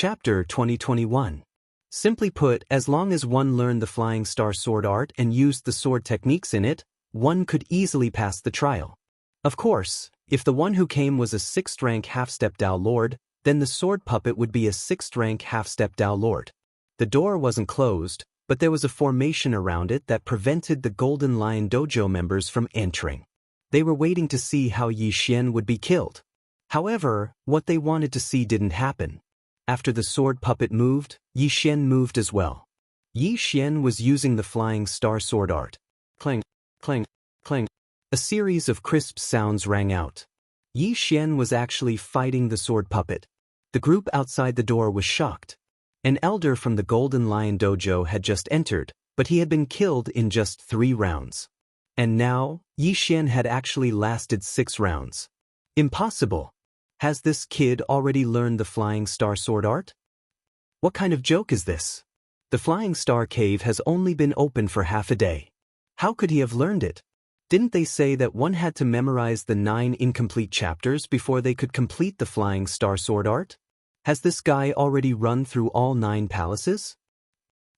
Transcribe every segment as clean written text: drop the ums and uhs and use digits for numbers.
Chapter 2021. Simply put, as long as one learned the Flying Star sword art and used the sword techniques in it, one could easily pass the trial. Of course, if the one who came was a 6th rank half-step Tao Lord, then the sword puppet would be a 6th rank half-step Tao Lord. The door wasn't closed, but there was a formation around it that prevented the Golden Lion Dojo members from entering. They were waiting to see how Yi Xian would be killed. However, what they wanted to see didn't happen. After the sword puppet moved, Yi Xian moved as well. Yi Xian was using the Flying Star sword art. Clang, clang, clang. A series of crisp sounds rang out. Yi Xian was actually fighting the sword puppet. The group outside the door was shocked. An elder from the Golden Lion Dojo had just entered, but he had been killed in just 3 rounds. And now, Yi Xian had actually lasted 6 rounds. Impossible. Has this kid already learned the Flying Star sword art? What kind of joke is this? The Flying Star cave has only been open for half a day. How could he have learned it? Didn't they say that one had to memorize the 9 incomplete chapters before they could complete the Flying Star sword art? Has this guy already run through all 9 palaces?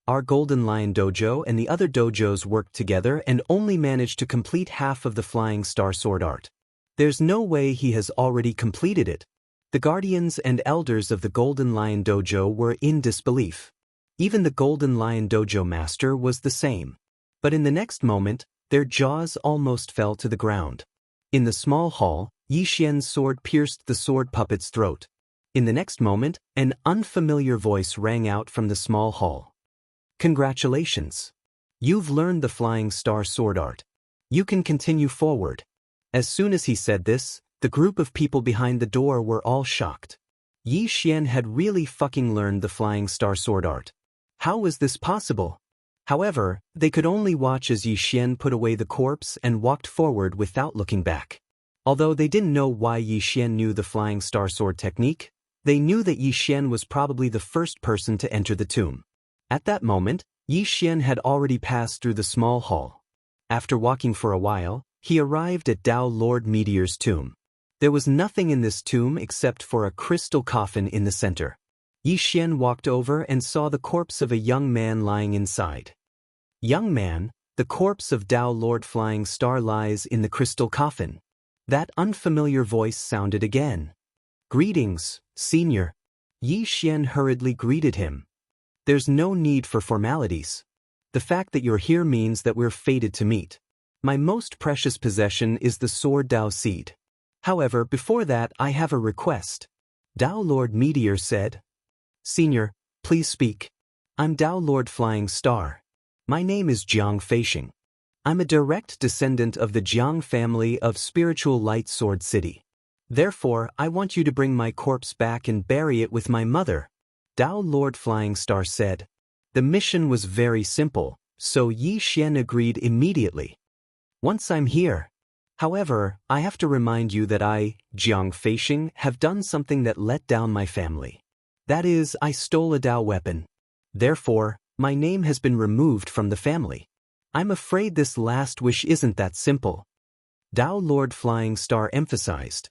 Our Golden Lion Dojo and the other dojos worked together and only managed to complete half of the Flying Star sword art. There's no way he has already completed it. The guardians and elders of the Golden Lion Dojo were in disbelief. Even the Golden Lion Dojo master was the same. But in the next moment, their jaws almost fell to the ground. In the small hall, Yi Xian's sword pierced the sword puppet's throat. In the next moment, an unfamiliar voice rang out from the small hall. Congratulations! You've learned the Flying Star sword art. You can continue forward. As soon as he said this, the group of people behind the door were all shocked. Yi Xian had really fucking learned the Flying Star sword art. How was this possible? However, they could only watch as Yi Xian put away the corpse and walked forward without looking back. Although they didn't know why Yi Xian knew the Flying Star sword technique, they knew that Yi Xian was probably the first person to enter the tomb. At that moment, Yi Xian had already passed through the small hall. After walking for a while, he arrived at Tao Lord Meteor's tomb. There was nothing in this tomb except for a crystal coffin in the center. Yi Xian walked over and saw the corpse of a young man lying inside. Young man, the corpse of Tao Lord Flying Star lies in the crystal coffin. That unfamiliar voice sounded again. Greetings, senior. Yi Xian hurriedly greeted him. There's no need for formalities. The fact that you're here means that we're fated to meet. My most precious possession is the sword Tao Seed. However, before that I have a request. Tao Lord Meteor said. Senior, please speak. I'm Tao Lord Flying Star. My name is Jiang Feishing. I'm a direct descendant of the Jiang family of Spiritual Light Sword City. Therefore, I want you to bring my corpse back and bury it with my mother. Tao Lord Flying Star said. The mission was very simple, so Yi Xian agreed immediately. Once I'm here. However, I have to remind you that I, Jiang Feishing, have done something that let down my family. That is, I stole a Tao weapon. Therefore, my name has been removed from the family. I'm afraid this last wish isn't that simple. Tao Lord Flying Star emphasized.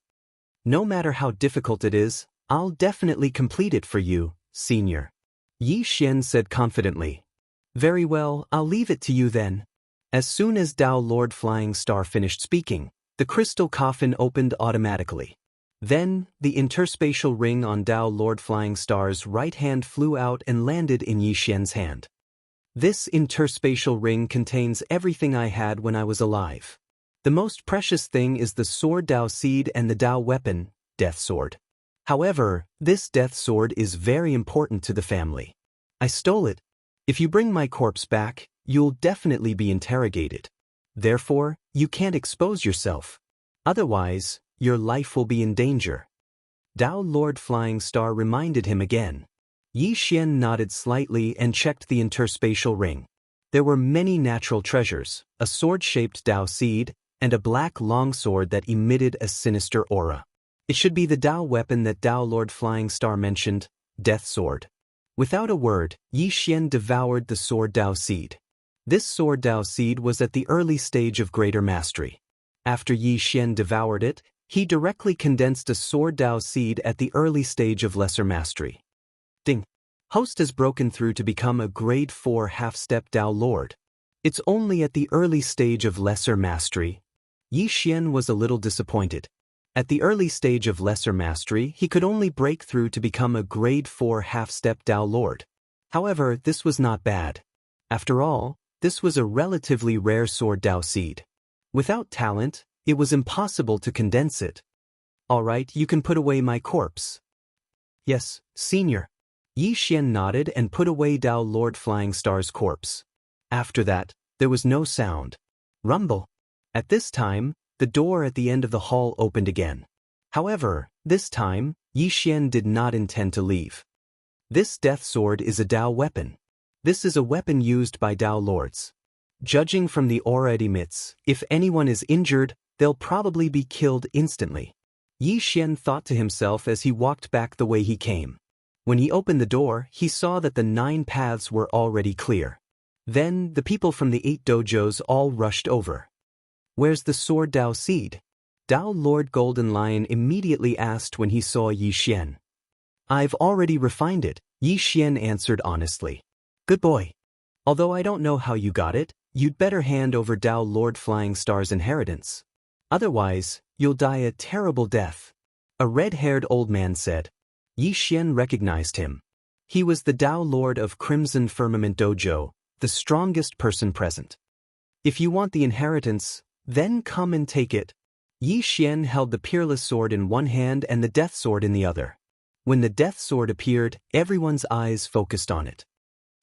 No matter how difficult it is, I'll definitely complete it for you, senior. Yi Xian said confidently. Very well, I'll leave it to you then. As soon as Tao Lord Flying Star finished speaking, the crystal coffin opened automatically. Then, the interspatial ring on Tao Lord Flying Star's right hand flew out and landed in Yi Xian's hand. This interspatial ring contains everything I had when I was alive. The most precious thing is the sword Tao Seed and the Tao weapon, Death Sword. However, this Death Sword is very important to the family. I stole it. If you bring my corpse back, you'll definitely be interrogated. Therefore, you can't expose yourself. Otherwise, your life will be in danger. Tao Lord Flying Star reminded him again. Yi Xian nodded slightly and checked the interspatial ring. There were many natural treasures, a sword-shaped Tao Seed, and a black longsword that emitted a sinister aura. It should be the Tao weapon that Tao Lord Flying Star mentioned, Death Sword. Without a word, Yi Xian devoured the sword Tao Seed. This sword Tao Seed was at the early stage of greater mastery. After Yi Xian devoured it, he directly condensed a sword Tao Seed at the early stage of lesser mastery. Host has broken through to become a grade 4 half-step Dao Lord. It's only at the early stage of lesser mastery. Yi Xian was a little disappointed. At the early stage of lesser mastery, he could only break through to become a grade 4 half-step Dao Lord. However, this was not bad. After all, this was a relatively rare sword Dao seed. Without talent, it was impossible to condense it. All right, you can put away my corpse. Yes, Senior. Yi Xian nodded and put away Dao Lord Flying Star's corpse. After that, there was no sound. Rumble. At this time, the door at the end of the hall opened again. However, this time, Yi Xian did not intend to leave. This death sword is a Dao weapon. This is a weapon used by Dao Lords. Judging from the aura it emits, if anyone is injured, they'll probably be killed instantly. Yi Xian thought to himself as he walked back the way he came. When he opened the door, he saw that the 9 paths were already clear. Then, the people from the 8 dojos all rushed over. Where's the sword Dao seed? Dao Lord Golden Lion immediately asked when he saw Yi Xian. I've already refined it, Yi Xian answered honestly. Good boy. Although I don't know how you got it, you'd better hand over Dao Lord Flying Star's inheritance. Otherwise, you'll die a terrible death. A red-haired old man said. Yi Xian recognized him. He was the Dao Lord of Crimson Firmament Dojo, the strongest person present. If you want the inheritance, then come and take it. Yi Xian held the Peerless Sword in one hand and the Death Sword in the other. When the Death Sword appeared, everyone's eyes focused on it.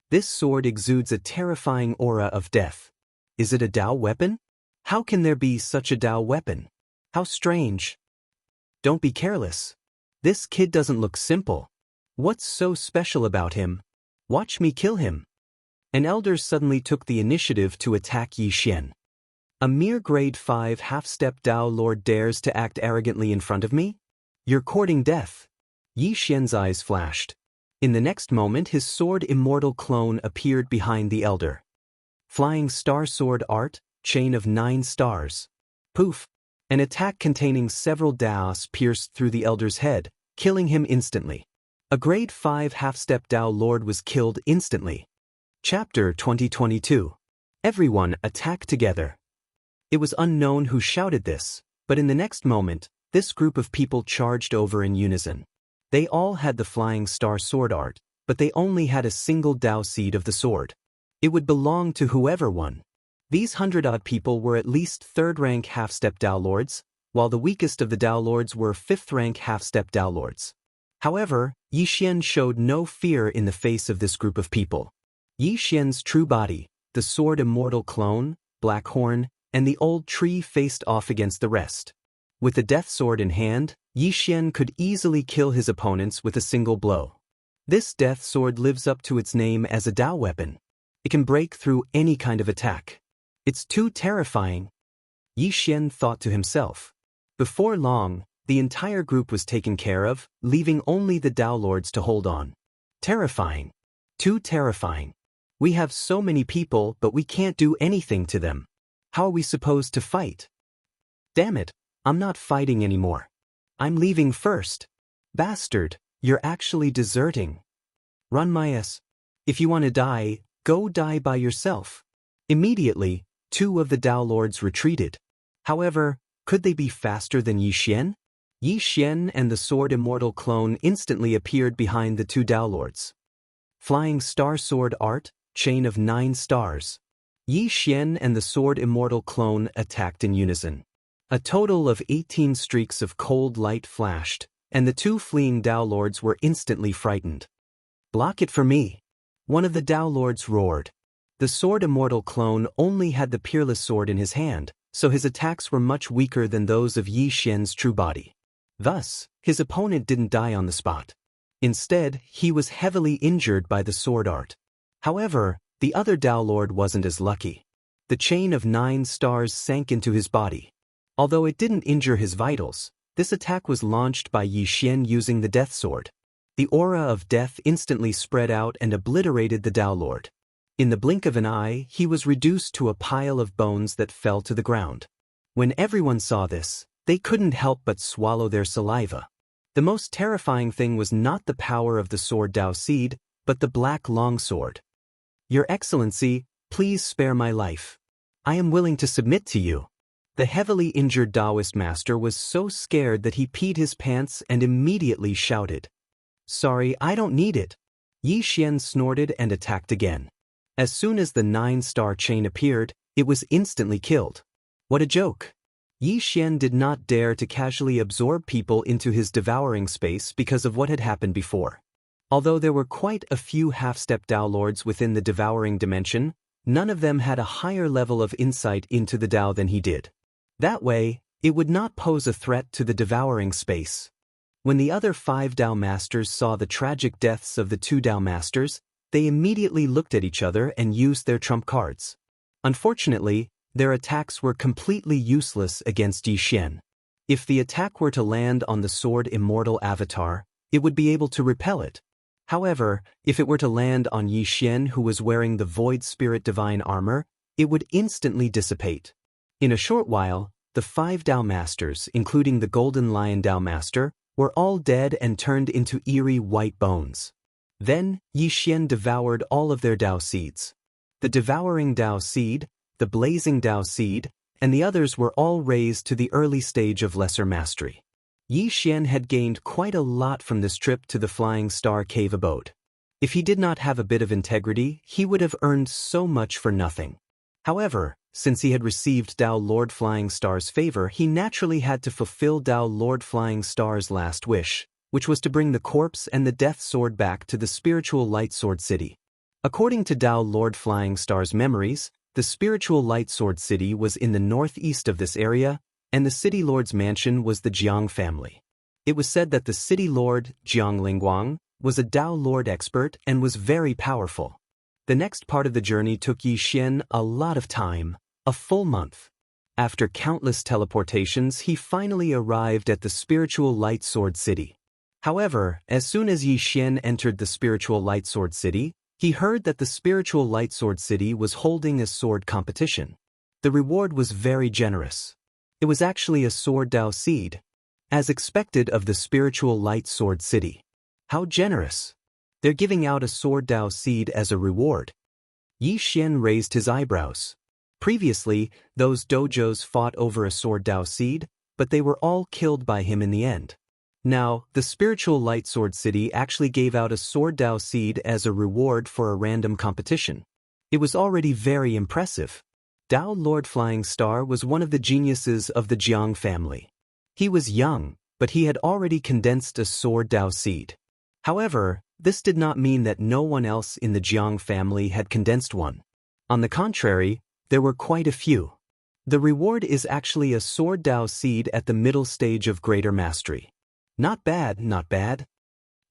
This sword exudes a terrifying aura of death. Is it a Dao weapon? How can there be such a Dao weapon? How strange. Don't be careless. This kid doesn't look simple. What's so special about him? Watch me kill him. An elder suddenly took the initiative to attack Yi Xian. A mere grade 5 half-step Dao Lord dares to act arrogantly in front of me? You're courting death. Yi Xian's eyes flashed. In the next moment his sword immortal clone appeared behind the elder. Flying Star Sword Art, Chain of 9 Stars. Poof! An attack containing several Daos pierced through the elder's head, killing him instantly. A grade 5 half-step Dao Lord was killed instantly. Chapter 2022. Everyone attack together. It was unknown who shouted this, but in the next moment, this group of people charged over in unison. They all had the Flying Star Sword Art, but they only had a single Dao seed of the sword. It would belong to whoever won. These 100-odd people were at least 3rd-rank half-step Dao Lords, while the weakest of the Dao Lords were 5th-rank half-step Dao Lords. However, Yi Xian showed no fear in the face of this group of people. Yi Xian's true body, the sword immortal clone, Black Horn, and the old tree faced off against the rest. With the death sword in hand, Yi Xian could easily kill his opponents with a single blow. This death sword lives up to its name as a Dao weapon. It can break through any kind of attack. It's too terrifying. Yi Xian thought to himself. Before long, the entire group was taken care of, leaving only the Dao Lords to hold on. Terrifying. Too terrifying. We have so many people, but we can't do anything to them. How are we supposed to fight? Damn it, I'm not fighting anymore. I'm leaving first. Bastard, you're actually deserting. Run my ass. If you want to die, go die by yourself. Immediately, 2 of the Dao Lords retreated. However, could they be faster than Yi Xian? Yi Xian and the sword immortal clone instantly appeared behind the 2 Dao Lords. Flying Star Sword Art, Chain of 9 Stars. Yi Xian and the sword immortal clone attacked in unison. A total of 18 streaks of cold light flashed, and the 2 fleeing Dao Lords were instantly frightened. Block it for me. One of the Dao Lords roared. The sword immortal clone only had the Peerless Sword in his hand, so his attacks were much weaker than those of Yi Xian's true body. Thus, his opponent didn't die on the spot. Instead, he was heavily injured by the sword art. However, the other Dao Lord wasn't as lucky. The chain of 9 stars sank into his body. Although it didn't injure his vitals, this attack was launched by Yi Xian using the Death Sword. The aura of death instantly spread out and obliterated the Dao Lord. In the blink of an eye, he was reduced to a pile of bones that fell to the ground. When everyone saw this, they couldn't help but swallow their saliva. The most terrifying thing was not the power of the sword Dao seed, but the black longsword. Your Excellency, please spare my life. I am willing to submit to you. The heavily injured Taoist master was so scared that he peed his pants and immediately shouted, "Sorry, I don't need it." Yi Xian snorted and attacked again. As soon as the 9-star chain appeared, it was instantly killed. What a joke! Yi Xian did not dare to casually absorb people into his devouring space because of what had happened before. Although there were quite a few half-step Tao Lords within the devouring dimension, none of them had a higher level of insight into the Tao than he did. That way, it would not pose a threat to the devouring space. When the other 5 Tao Masters saw the tragic deaths of the 2 Tao Masters, they immediately looked at each other and used their trump cards. Unfortunately, their attacks were completely useless against Yi Xian. If the attack were to land on the Sword Immortal Avatar, it would be able to repel it. However, if it were to land on Yi Xian, who was wearing the Void Spirit Divine Armor, it would instantly dissipate. In a short while, the 5 Tao Masters, including the Golden Lion Tao Master, were all dead and turned into eerie white bones. Then, Yi Xian devoured all of their Tao seeds. The devouring Tao seed, the blazing Tao seed, and the others were all raised to the early stage of lesser mastery. Yi Xian had gained quite a lot from this trip to the Flying Star Cave abode. If he did not have a bit of integrity, he would have earned so much for nothing. However, since he had received Tao Lord Flying Star's favor, he naturally had to fulfill Tao Lord Flying Star's last wish, which was to bring the corpse and the Death Sword back to the spiritual Light Sword City. According to Tao Lord Flying Star's memories, the spiritual Light Sword City was in the northeast of this area, and the City Lord's mansion was the Jiang family. It was said that the City Lord, Jiang Lingguang, was a Tao Lord expert and was very powerful. The next part of the journey took Yi Xian a lot of time, a full month. After countless teleportations, he finally arrived at the spiritual Light Sword City. However, as soon as Yi Xian entered the spiritual Light Sword City, he heard that the spiritual Light Sword City was holding a sword competition. The reward was very generous. It was actually a sword Tao seed, as expected of the spiritual Light Sword City. How generous! They're giving out a sword Tao seed as a reward. Yi Xian raised his eyebrows. Previously, those dojos fought over a sword Tao seed, but they were all killed by him in the end. Now, the spiritual Light Sword City actually gave out a sword Tao seed as a reward for a random competition. It was already very impressive. Tao Lord Flying Star was one of the geniuses of the Jiang family. He was young, but he had already condensed a sword Tao seed. However, this did not mean that no one else in the Jiang family had condensed one. On the contrary, there were quite a few. The reward is actually a sword Tao seed at the middle stage of greater mastery. Not bad, not bad.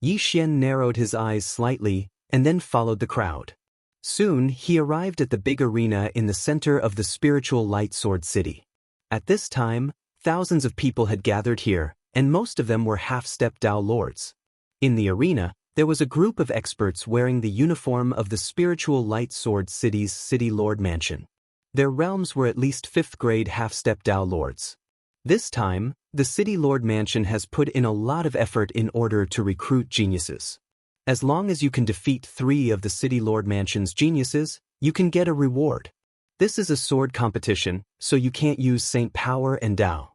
Yi Xian narrowed his eyes slightly and then followed the crowd. Soon, he arrived at the big arena in the center of the spiritual Light Sword City. At this time, thousands of people had gathered here, and most of them were half-step Tao Lords. In the arena, there was a group of experts wearing the uniform of the spiritual Light Sword City's City Lord Mansion. Their realms were at least 5th grade half-step Tao Lords. This time, the City Lord Mansion has put in a lot of effort in order to recruit geniuses. As long as you can defeat 3 of the City Lord Mansion's geniuses, you can get a reward. This is a sword competition, so you can't use Saint Power and Tao.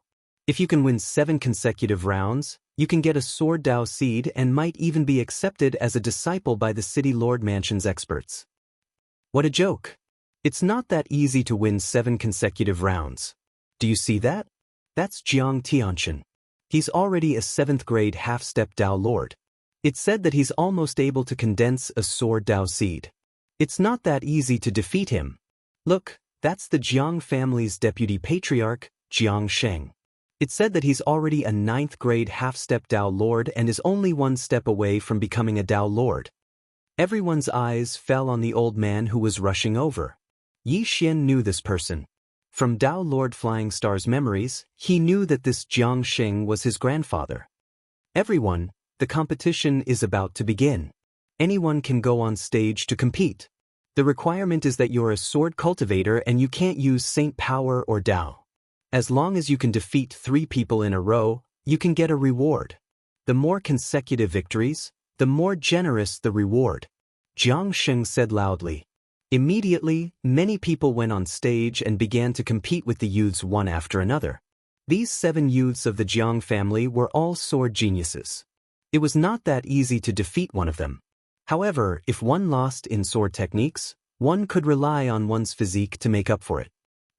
If you can win 7 consecutive rounds, you can get a sword Tao seed and might even be accepted as a disciple by the City Lord Mansion's experts. What a joke! It's not that easy to win 7 consecutive rounds. Do you see that? That's Jiang Tianchen. He's already a 7th grade half-step Tao Lord. It's said that he's almost able to condense a sword Tao seed. It's not that easy to defeat him. Look, that's the Jiang family's deputy patriarch, Jiang Sheng. It's said that he's already a 9th grade half-step Tao Lord and is only 1 step away from becoming a Tao Lord. Everyone's eyes fell on the old man who was rushing over. Yi Xian knew this person. From Tao Lord Flying Star's memories, he knew that this Jiang Sheng was his grandfather. Everyone, the competition is about to begin. Anyone can go on stage to compete. The requirement is that you're a sword cultivator and you can't use Saint Power or Tao. As long as you can defeat 3 people in a row, you can get a reward. The more consecutive victories, the more generous the reward. Jiang Sheng said loudly. Immediately, many people went on stage and began to compete with the youths one after another. These 7 youths of the Jiang family were all sword geniuses. It was not that easy to defeat one of them. However, if one lost in sword techniques, one could rely on one's physique to make up for it.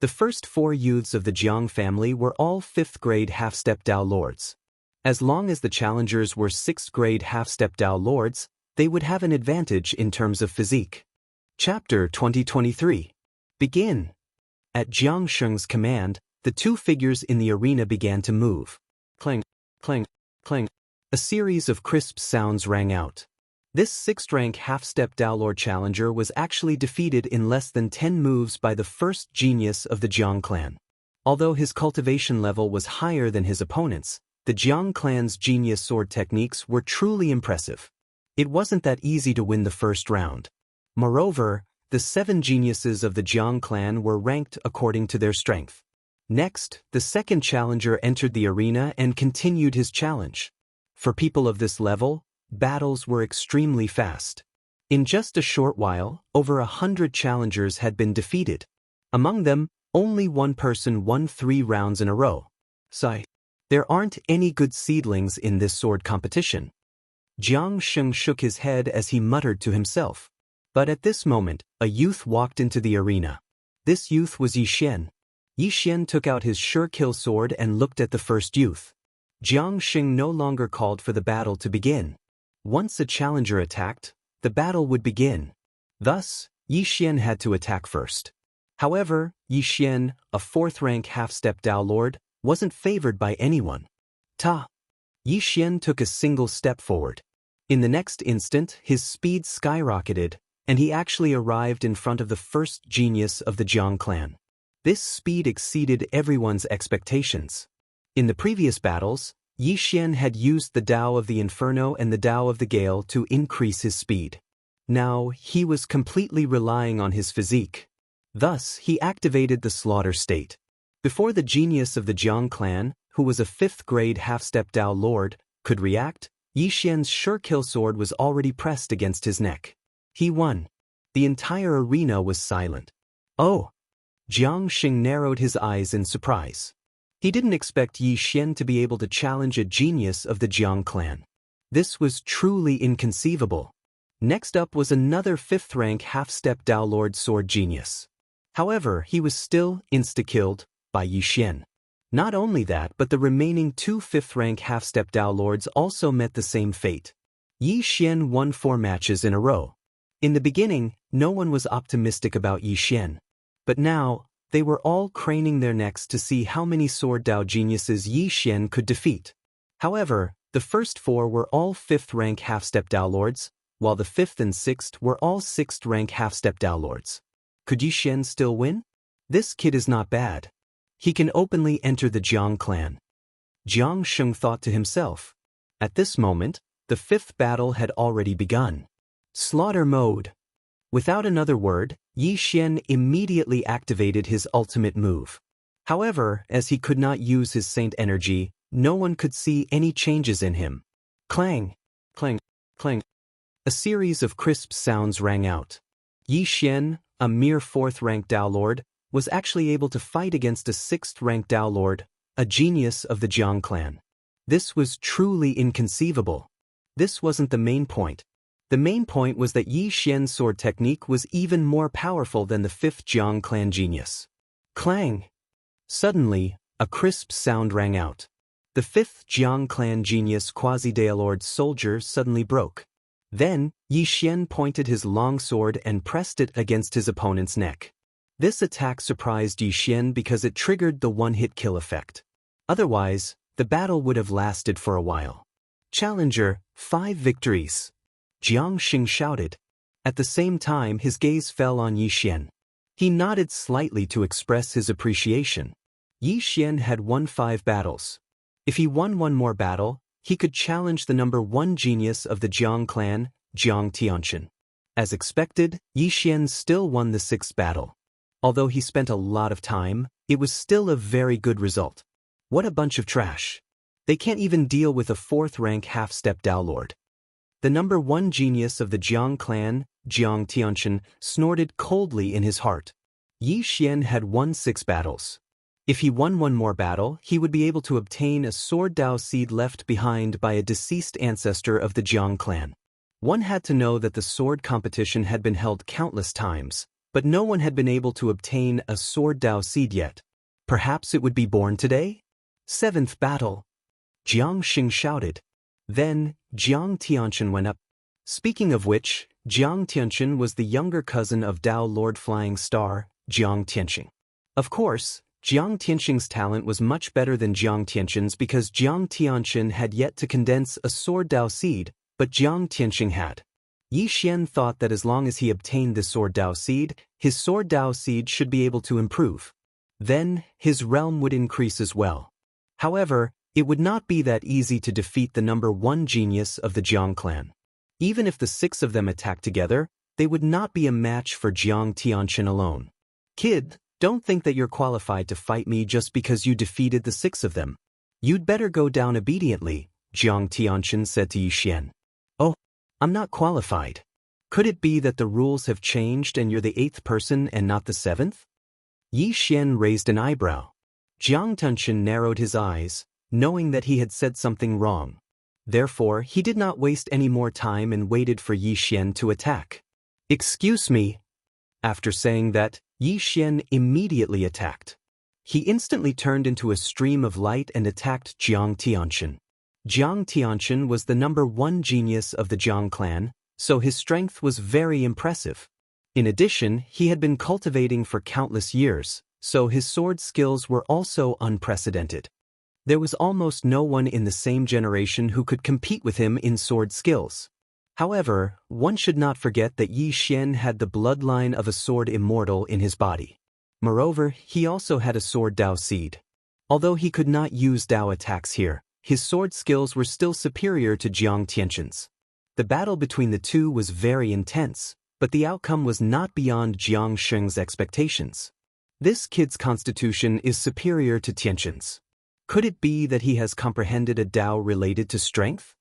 The first 4 youths of the Jiang family were all 5th grade half-step Dao lords. As long as the challengers were 6th grade half-step Dao lords, they would have an advantage in terms of physique. Chapter 2023. Begin. At Jiang Sheng's command, the 2 figures in the arena began to move. Clang, clang, clang. A series of crisp sounds rang out. This 6th rank half-step Dao Lord challenger was actually defeated in less than 10 moves by the first genius of the Jiang clan. Although his cultivation level was higher than his opponents, the Jiang clan's genius sword techniques were truly impressive. It wasn't that easy to win the first round. Moreover, the 7 geniuses of the Jiang clan were ranked according to their strength. Next, the second challenger entered the arena and continued his challenge. For people of this level, battles were extremely fast. In just a short while, over 100 challengers had been defeated. Among them, only one person won 3 rounds in a row. Sigh. There aren't any good seedlings in this sword competition. Jiang Sheng shook his head as he muttered to himself. But at this moment, a youth walked into the arena. This youth was Yi Xian. Yi Xian took out his sure-kill sword and looked at the first youth. Jiang Sheng no longer called for the battle to begin. Once a challenger attacked, the battle would begin. Thus, Yi Xian had to attack first. However, Yi Xian, a 4th rank half-step Dao Lord, wasn't favored by anyone. Yi Xian took a single step forward. In the next instant, his speed skyrocketed, and he actually arrived in front of the first genius of the Jiang clan. This speed exceeded everyone's expectations. In the previous battles, Yi Xian had used the Dao of the Inferno and the Dao of the Gale to increase his speed. Now, he was completely relying on his physique. Thus, he activated the slaughter state. Before the genius of the Jiang clan, who was a 5th grade half-step Dao Lord, could react, Yi Xian's sure-kill sword was already pressed against his neck. He won. The entire arena was silent. Oh! Jiang Sheng narrowed his eyes in surprise. He didn't expect Yi Xian to be able to challenge a genius of the Jiang clan. This was truly inconceivable. Next up was another 5th rank half-step Dao Lord sword genius. However, he was still insta-killed by Yi Xian. Not only that, but the remaining 2 5th rank half-step Dao Lords also met the same fate. Yi Xian won 4 matches in a row. In the beginning, no one was optimistic about Yi Xian. But now, they were all craning their necks to see how many sword Dao geniuses Yi Xian could defeat. However, the first 4 were all 5th rank half-step Dao Lords, while the 5th and 6th were all 6th rank half-step Dao Lords. Could Yi Xian still win? This kid is not bad. He can openly enter the Jiang clan. Jiang Sheng thought to himself. At this moment, the 5th battle had already begun. Slaughter mode. Without another word, Yi Xian immediately activated his ultimate move. However, as he could not use his saint energy, no one could see any changes in him. Clang, clang, clang. A series of crisp sounds rang out. Yi Xian, a mere 4th rank Dao Lord, was actually able to fight against a 6th rank Dao Lord, a genius of the Jiang clan. This was truly inconceivable. This wasn't the main point. The main point was that Yi Xian's sword technique was even more powerful than the 5th Jiang clan genius. Clang! Suddenly, a crisp sound rang out. The 5th Jiang clan genius Quasi-Dao Lord soldier suddenly broke. Then, Yi Xian pointed his long sword and pressed it against his opponent's neck. This attack surprised Yi Xian because it triggered the one-hit kill effect. Otherwise, the battle would have lasted for a while. Challenger, 5 victories. Jiang Sheng shouted. At the same time, his gaze fell on Yi Xian. He nodded slightly to express his appreciation. Yi Xian had won 5 battles. If he won one more battle, he could challenge the number 1 genius of the Jiang clan, Jiang Tianqian. As expected, Yi Xian still won the 6th battle. Although he spent a lot of time, it was still a very good result. What a bunch of trash. They can't even deal with a 4th rank half-step Dao Lord. The number one genius of the Jiang clan, Jiang Tianqian, snorted coldly in his heart. Yi Xian had won 6 battles. If he won one more battle, he would be able to obtain a sword Dao seed left behind by a deceased ancestor of the Jiang clan. One had to know that the sword competition had been held countless times, but no one had been able to obtain a sword Dao seed yet. Perhaps it would be born today? 7th battle. Jiang Xing shouted. Then, Jiang Tianqian went up. Speaking of which, Jiang Tianqian was the younger cousin of Dao Lord Flying Star, Jiang Tianqing. Of course, Jiang Tianqing's talent was much better than Jiang Tianqian's because Jiang Tianqian had yet to condense a sword Dao seed, but Jiang Tianqing had. Yi Xian thought that as long as he obtained the sword Dao seed, his sword Dao seed should be able to improve. Then, his realm would increase as well. However, it would not be that easy to defeat the number one genius of the Jiang clan. Even if the 6 of them attacked together, they would not be a match for Jiang Tianqian alone. Kid, don't think that you're qualified to fight me just because you defeated the 6 of them. You'd better go down obediently, Jiang Tianqian said to Yi Xian. Oh, I'm not qualified. Could it be that the rules have changed and you're the 8th person and not the 7th? Yi Xian raised an eyebrow. Jiang Tianqian narrowed his eyes, knowing that he had said something wrong. Therefore, he did not waste any more time and waited for Yi Xian to attack. Excuse me. After saying that, Yi Xian immediately attacked. He instantly turned into a stream of light and attacked Jiang Tianqian. Jiang Tianqian was the number one genius of the Jiang clan, so his strength was very impressive. In addition, he had been cultivating for countless years, so his sword skills were also unprecedented. There was almost no one in the same generation who could compete with him in sword skills. However, one should not forget that Yi Xian had the bloodline of a sword immortal in his body. Moreover, he also had a sword Dao seed. Although he could not use Dao attacks here, his sword skills were still superior to Jiang Tianqian's. The battle between the two was very intense, but the outcome was not beyond Jiang Xing's expectations. This kid's constitution is superior to Tianqian's. Could it be that he has comprehended a Dao related to strength?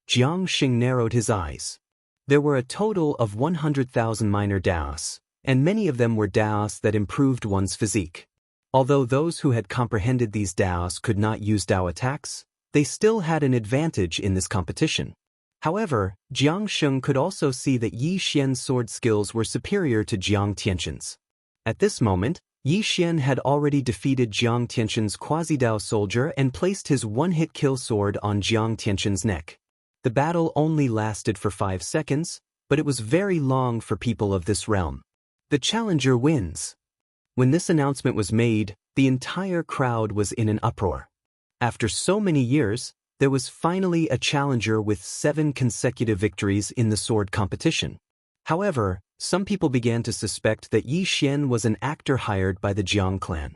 Jiang Xing narrowed his eyes. There were a total of 100,000 minor Daos, and many of them were Daos that improved one's physique. Although those who had comprehended these Daos could not use Dao attacks, they still had an advantage in this competition. However, Jiang Xing could also see that Yi Xian's sword skills were superior to Jiang Tianqian's. At this moment, Yi Xian had already defeated Jiang Tianqian's quasi-Dao soldier and placed his one-hit kill sword on Jiang Tianqian's neck. The battle only lasted for 5 seconds, but it was very long for people of this realm. The challenger wins. When this announcement was made, the entire crowd was in an uproar. After so many years, there was finally a challenger with 7 consecutive victories in the sword competition. However, some people began to suspect that Yi Xian was an actor hired by the Jiang clan.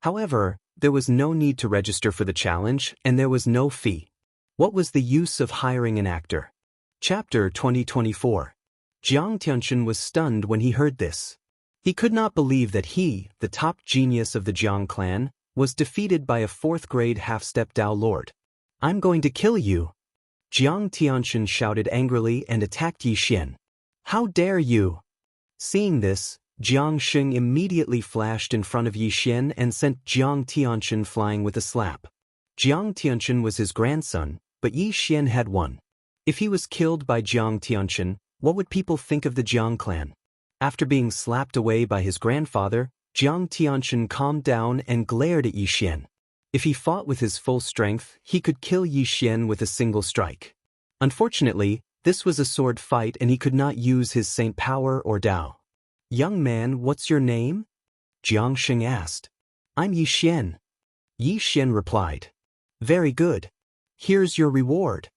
However, there was no need to register for the challenge, and there was no fee. What was the use of hiring an actor? Chapter 2024. Jiang Tianqian was stunned when he heard this. He could not believe that he, the top genius of the Jiang clan, was defeated by a 4th-grade half-step Dao lord. I'm going to kill you! Jiang Tianqian shouted angrily and attacked Yi Xian. How dare you! Seeing this, Jiang Xing immediately flashed in front of Yi Xian and sent Jiang Tianqian flying with a slap. Jiang Tianqian was his grandson, but Yi Xian had won. If he was killed by Jiang Tianqian, what would people think of the Jiang clan? After being slapped away by his grandfather, Jiang Tianqian calmed down and glared at Yi Xian. If he fought with his full strength, he could kill Yi Xian with a single strike. Unfortunately, this was a sword fight and he could not use his saint power or Dao. Young man, what's your name? Jiang Xing asked. I'm Yi Xian. Yi Xian replied. Very good. Here's your reward.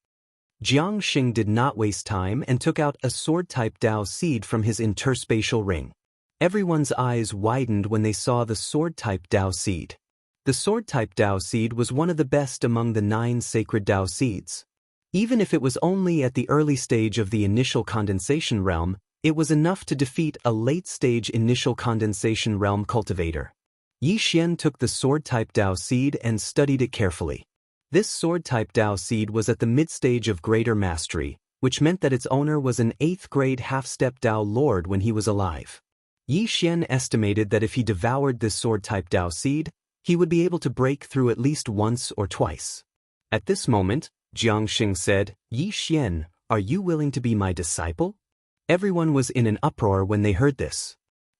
Jiang Xing did not waste time and took out a sword-type Dao seed from his interspatial ring. Everyone's eyes widened when they saw the sword-type Dao seed. The sword-type Dao seed was one of the best among the 9 sacred Dao seeds. Even if it was only at the early stage of the initial condensation realm, it was enough to defeat a late-stage initial condensation realm cultivator. Yi Xian took the sword-type Dao seed and studied it carefully. This sword-type Dao seed was at the mid-stage of greater mastery, which meant that its owner was an 8th grade half-step Dao Lord when he was alive. Yi Xian estimated that if he devoured this sword-type Dao seed, he would be able to break through at least once or twice. At this moment, Jiang Xing said, "Yi Xian, are you willing to be my disciple?" Everyone was in an uproar when they heard this.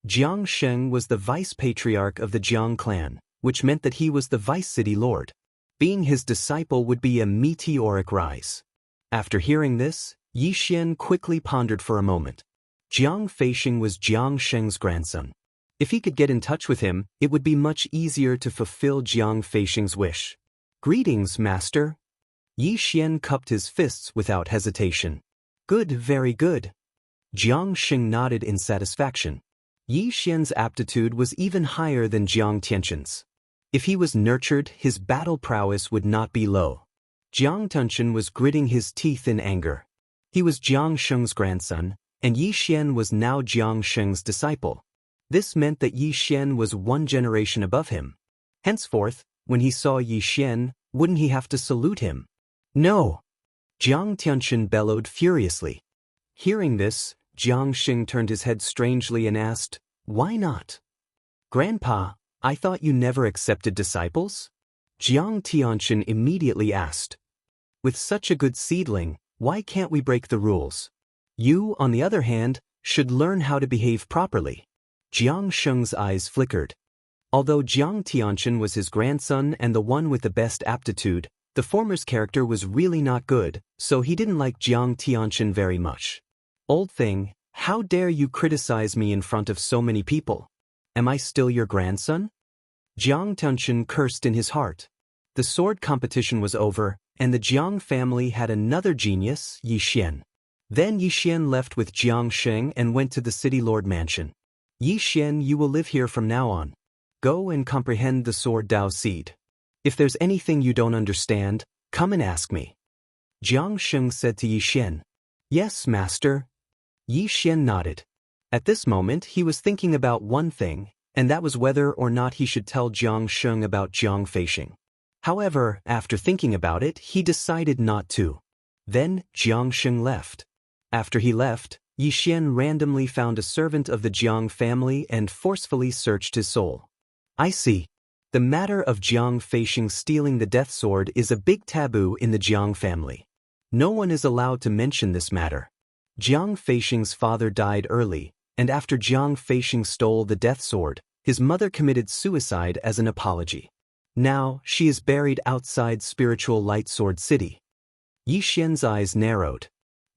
Jiang Sheng was the vice-patriarch of the Jiang clan, which meant that he was the vice-city lord. Being his disciple would be a meteoric rise. After hearing this, Yi Xian quickly pondered for a moment. Jiang Feixing was Jiang Sheng's grandson. If he could get in touch with him, it would be much easier to fulfill Jiang Feixing's wish. "Greetings, master." Yi Xian cupped his fists without hesitation. "Good, very good." Jiang Sheng nodded in satisfaction. Yi Xian's aptitude was even higher than Jiang Tianqin's. If he was nurtured, his battle prowess would not be low. Jiang Tianqin was gritting his teeth in anger. He was Jiang Sheng's grandson, and Yi Xian was now Jiang Sheng's disciple. This meant that Yi Xian was one generation above him. Henceforth, when he saw Yi Xian, wouldn't he have to salute him? "No!" Jiang Tianqin bellowed furiously. Hearing this, Jiang Xing turned his head strangely and asked, "Why not?" "Grandpa, I thought you never accepted disciples?" Jiang Tianqin immediately asked. "With such a good seedling, why can't we break the rules? You, on the other hand, should learn how to behave properly." Jiang Sheng's eyes flickered. Although Jiang Tianqin was his grandson and the one with the best aptitude, the former's character was really not good, so he didn't like Jiang Tianqin very much. "Old thing, how dare you criticize me in front of so many people? Am I still your grandson?" Jiang Tianqin cursed in his heart. The sword competition was over, and the Jiang family had another genius, Yi Xian. Then Yi Xian left with Jiang Sheng and went to the city lord mansion. "Yi Xian, you will live here from now on. Go and comprehend the sword Dao seed. If there's anything you don't understand, come and ask me." Jiang Sheng said to Yi Xian. "Yes, master." Yi Xian nodded. At this moment he was thinking about one thing, and that was whether or not he should tell Jiang Sheng about Jiang Feixing. However, after thinking about it, he decided not to. Then Jiang Sheng left. After he left, Yi Xian randomly found a servant of the Jiang family and forcefully searched his soul. "I see. The matter of Jiang Feixing stealing the death sword is a big taboo in the Jiang family. No one is allowed to mention this matter. Jiang Feixing's father died early, and after Jiang Feixing stole the death sword, his mother committed suicide as an apology. Now, she is buried outside spiritual light sword city." Yi Xian's eyes narrowed.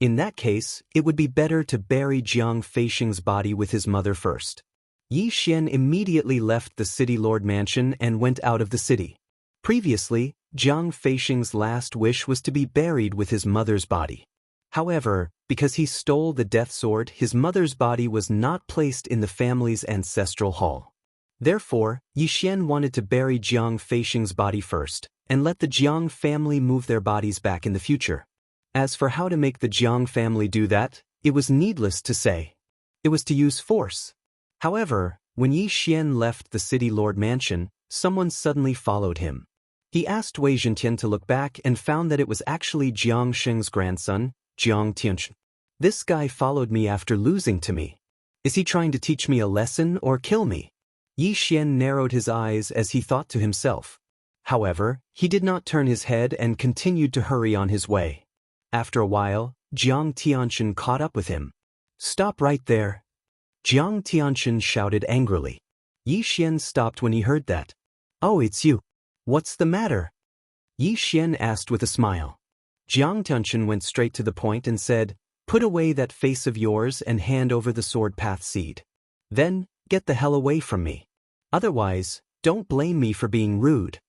In that case, it would be better to bury Jiang Feixing's body with his mother first. Yi Xian immediately left the city lord mansion and went out of the city. Previously, Jiang Feixing's last wish was to be buried with his mother's body. However, because he stole the death sword, his mother's body was not placed in the family's ancestral hall. Therefore, Yi Xian wanted to bury Jiang Feixing's body first, and let the Jiang family move their bodies back in the future. As for how to make the Jiang family do that, it was needless to say. It was to use force. However, when Yi Xian left the city lord mansion, someone suddenly followed him. He asked Wei Zhentian to look back and found that it was actually Jiang Sheng's grandson, Jiang Tianqin. "This guy followed me after losing to me. Is he trying to teach me a lesson or kill me?" Yi Xian narrowed his eyes as he thought to himself. However, he did not turn his head and continued to hurry on his way. After a while, Jiang Tianqin caught up with him. "Stop right there!" Jiang Tianqin shouted angrily. Yi Xian stopped when he heard that. "Oh, it's you. What's the matter?" Yi Xian asked with a smile. Jiang Tianqin went straight to the point and said, "Put away that face of yours and hand over the sword path seed. Then, get the hell away from me. Otherwise, don't blame me for being rude."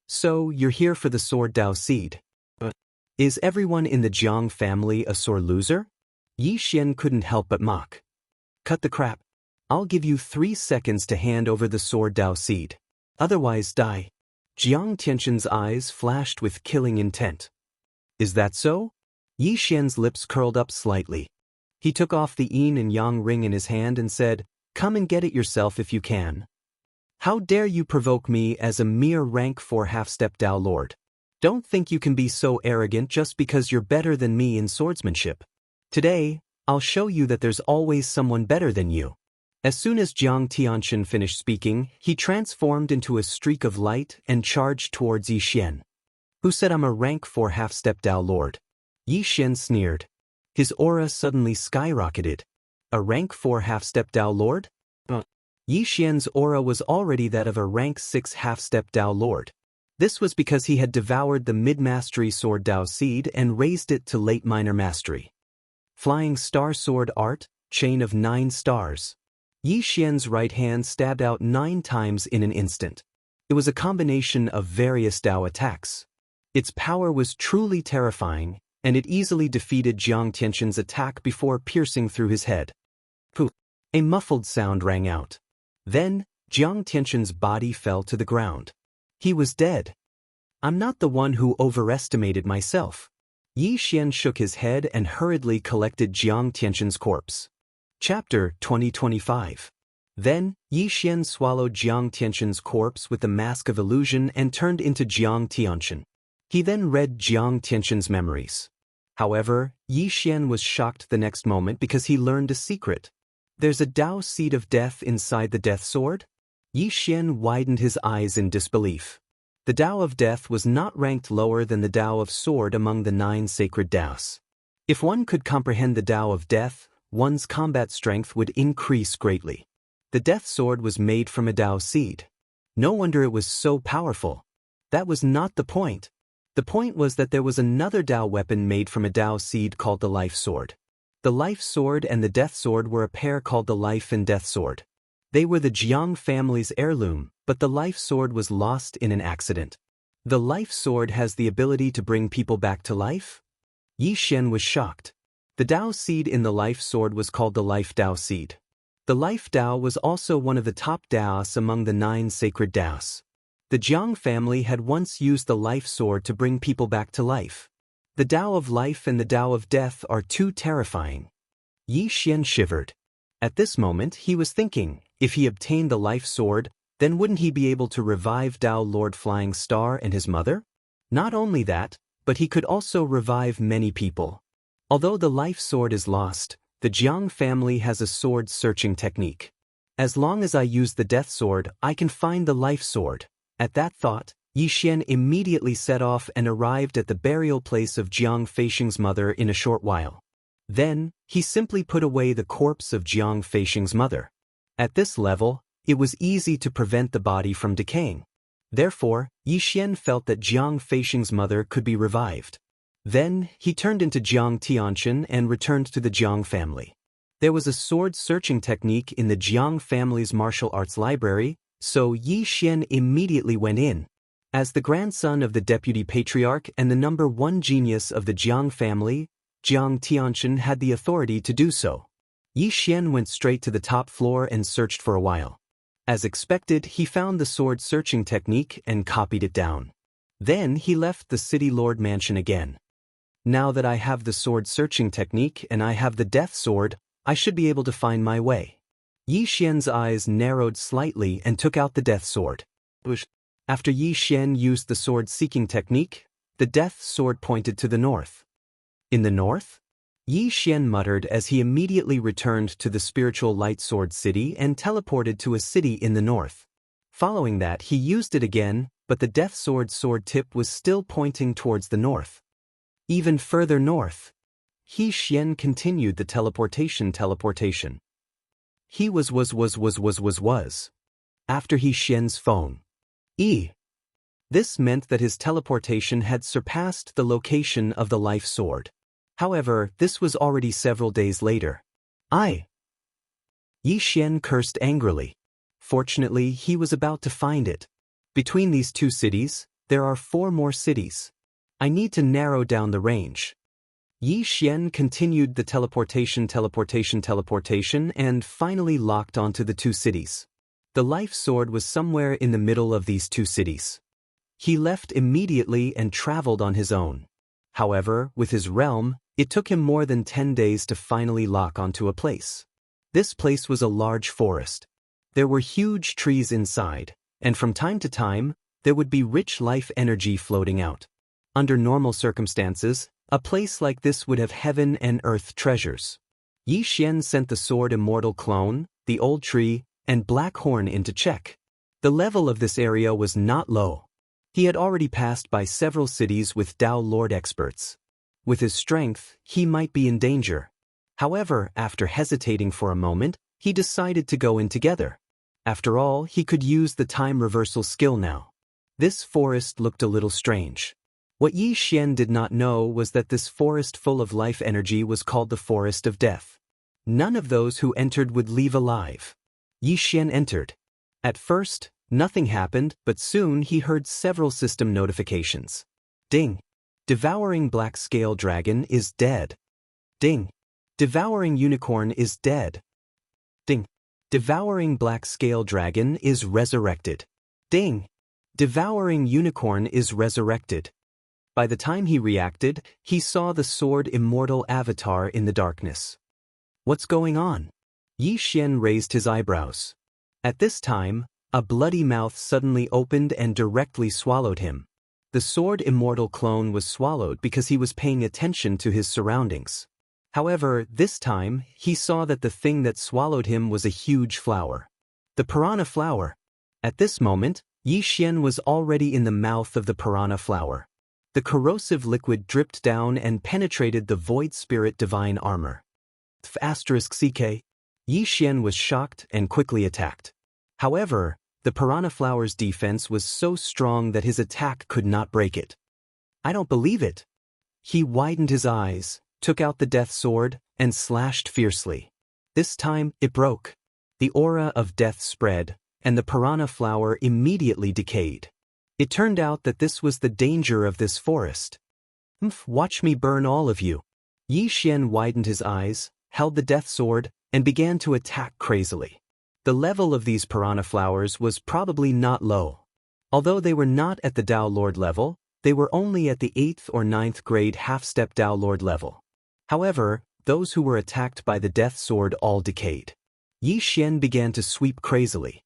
"So, you're here for the sword Dao seed. Is everyone in the Jiang family a sore loser?" Yi Xian couldn't help but mock. "Cut the crap. I'll give you 3 seconds to hand over the sword Dao seed. Otherwise die." Jiang Tianqin's eyes flashed with killing intent. "Is that so?" Yi Xian's lips curled up slightly. He took off the yin and yang ring in his hand and said, "Come and get it yourself if you can. How dare you provoke me as a mere rank 4 half-step Dao Lord? Don't think you can be so arrogant just because you're better than me in swordsmanship. Today, I'll show you that there's always someone better than you. As soon as Jiang Tianxin finished speaking, he transformed into a streak of light and charged towards Yi Xian. Who said I'm a rank 4 half-step Dao Lord? Yi Xian sneered. His aura suddenly skyrocketed. A rank 4 half-step Dao Lord? Yi Xian's aura was already that of a rank 6 half-step Dao Lord. This was because he had devoured the mid-mastery sword Dao Seed and raised it to late minor mastery. Flying Star Sword Art, Chain of 9 Stars. Yi Xian's right hand stabbed out 9 times in an instant. It was a combination of various Dao attacks. Its power was truly terrifying, and it easily defeated Jiang Tianxin's attack before piercing through his head. Poof! A muffled sound rang out. Then, Jiang Tianxin's body fell to the ground. He was dead. I'm not the one who overestimated myself. Yi Xian shook his head and hurriedly collected Jiang Tianxin's corpse. Chapter 2025. Then, Yi Xian swallowed Jiang Tianxin's corpse with the mask of illusion and turned into Jiang Tianxin. He then read Jiang Tianxin's memories. However, Yi Xian was shocked the next moment because he learned a secret. There's a Dao Seed of Death inside the Death Sword? Yi Xian widened his eyes in disbelief. The Dao of Death was not ranked lower than the Dao of Sword among the 9 sacred Daos. If one could comprehend the Dao of Death, one's combat strength would increase greatly. The Death Sword was made from a Dao Seed. No wonder it was so powerful. That was not the point. The point was that there was another Dao weapon made from a Dao Seed called the Life Sword. The Life Sword and the Death Sword were a pair called the Life and Death Sword. They were the Jiang family's heirloom, but the Life Sword was lost in an accident. The Life Sword has the ability to bring people back to life? Yi Xian was shocked. The Dao Seed in the Life Sword was called the Life Dao Seed. The Life Dao was also one of the top Daos among the 9 sacred Daos. The Jiang family had once used the Life Sword to bring people back to life. The Dao of Life and the Dao of Death are too terrifying. Yi Xian shivered. At this moment he was thinking, if he obtained the Life Sword, then wouldn't he be able to revive Dao Lord Flying Star and his mother? Not only that, but he could also revive many people. Although the Life Sword is lost, the Jiang family has a sword-searching technique. As long as I use the Death Sword, I can find the Life Sword. At that thought, Yi Xian immediately set off and arrived at the burial place of Jiang Feixing's mother in a short while. Then, he simply put away the corpse of Jiang Feixing's mother. At this level, it was easy to prevent the body from decaying. Therefore, Yi Xian felt that Jiang Feixing's mother could be revived. Then, he turned into Jiang Tianxin and returned to the Jiang family. There was a sword-searching technique in the Jiang family's martial arts library, so Yi Xian immediately went in. As the grandson of the deputy patriarch and the number 1 genius of the Jiang family, Jiang Tianxin had the authority to do so. Yi Xian went straight to the top floor and searched for a while. As expected, he found the sword-searching technique and copied it down. Then he left the City Lord mansion again. Now that I have the sword-searching technique and I have the Death Sword, I should be able to find my way. Yi Xian's eyes narrowed slightly and took out the Death Sword. After Yi Xian used the sword-seeking technique, the Death Sword pointed to the north. In the north? Yi Xian muttered as he immediately returned to the spiritual light sword city and teleported to a city in the north. Following that, he used it again, but the Death Sword sword tip was still pointing towards the north. Even further north. Yi Xian continued the teleportation. He was. After Yi Xian's phone. This meant that his teleportation had surpassed the location of the Life Sword. However, this was already several days later. Yi Xian cursed angrily. Fortunately, he was about to find it. Between these 2 cities, there are 4 more cities. I need to narrow down the range. Yi Xian continued the teleportation and finally locked onto the 2 cities. The Life Sword was somewhere in the middle of these 2 cities. He left immediately and traveled on his own. However, with his realm, it took him more than 10 days to finally lock onto a place. This place was a large forest. There were huge trees inside, and from time to time, there would be rich life energy floating out. Under normal circumstances, a place like this would have heaven and earth treasures. Yi Xian sent the sword immortal clone, the old tree, and black horn in to check. The level of this area was not low. He had already passed by several cities with Tao Lord experts. With his strength, he might be in danger. However, after hesitating for a moment, he decided to go in together. After all, he could use the time reversal skill now. This forest looked a little strange. What Yi Xian did not know was that this forest full of life energy was called the Forest of Death. None of those who entered would leave alive. Yi Xian entered. At first, nothing happened, but soon he heard several system notifications. Ding! Devouring Black Scale Dragon is dead. Ding! Devouring Unicorn is dead. Ding! Devouring Black Scale Dragon is resurrected. Ding! Devouring Unicorn is resurrected. By the time he reacted, he saw the sword immortal avatar in the darkness. What's going on? Yi Xian raised his eyebrows. At this time, a bloody mouth suddenly opened and directly swallowed him. The sword immortal clone was swallowed because he was paying attention to his surroundings. However, this time, he saw that the thing that swallowed him was a huge flower. The piranha flower. At this moment, Yi Xian was already in the mouth of the piranha flower. The corrosive liquid dripped down and penetrated the void spirit divine armor. *CK. Yi Xian was shocked and quickly attacked. However, the piranha flower's defense was so strong that his attack could not break it. I don't believe it. He widened his eyes, took out the death sword, and slashed fiercely. This time, it broke. The aura of death spread, and the piranha flower immediately decayed. It turned out that this was the danger of this forest. Watch me burn all of you. Yi Xian widened his eyes, held the death sword, and began to attack crazily. The level of these piranha flowers was probably not low. Although they were not at the Tao Lord level, they were only at the 8th or 9th grade half-step Tao Lord level. However, those who were attacked by the death sword all decayed. Yi Xian began to sweep crazily.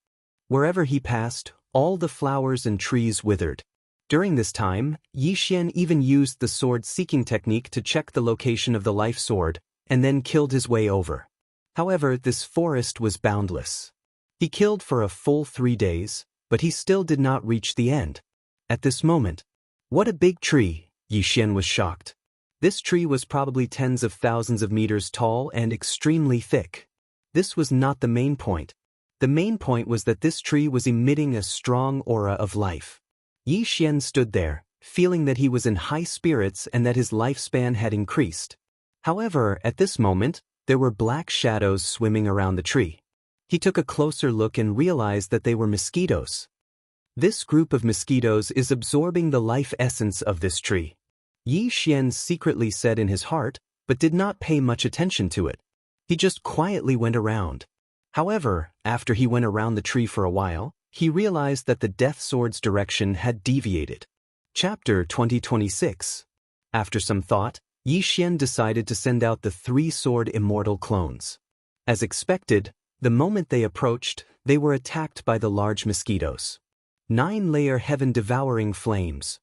Wherever he passed, all the flowers and trees withered. During this time, Yi Xian even used the sword-seeking technique to check the location of the life sword, and then killed his way over. However, this forest was boundless. He killed for a full 3 days, but he still did not reach the end. At this moment, what a big tree! Yi Xian was shocked. This tree was probably tens of thousands of meters tall and extremely thick. This was not the main point. The main point was that this tree was emitting a strong aura of life. Yi Xian stood there, feeling that he was in high spirits and that his lifespan had increased. However, at this moment, there were black shadows swimming around the tree. He took a closer look and realized that they were mosquitoes. This group of mosquitoes is absorbing the life essence of this tree. Yi Xian secretly said in his heart, but did not pay much attention to it. He just quietly went around. However, after he went around the tree for a while, he realized that the death sword's direction had deviated. Chapter 2026. After some thought, Yi Xian decided to send out the 3 sword immortal clones. As expected, the moment they approached, they were attacked by the large mosquitoes. 9-layer heaven-devouring flames.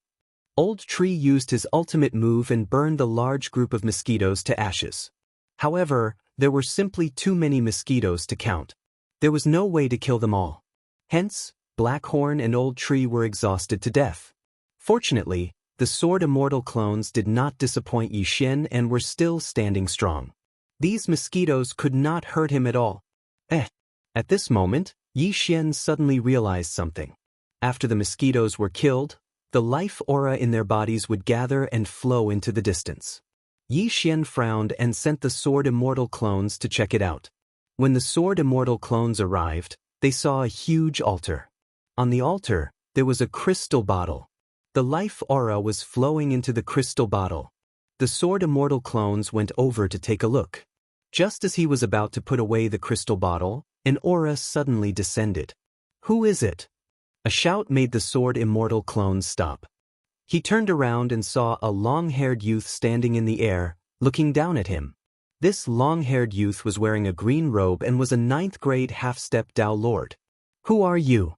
Old Tree used his ultimate move and burned the large group of mosquitoes to ashes. However, there were simply too many mosquitoes to count. There was no way to kill them all. Hence, Blackhorn and Old Tree were exhausted to death. Fortunately, the sword immortal clones did not disappoint Yi Xian and were still standing strong. These mosquitoes could not hurt him at all. At this moment, Yi Xian suddenly realized something. After the mosquitoes were killed, the life aura in their bodies would gather and flow into the distance. Yi Xian frowned and sent the sword immortal clones to check it out. When the sword immortal clones arrived, they saw a huge altar. On the altar, there was a crystal bottle. The life aura was flowing into the crystal bottle. The sword immortal clones went over to take a look. Just as he was about to put away the crystal bottle, an aura suddenly descended. Who is it? A shout made the sword immortal clones stop. He turned around and saw a long-haired youth standing in the air, looking down at him. This long-haired youth was wearing a green robe and was a 9th grade half-step Tao Lord. Who are you?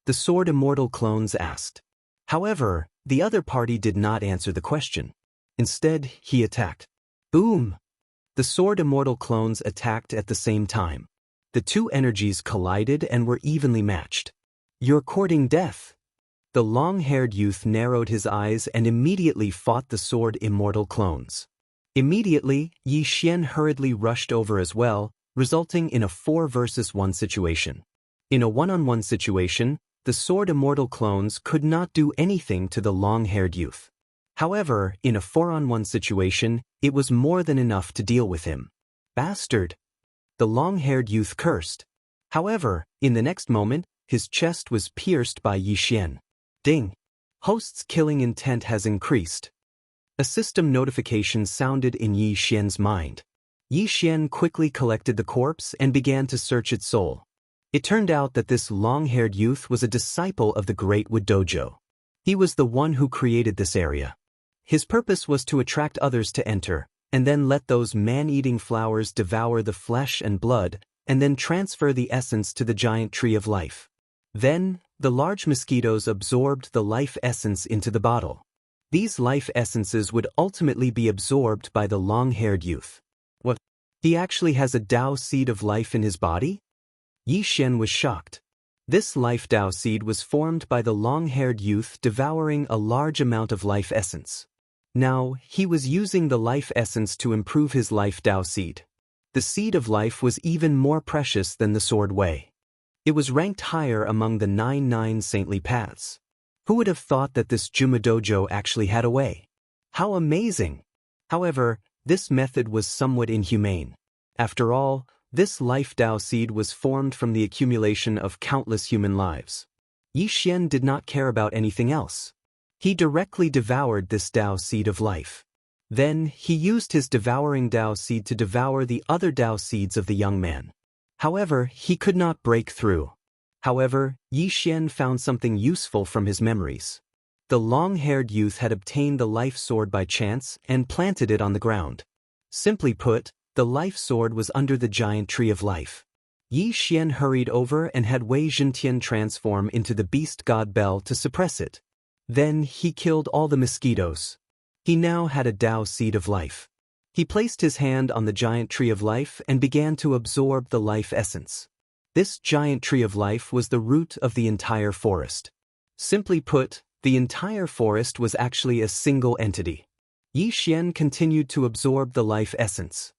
The sword immortal clones asked. However, The other party did not answer the question. Instead, he attacked. Boom! The sword immortal clones attacked at the same time. The two energies collided and were evenly matched. You're courting death. The long-haired youth narrowed his eyes and immediately fought the sword immortal clones. Immediately, Yi Xian hurriedly rushed over as well, resulting in a 4 versus 1 situation. In a one-on-one situation, the sword immortal clones could not do anything to the long-haired youth. However, in a 4-on-1 situation, it was more than enough to deal with him. Bastard! The long-haired youth cursed. However, in the next moment, his chest was pierced by Yi Xian. Ding! Host's killing intent has increased. A system notification sounded in Yi Xian's mind. Yi Xian quickly collected the corpse and began to search its soul. It turned out that this long-haired youth was a disciple of the Great Wood Dojo. He was the one who created this area. His purpose was to attract others to enter, and then let those man-eating flowers devour the flesh and blood, and then transfer the essence to the giant tree of life. Then, the large mosquitoes absorbed the life essence into the bottle. These life essences would ultimately be absorbed by the long-haired youth. What? He actually has a Tao seed of life in his body? Yi Xian was shocked. This life Tao seed was formed by the long-haired youth devouring a large amount of life essence. Now, he was using the life essence to improve his life Tao seed. The seed of life was even more precious than the sword Wei. It was ranked higher among the 99 saintly paths. Who would have thought that this Juma Dojo actually had a way? How amazing! However, this method was somewhat inhumane. After all, this life Tao seed was formed from the accumulation of countless human lives. Yi Xian did not care about anything else. He directly devoured this Tao seed of life. Then, he used his devouring Tao seed to devour the other Tao seeds of the young man. However, he could not break through. However, Yi Xian found something useful from his memories. The long-haired youth had obtained the life sword by chance and planted it on the ground. Simply put, the life sword was under the giant tree of life. Yi Xian hurried over and had Wei Zhentian transform into the beast god Bell to suppress it. Then he killed all the mosquitoes. He now had a Tao seed of life. He placed his hand on the giant tree of life and began to absorb the life essence. This giant tree of life was the root of the entire forest. Simply put, the entire forest was actually a single entity. Yi Xian continued to absorb the life essence.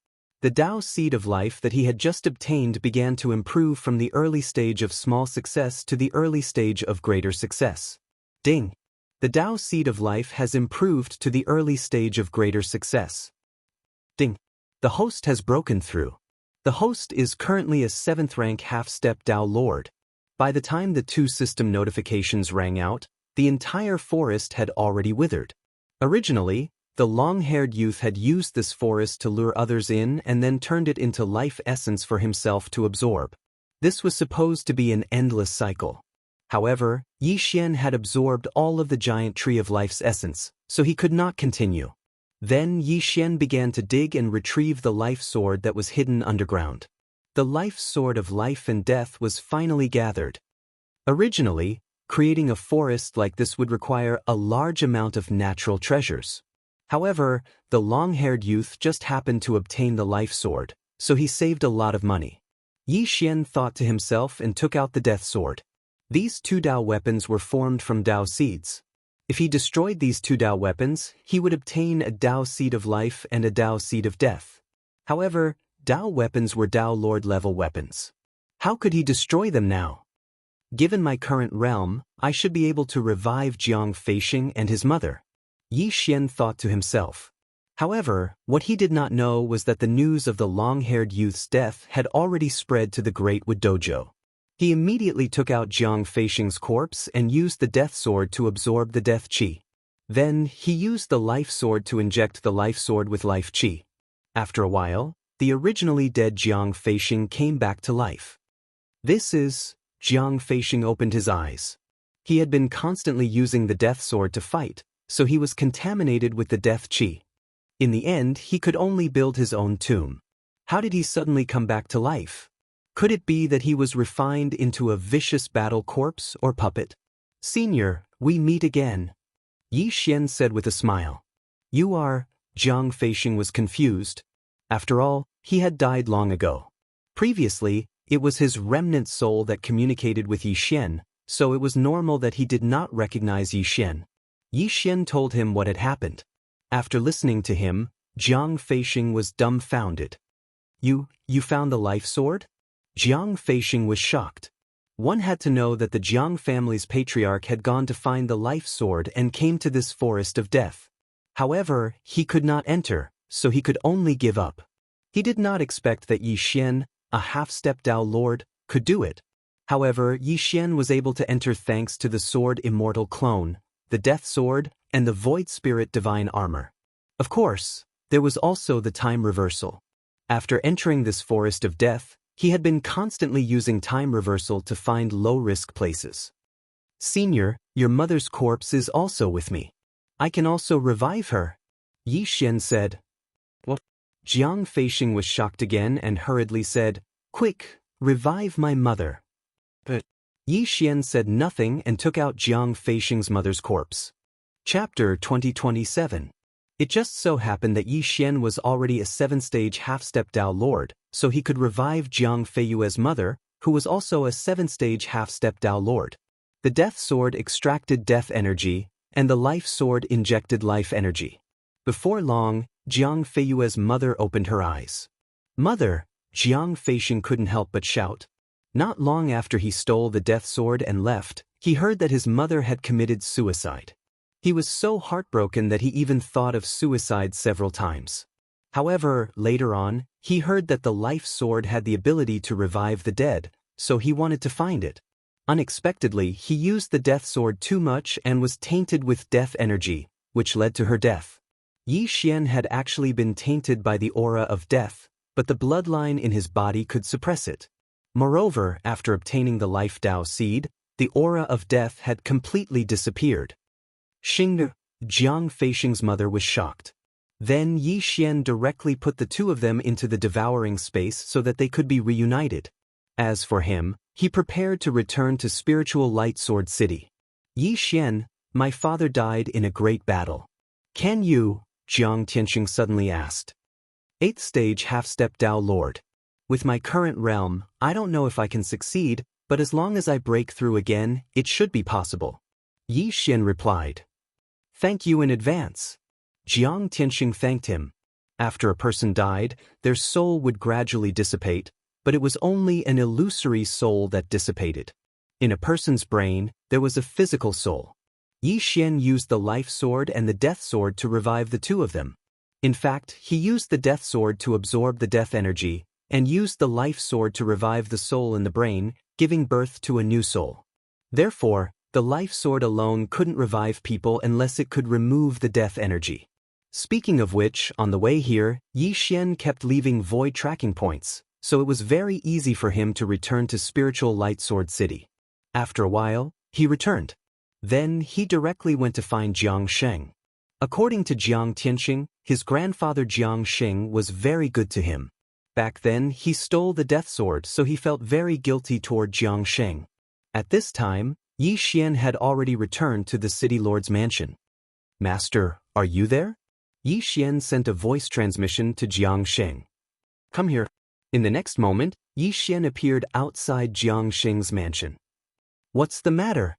The Tao seed of life that he had just obtained began to improve from the early stage of small success to the early stage of greater success. Ding! The Tao seed of life has improved to the early stage of greater success. Ding! The host has broken through. The host is currently a 7th rank half-step Tao Lord. By the time the 2 system notifications rang out, the entire forest had already withered. Originally, the long-haired youth had used this forest to lure others in and then turned it into life essence for himself to absorb. This was supposed to be an endless cycle. However, Yi Xian had absorbed all of the giant tree of life's essence, so he could not continue. Then Yi Xian began to dig and retrieve the life sword that was hidden underground. The life sword of life and death was finally gathered. Originally, creating a forest like this would require a large amount of natural treasures. However, the long-haired youth just happened to obtain the life sword, so he saved a lot of money. Yi Xian thought to himself and took out the death sword. These 2 Tao weapons were formed from Tao seeds. If he destroyed these 2 Tao weapons, he would obtain a Tao seed of life and a Tao seed of death. However, Tao weapons were Tao Lord level weapons. How could he destroy them now? Given my current realm, I should be able to revive Jiang Feixing and his mother. Yi Xian thought to himself. However, what he did not know was that the news of the long-haired youth's death had already spread to the Great Wood Dojo. He immediately took out Jiang Feixing's corpse and used the death sword to absorb the death qi. Then, he used the life sword to inject the life sword with life qi. After a while, the originally dead Jiang Feixing came back to life. Jiang Feixing opened his eyes. He had been constantly using the death sword to fight, so he was contaminated with the death qi. In the end, he could only build his own tomb. How did he suddenly come back to life? Could it be that he was refined into a vicious battle corpse or puppet? Senior, we meet again. Yi Xian said with a smile. You are, Jiang Feixing was confused. After all, he had died long ago. Previously, it was his remnant soul that communicated with Yi Xian, so it was normal that he did not recognize Yi Xian. Yi Xian told him what had happened. After listening to him, Jiang Feixing was dumbfounded. You found the life sword? Jiang Feixing was shocked. One had to know that the Jiang family's patriarch had gone to find the life sword and came to this forest of death. However, he could not enter, so he could only give up. He did not expect that Yi Xian, a half-step Tao Lord, could do it. However, Yi Xian was able to enter thanks to the sword Immortal Clone, the Death Sword, and the Void Spirit Divine Armor. Of course, there was also the time reversal. After entering this forest of death, he had been constantly using time reversal to find low-risk places. Senior, your mother's corpse is also with me. I can also revive her. Yi Xian said. What? Jiang Feixing was shocked again and hurriedly said, Quick, revive my mother. But Yi Xian said nothing and took out Jiang Feixing's mother's corpse. Chapter 2027. It just so happened that Yi Xian was already a 7-stage half-step Tao Lord, so he could revive Jiang Feiyue's mother, who was also a 7-stage half-step Tao Lord. The Death Sword extracted death energy, and the Life Sword injected life energy. Before long, Jiang Feiyue's mother opened her eyes. Mother, Jiang Feixing couldn't help but shout. Not long after he stole the Death Sword and left, he heard that his mother had committed suicide. He was so heartbroken that he even thought of suicide several times. However, later on, he heard that the Life Sword had the ability to revive the dead, so he wanted to find it. Unexpectedly, he used the Death Sword too much and was tainted with death energy, which led to her death. Yi Xian had actually been tainted by the aura of death, but the bloodline in his body could suppress it. Moreover, after obtaining the Life Tao Seed, the aura of death had completely disappeared. Xing, Jiang Feixing's mother was shocked. Then Yi Xian directly put the two of them into the devouring space so that they could be reunited. As for him, he prepared to return to spiritual Light Sword City. Yi Xian, my father died in a great battle. Can you? Jiang Tianxing suddenly asked. 8th stage half-step Tao Lord. With my current realm, I don't know if I can succeed, but as long as I break through again, it should be possible. Yi Xian replied. Thank you in advance. Jiang Tianxing thanked him. After a person died, their soul would gradually dissipate, but it was only an illusory soul that dissipated. In a person's brain, there was a physical soul. Yi Xian used the Life Sword and the Death Sword to revive the two of them. In fact, he used the Death Sword to absorb the death energy, and used the Life Sword to revive the soul in the brain, giving birth to a new soul. Therefore, the Life Sword alone couldn't revive people unless it could remove the death energy. Speaking of which, on the way here, Yi Xian kept leaving void tracking points, so it was very easy for him to return to spiritual Light Sword City. After a while, he returned. Then he directly went to find Jiang Sheng. According to Jiang Tianxing, his grandfather Jiang Sheng was very good to him. Back then, he stole the Death Sword, so he felt very guilty toward Jiang Sheng. At this time, Yi Xian had already returned to the city lord's mansion. Master, are you there? Yi Xian sent a voice transmission to Jiang Sheng. Come here. In the next moment, Yi Xian appeared outside Jiang Sheng's mansion. What's the matter?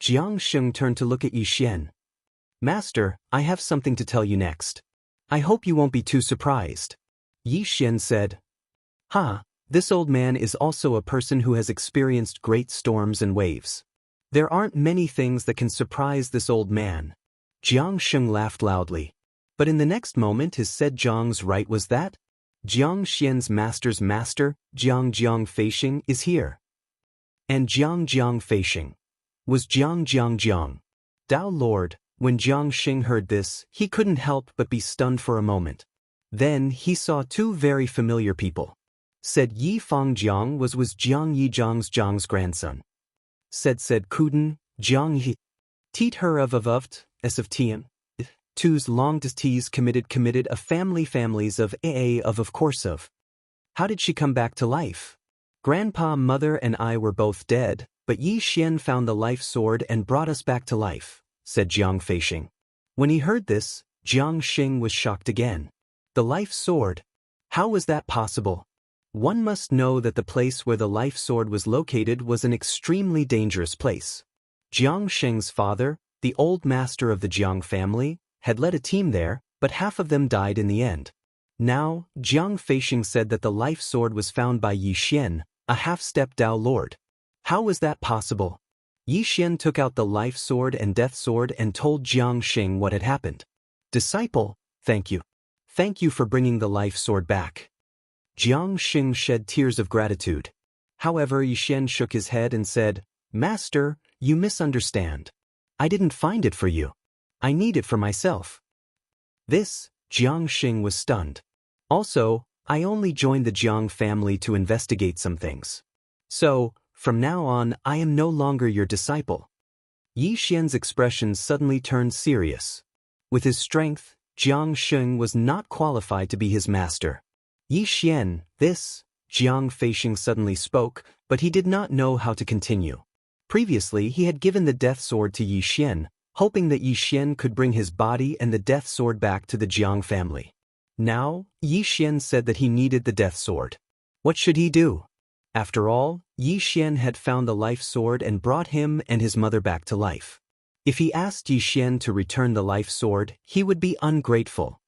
Jiang Sheng turned to look at Yi Xian. Master, I have something to tell you next. I hope you won't be too surprised. Yi Xian said. This old man is also a person who has experienced great storms and waves. There aren't many things that can surprise this old man. Jiang Sheng laughed loudly. But in the next moment his said Jiang's right was that? Jiang Xian's master's master, Jiang Feixing, is here. And Jiang Feixing was Jiang. Tao Lord, when Jiang Sheng heard this, he couldn't help but be stunned for a moment. Then he saw two very familiar people. Said Yi Fang Jiang was Jiang Yi Jiang's grandson. Said Kuden, Jiang Yi. Teet her of as of Tian. Two's longest teas committed a families of of course of. How did she come back to life? Grandpa, mother and I were both dead, but Yi Xian found the Life Sword and brought us back to life, said Jiang Feixing. When he heard this, Jiang Xing was shocked again. The life sword? How was that possible? One must know that the place where the life sword was located was an extremely dangerous place. Jiang Xing's father, the old master of the Jiang family, had led a team there, but half of them died in the end. Now, Jiang Feisheng said that the life sword was found by Yi Xian, a half-step Dao Lord. How was that possible? Yi Xian took out the life sword and death sword and told Jiang Xing what had happened. Disciple, thank you. Thank you for bringing the life sword back. Jiang Xing shed tears of gratitude. However, Yi Xian shook his head and said, Master, you misunderstand. I didn't find it for you. I need it for myself. This, Jiang Xing was stunned. Also, I only joined the Jiang family to investigate some things. So, from now on, I am no longer your disciple. Yi Xian's expression suddenly turned serious. With his strength, Jiang Xing was not qualified to be his master. Yi Xian, this, Jiang Feisheng suddenly spoke, but he did not know how to continue. Previously, he had given the death sword to Yi Xian, hoping that Yi Xian could bring his body and the death sword back to the Jiang family. Now, Yi Xian said that he needed the death sword. What should he do? After all, Yi Xian had found the life sword and brought him and his mother back to life. If he asked Yi Xian to return the life sword, he would be ungrateful.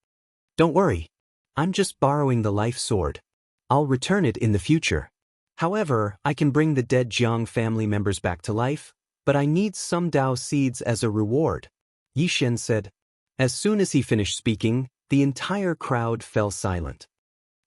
Don't worry. I'm just borrowing the life sword. I'll return it in the future. However, I can bring the dead Jiang family members back to life, but I need some Dao seeds as a reward, Yi Xian said. As soon as he finished speaking, the entire crowd fell silent.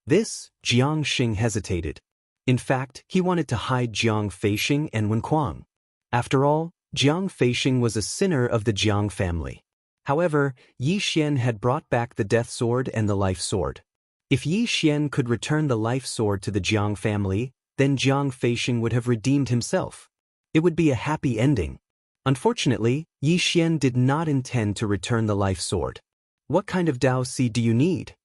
This, Jiang Xing hesitated. In fact, he wanted to hide Jiang Feisheng and Wen Kuang. After all, Jiang Feisheng was a sinner of the Jiang family. However, Yi Xian had brought back the death sword and the life sword. If Yi Xian could return the life sword to the Jiang family, then Jiang Feisheng would have redeemed himself. It would be a happy ending. Unfortunately, Yi Xian did not intend to return the life sword. What kind of Dao seed do you need?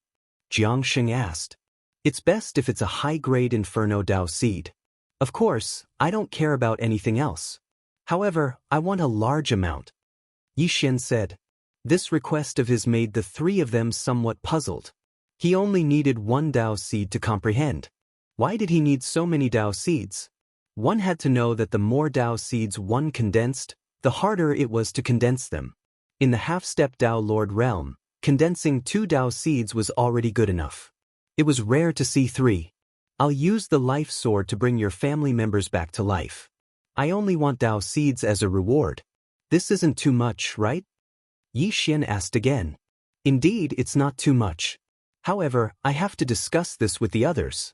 Jiang Xing asked. It's best if it's a high-grade Inferno Dao seed. Of course, I don't care about anything else. However, I want a large amount. Yi Xian said. This request of his made the three of them somewhat puzzled. He only needed one Dao seed to comprehend. Why did he need so many Dao seeds? One had to know that the more Dao seeds one condensed, the harder it was to condense them. In the half-step Dao Lord realm, condensing 2 Dao seeds was already good enough. It was rare to see 3. I'll use the life sword to bring your family members back to life. I only want Dao seeds as a reward. This isn't too much, right? Yi Xian asked again. Indeed, it's not too much. However, I have to discuss this with the others.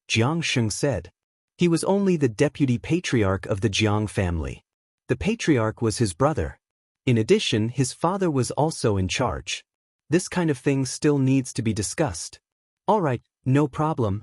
Jiang Xing said. He was only the deputy patriarch of the Jiang family. The patriarch was his brother. In addition, his father was also in charge. This kind of thing still needs to be discussed. All right, no problem.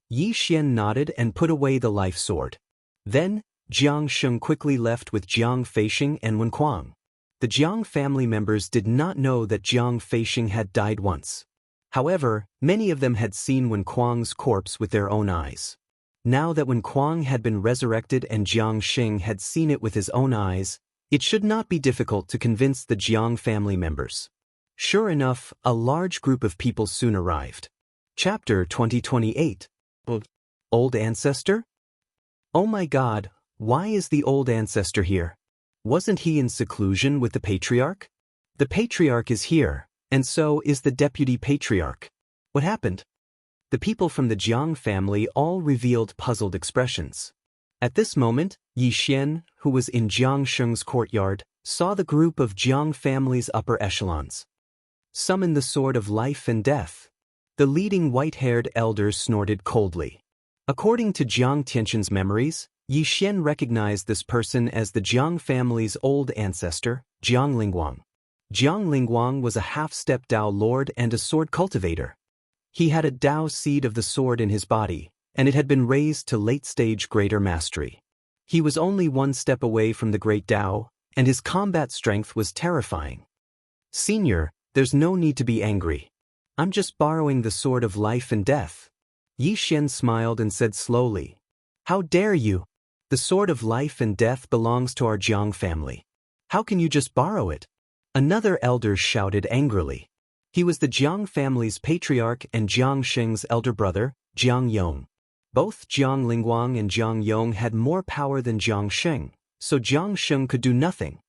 Yi Xian nodded and put away the life sword. Then, Jiang Xing quickly left with Jiang Feisheng and Wen Kuang. The Jiang family members did not know that Jiang Feisheng had died once. However, many of them had seen Wen Kuang's corpse with their own eyes. Now that Wen Kuang had been resurrected and Jiang Xing had seen it with his own eyes, it should not be difficult to convince the Jiang family members. Sure enough, a large group of people soon arrived. Chapter 2028. Old Ancestor? Oh my God, why is the old ancestor here? Wasn't he in seclusion with the patriarch? The patriarch is here, and so is the deputy patriarch. What happened? The people from the Jiang family all revealed puzzled expressions. At this moment, Yi Xian, who was in Jiang Sheng's courtyard, saw the group of Jiang family's upper echelons. Summon the sword of life and death. The leading white-haired elder snorted coldly. According to Jiang Tianxin's memories, Yi Xian recognized this person as the Jiang family's old ancestor, Jiang Lingguang. Jiang Lingguang was a half-step Dao Lord and a sword cultivator. He had a Dao seed of the sword in his body, and it had been raised to late-stage greater mastery. He was only one step away from the great Dao, and his combat strength was terrifying. Senior, there's no need to be angry. I'm just borrowing the sword of life and death. Yi Xian smiled and said slowly, How dare you? The sword of life and death belongs to our Jiang family. How can you just borrow it? Another elder shouted angrily. He was the Jiang family's patriarch and Jiang Sheng's elder brother, Jiang Yong. Both Jiang Lingguang and Jiang Yong had more power than Jiang Sheng, so Jiang Sheng could do nothing.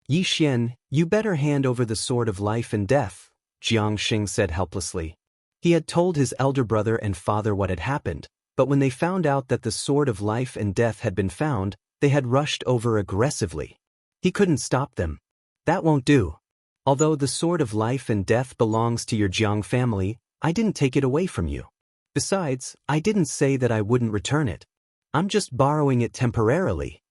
Yi Xian, you better hand over the sword of life and death, Jiang Sheng said helplessly. He had told his elder brother and father what had happened, but when they found out that the sword of life and death had been found, they had rushed over aggressively. He couldn't stop them. That won't do. Although the sword of life and death belongs to your Jiang family, I didn't take it away from you. Besides, I didn't say that I wouldn't return it. I'm just borrowing it temporarily.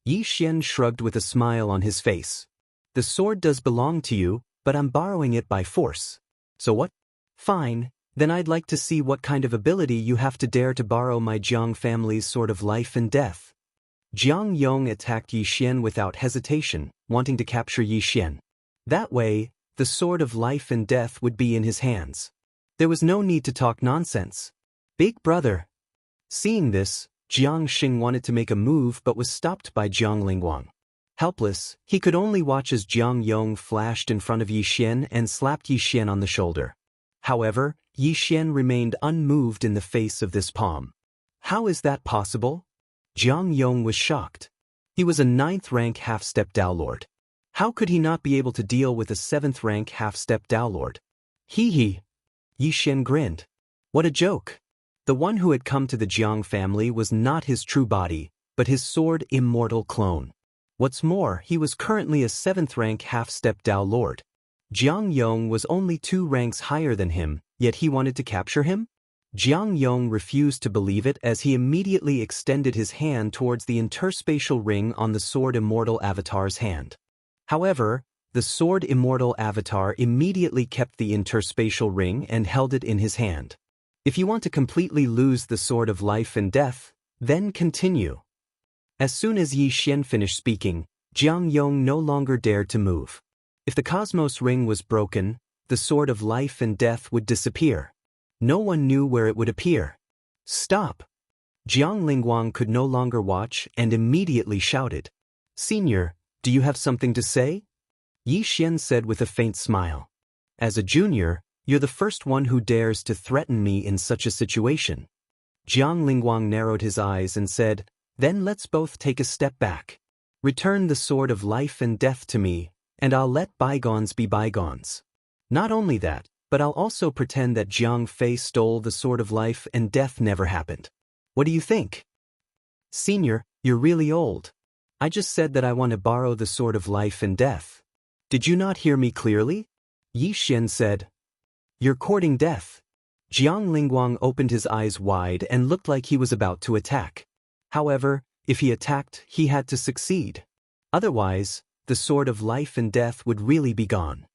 Yi Xian shrugged with a smile on his face. The sword does belong to you, but I'm borrowing it by force. So what? Fine, then I'd like to see what kind of ability you have to dare to borrow my Jiang family's sword of life and death. Jiang Yong attacked Yi Xian without hesitation, wanting to capture Yi Xian. That way, the sword of life and death would be in his hands. There was no need to talk nonsense. Big brother. Seeing this, Jiang Xing wanted to make a move but was stopped by Jiang Lingguang. Helpless, he could only watch as Jiang Yong flashed in front of Yi Xian and slapped Yi Xian on the shoulder. However, Yi Xian remained unmoved in the face of this palm. How is that possible? Jiang Yong was shocked. He was a 9th-rank half-step Dao Lord. How could he not be able to deal with a 7th-rank half-step Dao Lord? Hee. Yi Xian grinned. What a joke. The one who had come to the Jiang family was not his true body, but his sword immortal clone. What's more, he was currently a 7th-rank half-step Dao Lord. Jiang Yong was only 2 ranks higher than him, yet he wanted to capture him? Jiang Yong refused to believe it as he immediately extended his hand towards the interspatial ring on the Sword Immortal Avatar's hand. However, the Sword Immortal Avatar immediately kept the interspatial ring and held it in his hand. If you want to completely lose the Sword of Life and Death, then continue. As soon as Yi Xian finished speaking, Jiang Yong no longer dared to move. If the Cosmos Ring was broken, the Sword of Life and Death would disappear. No one knew where it would appear. Stop! Jiang Lingguang could no longer watch and immediately shouted. Senior, do you have something to say? Yi Xian said with a faint smile. As a junior, you're the first one who dares to threaten me in such a situation. Jiang Lingguang narrowed his eyes and said, Then let's both take a step back. Return the sword of life and death to me, and I'll let bygones be bygones. Not only that, but I'll also pretend that Jiang Fei stole the sword of life and death never happened. What do you think? Senior, you're really old. I just said that I want to borrow the sword of life and death. Did you not hear me clearly? Yi Xian said. You're courting death. Jiang Lingguang opened his eyes wide and looked like he was about to attack. However, if he attacked, he had to succeed. Otherwise, the sword of life and death would really be gone.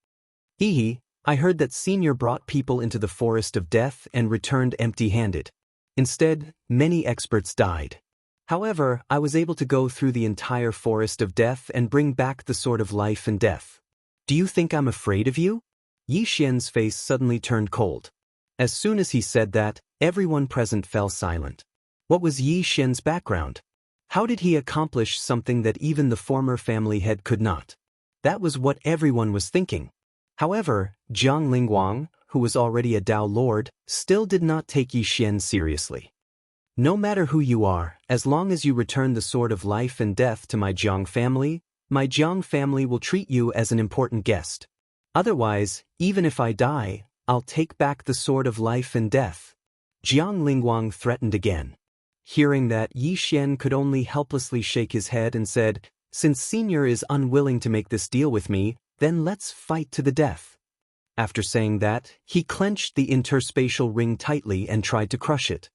Hee, I heard that Senior brought people into the forest of death and returned empty-handed. Instead, many experts died. However, I was able to go through the entire forest of death and bring back the sword of life and death. Do you think I'm afraid of you? Yi Xian's face suddenly turned cold. As soon as he said that, everyone present fell silent. What was Yi Xian's background? How did he accomplish something that even the former family head could not? That was what everyone was thinking. However, Jiang Lingguang, who was already a Dao Lord, still did not take Yi Xian seriously. No matter who you are, as long as you return the sword of life and death to my Jiang family will treat you as an important guest. Otherwise, even if I die, I'll take back the sword of life and death. Jiang Lingguang threatened again. Hearing that, Yi Xian could only helplessly shake his head and said, Since Senior is unwilling to make this deal with me, then let's fight to the death. After saying that, he clenched the interspatial ring tightly and tried to crush it.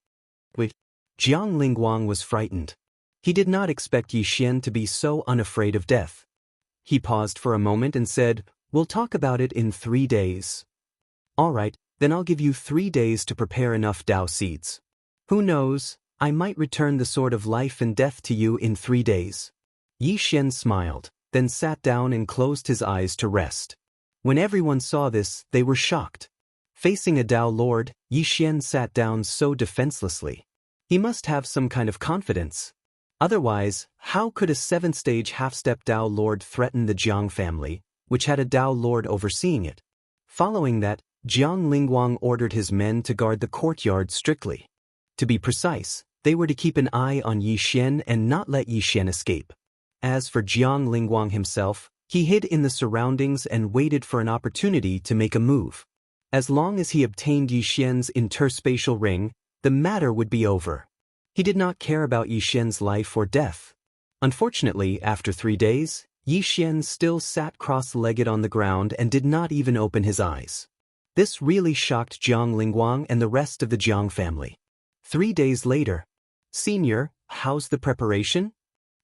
Wait. Jiang Lingguang was frightened. He did not expect Yi Xian to be so unafraid of death. He paused for a moment and said, We'll talk about it in 3 days. All right, then I'll give you 3 days to prepare enough Dao seeds. Who knows, I might return the sword of life and death to you in 3 days. Yi Xian smiled, then sat down and closed his eyes to rest. When everyone saw this, they were shocked. Facing a Dao Lord, Yi Xian sat down so defenselessly. He must have some kind of confidence. Otherwise, how could a 7th-stage half-step Dao Lord threaten the Jiang family, which had a Dao Lord overseeing it. Following that, Jiang Lingguang ordered his men to guard the courtyard strictly. To be precise, they were to keep an eye on Yi Xian and not let Yi Xian escape. As for Jiang Lingguang himself, he hid in the surroundings and waited for an opportunity to make a move. As long as he obtained Yi Xian's interspatial ring, the matter would be over. He did not care about Yi Xian's life or death. Unfortunately, after 3 days, Yi Xian still sat cross-legged on the ground and did not even open his eyes. This really shocked Jiang Lingguang and the rest of the Jiang family. 3 days later, "Senior, how's the preparation?"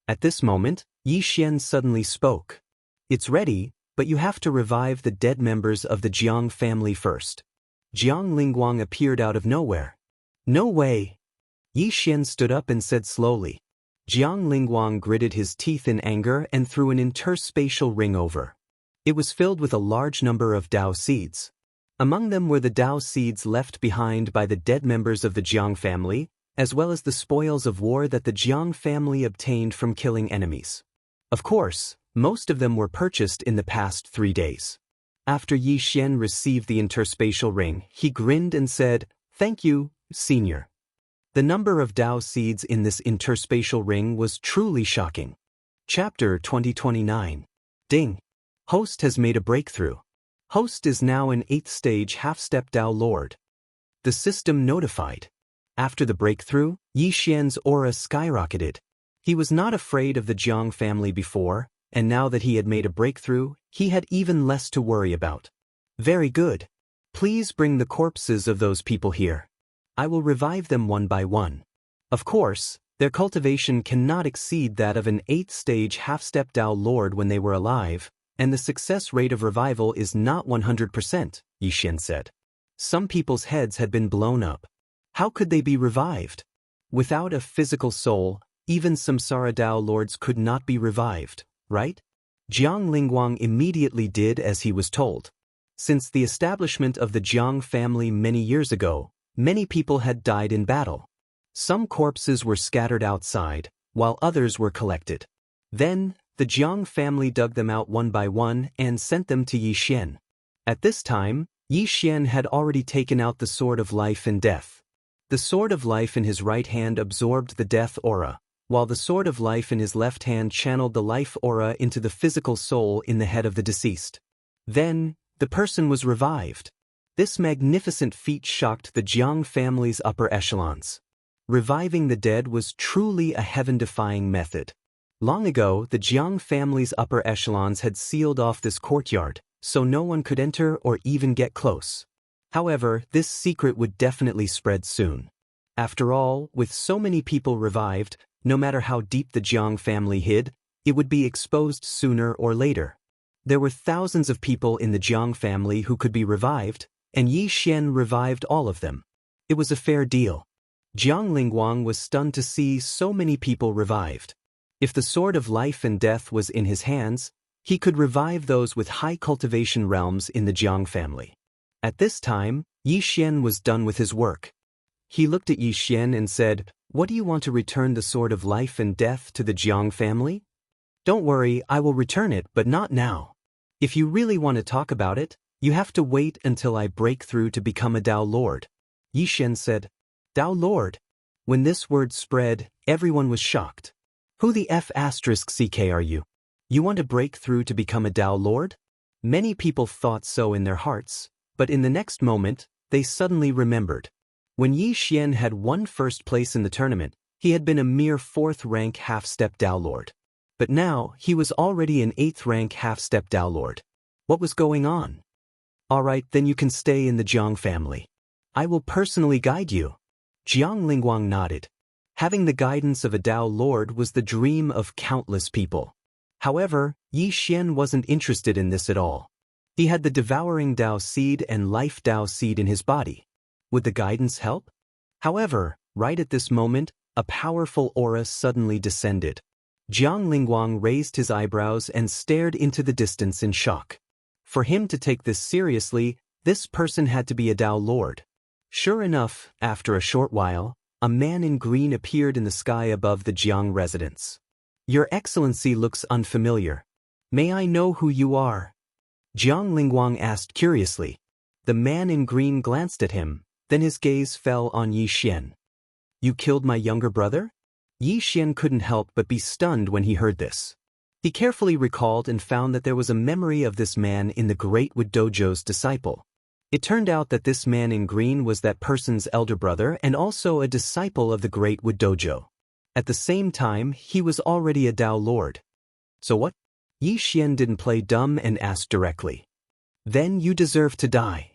At this moment, Yi Xian suddenly spoke. "It's ready, but you have to revive the dead members of the Jiang family first." Jiang Lingguang appeared out of nowhere. "No way!" Yi Xian stood up and said slowly. Jiang Lingguang gritted his teeth in anger and threw an interspatial ring over. It was filled with a large number of Dao seeds. Among them were the Dao seeds left behind by the dead members of the Jiang family, as well as the spoils of war that the Jiang family obtained from killing enemies. Of course, most of them were purchased in the past 3 days. After Yi Xian received the interspatial ring, he grinned and said, "Thank you, Senior." The number of Dao seeds in this interspatial ring was truly shocking. Chapter 2029. Ding. Host has made a breakthrough. Host is now an 8th stage half-step Dao Lord. The system notified. After the breakthrough, Yi Xian's aura skyrocketed. He was not afraid of the Jiang family before, and now that he had made a breakthrough, he had even less to worry about. "Very good. Please bring the corpses of those people here. I will revive them one by one." Of course, their cultivation cannot exceed that of an 8th stage half-step Dao Lord when they were alive, and the success rate of revival is not 100%, Yi Xian said. Some people's heads had been blown up. How could they be revived? Without a physical soul, even Samsara Dao Lords could not be revived, right? Jiang Lingguang immediately did as he was told. Since the establishment of the Jiang family many years ago, many people had died in battle. Some corpses were scattered outside, while others were collected. Then, the Jiang family dug them out one by one and sent them to Yi Xian. At this time, Yi Xian had already taken out the Sword of Life and Death. The Sword of Life in his right hand absorbed the death aura, while the Sword of Life in his left hand channeled the life aura into the physical soul in the head of the deceased. Then, the person was revived. This magnificent feat shocked the Jiang family's upper echelons. Reviving the dead was truly a heaven-defying method. Long ago, the Jiang family's upper echelons had sealed off this courtyard, so no one could enter or even get close. However, this secret would definitely spread soon. After all, with so many people revived, no matter how deep the Jiang family hid, it would be exposed sooner or later. There were thousands of people in the Jiang family who could be revived, and Yi Xian revived all of them. It was a fair deal. Jiang Lingguang was stunned to see so many people revived. If the Sword of Life and Death was in his hands, he could revive those with high cultivation realms in the Jiang family. At this time, Yi Xian was done with his work. He looked at Yi Xian and said, "What do you want to return the Sword of Life and Death to the Jiang family?" "Don't worry, I will return it, but not now. If you really want to talk about it, you have to wait until I break through to become a Dao Lord." Yi Xian said. "Dao Lord?" When this word spread, everyone was shocked. "Who the F***ck are you? You want to break through to become a Dao Lord?" Many people thought so in their hearts, but in the next moment, they suddenly remembered. When Yi Xian had won first place in the tournament, he had been a mere 4th-rank half-step Dao Lord. But now, he was already an 8th-rank half-step Dao Lord. What was going on? "Alright, then you can stay in the Jiang family. I will personally guide you." Jiang Lingguang nodded. Having the guidance of a Dao Lord was the dream of countless people. However, Yi Xian wasn't interested in this at all. He had the devouring Dao seed and life Dao seed in his body. Would the guidance help? However, right at this moment, a powerful aura suddenly descended. Jiang Lingguang raised his eyebrows and stared into the distance in shock. For him to take this seriously, this person had to be a Dao Lord. Sure enough, after a short while, a man in green appeared in the sky above the Jiang residence. "Your Excellency looks unfamiliar. May I know who you are?" Jiang Lingguang asked curiously. The man in green glanced at him, then his gaze fell on Yi Xian. You killed my younger brother? Yi Xian couldn't help but be stunned when he heard this. He carefully recalled and found that there was a memory of this man in the Great Wood Dojo's disciple. It turned out that this man in green was that person's elder brother and also a disciple of the Great Wood Dojo. At the same time, he was already a Dao Lord. So what? Yi Xian didn't play dumb and asked directly. Then you deserve to die.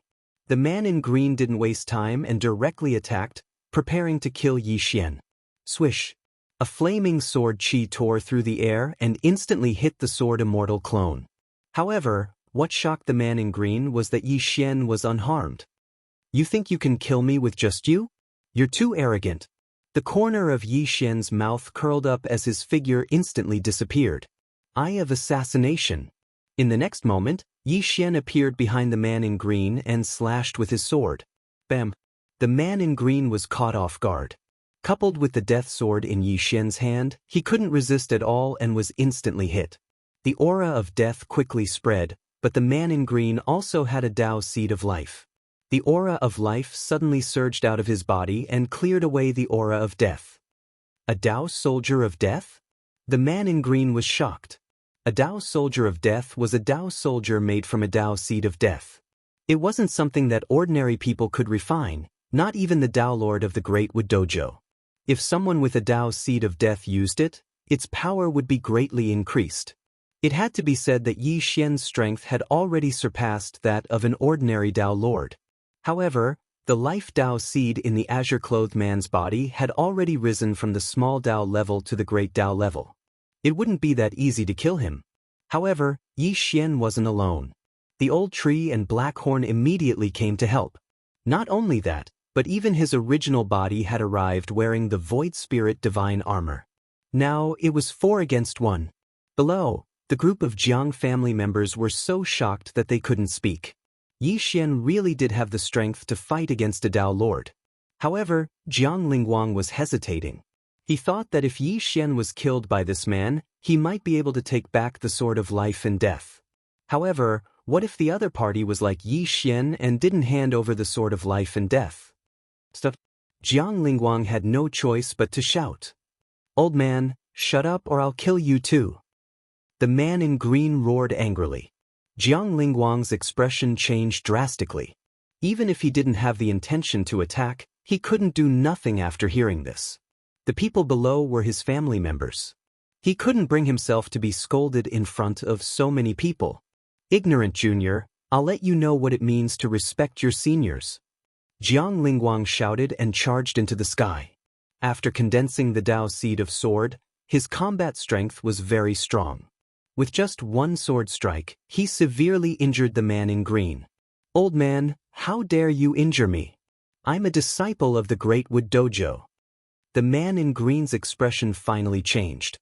The man in green didn't waste time and directly attacked, preparing to kill Yi Xian. Swish. A flaming sword chi tore through the air and instantly hit the sword immortal clone. However, what shocked the man in green was that Yi Xian was unharmed. You think you can kill me with just you? You're too arrogant. The corner of Yi Xian's mouth curled up as his figure instantly disappeared. Eye of assassination. In the next moment, Yi Xian appeared behind the man in green and slashed with his sword. Bam! The man in green was caught off guard. Coupled with the death sword in Yi Xian's hand, he couldn't resist at all and was instantly hit. The aura of death quickly spread, but the man in green also had a Dao seed of life. The aura of life suddenly surged out of his body and cleared away the aura of death. A Dao soldier of death? The man in green was shocked. A Dao soldier of death was a Dao soldier made from a Dao seed of death. It wasn't something that ordinary people could refine, not even the Dao Lord of the Great Wood Dojo. If someone with a Dao seed of death used it, its power would be greatly increased. It had to be said that Yi Xian's strength had already surpassed that of an ordinary Dao Lord. However, the life Dao seed in the azure-clothed man's body had already risen from the small Dao level to the great Dao level. It wouldn't be that easy to kill him. However, Yi Xian wasn't alone. The old tree and black horn immediately came to help. Not only that, but even his original body had arrived wearing the Void Spirit divine armor. Now it was 4 against 1. Below, the group of Jiang family members were so shocked that they couldn't speak. Yi Xian really did have the strength to fight against a Dao Lord. However, Jiang Lingguang was hesitating. He thought that if Yi Xian was killed by this man, he might be able to take back the sword of life and death. However, what if the other party was like Yi Xian and didn't hand over the sword of life and death? Jiang Lingguang had no choice but to shout. Old man, shut up or I'll kill you too. The man in green roared angrily. Jiang Lingguang's expression changed drastically. Even if he didn't have the intention to attack, he couldn't do nothing after hearing this. The people below were his family members. He couldn't bring himself to be scolded in front of so many people. Ignorant junior, I'll let you know what it means to respect your seniors. Jiang Lingguang shouted and charged into the sky. After condensing the Dao seed of sword, his combat strength was very strong. With just one sword strike, he severely injured the man in green. Old man, how dare you injure me? I'm a disciple of the Great Wood Dojo. The man in green's expression finally changed.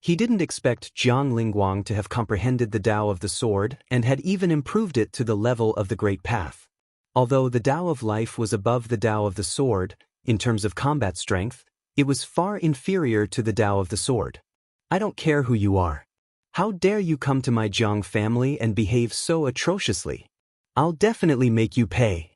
He didn't expect Jiang Lingguang to have comprehended the Dao of the sword and had even improved it to the level of the Great Path. Although the Dao of life was above the Dao of the sword, in terms of combat strength, it was far inferior to the Dao of the sword. I don't care who you are. How dare you come to my Jiang family and behave so atrociously? I'll definitely make you pay.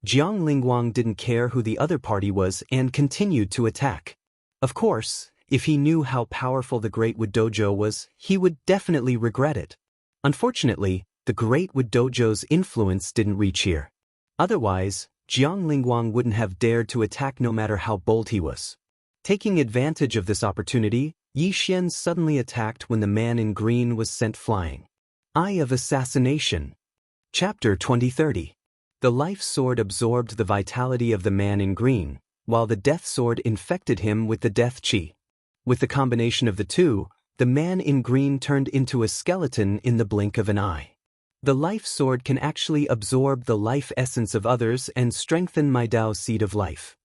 Jiang Lingguang didn't care who the other party was and continued to attack. Of course, if he knew how powerful the Great Wood Dojo was, he would definitely regret it. Unfortunately, the Great Wood Dojo's influence didn't reach here. Otherwise, Jiang Lingguang wouldn't have dared to attack no matter how bold he was. Taking advantage of this opportunity, Yi Xian suddenly attacked when the man in green was sent flying. Eye of Assassination. Chapter 2030. The life sword absorbed the vitality of the man in green, while the death sword infected him with the death chi. With the combination of the two, the man in green turned into a skeleton in the blink of an eye. The life sword can actually absorb the life essence of others and strengthen my Dao seed of life.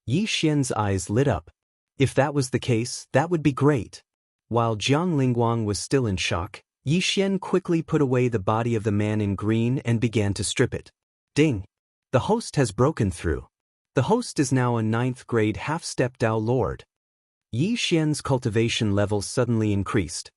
Yi Xian's eyes lit up. If that was the case, that would be great. While Jiang Lingguang was still in shock, Yi Xian quickly put away the body of the man in green and began to strip it. Ding! The host has broken through. The host is now a 9th grade half-step Dao Lord. Yi Xian's cultivation level suddenly increased.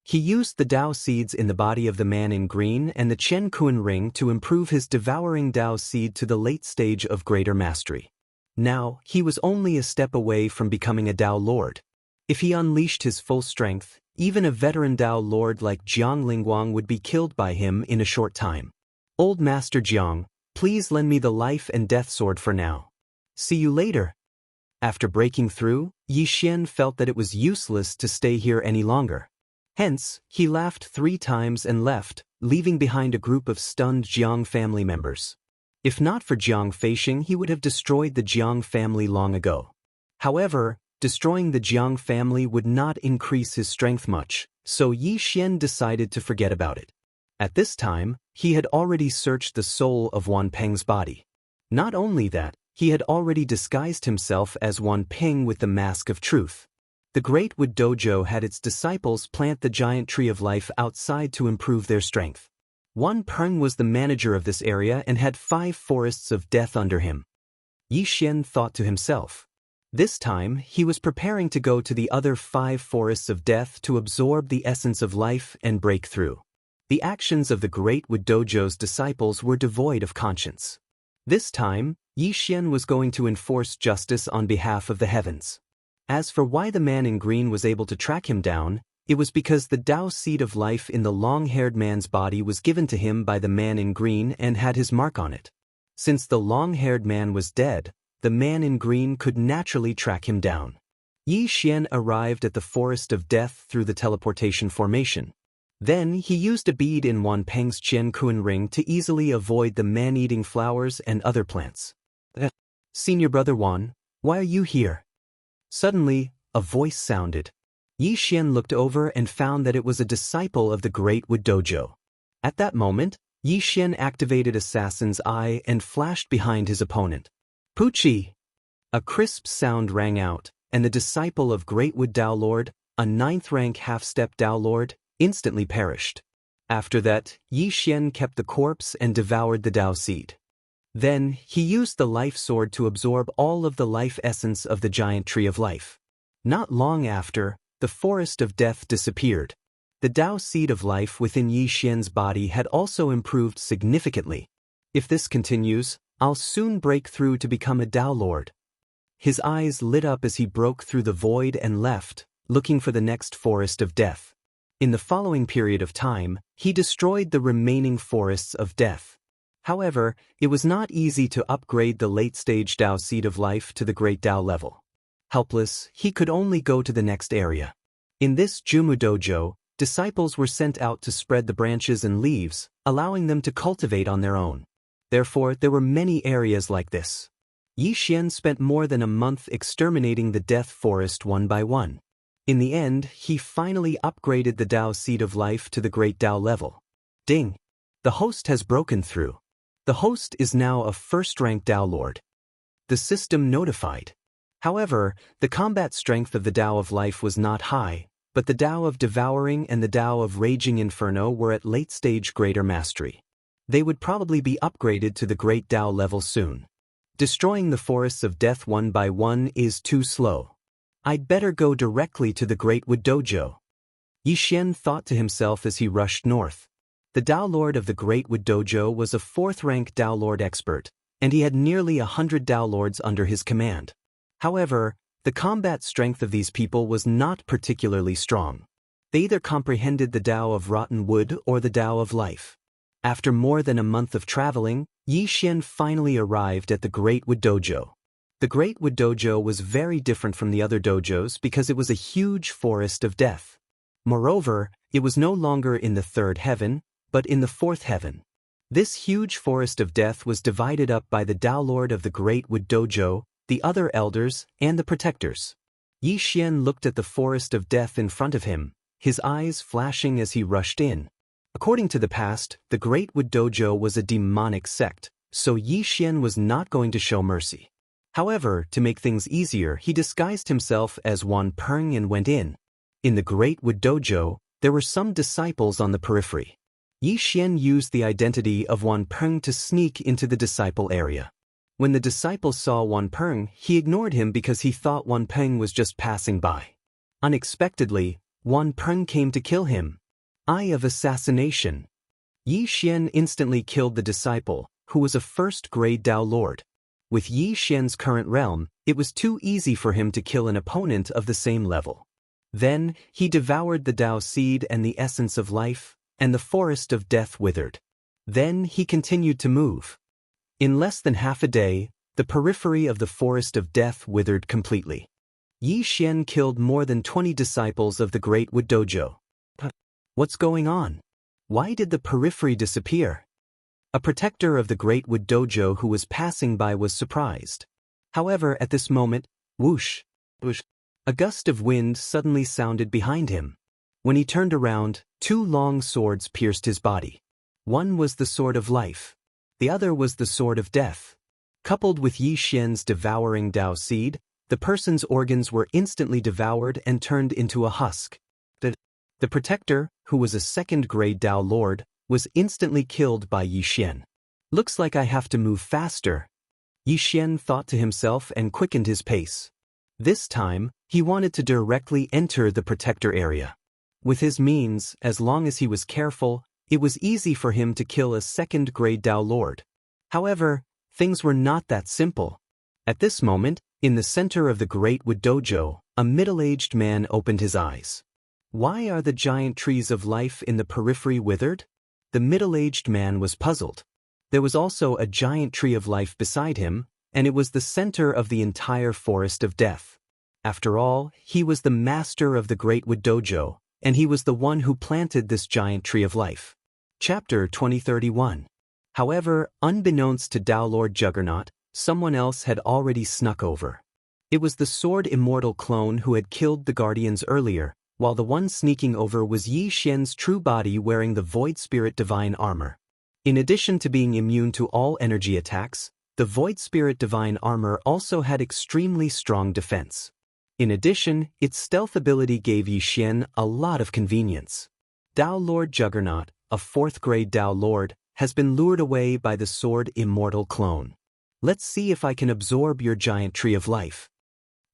He used the Dao seeds in the body of the man in green and the Chen Kun ring to improve his devouring Dao seed to the late stage of greater mastery. Now, he was only a step away from becoming a Dao Lord. If he unleashed his full strength, even a veteran Dao Lord like Jiang Lingguang would be killed by him in a short time. Old Master Jiang, please lend me the life and death sword for now. See you later. After breaking through, Yi Xian felt that it was useless to stay here any longer. Hence, he laughed 3 times and left, leaving behind a group of stunned Jiang family members. If not for Jiang Feisheng, he would have destroyed the Jiang family long ago. However, destroying the Jiang family would not increase his strength much, so Yi Xian decided to forget about it. At this time, he had already searched the soul of Wan Peng's body. Not only that, he had already disguised himself as Wan Peng with the mask of truth. The Great Wood Dojo had its disciples plant the giant tree of life outside to improve their strength. Wan Peng was the manager of this area and had 5 forests of death under him. Yi Xian thought to himself. This time, he was preparing to go to the other 5 forests of death to absorb the essence of life and break through. The actions of the Great Wood Dojo's disciples were devoid of conscience. This time, Yi Xian was going to enforce justice on behalf of the heavens. As for why the man in green was able to track him down, it was because the Dao seed of life in the long-haired man's body was given to him by the man in green and had his mark on it. Since the long-haired man was dead, the man in green could naturally track him down. Yi Xian arrived at the forest of death through the teleportation formation. Then he used a bead in Wan Peng's Chen Kun ring to easily avoid the man-eating flowers and other plants. Senior Brother Wan, why are you here? Suddenly, a voice sounded. Yi Xian looked over and found that it was a disciple of the Great Wood Dojo. At that moment, Yi Xian activated Assassin's Eye and flashed behind his opponent. Puchi! A crisp sound rang out, and the disciple of Great Wood Dao Lord, a 9th-rank half-step Dao Lord, instantly perished. After that, Yi Xian kept the corpse and devoured the Dao seed. Then, he used the life sword to absorb all of the life essence of the giant tree of life. Not long after, the forest of death disappeared. The Dao seed of life within Yi Xian's body had also improved significantly. If this continues, I'll soon break through to become a Dao Lord. His eyes lit up as he broke through the void and left, looking for the next forest of death. In the following period of time, he destroyed the remaining forests of death. However, it was not easy to upgrade the late-stage Dao seed of life to the Great Dao level. Helpless, he could only go to the next area. In this Jumu Dojo, disciples were sent out to spread the branches and leaves, allowing them to cultivate on their own. Therefore, there were many areas like this. Yi Xian spent more than a month exterminating the death forest one by one. In the end, he finally upgraded the Dao seed of life to the Great Dao level. Ding! The host has broken through. The host is now a 1st-rank Dao Lord. The system notified. However, the combat strength of the Dao of Life was not high, but the Dao of Devouring and the Dao of Raging Inferno were at late-stage greater mastery. They would probably be upgraded to the Great Dao level soon. Destroying the forests of death one by one is too slow. I'd better go directly to the Great Wood Dojo. Yi Xian thought to himself as he rushed north. The Dao Lord of the Great Wood Dojo was a 4th-rank Dao Lord expert, and he had nearly 100 Dao Lords under his command. However, the combat strength of these people was not particularly strong. They either comprehended the Dao of Rotten Wood or the Dao of Life. After more than a month of traveling, Yi Xian finally arrived at the Great Wood Dojo. The Great Wood Dojo was very different from the other dojos because it was a huge forest of death. Moreover, it was no longer in the 3rd heaven, but in the 4th heaven. This huge forest of death was divided up by the Dao Lord of the Great Wood Dojo, the other elders, and the protectors. Yi Xian looked at the forest of death in front of him, his eyes flashing as he rushed in. According to the past, the Great Wood Dojo was a demonic sect, so Yi Xian was not going to show mercy. However, to make things easier, he disguised himself as Wan Peng and went in. In the Great Wood Dojo, there were some disciples on the periphery. Yi Xian used the identity of Wan Peng to sneak into the disciple area. When the disciple saw Wan Peng, he ignored him because he thought Wan Peng was just passing by. Unexpectedly, Wan Peng came to kill him. Eye of assassination. Yi Xian instantly killed the disciple, who was a first-grade Dao Lord. With Yi Xian's current realm, it was too easy for him to kill an opponent of the same level. Then, he devoured the Dao seed and the essence of life, and the forest of death withered. Then he continued to move. In less than half a day, the periphery of the forest of death withered completely. Yi Xian killed more than 20 disciples of the Great Wood Dojo. What's going on? Why did the periphery disappear? A protector of the Great Wood Dojo who was passing by was surprised. However, at this moment, whoosh, whoosh, a gust of wind suddenly sounded behind him. When he turned around, 2 long swords pierced his body. One was the sword of life. The other was the sword of death. Coupled with Yi Xian's devouring Dao seed, the person's organs were instantly devoured and turned into a husk. The protector, who was a second-grade Dao Lord, was instantly killed by Yi Xian. Looks like I have to move faster. Yi Xian thought to himself and quickened his pace. This time, he wanted to directly enter the protector area. With his means, as long as he was careful, it was easy for him to kill a second-grade Dao Lord. However, things were not that simple. At this moment, in the center of the Great Wood Dojo, a middle-aged man opened his eyes. Why are the giant trees of life in the periphery withered? The middle-aged man was puzzled. There was also a giant tree of life beside him, and it was the center of the entire forest of death. After all, he was the master of the Great Wood Dojo, and he was the one who planted this giant tree of life. Chapter 2031. However, unbeknownst to Dao Lord Juggernaut, someone else had already snuck over. It was the Sword Immortal clone who had killed the Guardians earlier, while the one sneaking over was Yi Xian's true body wearing the Void Spirit Divine Armor. In addition to being immune to all energy attacks, the Void Spirit Divine Armor also had extremely strong defense. In addition, its stealth ability gave Yi Xian a lot of convenience. Dao Lord Juggernaut, a 4th-grade Dao Lord, has been lured away by the Sword Immortal clone. Let's see if I can absorb your giant tree of life.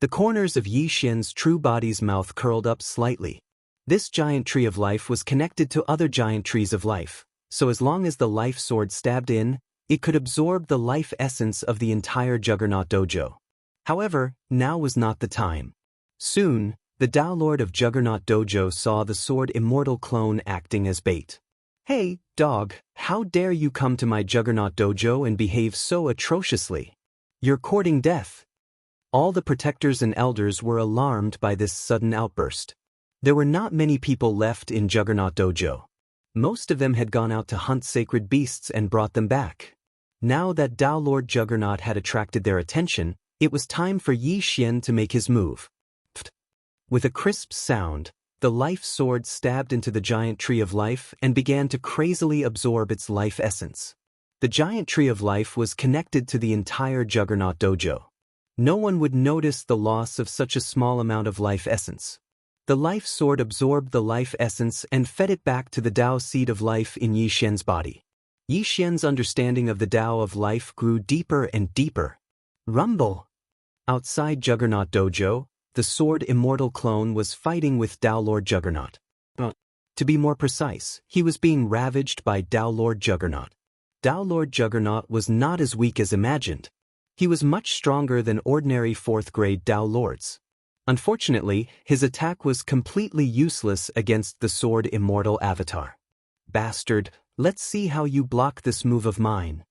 The corners of Yi Xian's true body's mouth curled up slightly. This giant tree of life was connected to other giant trees of life, so as long as the life sword stabbed in, it could absorb the life essence of the entire Juggernaut Dojo. However, now was not the time. Soon, the Dao Lord of Juggernaut Dojo saw the Sword Immortal clone acting as bait. Hey, dog, how dare you come to my Juggernaut Dojo and behave so atrociously? You're courting death. All the protectors and elders were alarmed by this sudden outburst. There were not many people left in Juggernaut Dojo. Most of them had gone out to hunt sacred beasts and brought them back. Now that Dao Lord Juggernaut had attracted their attention, it was time for Yi Xian to make his move. With a crisp sound, the life sword stabbed into the giant tree of life and began to crazily absorb its life essence. The giant tree of life was connected to the entire Juggernaut Dojo. No one would notice the loss of such a small amount of life essence. The life sword absorbed the life essence and fed it back to the Dao seed of life in Yi Xian's body. Yi Xian's understanding of the Dao of life grew deeper and deeper. Rumble! Outside Juggernaut Dojo, the Sword Immortal clone was fighting with Dao Lord Juggernaut. To be more precise, he was being ravaged by Dao Lord Juggernaut. Dao Lord Juggernaut was not as weak as imagined. He was much stronger than ordinary 4th-grade Dao Lords. Unfortunately, his attack was completely useless against the Sword Immortal avatar. Bastard, let's see how you block this move of mine.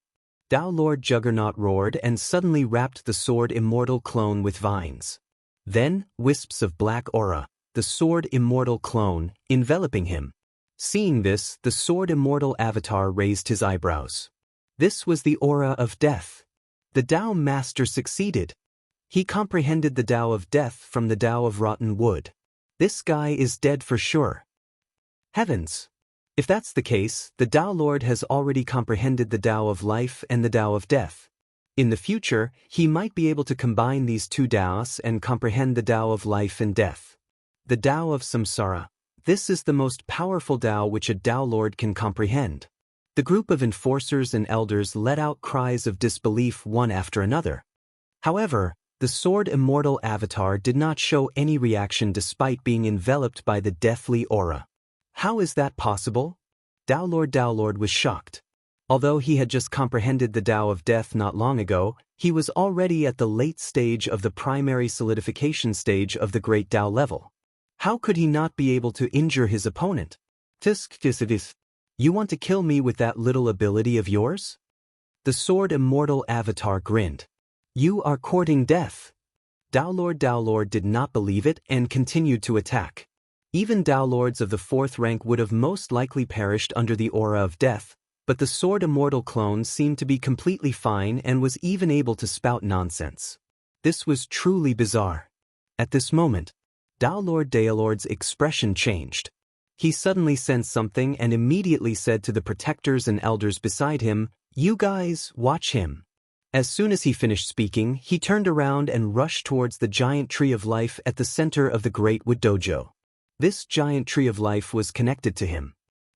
Dao Lord Juggernaut roared and suddenly wrapped the Sword Immortal clone with vines. Then, wisps of black aura, the Sword Immortal clone, enveloping him. Seeing this, the Sword Immortal avatar raised his eyebrows. This was the aura of death. The Dao Master succeeded. He comprehended the Dao of death from the Dao of rotten wood. This guy is dead for sure. Heavens! If that's the case, the Dao Lord has already comprehended the Dao of life and the Dao of death. In the future, he might be able to combine these two Daos and comprehend the Dao of life and death. The Dao of Samsara. This is the most powerful Dao which a Dao Lord can comprehend. The group of enforcers and elders let out cries of disbelief one after another. However, The sword immortal avatar did not show any reaction despite being enveloped by the deathly aura. How is that possible? Dao Lord was shocked. Although he had just comprehended the Tao of death not long ago, he was already at the late stage of the primary solidification stage of the great Tao level. How could he not be able to injure his opponent? You want to kill me with that little ability of yours? The sword immortal avatar grinned. You are courting death. Tao Lord did not believe it and continued to attack. Even Tao Lords of the 4th rank would have most likely perished under the aura of death, but the sword immortal clone seemed to be completely fine and was even able to spout nonsense. This was truly bizarre. At this moment, Tao Lord's expression changed. He suddenly sensed something and immediately said to the protectors and elders beside him, "You guys, watch him." As soon as he finished speaking, he turned around and rushed towards the giant tree of life at the center of the Great Wood Dojo. This giant tree of life was connected to him.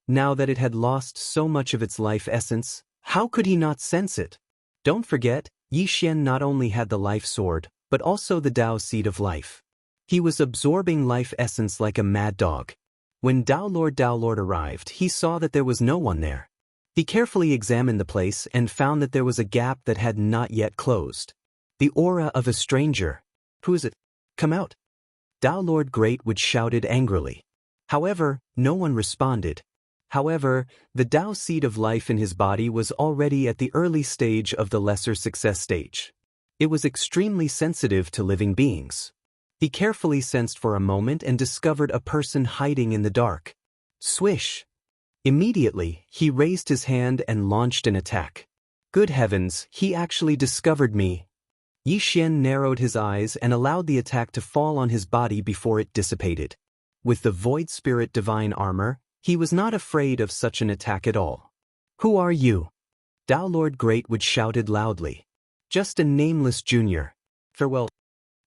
Now that it had lost so much of its life essence, how could he not sense it? Don't forget, Yi Xian not only had the life sword, but also the Tao seed of life. He was absorbing life essence like a mad dog. When Tao Lord arrived, he saw that there was no one there. He carefully examined the place and found that there was a gap that had not yet closed. The aura of a stranger. Who is it? Come out. Tao Lord Greatwood shouted angrily. However, no one responded. However, the Tao seed of life in his body was already at the early stage of the lesser success stage. It was extremely sensitive to living beings. He carefully sensed for a moment and discovered a person hiding in the dark. Swish! Immediately, he raised his hand and launched an attack. Good heavens, he actually discovered me. Yi Xian narrowed his eyes and allowed the attack to fall on his body before it dissipated. With the Void Spirit Divine Armor, he was not afraid of such an attack at all. Who are you? Tao Lord Greatwood shouted loudly. Just a nameless junior. Farewell.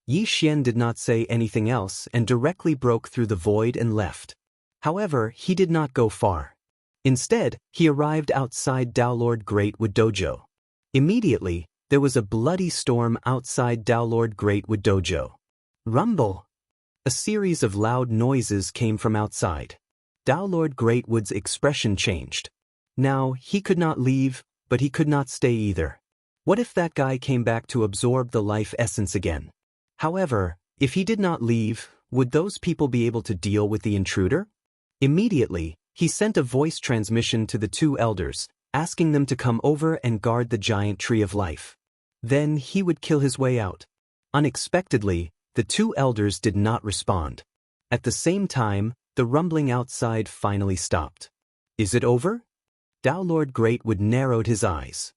Yi Xian did not say anything else and directly broke through the void and left. However, he did not go far. Instead, he arrived outside Tao Lord Greatwood Dojo. Immediately, there was a bloody storm outside Tao Lord Greatwood Dojo. Rumble! A series of loud noises came from outside. Tao Lord Greatwood's expression changed. Now, he could not leave, but he could not stay either. What if that guy came back to absorb the life essence again? However, if he did not leave, would those people be able to deal with the intruder? Immediately, he sent a voice transmission to the 2 elders, asking them to come over and guard the giant tree of life. Then he would kill his way out. Unexpectedly, the 2 elders did not respond. At the same time, the rumbling outside finally stopped. Is it over? Tao Lord Greatwood narrowed his eyes.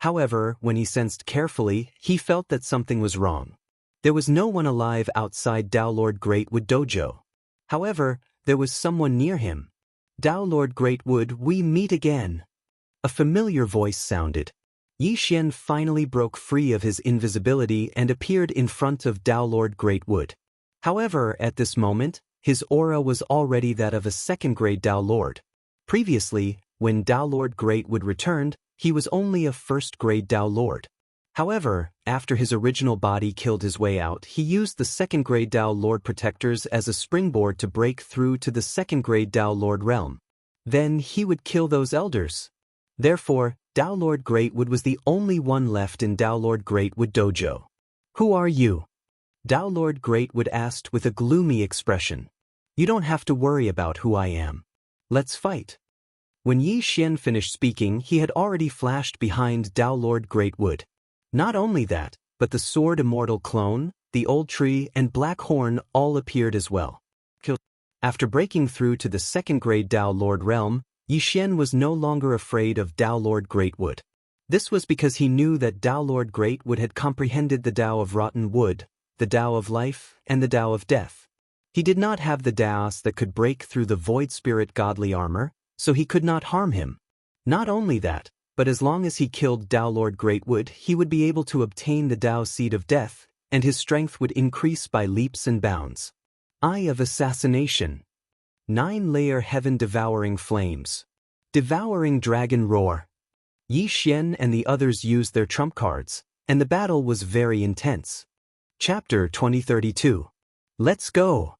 However, when he sensed carefully, he felt that something was wrong. There was no one alive outside Tao Lord Greatwood Dojo. However, there was someone near him. Tao Lord Greatwood, we meet again. A familiar voice sounded. Yi Xian finally broke free of his invisibility and appeared in front of Tao Lord Greatwood. However, at this moment, his aura was already that of a second-grade Tao Lord. Previously, when Tao Lord Greatwood returned, he was only a first-grade Tao Lord. However, after his original body killed his way out, he used the second-grade Tao Lord protectors as a springboard to break through to the second-grade Tao Lord realm. Then he would kill those elders. Therefore, Tao Lord Greatwood was the only one left in Tao Lord Greatwood Dojo. Who are you? Tao Lord Greatwood asked with a gloomy expression. You don't have to worry about who I am. Let's fight. When Yi Xian finished speaking, he had already flashed behind Tao Lord Greatwood. Not only that, but the Sword Immortal clone, the Old Tree, and Black Horn all appeared as well. After breaking through to the second-grade Tao Lord realm, Yi Xian was no longer afraid of Tao Lord Greatwood. This was because he knew that Tao Lord Greatwood had comprehended the Tao of rotten wood, the Tao of life, and the Tao of death. He did not have the Taos that could break through the Void Spirit godly armor, so he could not harm him. Not only that, but as long as he killed Tao Lord Greatwood, he would be able to obtain the Tao seed of death, and his strength would increase by leaps and bounds. Eye of Assassination. 9-layer heaven-devouring flames. Devouring dragon roar. Yi Xian and the others used their trump cards, and the battle was very intense. Chapter 2032. Let's go!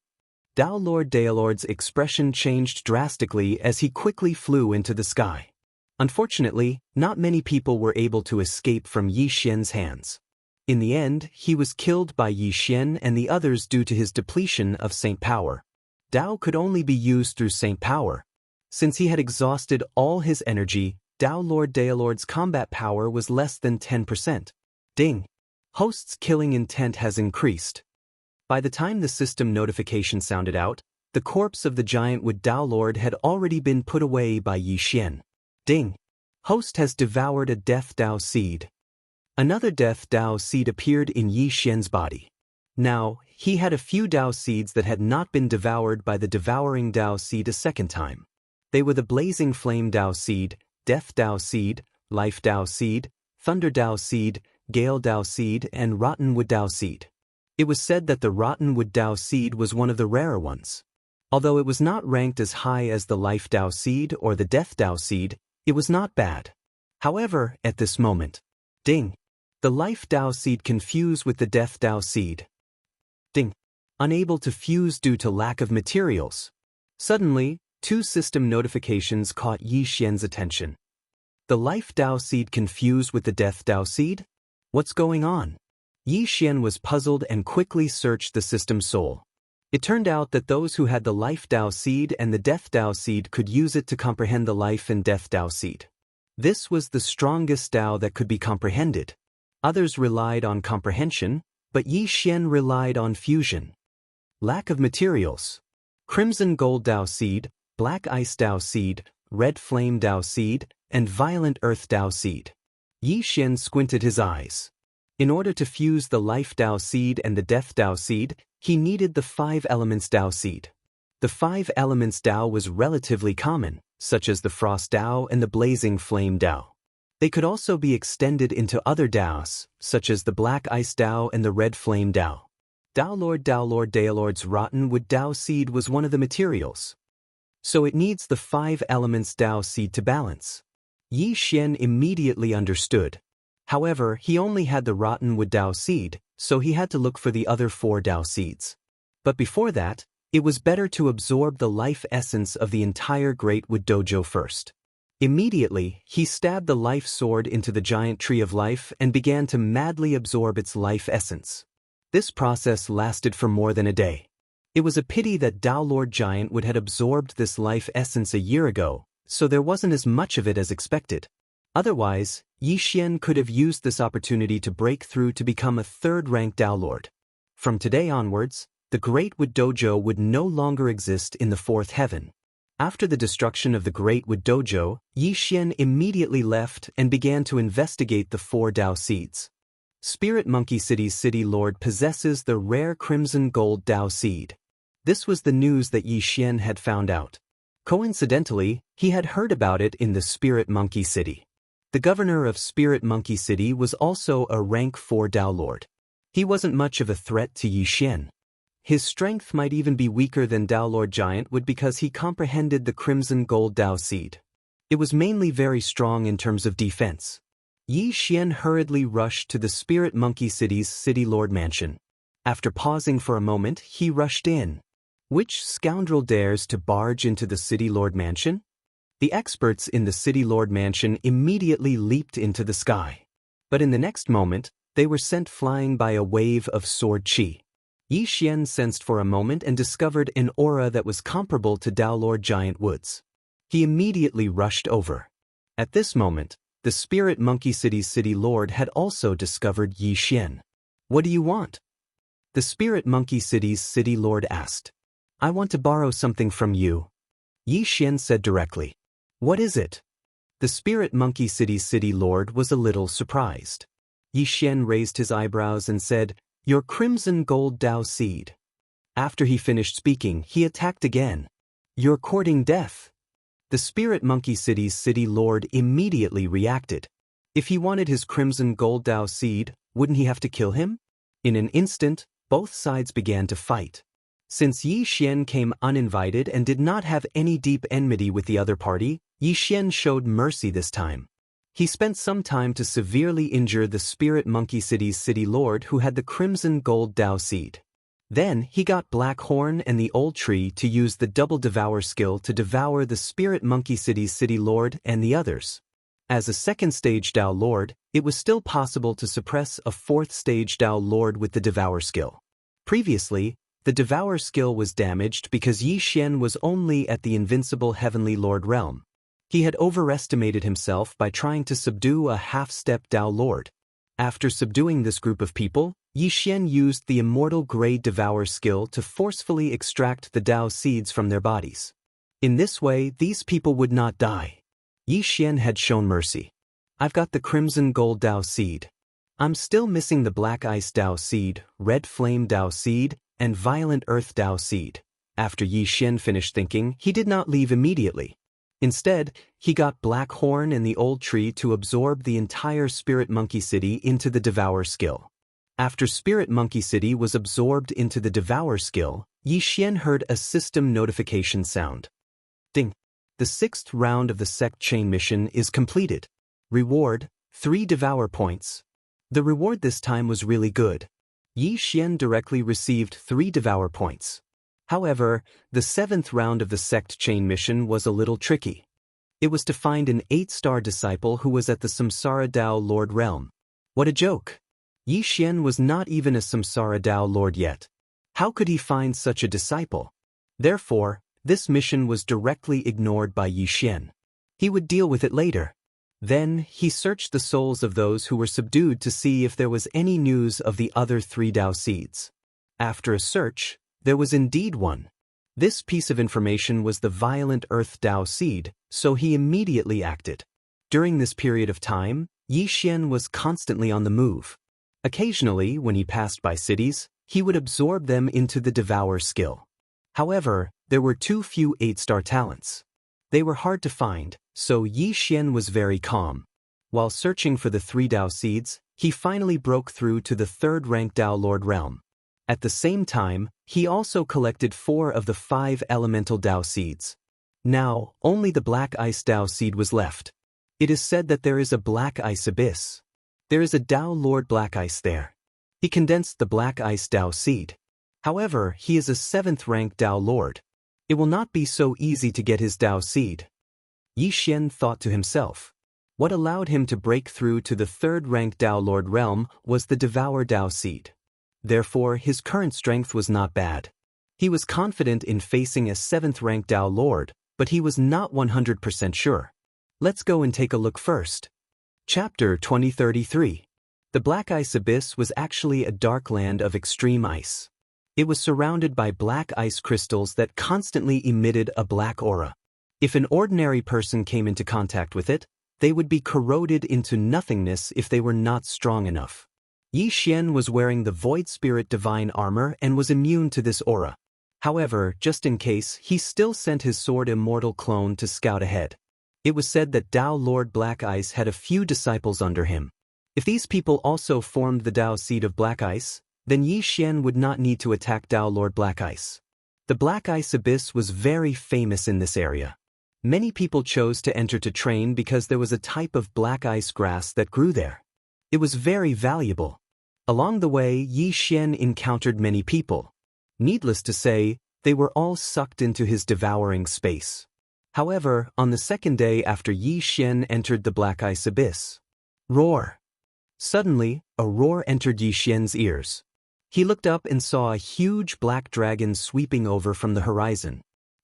Tao Lord Daolord's expression changed drastically as he quickly flew into the sky. Unfortunately, not many people were able to escape from Yi Xian's hands. In the end, he was killed by Yi Xian and the others due to his depletion of Saint Power. Tao could only be used through Saint Power. Since he had exhausted all his energy, Tao Lord Daolord's combat power was less than 10%. Ding! Host's killing intent has increased. By the time the system notification sounded out, the corpse of the giant Wood Tao Lord had already been put away by Yi Xian. Ding! Host has devoured a Death Tao seed. Another Death Tao seed appeared in Yi Xian's body. Now, he had a few Tao seeds that had not been devoured by the devouring Tao seed a second time. They were the Blazing Flame Tao seed, Death Tao seed, Life Tao seed, Thunder Tao seed, Gale Tao seed, and Rotten Wood Tao seed. It was said that the Rotten Wood Tao seed was one of the rarer ones. Although it was not ranked as high as the Life Tao seed or the Death Tao seed, it was not bad. However, at this moment, ding! The Life Tao seed confused with the Death Tao seed. Ding! Unable to fuse due to lack of materials. Suddenly, two system notifications caught Yi Xian's attention. The Life Tao seed confused with the Death Tao seed? What's going on? Yi Xian was puzzled and quickly searched the system soul. It turned out that those who had the Life Tao seed and the Death Tao seed could use it to comprehend the Life and Death Tao seed. This was the strongest Tao that could be comprehended. Others relied on comprehension, but Yi Xian relied on fusion. Lack of materials. Crimson Gold Tao seed, Black Ice Tao seed, Red Flame Tao seed, and Violent Earth Tao seed. Yi Xian squinted his eyes. In order to fuse the Life Tao seed and the Death Tao seed, he needed the 5 elements Tao seed. The 5 elements Tao was relatively common, such as the Frost Tao and the Blazing Flame Tao. They could also be extended into other Taos, such as the Black Ice Tao and the Red Flame Tao. Tao Lord Daolord's Rotten Wood Tao seed was one of the materials. So it needs the 5 elements Tao seed to balance. Yi Xian immediately understood. However, he only had the Rotten Wood Tao seed, so he had to look for the other 4 Tao seeds. But before that, it was better to absorb the life essence of the entire Great Wood Dojo first. Immediately, he stabbed the life sword into the giant tree of life and began to madly absorb its life essence. This process lasted for more than a day. It was a pity that Tao Lord Giant Wood had absorbed this life essence a year ago, so there wasn't as much of it as expected. Otherwise, Yi Xian could have used this opportunity to break through to become a 3rd-ranked Tao Lord. From today onwards, the Great Wood Dojo would no longer exist in the 4th heaven. After the destruction of the Great Wood Dojo, Yi Xian immediately left and began to investigate the 4 Tao seeds. Spirit Monkey City's City Lord possesses the rare Crimson Gold Tao seed. This was the news that Yi Xian had found out. Coincidentally, he had heard about it in the Spirit Monkey City. The governor of Spirit Monkey City was also a rank 4 Tao Lord. He wasn't much of a threat to Yi Xian. His strength might even be weaker than Tao Lord Giant Wood because he comprehended the Crimson Gold Tao seed. It was mainly very strong in terms of defense. Yi Xian hurriedly rushed to the Spirit Monkey City's City Lord Mansion. After pausing for a moment, he rushed in. Which scoundrel dares to barge into the City Lord Mansion? The experts in the City Lord Mansion immediately leaped into the sky. But in the next moment, they were sent flying by a wave of sword chi. Yi Xian sensed for a moment and discovered an aura that was comparable to Tao Lord Giant Wood's. He immediately rushed over. At this moment, the Spirit Monkey City's City Lord had also discovered Yi Xian. What do you want? The Spirit Monkey City's City Lord asked. I want to borrow something from you. Yi Xian said directly. What is it? The Spirit Monkey City's City Lord was a little surprised. Yi Xian raised his eyebrows and said, Your Crimson Gold Tao seed. After he finished speaking, he attacked again. You're courting death. The Spirit Monkey City's City Lord immediately reacted. If he wanted his Crimson Gold Tao seed, wouldn't he have to kill him? In an instant, both sides began to fight. Since Yi Xian came uninvited and did not have any deep enmity with the other party, Yi Xian showed mercy this time. He spent some time to severely injure the Spirit Monkey City's city lord who had the Crimson Gold Dao Seed. Then he got Black Horn and the Old Tree to use the Double Devour skill to devour the Spirit Monkey City's city lord and the others. As a second-stage Dao Lord, it was still possible to suppress a fourth-stage Dao Lord with the Devour skill. Previously, the Devour skill was damaged because Yi Xian was only at the invincible Heavenly Lord realm. He had overestimated himself by trying to subdue a half-step Dao Lord. After subduing this group of people, Yi Xian used the Immortal Grade Devour skill to forcefully extract the Dao seeds from their bodies. In this way, these people would not die. Yi Xian had shown mercy. I've got the Crimson Gold Dao Seed. I'm still missing the Black Ice Dao Seed, Red Flame Dao Seed, and Violent Earth Dao Seed. After Yi Xian finished thinking, he did not leave immediately. Instead, he got Black Horn and the Old Tree to absorb the entire Spirit Monkey City into the Devour skill. After Spirit Monkey City was absorbed into the Devour skill, Yi Xian heard a system notification sound. Ding! The 6th round of the Sect Chain mission is completed. Reward, 3 Devour points. The reward this time was really good. Yi Xian directly received 3 Devour points. However, the 7th round of the Sect Chain mission was a little tricky. It was to find an 8-star disciple who was at the Samsara Dao Lord realm. What a joke! Yi Xian was not even a Samsara Dao Lord yet. How could he find such a disciple? Therefore, this mission was directly ignored by Yi Xian. He would deal with it later. Then, he searched the souls of those who were subdued to see if there was any news of the other 3 Dao Seeds. After a search, there was indeed one. This piece of information was the Violent Earth Dao Seed, so he immediately acted. During this period of time, Yi Xian was constantly on the move. Occasionally, when he passed by cities, he would absorb them into the Devour skill. However, there were too few 8-star talents. They were hard to find, so Yi Xian was very calm. While searching for the 3 Dao Seeds, he finally broke through to the 3rd-rank Dao Lord realm. At the same time, he also collected 4 of the 5 elemental Dao Seeds. Now, only the Black Ice Dao Seed was left. It is said that there is a Black Ice Abyss. There is a Dao Lord Black Ice there. He condensed the Black Ice Dao Seed. However, he is a 7th-rank Dao Lord. It will not be so easy to get his Dao Seed. Yi Xian thought to himself. What allowed him to break through to the 3rd-rank Dao Lord realm was the Devour Dao Seed. Therefore, his current strength was not bad. He was confident in facing a 7th-rank Dao Lord, but he was not 100% sure. Let's go and take a look first. Chapter 2033. The Black Ice Abyss was actually a dark land of extreme ice. It was surrounded by black ice crystals that constantly emitted a black aura. If an ordinary person came into contact with it, they would be corroded into nothingness if they were not strong enough. Yi Xian was wearing the Void Spirit Divine Armor and was immune to this aura. However, just in case, he still sent his Sword Immortal clone to scout ahead. It was said that Dao Lord Black Ice had a few disciples under him. If these people also formed the Dao Seed of Black Ice, then Yi Xian would not need to attack Dao Lord Black Ice. The Black Ice Abyss was very famous in this area. Many people chose to enter to train because there was a type of black ice grass that grew there. It was very valuable. Along the way, Yi Xian encountered many people. Needless to say, they were all sucked into his devouring space. However, on the 2nd day after Yi Xian entered the Black Ice Abyss, roar! Suddenly, a roar entered Yi Xian's ears. He looked up and saw a huge black dragon sweeping over from the horizon.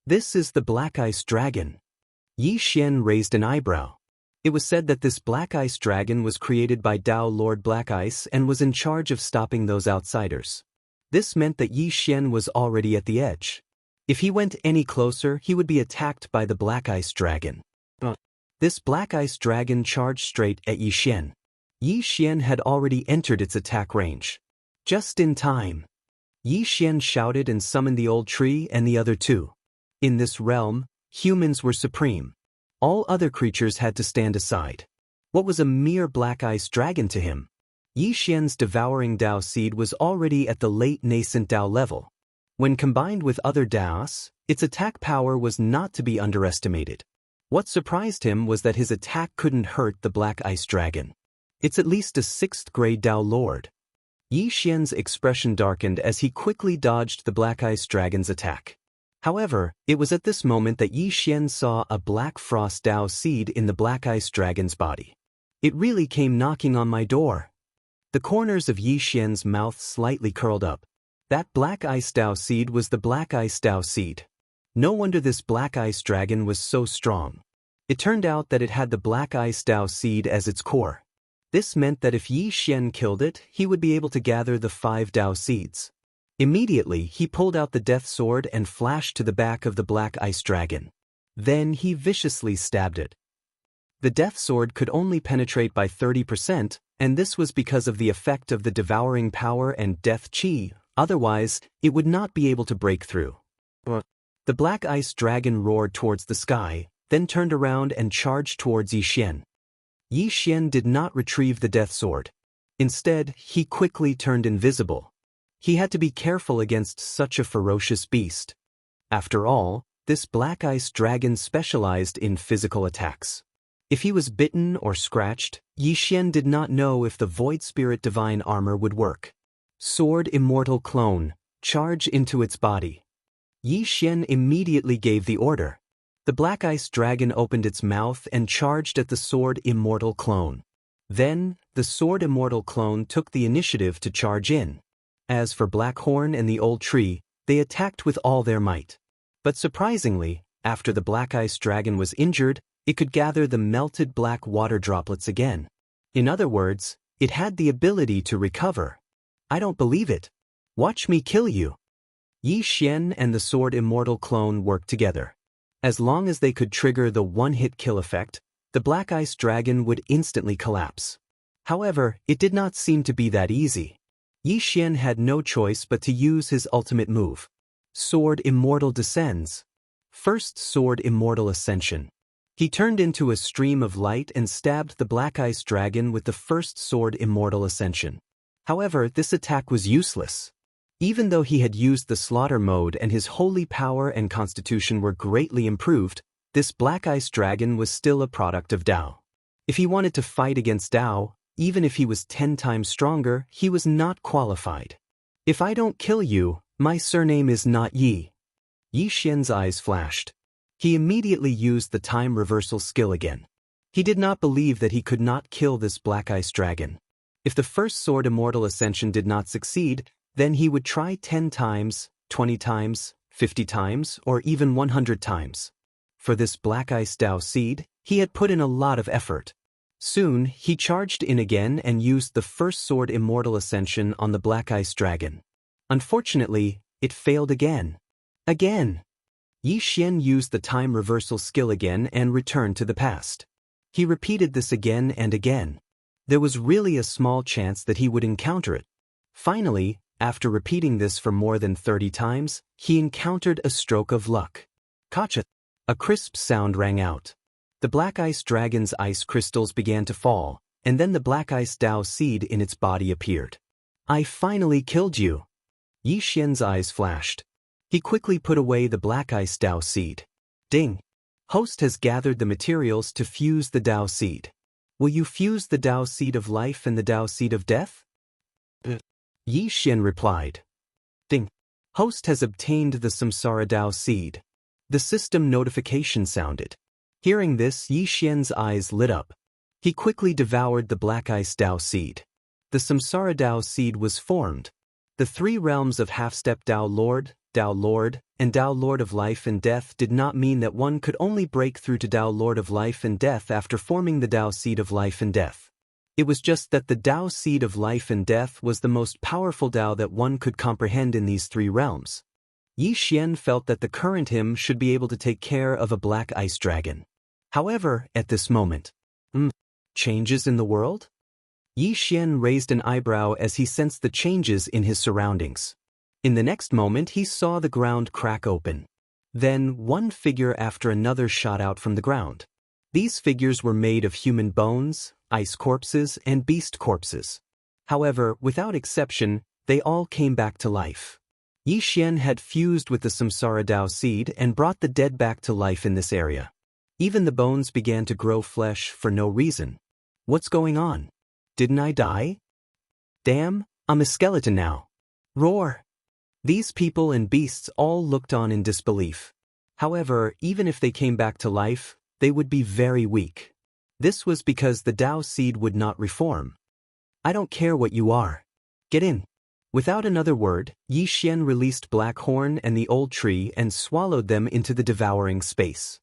This is the Black Ice Dragon. Yi Xian raised an eyebrow. It was said that this Black Ice Dragon was created by Dao Lord Black Ice and was in charge of stopping those outsiders. This meant that Yi Xian was already at the edge. If he went any closer, he would be attacked by the Black Ice Dragon. This Black Ice Dragon charged straight at Yi Xian. Yi Xian had already entered its attack range. Just in time. Yi Xian shouted and summoned the Old Tree and the other 2. In this realm, humans were supreme. All other creatures had to stand aside. What was a mere Black Ice Dragon to him? Yi Xian's devouring Dao Seed was already at the late nascent Dao level. When combined with other Daos, its attack power was not to be underestimated. What surprised him was that his attack couldn't hurt the Black Ice Dragon. It's at least a 6th grade Tao Lord. Yi Xian's expression darkened as he quickly dodged the Black Ice Dragon's attack. However, it was at this moment that Yi Xian saw a Black Frost Tao seed in the Black Ice Dragon's body. It really came knocking on my door. The corners of Yi Xian's mouth slightly curled up. That Black Ice Tao seed was the Black Ice Tao seed. No wonder this Black Ice Dragon was so strong. It turned out that it had the Black Ice Tao seed as its core. This meant that if Yi Xian killed it, he would be able to gather the 5 Tao seeds. Immediately, he pulled out the Death Sword and flashed to the back of the Black Ice Dragon. Then he viciously stabbed it. The Death Sword could only penetrate by 30%, and this was because of the effect of the devouring power and death chi, otherwise, it would not be able to break through. The Black Ice Dragon roared towards the sky, then turned around and charged towards Yi Xian. Yi Xian did not retrieve the Death Sword. Instead, he quickly turned invisible. He had to be careful against such a ferocious beast. After all, this Black Ice Dragon specialized in physical attacks. If he was bitten or scratched, Yi Xian did not know if the Void Spirit Divine Armor would work. Sword Immortal Clone, charge into its body. Yi Xian immediately gave the order. The Black Ice Dragon opened its mouth and charged at the Sword Immortal Clone. Then, the Sword Immortal Clone took the initiative to charge in. As for Blackhorn and the Old Tree, they attacked with all their might. But surprisingly, after the Black Ice Dragon was injured, it could gather the melted black water droplets again. In other words, it had the ability to recover. I don't believe it. Watch me kill you. Yi Xian and the Sword Immortal Clone worked together. As long as they could trigger the one-hit kill effect, the Black Ice Dragon would instantly collapse. However, it did not seem to be that easy. Yi Xian had no choice but to use his ultimate move. Sword Immortal descends. First Sword Immortal Ascension. He turned into a stream of light and stabbed the Black Ice Dragon with the first Sword Immortal Ascension. However, this attack was useless. Even though he had used the slaughter mode and his holy power and constitution were greatly improved, this Black Ice Dragon was still a product of Tao. If he wanted to fight against Tao, even if he was 10 times stronger, he was not qualified. If I don't kill you, my surname is not Yi. Yi Xian's eyes flashed. He immediately used the time reversal skill again. He did not believe that he could not kill this Black Ice Dragon. If the first Sword Immortal Ascension did not succeed, then he would try 10 times, 20 times, 50 times, or even 100 times. For this Black Ice Tao seed, he had put in a lot of effort. Soon, he charged in again and used the first Sword Immortal Ascension on the Black Ice Dragon. Unfortunately, it failed again. Yi Xian used the time reversal skill again and returned to the past. He repeated this again and again. There was really a small chance that he would encounter it. Finally, after repeating this for more than 30 times, he encountered a stroke of luck. Kacha! A crisp sound rang out. The Black Ice Dragon's ice crystals began to fall, and then the Black Ice Tao seed in its body appeared. I finally killed you. Yi Xian's eyes flashed. He quickly put away the Black Ice Tao seed. Ding! Host has gathered the materials to fuse the Tao seed. Will you fuse the Tao seed of life and the Tao seed of death? Yi Xian replied. Ding! Host has obtained the Samsara Tao seed. The system notification sounded. Hearing this, Yi Xian's eyes lit up. He quickly devoured the Black Ice Tao seed. The Samsara Tao seed was formed. The 3 realms of half-step Tao Lord, and Tao Lord of Life and Death did not mean that one could only break through to Tao Lord of Life and Death after forming the Tao Seed of Life and Death. It was just that the Tao Seed of Life and Death was the most powerful Tao that one could comprehend in these 3 realms. Yi Xian felt that the current him should be able to take care of a Black Ice Dragon. However, at this moment, changes in the world? Yi Xian raised an eyebrow as he sensed the changes in his surroundings. In the next moment, he saw the ground crack open. Then, one figure after another shot out from the ground. These figures were made of human bones, ice corpses, and beast corpses. However, without exception, they all came back to life. Yi Xian had fused with the Samsara Tao seed and brought the dead back to life in this area. Even the bones began to grow flesh for no reason. What's going on? Didn't I die? Damn, I'm a skeleton now. Roar! These people and beasts all looked on in disbelief. However, even if they came back to life, they would be very weak. This was because the Tao seed would not reform. I don't care what you are. Get in. Without another word, Yi Xian released Black Horn and the old tree and swallowed them into the devouring space.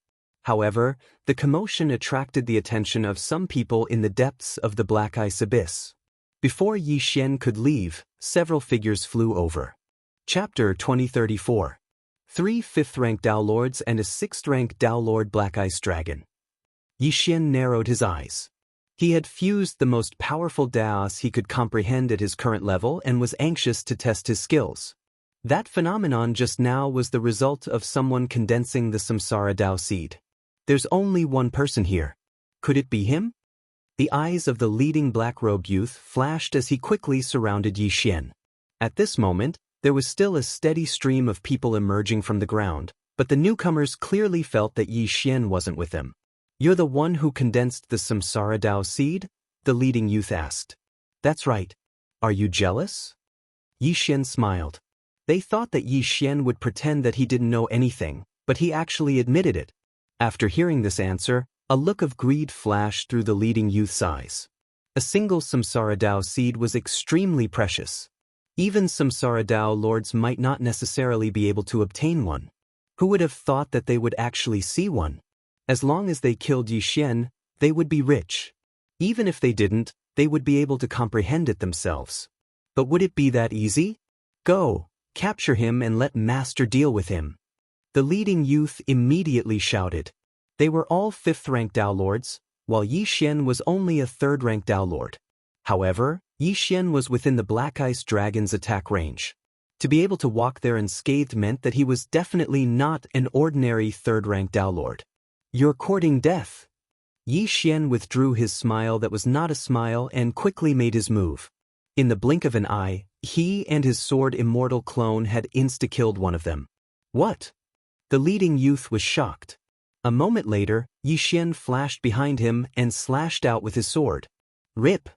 However, the commotion attracted the attention of some people in the depths of the Black Ice Abyss. Before Yi Xian could leave, several figures flew over. Chapter 2034. 3 5th-rank Tao Lords and a 6th-rank Tao Lord Black Ice Dragon. Yi Xian narrowed his eyes. He had fused the most powerful Daos he could comprehend at his current level and was anxious to test his skills. That phenomenon just now was the result of someone condensing the Samsara Tao seed. There's only one person here. Could it be him? The eyes of the leading black-robed youth flashed as he quickly surrounded Yi Xian. At this moment, there was still a steady stream of people emerging from the ground, but the newcomers clearly felt that Yi Xian wasn't with them. You're the one who condensed the Samsara Tao seed? The leading youth asked. That's right. Are you jealous? Yi Xian smiled. They thought that Yi Xian would pretend that he didn't know anything, but he actually admitted it. After hearing this answer, a look of greed flashed through the leading youth's eyes. A single Samsara Tao seed was extremely precious. Even Samsara Tao lords might not necessarily be able to obtain one. Who would have thought that they would actually see one? As long as they killed Yi Xian, they would be rich. Even if they didn't, they would be able to comprehend it themselves. But would it be that easy? Go, capture him and let Master deal with him. The leading youth immediately shouted. They were all 5th-rank Tao Lords, while Yi Xian was only a 3rd-rank Tao Lord. However, Yi Xian was within the Black Ice Dragon's attack range. To be able to walk there unscathed meant that he was definitely not an ordinary 3rd-rank Tao Lord. You're courting death. Yi Xian withdrew his smile that was not a smile and quickly made his move. In the blink of an eye, he and his sword immortal clone had insta-killed one of them. What? The leading youth was shocked. A moment later, Yi Xian flashed behind him and slashed out with his sword. Rip!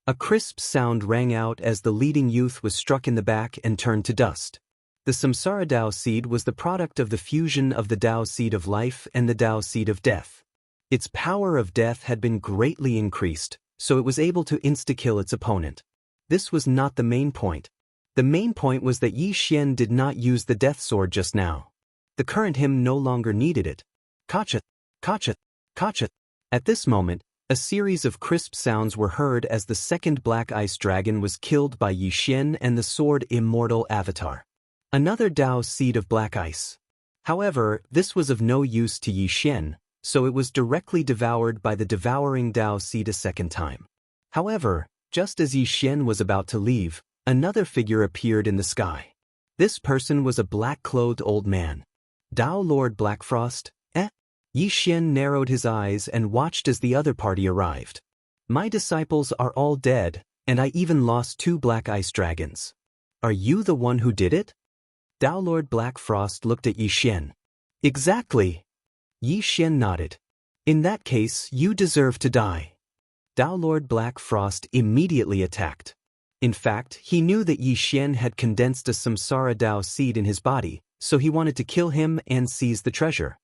A crisp sound rang out as the leading youth was struck in the back and turned to dust. The Samsara Tao seed was the product of the fusion of the Tao seed of life and the Tao seed of death. Its power of death had been greatly increased, so it was able to insta-kill its opponent. This was not the main point. The main point was that Yi Xian did not use the death sword just now. The current him no longer needed it. Kachat, kachat, kachat. At this moment, a series of crisp sounds were heard as the second Black Ice Dragon was killed by Yi Xian and the sword Immortal Avatar. Another Tao seed of Black Ice. However, this was of no use to Yi Xian, so it was directly devoured by the devouring Tao seed a second time. However, just as Yi Xian was about to leave, another figure appeared in the sky. This person was a black-clothed old man. Tao Lord Blackfrost, eh? Yi Xian narrowed his eyes and watched as the other party arrived. My disciples are all dead, and I even lost 2 Black Ice Dragons. Are you the one who did it? Tao Lord Blackfrost looked at Yi Xian. Exactly. Yi Xian nodded. In that case, you deserve to die. Tao Lord Blackfrost immediately attacked. In fact, he knew that Yi Xian had condensed a Samsara Tao seed in his body, so he wanted to kill him and seize the treasure.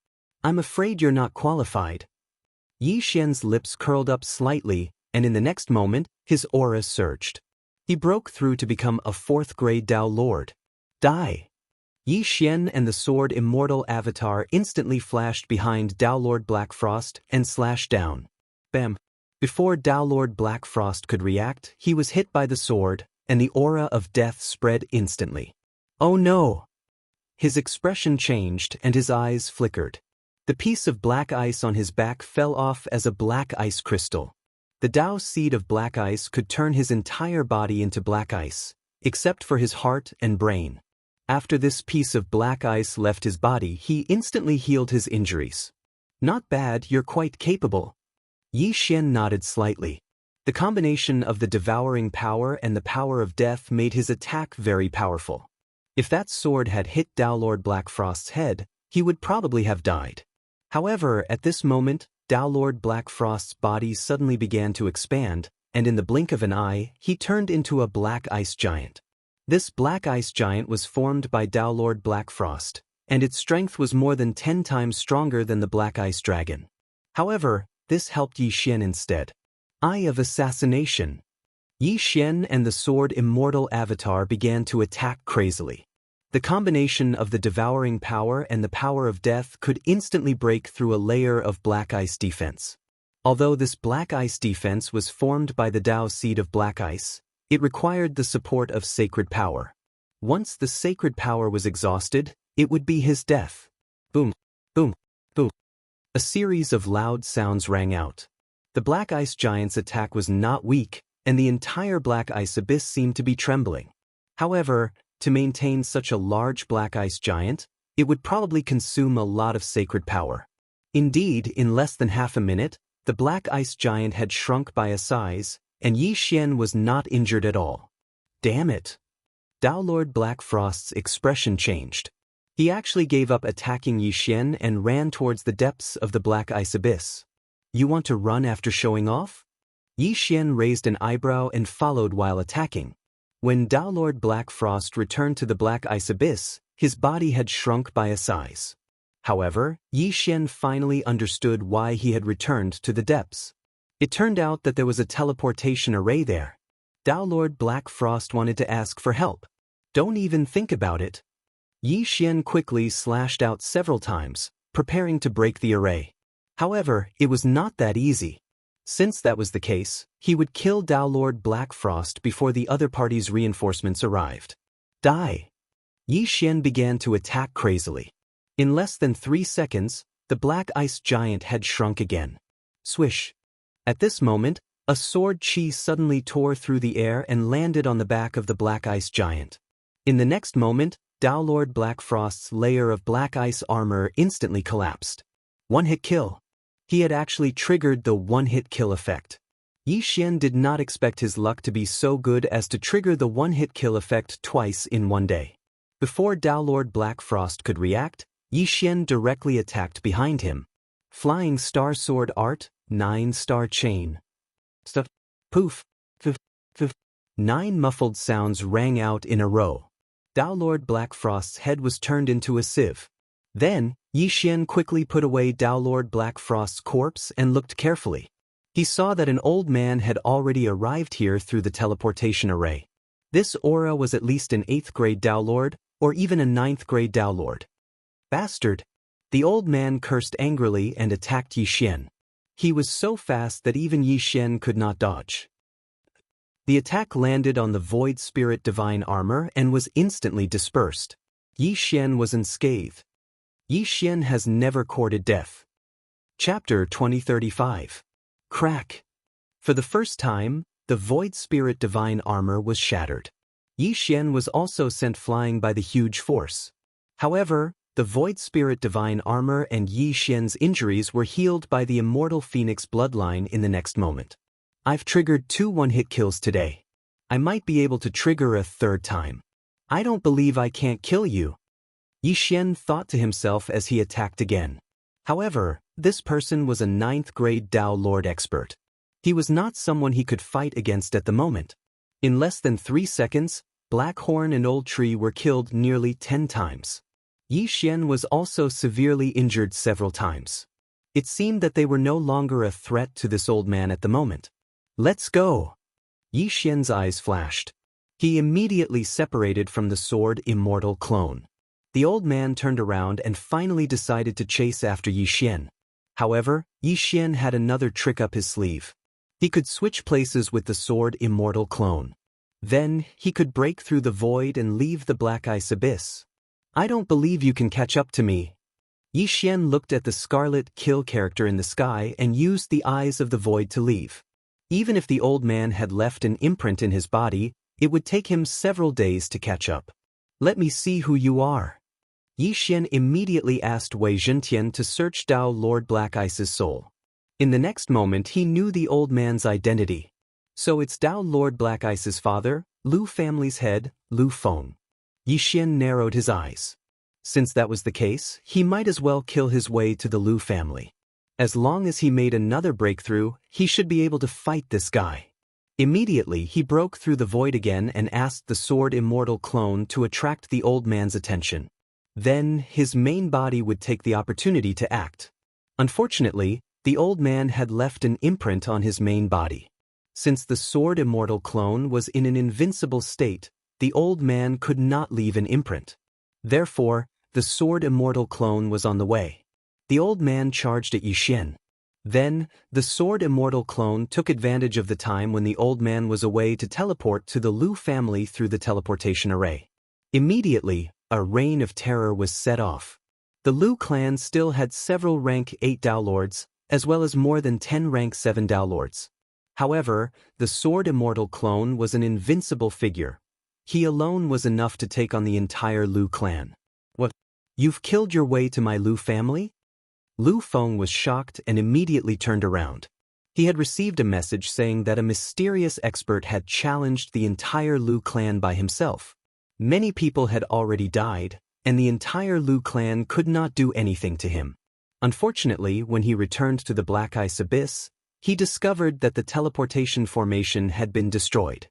I'm afraid you're not qualified. Yi Xian's lips curled up slightly, and in the next moment, his aura surged. He broke through to become a 4th-grade Tao Lord. Die! Yi Xian and the sword Immortal Avatar instantly flashed behind Tao Lord Blackfrost and slashed down. Bam! Before Tao Lord Blackfrost could react, he was hit by the sword, and the aura of death spread instantly. Oh no! His expression changed and his eyes flickered. The piece of black ice on his back fell off as a black ice crystal. The Tao seed of black ice could turn his entire body into black ice, except for his heart and brain. After this piece of black ice left his body, he instantly healed his injuries. Not bad, you're quite capable. Yi Xian nodded slightly. The combination of the devouring power and the power of death made his attack very powerful. If that sword had hit Tao Lord Blackfrost's head, he would probably have died. However, at this moment, Tao Lord Black Frost's body suddenly began to expand, and in the blink of an eye, he turned into a black ice giant. This black ice giant was formed by Tao Lord Black Frost, and its strength was more than 10 times stronger than the Black Ice Dragon. However, this helped Yi Xian instead. Eye of Assassination. Yi Xian and the Sword Immortal Avatar began to attack crazily. The combination of the devouring power and the power of death could instantly break through a layer of black ice defense. Although this black ice defense was formed by the Tao Seed of Black Ice, it required the support of sacred power. Once the sacred power was exhausted, it would be his death. Boom, boom, boom. A series of loud sounds rang out. The Black Ice Giant's attack was not weak, and the entire Black Ice Abyss seemed to be trembling. However, to maintain such a large Black Ice Giant, it would probably consume a lot of sacred power. Indeed, in less than half a minute, the Black Ice Giant had shrunk by a size, and Yi Xian was not injured at all. Damn it! Tao Lord Black Frost's expression changed. He actually gave up attacking Yi Xian and ran towards the depths of the Black Ice Abyss. You want to run after showing off? Yi Xian raised an eyebrow and followed while attacking. When Tao Lord Black Frost returned to the Black Ice Abyss, his body had shrunk by a size. However, Yi Xian finally understood why he had returned to the depths. It turned out that there was a teleportation array there. Tao Lord Black Frost wanted to ask for help. Don't even think about it. Yi Xian quickly slashed out several times, preparing to break the array. However, it was not that easy. Since that was the case, he would kill Tao Lord Black Frost before the other party's reinforcements arrived. Die! Yi Xian began to attack crazily. In less than 3 seconds, the Black Ice Giant had shrunk again. Swish! At this moment, a sword chi suddenly tore through the air and landed on the back of the Black Ice Giant. In the next moment, Tao Lord Black Frost's layer of black ice armor instantly collapsed. One-hit kill. He had actually triggered the one-hit kill effect. Yi Xian did not expect his luck to be so good as to trigger the one-hit kill effect twice in one day. Before Tao Lord Black Frost could react, Yi Xian directly attacked behind him. Flying Star Sword Art, 9-star chain. Stuff. Poof. Fif. Fif. 9 muffled sounds rang out in a row. Tao Lord Black Frost's head was turned into a sieve. Then, Yi Xian quickly put away Tao Lord Black Frost's corpse and looked carefully. He saw that an old man had already arrived here through the teleportation array. This aura was at least an 8th grade Tao Lord, or even a 9th grade Tao Lord. Bastard! The old man cursed angrily and attacked Yi Xian. He was so fast that even Yi Xian could not dodge. The attack landed on the Void Spirit Divine Armor and was instantly dispersed. Yi Xian was unscathed. Yi Xian has never courted death. Chapter 2035. Crack. For the first time, the Void Spirit Divine Armor was shattered. Yi Xian was also sent flying by the huge force. However, the Void Spirit Divine Armor and Yi Xian's injuries were healed by the Immortal Phoenix bloodline in the next moment. I've triggered 2 one-hit kills today. I might be able to trigger a 3rd time. I don't believe I can't kill you. Yi Xian thought to himself as he attacked again. However, this person was a 9th grade Tao Lord expert. He was not someone he could fight against at the moment. In less than 3 seconds, Blackhorn and Old Tree were killed nearly 10 times. Yi Xian was also severely injured several times. It seemed that they were no longer a threat to this old man at the moment. Let's go! Yi Xian's eyes flashed. He immediately separated from the Sword Immortal clone. The old man turned around and finally decided to chase after Yi Xian. However, Yi Xian had another trick up his sleeve. He could switch places with the Sword Immortal clone. Then, he could break through the void and leave the Black Ice Abyss. I don't believe you can catch up to me. Yi Xian looked at the Scarlet Kill character in the sky and used the eyes of the void to leave. Even if the old man had left an imprint in his body, it would take him several days to catch up. Let me see who you are. Yi Xian immediately asked Wei Zhentian to search Tao Lord Black Ice's soul. In the next moment he knew the old man's identity. So it's Tao Lord Black Ice's father, Lu family's head, Lu Feng. Yi Xian narrowed his eyes. Since that was the case, he might as well kill his way to the Lu family. As long as he made another breakthrough, he should be able to fight this guy. Immediately, he broke through the void again and asked the Sword Immortal clone to attract the old man's attention. Then, his main body would take the opportunity to act. Unfortunately, the old man had left an imprint on his main body. Since the Sword Immortal clone was in an invincible state, the old man could not leave an imprint. Therefore, the Sword Immortal clone was on the way. The old man charged at Yixin. Then, the Sword Immortal clone took advantage of the time when the old man was away to teleport to the Lu family through the teleportation array. Immediately, a reign of terror was set off. The Lu clan still had several rank 8 Dao Lords, as well as more than 10 rank 7 Dao Lords. However, the Sword Immortal clone was an invincible figure. He alone was enough to take on the entire Lu clan. What? You've killed your way to my Lu family? Lu Feng was shocked and immediately turned around. He had received a message saying that a mysterious expert had challenged the entire Lu clan by himself. Many people had already died, and the entire Lu clan could not do anything to him. Unfortunately, when he returned to the Black Ice Abyss, he discovered that the teleportation formation had been destroyed.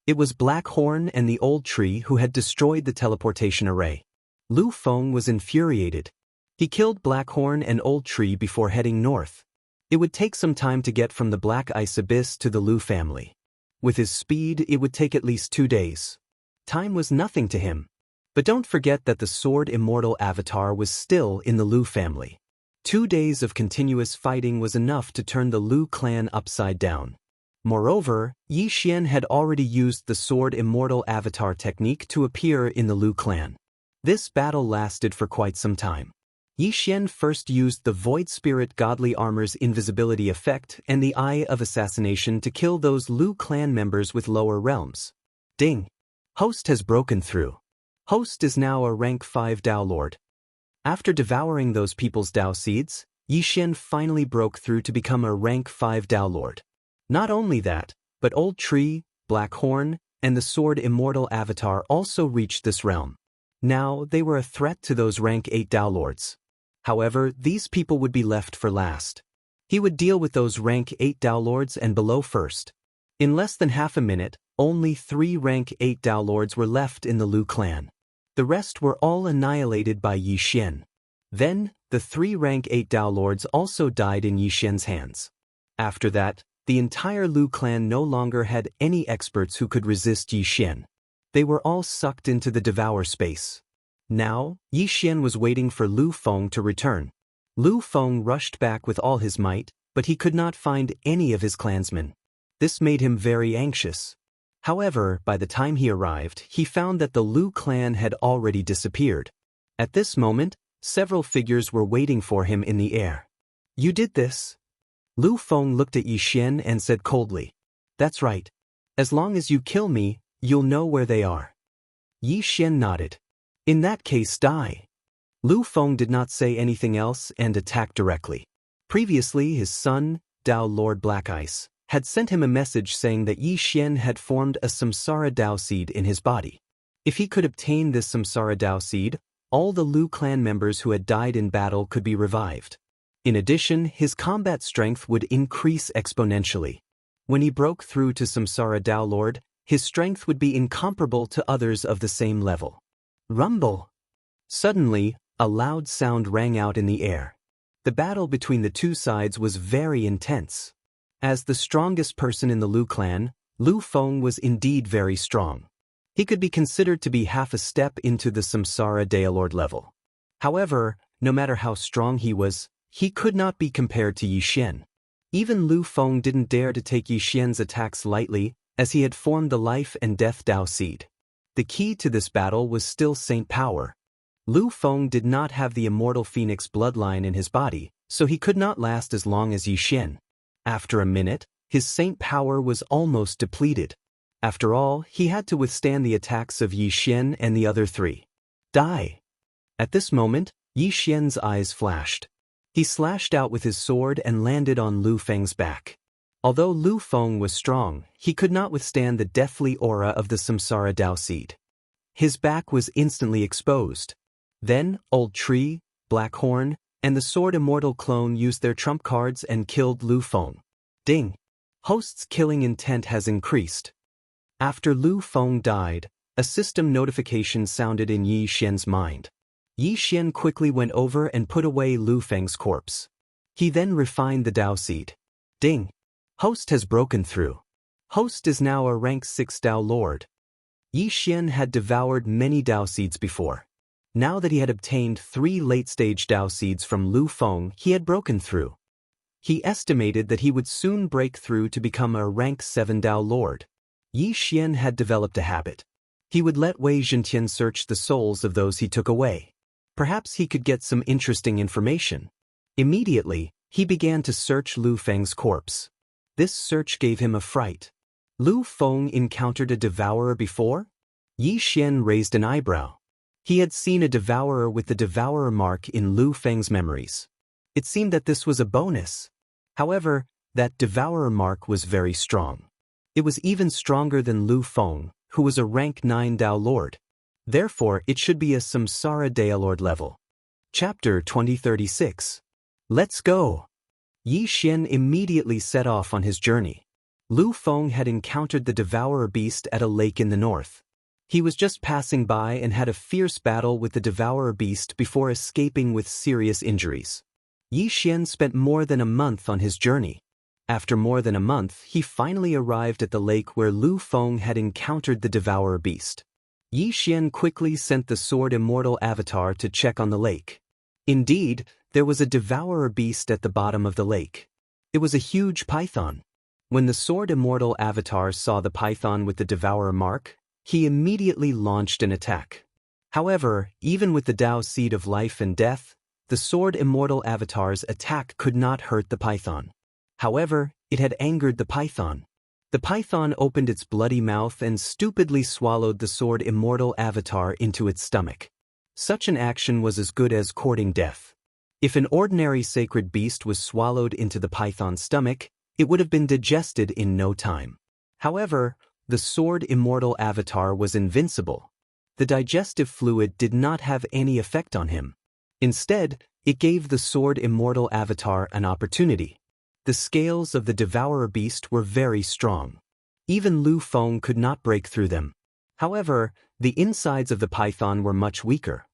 It was Black Horn and the Old Tree who had destroyed the teleportation array. Lu Feng was infuriated. He killed Black Horn and Old Tree before heading north. It would take some time to get from the Black Ice Abyss to the Lu family. With his speed, it would take at least 2 days. Time was nothing to him. But don't forget that the Sword Immortal avatar was still in the Lu family. 2 days of continuous fighting was enough to turn the Lu clan upside down. Moreover, Yi Xian had already used the Sword Immortal avatar technique to appear in the Lu clan. This battle lasted for quite some time. Yi Xian first used the Void Spirit Godly Armor's invisibility effect and the Eye of Assassination to kill those Lu clan members with lower realms. Ding! Host has broken through. Host is now a rank 5 Dao Lord. After devouring those people's Dao seeds, Yi Xian finally broke through to become a rank 5 Dao Lord. Not only that, but Old Tree, Black Horn, and the Sword Immortal avatar also reached this realm. Now, they were a threat to those rank 8 Dao Lords. However, these people would be left for last. He would deal with those rank 8 Dao Lords and below first. In less than half a minute, only 3 rank 8 Dao Lords were left in the Lu clan. The rest were all annihilated by Yi Xian. Then, the 3 rank 8 Dao Lords also died in Yi Xian's hands. After that, the entire Lu clan no longer had any experts who could resist Yi Xian. They were all sucked into the Devour space. Now, Yi Xian was waiting for Lu Feng to return. Lu Feng rushed back with all his might, but he could not find any of his clansmen. This made him very anxious. However, by the time he arrived, he found that the Lu clan had already disappeared. At this moment, several figures were waiting for him in the air. You did this? Lu Feng looked at Yi Xian and said coldly, "That's right. As long as you kill me, you'll know where they are." Yi Xian nodded. "In that case, die." Lu Feng did not say anything else and attacked directly. Previously, his son, Dao Lord Black Ice, had sent him a message saying that Yi Xian had formed a Samsara Dao seed in his body. If he could obtain this Samsara Dao seed, all the Lu clan members who had died in battle could be revived. In addition, his combat strength would increase exponentially. When he broke through to Samsara Dao Lord, his strength would be incomparable to others of the same level. Rumble! Suddenly, a loud sound rang out in the air. The battle between the two sides was very intense. As the strongest person in the Lu clan, Lu Feng was indeed very strong. He could be considered to be half a step into the Samsara Dao Lord level. However, no matter how strong he was, he could not be compared to Yi Xian. Even Lu Feng didn't dare to take Yi Xian's attacks lightly, as he had formed the Life and Death Dao seed. The key to this battle was still Saint Power. Lu Feng did not have the Immortal Phoenix bloodline in his body, so he could not last as long as Yi Xian. After a minute, his Saint Power was almost depleted. After all, he had to withstand the attacks of Yi Xian and the other 3. Die! At this moment, Yi Xian's eyes flashed. He slashed out with his sword and landed on Lu Feng's back. Although Lu Feng was strong, he could not withstand the deathly aura of the Samsara Dao seed. His back was instantly exposed. Then, Old Tree, Blackhorn, and the Sword Immortal clone used their trump cards and killed Lu Feng. Ding! Host's killing intent has increased. After Lu Feng died, a system notification sounded in Yi Xian's mind. Yi Xian quickly went over and put away Lu Feng's corpse. He then refined the Dao Seed. Ding! Host has broken through. Host is now a rank 6 Dao Lord. Yi Xian had devoured many Dao Seeds before. Now that he had obtained 3 late-stage Dao Seeds from Lu Feng, he had broken through. He estimated that he would soon break through to become a rank 7 Dao Lord. Yi Xian had developed a habit. He would let Wei Zhentian search the souls of those he took away. Perhaps he could get some interesting information. Immediately, he began to search Lu Feng's corpse. This search gave him a fright. Lu Feng encountered a devourer before? Yi Xian raised an eyebrow. He had seen a devourer with the devourer mark in Lu Feng's memories. It seemed that this was a bonus. However, that devourer mark was very strong. It was even stronger than Lu Feng, who was a rank 9 Dao Lord. Therefore, it should be a Samsara Dao Lord level. Chapter 2036. Let's go! Yi Xian immediately set off on his journey. Lu Feng had encountered the devourer beast at a lake in the north. He was just passing by and had a fierce battle with the devourer beast before escaping with serious injuries. Yi Xian spent more than a month on his journey. After more than a month, he finally arrived at the lake where Lu Feng had encountered the devourer beast. Yi Xian quickly sent the Sword Immortal avatar to check on the lake. Indeed, there was a devourer beast at the bottom of the lake. It was a huge python. When the Sword Immortal avatar saw the python with the devourer mark, he immediately launched an attack. However, even with the Dao Seed of Life and Death, the Sword Immortal avatar's attack could not hurt the python. However, it had angered the python. The python opened its bloody mouth and stupidly swallowed the Sword Immortal avatar into its stomach. Such an action was as good as courting death. If an ordinary sacred beast was swallowed into the python's stomach, it would have been digested in no time. However, the Sword Immortal avatar was invincible. The digestive fluid did not have any effect on him. Instead, it gave the Sword Immortal avatar an opportunity. The scales of the devourer beast were very strong. Even Lu Feng could not break through them. However, the insides of the python were much weaker.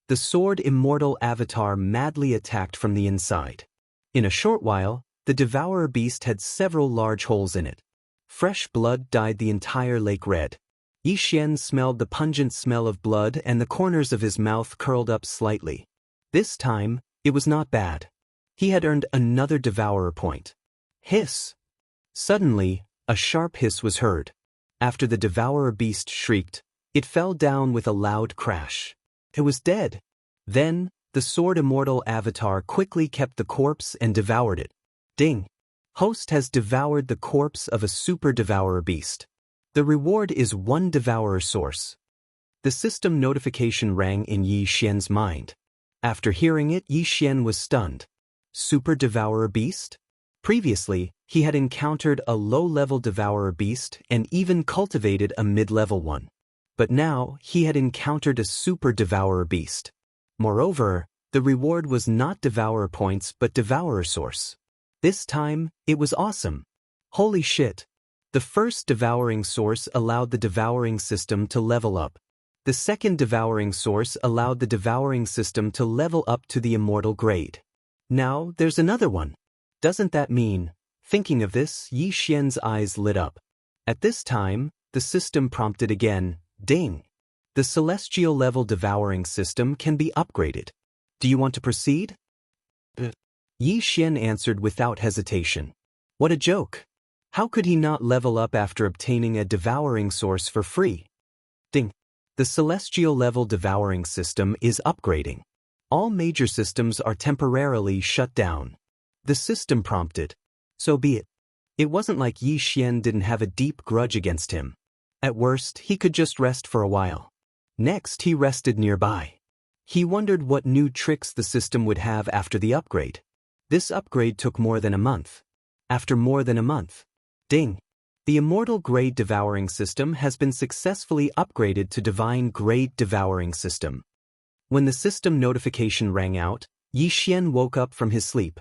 The Sword Immortal avatar madly attacked from the inside. In a short while, the devourer beast had several large holes in it. Fresh blood dyed the entire lake red. Yi Xian smelled the pungent smell of blood and the corners of his mouth curled up slightly. This time, it was not bad. He had earned another devourer point. Hiss! Suddenly, a sharp hiss was heard. After the devourer beast shrieked, it fell down with a loud crash. It was dead. Then, the Sword Immortal avatar quickly kept the corpse and devoured it. Ding! Host has devoured the corpse of a super devourer beast. The reward is 1 devourer source. The system notification rang in Yi Xian's mind. After hearing it, Yi Xian was stunned. Super devourer beast? Previously, he had encountered a low-level devourer beast and even cultivated a mid-level one. But now, he had encountered a super devourer beast. Moreover, the reward was not devourer points but devourer source. This time, it was awesome. Holy shit! The first devouring source allowed the devouring system to level up. The second devouring source allowed the devouring system to level up to the immortal grade. Now, there's another one. Doesn't that mean? Thinking of this, Yi Xian's eyes lit up. At this time, the system prompted again, ding. The celestial level devouring system can be upgraded. Do you want to proceed? Yi Xian answered without hesitation. What a joke! How could he not level up after obtaining a devouring source for free? Ding! The celestial level devouring system is upgrading. All major systems are temporarily shut down. The system prompted. So be it. It wasn't like Yi Xian didn't have a deep grudge against him. At worst, he could just rest for a while. Next, he rested nearby. He wondered what new tricks the system would have after the upgrade. This upgrade took more than a month. After more than a month, ding! The immortal grade devouring system has been successfully upgraded to divine grade devouring system. When the system notification rang out, Yi Xian woke up from his sleep.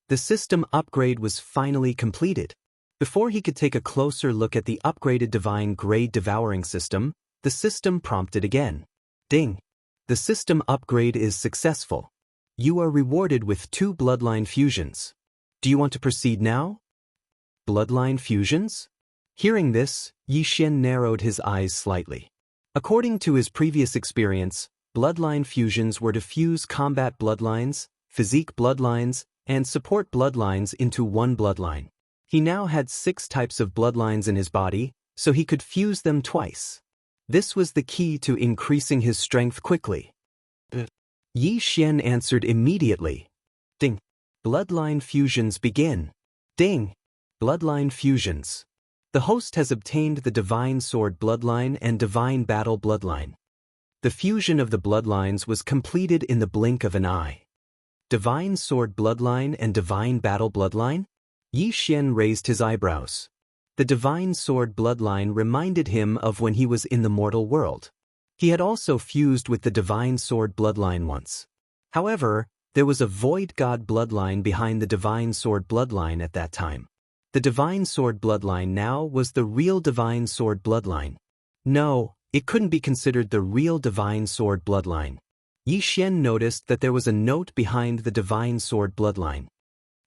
The system upgrade was finally completed. Before he could take a closer look at the upgraded divine grade devouring system, the system prompted again. Ding! The system upgrade is successful. You are rewarded with 2 bloodline fusions. Do you want to proceed now? Bloodline fusions? Hearing this, Yi Xian narrowed his eyes slightly. According to his previous experience, bloodline fusions were to fuse combat bloodlines, physique bloodlines, and support bloodlines into one bloodline. He now had 6 types of bloodlines in his body, so he could fuse them twice. This was the key to increasing his strength quickly. Yi Xian answered immediately. Ding! Bloodline fusions begin. Ding! Bloodline fusions. The host has obtained the Divine Sword Bloodline and Divine Battle Bloodline. The fusion of the bloodlines was completed in the blink of an eye. Divine Sword Bloodline and Divine Battle Bloodline? Yi Xian raised his eyebrows. The Divine Sword Bloodline reminded him of when he was in the mortal world. He had also fused with the Divine Sword Bloodline once. However, there was a Void God Bloodline behind the Divine Sword Bloodline at that time. The Divine Sword Bloodline now was the real Divine Sword Bloodline. No, it couldn't be considered the real Divine Sword Bloodline. Yi Xian noticed that there was a note behind the Divine Sword Bloodline.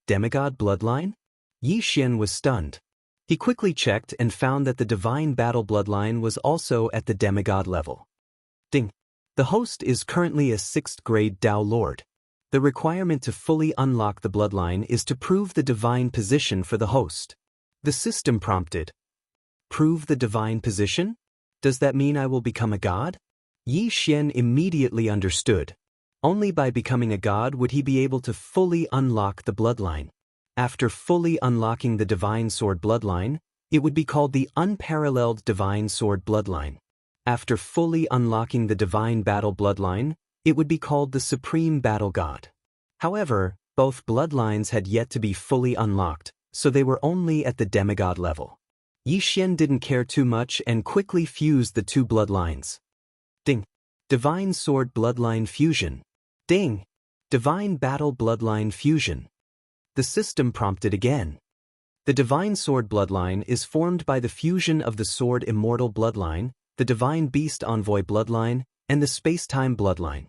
Demigod Bloodline? Yi Xian was stunned. He quickly checked and found that the Divine Battle Bloodline was also at the demigod level. Ding! The host is currently a 6th grade Dao Lord. The requirement to fully unlock the bloodline is to prove the divine position for the host. The system prompted. Prove the divine position? Does that mean I will become a god? Yi Xian immediately understood. Only by becoming a god would he be able to fully unlock the bloodline. After fully unlocking the Divine Sword Bloodline, it would be called the Unparalleled Divine Sword Bloodline. After fully unlocking the Divine Battle Bloodline, it would be called the Supreme Battle God. However, both bloodlines had yet to be fully unlocked, so they were only at the demigod level. Yi Xian didn't care too much and quickly fused the 2 bloodlines. Ding! Divine Sword Bloodline Fusion. Ding! Divine Battle Bloodline Fusion. The system prompted again. The Divine Sword Bloodline is formed by the fusion of the Sword Immortal Bloodline, the Divine Beast Envoy Bloodline, and the Space-Time Bloodline.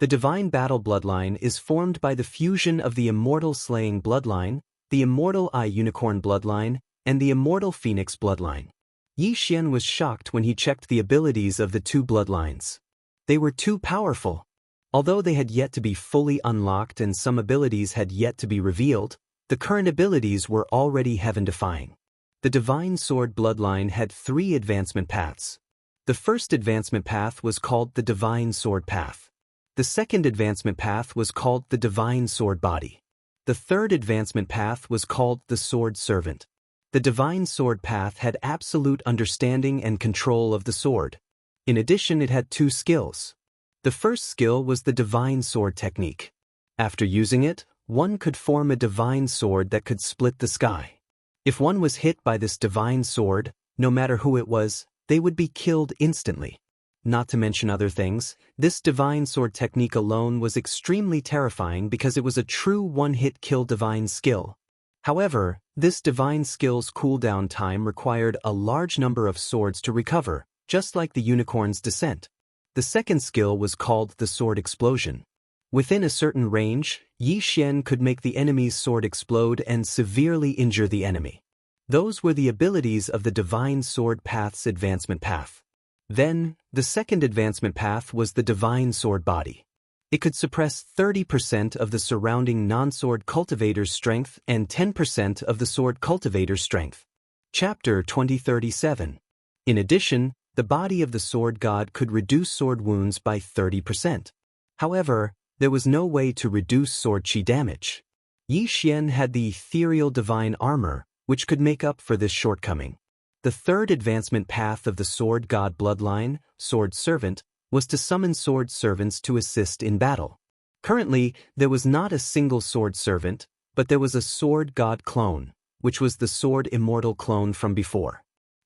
The Divine Battle Bloodline is formed by the fusion of the Immortal Slaying Bloodline, the Immortal Eye Unicorn Bloodline, and the Immortal Phoenix Bloodline. Yi Xian was shocked when he checked the abilities of the 2 bloodlines. They were too powerful. Although they had yet to be fully unlocked and some abilities had yet to be revealed, the current abilities were already heaven-defying. The Divine Sword Bloodline had 3 advancement paths. The first advancement path was called the Divine Sword Path. The second advancement path was called the Divine Sword Body. The third advancement path was called the Sword Servant. The Divine Sword Path had absolute understanding and control of the sword. In addition, it had 2 skills. The first skill was the Divine Sword Technique. After using it, one could form a divine sword that could split the sky. If one was hit by this divine sword, no matter who it was, they would be killed instantly. Not to mention other things, this divine sword technique alone was extremely terrifying because it was a true one-hit kill divine skill. However, this divine skill's cooldown time required a large number of swords to recover, just like the unicorn's descent. The second skill was called the Sword Explosion. Within a certain range, Yi Xian could make the enemy's sword explode and severely injure the enemy. Those were the abilities of the Divine Sword Path's advancement path. Then, the second advancement path was the Divine Sword Body. It could suppress 30% of the surrounding non-sword cultivator's strength and 10% of the sword cultivator's strength. Chapter 2037. In addition, the body of the sword god could reduce sword wounds by 30%. However, there was no way to reduce sword chi damage. Yi Xian had the ethereal divine armor, which could make up for this shortcoming. The third advancement path of the sword god bloodline, Sword Servant, was to summon sword servants to assist in battle. Currently, there was not a single sword servant, but there was a sword god clone, which was the sword immortal clone from before.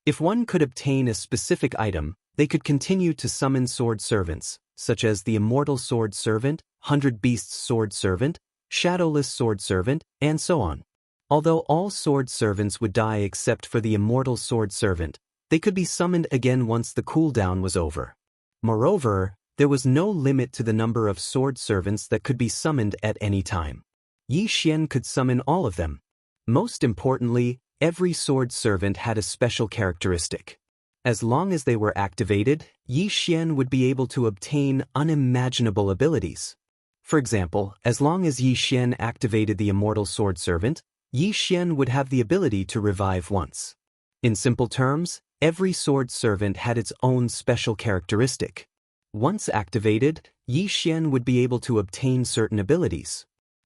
If one could obtain a specific item, They could continue to summon sword servants, such as the Immortal Sword Servant, 100 Beasts Sword Servant, Shadowless Sword Servant, and so on. Although all sword servants would die except for the Immortal Sword Servant, they could be summoned again once the cooldown was over. Moreover, there was no limit to the number of sword servants that could be summoned at any time. Yi Xian could summon all of them. Most importantly, every sword servant had a special characteristic. As long as they were activated, Yi Xian would be able to obtain unimaginable abilities. For example, as long as Yi Xian activated the Immortal Sword Servant, Yi Xian would have the ability to revive once. In simple terms, every sword servant had its own special characteristic. Once activated, Yi Xian would be able to obtain certain abilities.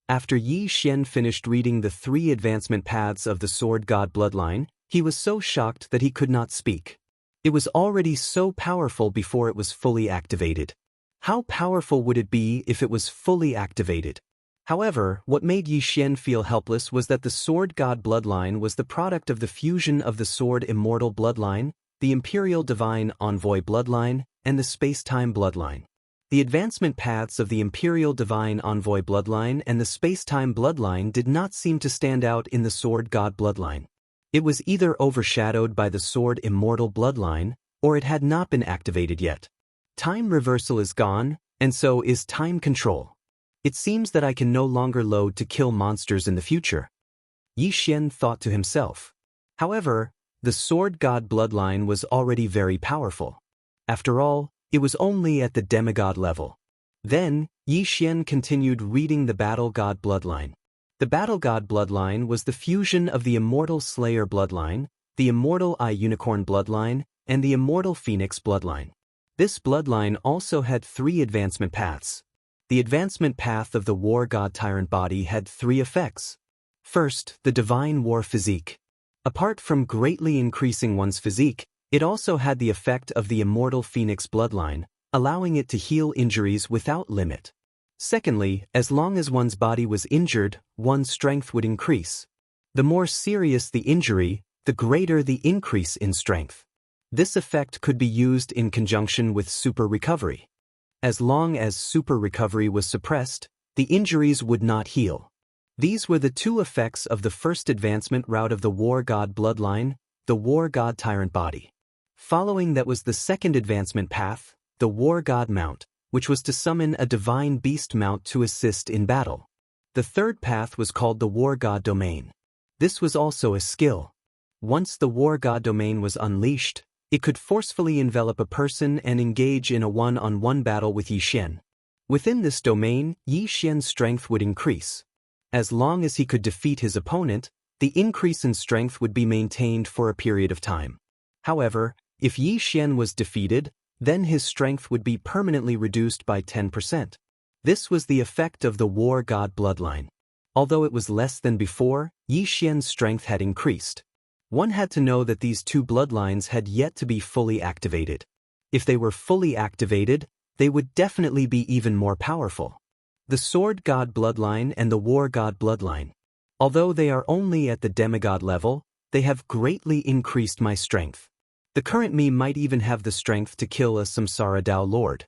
After Yi Xian finished reading the 3 advancement paths of the Sword God bloodline, he was so shocked that he could not speak. It was already so powerful before it was fully activated. How powerful would it be if it was fully activated? However, what made Yi Xian feel helpless was that the Sword God bloodline was the product of the fusion of the Sword Immortal bloodline, the Imperial Divine Envoy bloodline, and the Space-Time bloodline. The advancement paths of the Imperial Divine Envoy bloodline and the Space-Time bloodline did not seem to stand out in the Sword God bloodline. It was either overshadowed by the Sword Immortal bloodline, or it had not been activated yet. Time reversal is gone, and so is time control. It seems that I can no longer load to kill monsters in the future. Yi Xian thought to himself. However, the Sword God bloodline was already very powerful. After all, it was only at the demigod level. Then, Yi Xian continued reading the Battle God bloodline. The Battle God bloodline was the fusion of the Immortal Slayer bloodline, the Immortal Eye Unicorn bloodline, and the Immortal Phoenix bloodline. This bloodline also had 3 advancement paths. The advancement path of the War God Tyrant body had 3 effects. First, the Divine War physique. Apart from greatly increasing one's physique, it also had the effect of the Immortal Phoenix bloodline, allowing it to heal injuries without limit. Secondly, as long as one's body was injured, one's strength would increase. The more serious the injury, the greater the increase in strength. This effect could be used in conjunction with super recovery. As long as super recovery was suppressed, the injuries would not heal. These were the 2 effects of the first advancement route of the War God bloodline, the War God Tyrant body. Following that was the second advancement path, the War God mount, which was to summon a divine beast mount to assist in battle. The third path was called the War God domain. This was also a skill. Once the War God domain was unleashed, it could forcefully envelop a person and engage in a one-on-one battle with Yi Xian. Within this domain, Yi Xian's strength would increase. As long as he could defeat his opponent, the increase in strength would be maintained for a period of time. However, if Yi Xian was defeated, then his strength would be permanently reduced by 10%. This was the effect of the War God bloodline. Although it was less than before, Yi Xian's strength had increased. One had to know that these 2 bloodlines had yet to be fully activated. If they were fully activated, they would definitely be even more powerful. The Sword God bloodline and the War God bloodline. Although they are only at the demigod level, they have greatly increased my strength. The current me might even have the strength to kill a Samsara Dao Lord.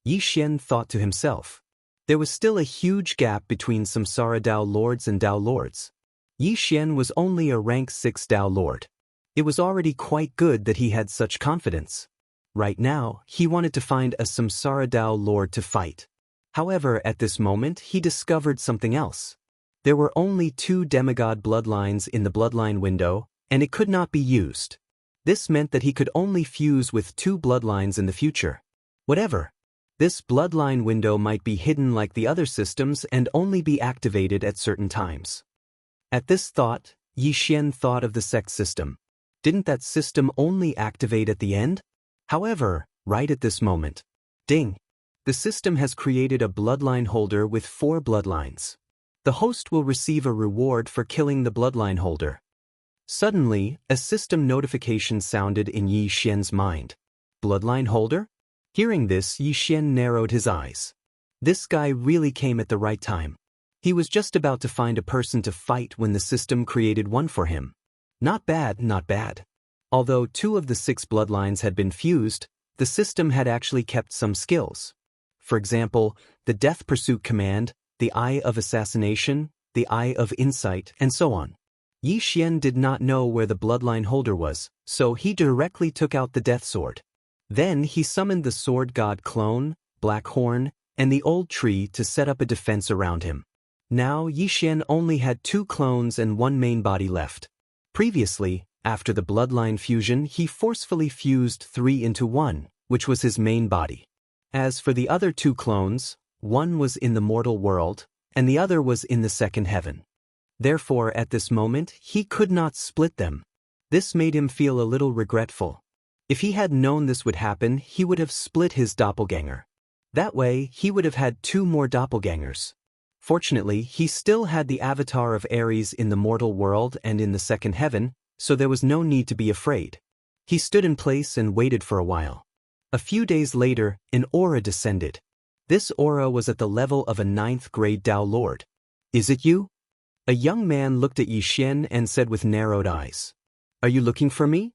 Yi Xian thought to himself. There was still a huge gap between Samsara Dao Lords and Dao Lords. Yi Xian was only a rank 6 Dao Lord. It was already quite good that he had such confidence. Right now, he wanted to find a Samsara Dao Lord to fight. However, at this moment, he discovered something else. There were only 2 demigod bloodlines in the bloodline window, and it could not be used. This meant that he could only fuse with 2 bloodlines in the future. Whatever. This bloodline window might be hidden like the other systems and only be activated at certain times. At this thought, Yi Xian thought of the sex system. Didn't that system only activate at the end? However, right at this moment. Ding! The system has created a bloodline holder with 4 bloodlines. The host will receive a reward for killing the bloodline holder. Suddenly, a system notification sounded in Yi Xian's mind. Bloodline holder? Hearing this, Yi Xian narrowed his eyes. This guy really came at the right time. He was just about to find a person to fight when the system created one for him. Not bad, not bad. Although 2 of the 6 bloodlines had been fused, the system had actually kept some skills. For example, the Death Pursuit Command, the Eye of Assassination, the Eye of Insight, and so on. Yi Xian did not know where the bloodline holder was, so he directly took out the Death Sword. Then he summoned the Sword God Clone, Black Horn, and the Old Tree to set up a defense around him. Now Yi Xian only had 2 clones and 1 main body left. Previously, after the bloodline fusion, he forcefully fused 3 into 1, which was his main body. As for the other 2 clones, one was in the mortal world, and the other was in the second heaven. Therefore, at this moment, he could not split them. This made him feel a little regretful. If he had known this would happen, he would have split his doppelganger. That way, he would have had 2 more doppelgangers. Fortunately, he still had the avatar of Ares in the mortal world and in the second heaven, so there was no need to be afraid. He stood in place and waited for a while. A few days later, an aura descended. This aura was at the level of a 9th grade Tao Lord. "Is it you?" A young man looked at Yi Xian and said with narrowed eyes. "Are you looking for me?"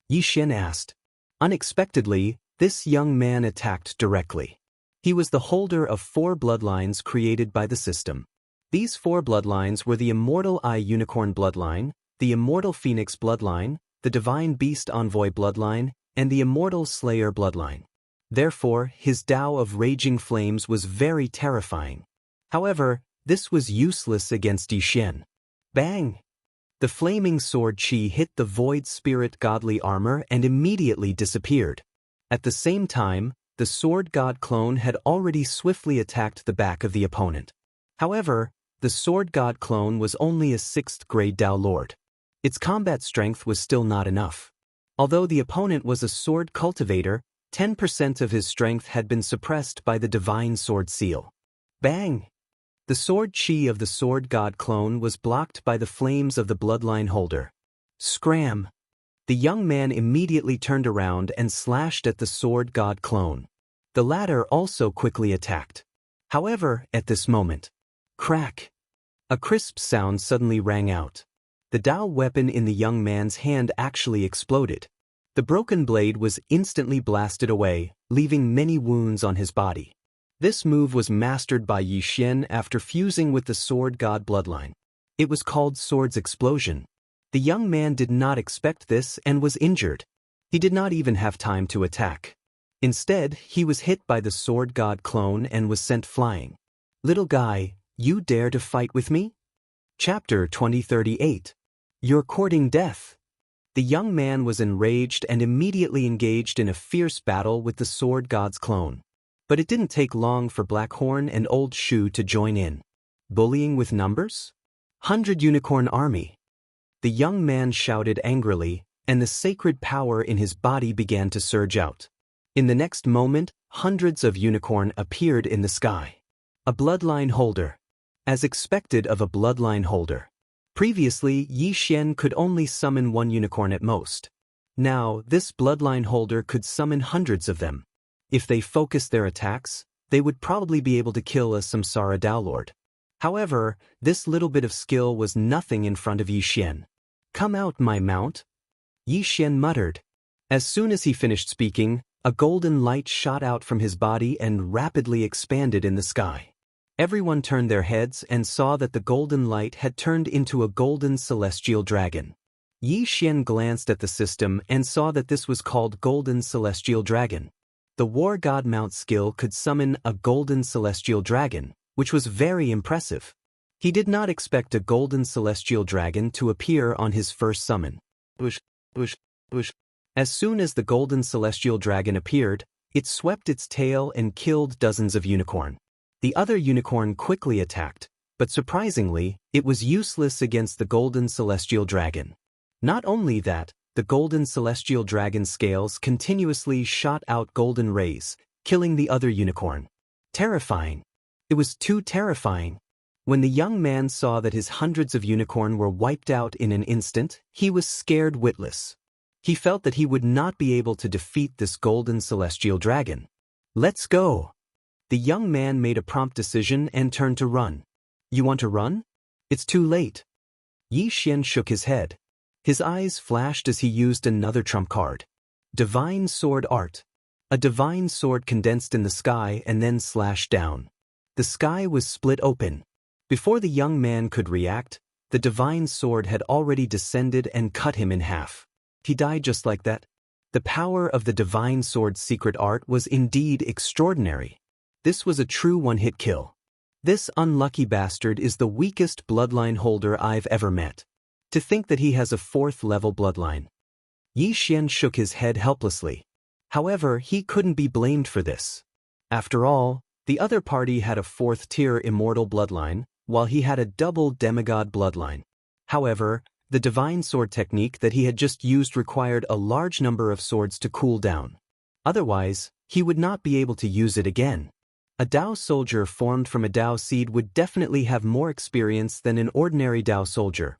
Yi Xian asked. Unexpectedly, this young man attacked directly. He was the holder of 4 bloodlines created by the system. These 4 bloodlines were the Immortal Eye Unicorn bloodline, the Immortal Phoenix bloodline, the Divine Beast Envoy bloodline, and the Immortal Slayer bloodline. Therefore, his Tao of Raging Flames was very terrifying. However, this was useless against Yi Xian. Bang! The flaming sword chi hit the Void Spirit godly armor and immediately disappeared. At the same time, the Sword God clone had already swiftly attacked the back of the opponent. However, the Sword God clone was only a 6th grade Tao Lord. Its combat strength was still not enough. Although the opponent was a sword cultivator, 10% of his strength had been suppressed by the Divine Sword Seal. Bang! The sword chi of the Sword God clone was blocked by the flames of the bloodline holder. Scram! The young man immediately turned around and slashed at the Sword God clone. The latter also quickly attacked. However, at this moment, crack! A crisp sound suddenly rang out. The Tao weapon in the young man's hand actually exploded. The broken blade was instantly blasted away, leaving many wounds on his body. This move was mastered by Yi Xian after fusing with the Sword God bloodline. It was called Sword's Explosion. The young man did not expect this and was injured. He did not even have time to attack. Instead, he was hit by the Sword God clone and was sent flying. "Little guy, you dare to fight with me?" Chapter 2038. You're courting death. The young man was enraged and immediately engaged in a fierce battle with the Sword God's clone. But it didn't take long for Blackhorn and Old Shu to join in. Bullying with numbers? 100 Unicorn Army. The young man shouted angrily, and the sacred power in his body began to surge out. In the next moment, hundreds of unicorn appeared in the sky. A bloodline holder. As expected of a bloodline holder. Previously, Yi Xian could only summon 1 unicorn at most. Now, this bloodline holder could summon hundreds of them. If they focused their attacks, they would probably be able to kill a Samsara Tao Lord. However, this little bit of skill was nothing in front of Yi Xian. "Come out, my mount," Yi Xian muttered. As soon as he finished speaking, a golden light shot out from his body and rapidly expanded in the sky. Everyone turned their heads and saw that the golden light had turned into a golden celestial dragon. Yi Xian glanced at the system and saw that this was called Golden Celestial Dragon. The War God Mount skill could summon a Golden Celestial Dragon, which was very impressive. He did not expect a Golden Celestial Dragon to appear on his first summon. Bush, bush, bush. As soon as the Golden Celestial Dragon appeared, it swept its tail and killed dozens of unicorn. The other unicorn quickly attacked, but surprisingly, it was useless against the Golden Celestial Dragon. Not only that, the Golden Celestial Dragon scales continuously shot out golden rays, killing the other unicorn. Terrifying. It was too terrifying. When the young man saw that his hundreds of unicorn were wiped out in an instant, he was scared witless. He felt that he would not be able to defeat this Golden Celestial Dragon. "Let's go." The young man made a prompt decision and turned to run. "You want to run? It's too late." Yi Xian shook his head. His eyes flashed as he used another trump card. Divine Sword Art. A divine sword condensed in the sky and then slashed down. The sky was split open. Before the young man could react, the divine sword had already descended and cut him in half. He died just like that. The power of the divine sword's secret art was indeed extraordinary. This was a true one-hit kill. This unlucky bastard is the weakest bloodline holder I've ever met. To think that he has a 4th-level bloodline. Yi Xian shook his head helplessly. However, he couldn't be blamed for this. After all, the other party had a 4th-tier immortal bloodline, while he had a double demigod bloodline. However, the divine sword technique that he had just used required a large number of swords to cool down. Otherwise, he would not be able to use it again. A Dao soldier formed from a Dao seed would definitely have more experience than an ordinary Dao soldier.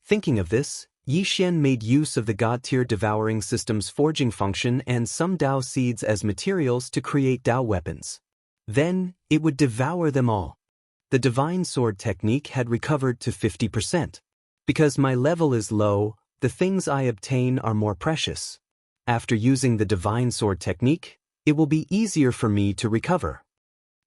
Thinking of this, Yi Xian made use of the God-tier devouring system's forging function and some Dao seeds as materials to create Dao weapons. Then, it would devour them all. The divine sword technique had recovered to 50%. Because my level is low, the things I obtain are more precious. After using the divine sword technique, it will be easier for me to recover.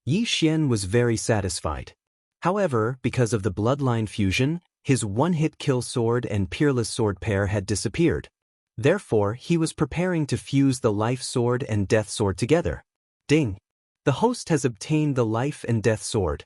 Yi Xian was very satisfied. However, because of the bloodline fusion, his one-hit kill sword and peerless sword pair had disappeared. Therefore, he was preparing to fuse the life sword and death sword together. Ding! The host has obtained the life and death sword.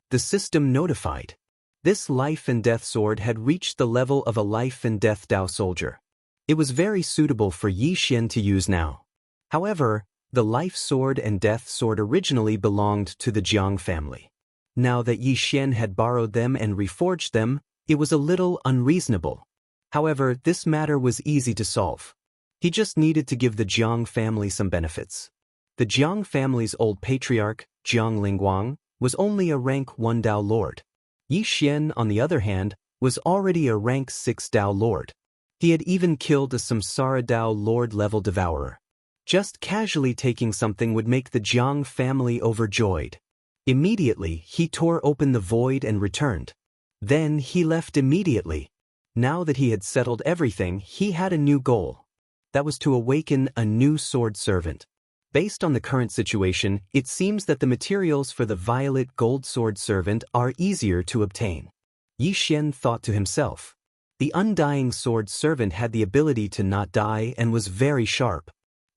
The system notified. This life and death sword had reached the level of a life and death Dao soldier. It was very suitable for Yi Xian to use now. However, the life sword and death sword originally belonged to the Jiang family. Now that Yi Xian had borrowed them and reforged them, it was a little unreasonable. However, this matter was easy to solve. He just needed to give the Jiang family some benefits. The Jiang family's old patriarch, Jiang Lingguang, was only a rank 1 Dao lord. Yi Xian, on the other hand, was already a rank 6 Dao lord. He had even killed a Samsara Dao lord-level devourer. Just casually taking something would make the Jiang family overjoyed. Immediately, he tore open the void and returned. Then he left immediately. Now that he had settled everything, he had a new goal. That was to awaken a new sword servant. Based on the current situation, it seems that the materials for the violet gold sword servant are easier to obtain. Yi Xian thought to himself. The undying sword servant had the ability to not die and was very sharp.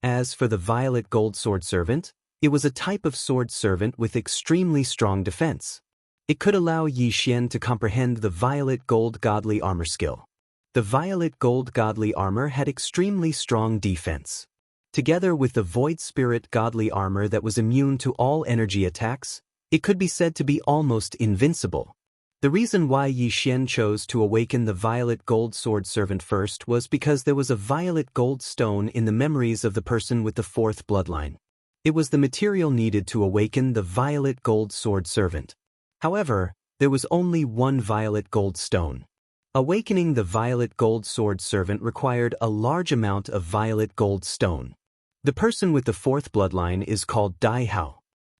As for the violet gold sword servant, it was a type of sword servant with extremely strong defense. It could allow Yi Xian to comprehend the violet gold godly armor skill. The violet gold godly armor had extremely strong defense. Together with the void spirit godly armor that was immune to all energy attacks, it could be said to be almost invincible. The reason why Yi Xian chose to awaken the violet gold sword servant first was because there was a violet gold stone in the memories of the person with the 4th bloodline. It was the material needed to awaken the violet gold sword servant. However, there was only one violet gold stone. Awakening the violet gold sword servant required a large amount of violet gold stone. The person with the 4th bloodline is called Dai Hao.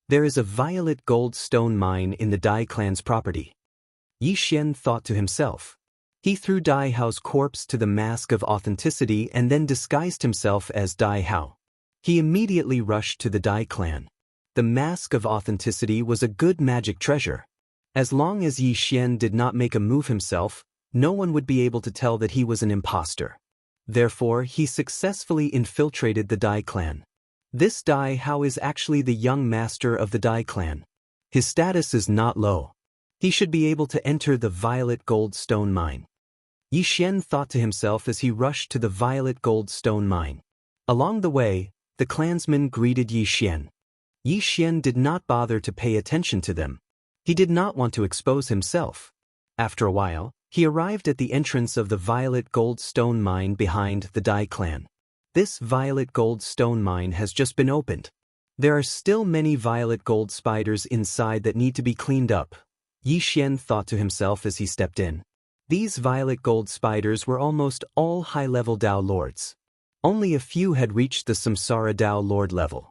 There is a violet gold stone mine in the Dai clan's property. Yi Xian thought to himself. He threw Dai Hao's corpse to the mask of authenticity and then disguised himself as Dai Hao. He immediately rushed to the Dai clan. The mask of authenticity was a good magic treasure. As long as Yi Xian did not make a move himself, no one would be able to tell that he was an imposter. Therefore, he successfully infiltrated the Dai clan. This Dai Hao is actually the young master of the Dai clan. His status is not low. He should be able to enter the violet gold stone mine. Yi Xian thought to himself as he rushed to the violet gold stone mine. Along the way, the clansmen greeted Yi Xian. Yi Xian did not bother to pay attention to them. He did not want to expose himself. After a while, he arrived at the entrance of the violet gold stone mine behind the Dai clan. This violet gold stone mine has just been opened. There are still many violet gold spiders inside that need to be cleaned up. Yi Xian thought to himself as he stepped in. These violet gold spiders were almost all high-level Dao lords. Only a few had reached the Samsara Dao lord level.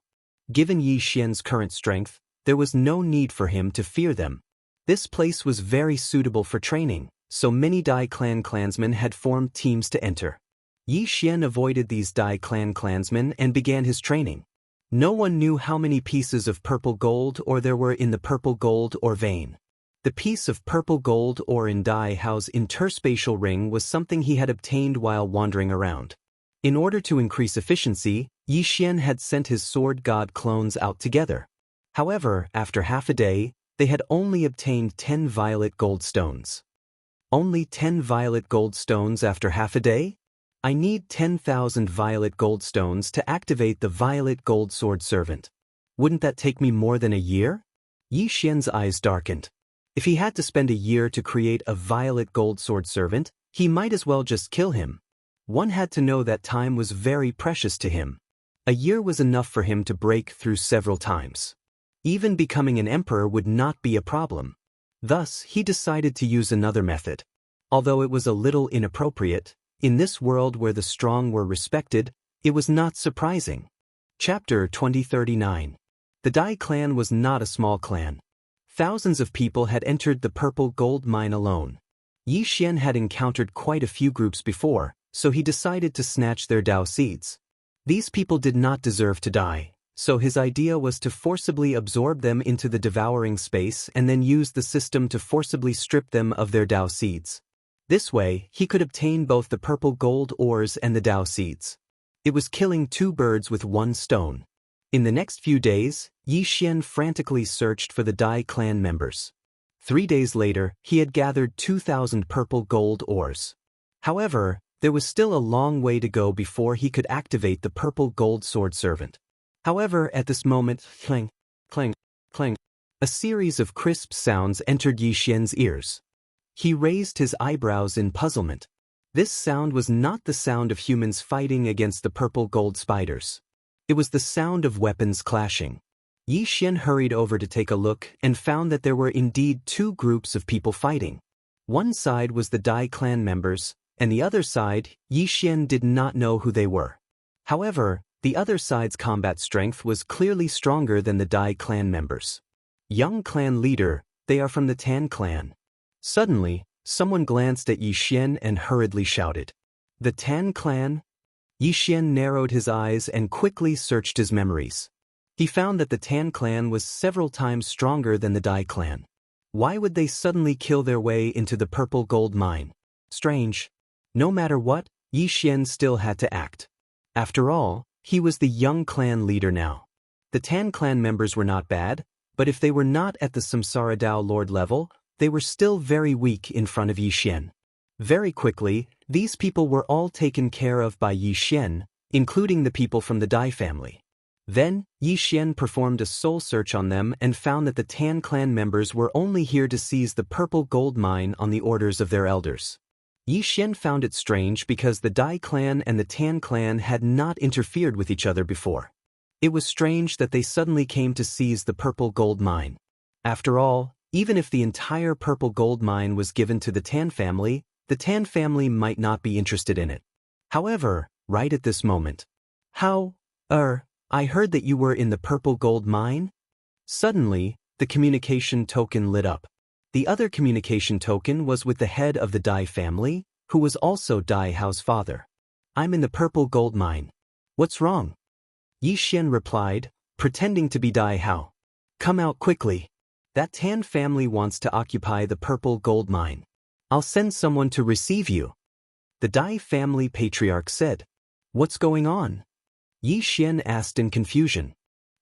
Given Yi Xian's current strength, there was no need for him to fear them. This place was very suitable for training, so many Dai clan clansmen had formed teams to enter. Yi Xian avoided these Dai clan clansmen and began his training. No one knew how many pieces of purple gold ore there were in the purple gold ore vein. The piece of purple gold ore in Dai Hao's interspatial ring was something he had obtained while wandering around. In order to increase efficiency, Yi Xian had sent his sword god clones out together. However, after half a day, they had only obtained 10 violet gold stones. Only 10 violet gold stones after half a day? I need 10,000 violet gold stones to activate the violet gold sword servant. Wouldn't that take me more than a year? Yi Xian's eyes darkened. If he had to spend a year to create a violet gold sword servant, he might as well just kill him. One had to know that time was very precious to him. A year was enough for him to break through several times. Even becoming an emperor would not be a problem. Thus, he decided to use another method. Although it was a little inappropriate, in this world where the strong were respected, it was not surprising. Chapter 2039. The Dai clan was not a small clan. Thousands of people had entered the purple gold mine alone. Yi Xian had encountered quite a few groups before, so he decided to snatch their Dao seeds. These people did not deserve to die, so his idea was to forcibly absorb them into the devouring space and then use the system to forcibly strip them of their Dao seeds. This way, he could obtain both the purple gold ores and the Dao seeds. It was killing 2 birds with 1 stone. In the next few days, Yi Xian frantically searched for the Dai clan members. 3 days later, he had gathered 2,000 purple gold ores. However, there was still a long way to go before he could activate the purple gold sword servant. However, at this moment, clang, clang, clang, a series of crisp sounds entered Yi Xian's ears. He raised his eyebrows in puzzlement. This sound was not the sound of humans fighting against the purple gold spiders. It was the sound of weapons clashing. Yi Xian hurried over to take a look and found that there were indeed 2 groups of people fighting. One side was the Dai clan members, and the other side, Yi Xian did not know who they were. However, the other side's combat strength was clearly stronger than the Dai clan members. Young clan leader, they are from the Tan clan. Suddenly, someone glanced at Yi Xian and hurriedly shouted, "The Tan clan?" Yi Xian narrowed his eyes and quickly searched his memories. He found that the Tan clan was several times stronger than the Dai clan. Why would they suddenly kill their way into the purple gold mine? Strange. No matter what, Yi Xian still had to act. After all, he was the young clan leader now. The Tan clan members were not bad, but if they were not at the Samsara Dao Lord level, they were still very weak in front of Yi Xian. Very quickly, these people were all taken care of by Yi Xian, including the people from the Dai family. Then, Yi Xian performed a soul search on them and found that the Tan clan members were only here to seize the purple gold mine on the orders of their elders. Yi Xian found it strange because the Dai clan and the Tan clan had not interfered with each other before. It was strange that they suddenly came to seize the purple gold mine. After all, even if the entire purple gold mine was given to the Tan family might not be interested in it. However, right at this moment, I heard that you were in the purple gold mine? Suddenly, the communication token lit up. The other communication token was with the head of the Dai family, who was also Dai Hao's father. "I'm in the purple gold mine. What's wrong?" Yi Xian replied, pretending to be Dai Hao. "Come out quickly. That Tan family wants to occupy the purple gold mine. I'll send someone to receive you." The Dai family patriarch said. "What's going on?" Yi Xian asked in confusion.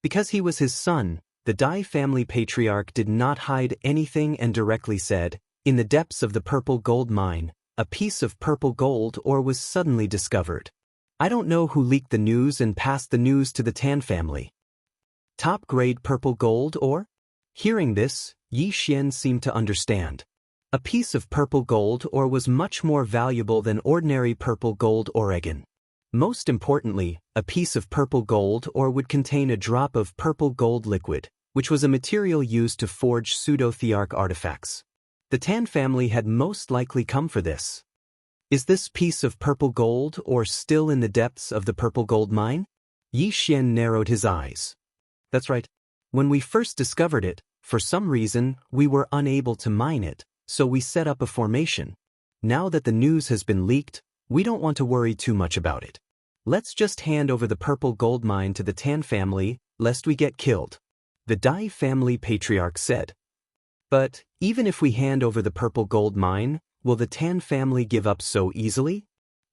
Because he was his son, the Dai family patriarch did not hide anything and directly said, "In the depths of the purple gold mine, a piece of purple gold ore was suddenly discovered. I don't know who leaked the news and passed the news to the Tan family." Top-grade purple gold ore? Hearing this, Yi Xian seemed to understand. A piece of purple gold ore was much more valuable than ordinary purple gold ore again. Most importantly, a piece of purple gold ore would contain a drop of purple gold liquid, which was a material used to forge pseudo-thearch artifacts. The Tan family had most likely come for this. Is this piece of purple gold ore still in the depths of the purple gold mine? Yi Xian narrowed his eyes. That's right. When we first discovered it, for some reason, we were unable to mine it, so we set up a formation. Now that the news has been leaked, we don't want to worry too much about it. Let's just hand over the purple gold mine to the Tan family, lest we get killed, the Dai family patriarch said. But, even if we hand over the purple gold mine, will the Tan family give up so easily?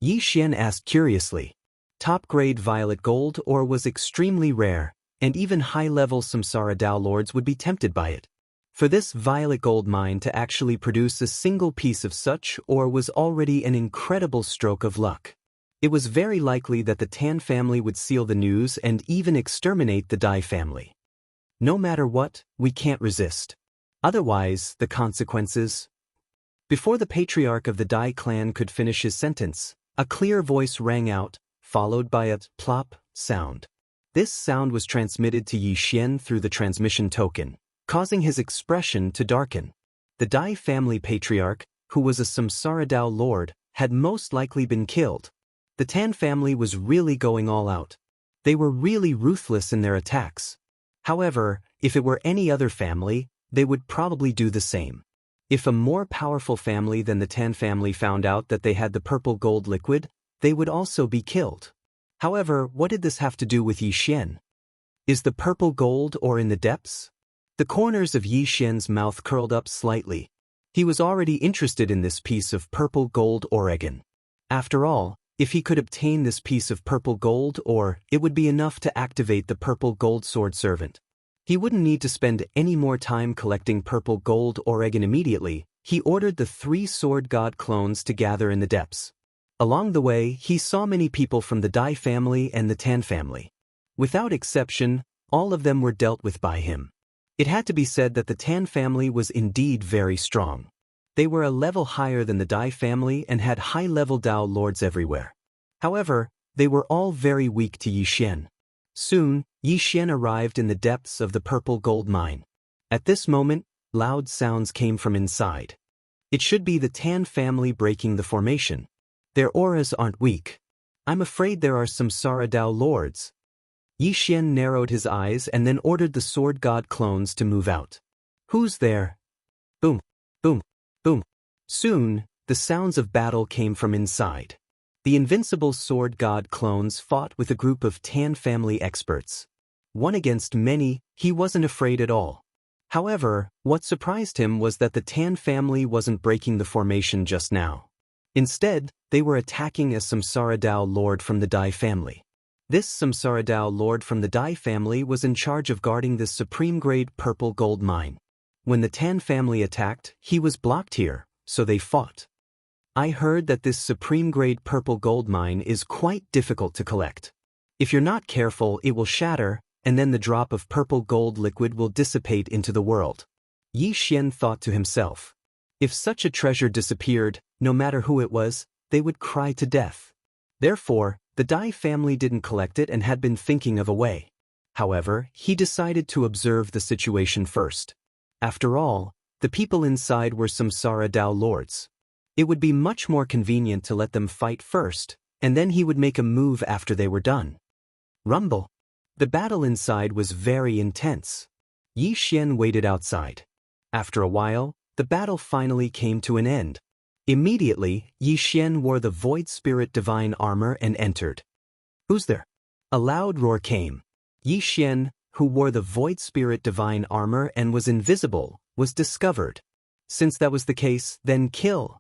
Yi Xian asked curiously. Top-grade violet gold ore was extremely rare, and even high-level Samsara Dao lords would be tempted by it. For this violet gold mine to actually produce a single piece of such ore was already an incredible stroke of luck. It was very likely that the Tan family would seal the news and even exterminate the Dai family. No matter what, we can't resist. Otherwise, the consequences. Before the patriarch of the Dai clan could finish his sentence, a clear voice rang out, followed by a plop sound. This sound was transmitted to Yi Xian through the transmission token, causing his expression to darken. The Dai family patriarch, who was a Samsara Dao lord, had most likely been killed. The Tan family was really going all out. They were really ruthless in their attacks. However, if it were any other family, they would probably do the same. If a more powerful family than the Tan family found out that they had the purple gold liquid, they would also be killed. However, what did this have to do with Yi Xian? Is the purple gold ore in the depths? The corners of Yi Xian's mouth curled up slightly. He was already interested in this piece of purple gold Oregon. After all, if he could obtain this piece of purple gold ore, it would be enough to activate the purple gold sword servant. He wouldn't need to spend any more time collecting purple gold Oregon immediately. He ordered the 3 sword god clones to gather in the depths. Along the way, he saw many people from the Dai family and the Tan family. Without exception, all of them were dealt with by him. It had to be said that the Tan family was indeed very strong. They were a level higher than the Dai family and had high-level Dao lords everywhere. However, they were all very weak to Yi Xian. Soon, Yi Xian arrived in the depths of the purple gold mine. At this moment, loud sounds came from inside. It should be the Tan family breaking the formation. Their auras aren't weak. I'm afraid there are some Samsara Dao lords. Yi Xian narrowed his eyes and then ordered the sword god clones to move out. Who's there? Boom, boom, boom. Soon, the sounds of battle came from inside. The invincible sword god clones fought with a group of Tan family experts. One against many, he wasn't afraid at all. However, what surprised him was that the Tan family wasn't breaking the formation just now. Instead, they were attacking a Samsara Dao lord from the Dai family. This Samsara Dao lord from the Dai family was in charge of guarding this supreme-grade purple gold mine. When the Tan family attacked, he was blocked here, so they fought. I heard that this supreme-grade purple gold mine is quite difficult to collect. If you're not careful, it will shatter, and then the drop of purple gold liquid will dissipate into the world. Yi Xian thought to himself. If such a treasure disappeared, no matter who it was, they would cry to death. Therefore, the Dai family didn't collect it and had been thinking of a way. However, he decided to observe the situation first. After all, the people inside were Samsara Dao lords. It would be much more convenient to let them fight first, and then he would make a move after they were done. Rumble. The battle inside was very intense. Yi Xian waited outside. After a while, the battle finally came to an end. Immediately, Yi Xian wore the Void Spirit Divine armor and entered. Who's there? A loud roar came. Yi Xian, who wore the Void Spirit Divine armor and was invisible, was discovered. Since that was the case, then kill.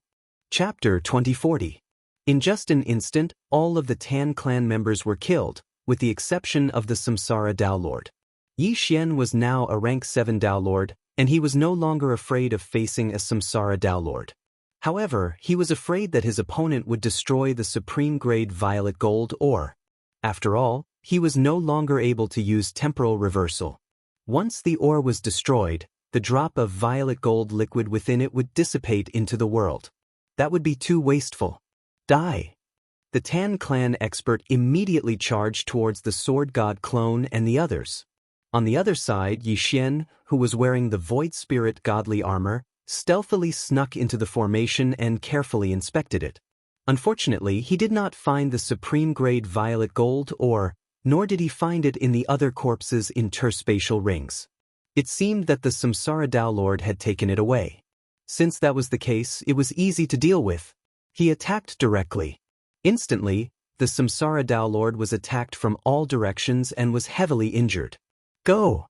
Chapter 2040. In just an instant, all of the Tan clan members were killed, with the exception of the Samsara Dao Lord. Yi Xian was now a rank 7 Dao Lord, and he was no longer afraid of facing a Samsara Dao Lord. However, he was afraid that his opponent would destroy the supreme-grade violet gold ore. After all, he was no longer able to use temporal reversal. Once the ore was destroyed, the drop of violet gold liquid within it would dissipate into the world. That would be too wasteful. Die! The Tan clan expert immediately charged towards the sword god clone and the others. On the other side, Yi Xian, who was wearing the Void Spirit godly armor, stealthily snuck into the formation and carefully inspected it. Unfortunately, he did not find the supreme-grade violet gold ore, nor did he find it in the other corpses in interspatial rings. It seemed that the Samsara Dao Lord had taken it away. Since that was the case, it was easy to deal with. He attacked directly. Instantly, the Samsara Tao Lord was attacked from all directions and was heavily injured. Go!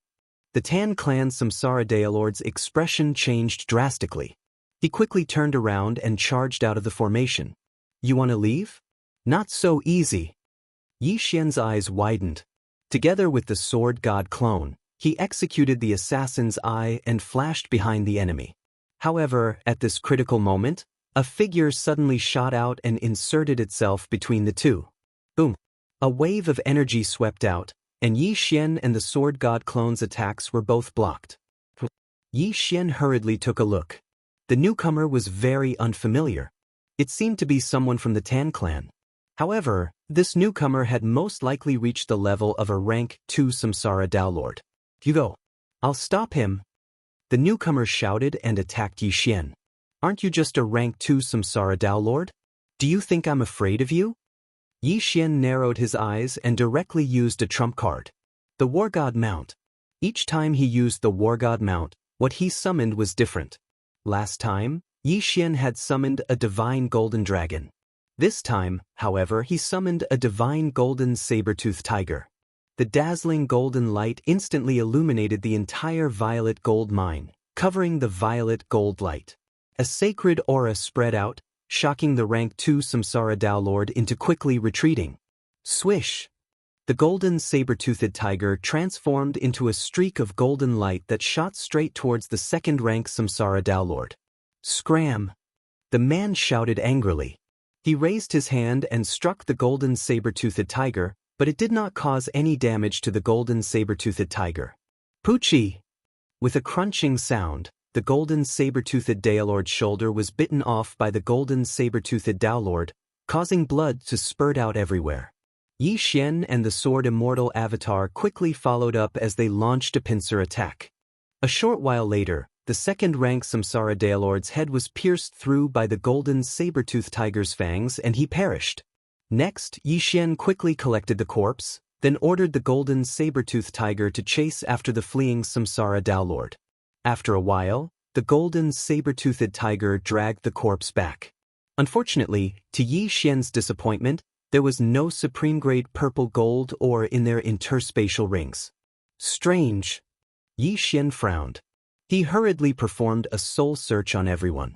The Tan Clan's Samsara Tao Lord's expression changed drastically. He quickly turned around and charged out of the formation. You want to leave? Not so easy. Yi Xian's eyes widened. Together with the sword god clone, he executed the assassin's eye and flashed behind the enemy. However, at this critical moment, a figure suddenly shot out and inserted itself between the two. Boom! A wave of energy swept out, and Yi Xian and the sword god clone's attacks were both blocked. Yi Xian hurriedly took a look. The newcomer was very unfamiliar. It seemed to be someone from the Tan clan. However, this newcomer had most likely reached the level of a rank 2 Samsara Tao Lord. You go. I'll stop him. The newcomer shouted and attacked Yi Xian. Aren't you just a rank 2 Samsara Tao Lord? Do you think I'm afraid of you? Yi Xian narrowed his eyes and directly used a trump card. The War God Mount. Each time he used the War God Mount, what he summoned was different. Last time, Yi Xian had summoned a divine golden dragon. This time, however, he summoned a divine golden saber-toothed tiger. The dazzling golden light instantly illuminated the entire violet gold mine, covering the violet gold light. A sacred aura spread out, shocking the rank 2 Samsara Tao Lord into quickly retreating. Swish! The golden saber-toothed tiger transformed into a streak of golden light that shot straight towards the second-rank Samsara Tao Lord. Scram! The man shouted angrily. He raised his hand and struck the golden saber-toothed tiger, but it did not cause any damage to the golden saber-toothed tiger. Poochie! With a crunching sound, the golden saber-toothed Tao Lord's shoulder was bitten off by the golden saber-toothed Tao Lord, causing blood to spurt out everywhere. Yi Xian and the Sword Immortal Avatar quickly followed up as they launched a pincer attack. A short while later, the second-rank Samsara Tao Lord's head was pierced through by the golden saber-toothed tiger's fangs and he perished. Next, Yi Xian quickly collected the corpse, then ordered the golden saber-toothed tiger to chase after the fleeing Samsara Tao Lord. After a while, the golden saber-toothed tiger dragged the corpse back. Unfortunately, to Yi Xian's disappointment, there was no supreme-grade purple gold ore in their interspatial rings. Strange. Yi Xian frowned. He hurriedly performed a soul search on everyone.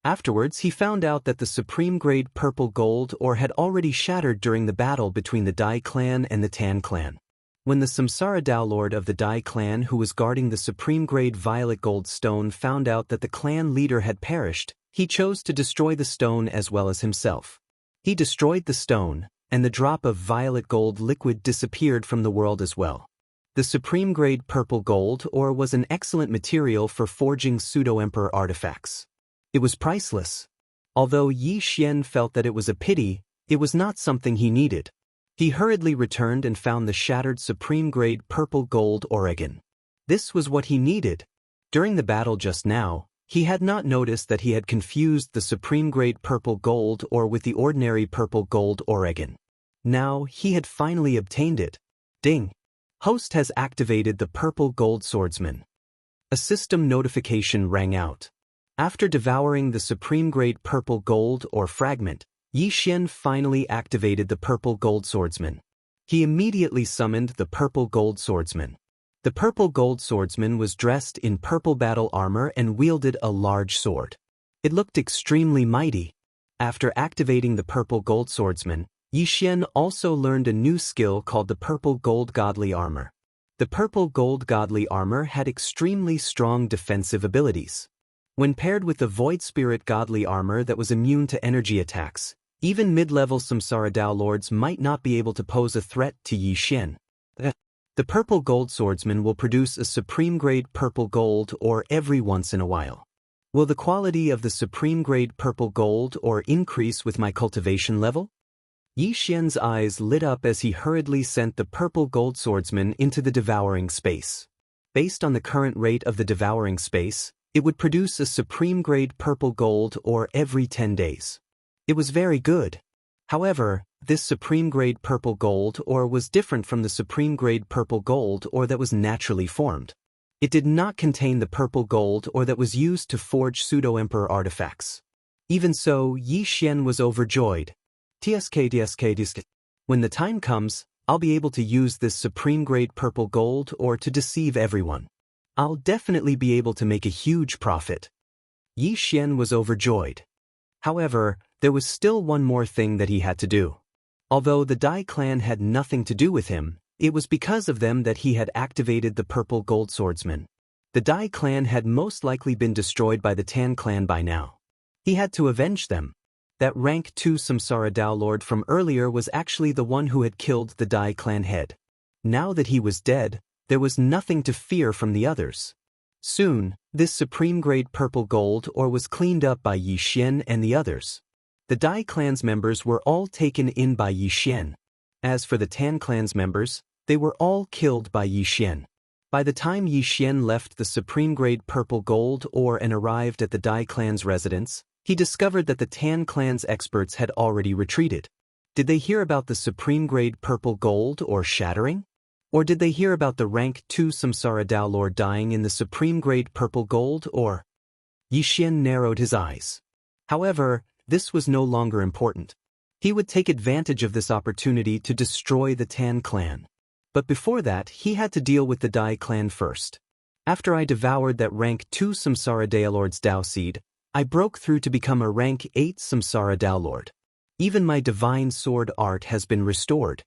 Afterwards, he found out that the supreme-grade purple gold ore had already shattered during the battle between the Dai clan and the Tan clan. When the Samsara Tao Lord of the Dai clan who was guarding the supreme-grade violet gold stone found out that the clan leader had perished, he chose to destroy the stone as well as himself. He destroyed the stone, and the drop of violet gold liquid disappeared from the world as well. The supreme-grade purple gold ore was an excellent material for forging pseudo-emperor artifacts. It was priceless. Although Yi Xian felt that it was a pity, it was not something he needed. He hurriedly returned and found the shattered supreme-grade purple gold ore again. This was what he needed. During the battle just now, he had not noticed that he had confused the supreme-grade purple gold ore with the ordinary purple gold ore again. Now, he had finally obtained it. Ding! Host has activated the purple gold swordsman. A system notification rang out. After devouring the supreme-grade purple gold ore fragment, Yi Xian finally activated the purple gold swordsman. He immediately summoned the purple gold swordsman. The purple gold swordsman was dressed in purple battle armor and wielded a large sword. It looked extremely mighty. After activating the purple gold swordsman, Yi Xian also learned a new skill called the purple gold godly armor. The purple gold godly armor had extremely strong defensive abilities. When paired with the void spirit godly armor that was immune to energy attacks, even mid-level Samsara Tao Lords might not be able to pose a threat to Yi Xian. The purple gold swordsman will produce a supreme-grade purple gold ore every once in a while. Will the quality of the supreme-grade purple gold ore increase with my cultivation level? Yi Xian's eyes lit up as he hurriedly sent the purple gold swordsman into the devouring space. Based on the current rate of the devouring space, it would produce a supreme-grade purple gold ore every 10 days. It was very good. However, this supreme-grade purple gold ore was different from the supreme-grade purple gold ore that was naturally formed. It did not contain the purple gold ore that was used to forge pseudo-emperor artifacts. Even so, Yi Xian was overjoyed. TSK. When the time comes, I'll be able to use this supreme-grade purple gold ore to deceive everyone. I'll definitely be able to make a huge profit. Yi Xian was overjoyed. However, there was still one more thing that he had to do. Although the Dai clan had nothing to do with him, it was because of them that he had activated the purple gold swordsman. The Dai clan had most likely been destroyed by the Tan clan by now. He had to avenge them. That rank 2 Samsara Dao Lord from earlier was actually the one who had killed the Dai clan head. Now that he was dead, there was nothing to fear from the others. Soon, this supreme-grade purple gold ore was cleaned up by Yi Xian and the others. The Dai clan's members were all taken in by Yi Xian. As for the Tan clan's members, they were all killed by Yi Xian. By the time Yi Xian left the supreme-grade purple gold ore and arrived at the Dai clan's residence, he discovered that the Tan clan's experts had already retreated. Did they hear about the supreme-grade purple gold ore shattering? Or did they hear about the rank 2 Samsara Dao Lord dying in the supreme-grade purple gold ore? Yi Xian narrowed his eyes. However, this was no longer important. He would take advantage of this opportunity to destroy the Tan clan. But before that, he had to deal with the Dai clan first. After I devoured that rank 2 Samsara Dao Lord's Dao seed, I broke through to become a rank 8 Samsara Dao Lord. Even my divine sword art has been restored.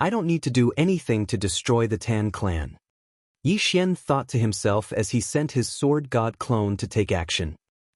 I don't need to do anything to destroy the Tan clan. Yi Xian thought to himself as he sent his sword god clone to take action.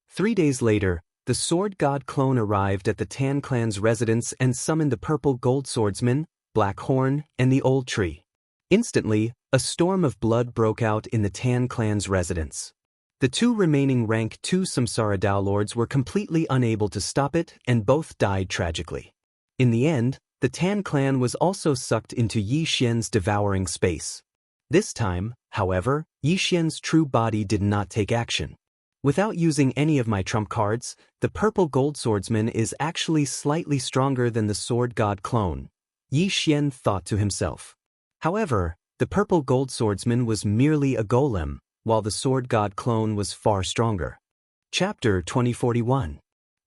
3 days later, the sword god clone arrived at the Tan clan's residence and summoned the purple gold swordsman, Black Horn, and the old tree. Instantly, a storm of blood broke out in the Tan clan's residence. The 2 remaining rank 2 Samsara Dao Lords were completely unable to stop it and both died tragically. In the end, the Tan clan was also sucked into Yi Xian's devouring space. This time, however, Yi Xian's true body did not take action. Without using any of my trump cards, the purple gold swordsman is actually slightly stronger than the sword god clone, Yi Xian thought to himself. However, the purple gold swordsman was merely a golem, while the sword god clone was far stronger. Chapter 2041.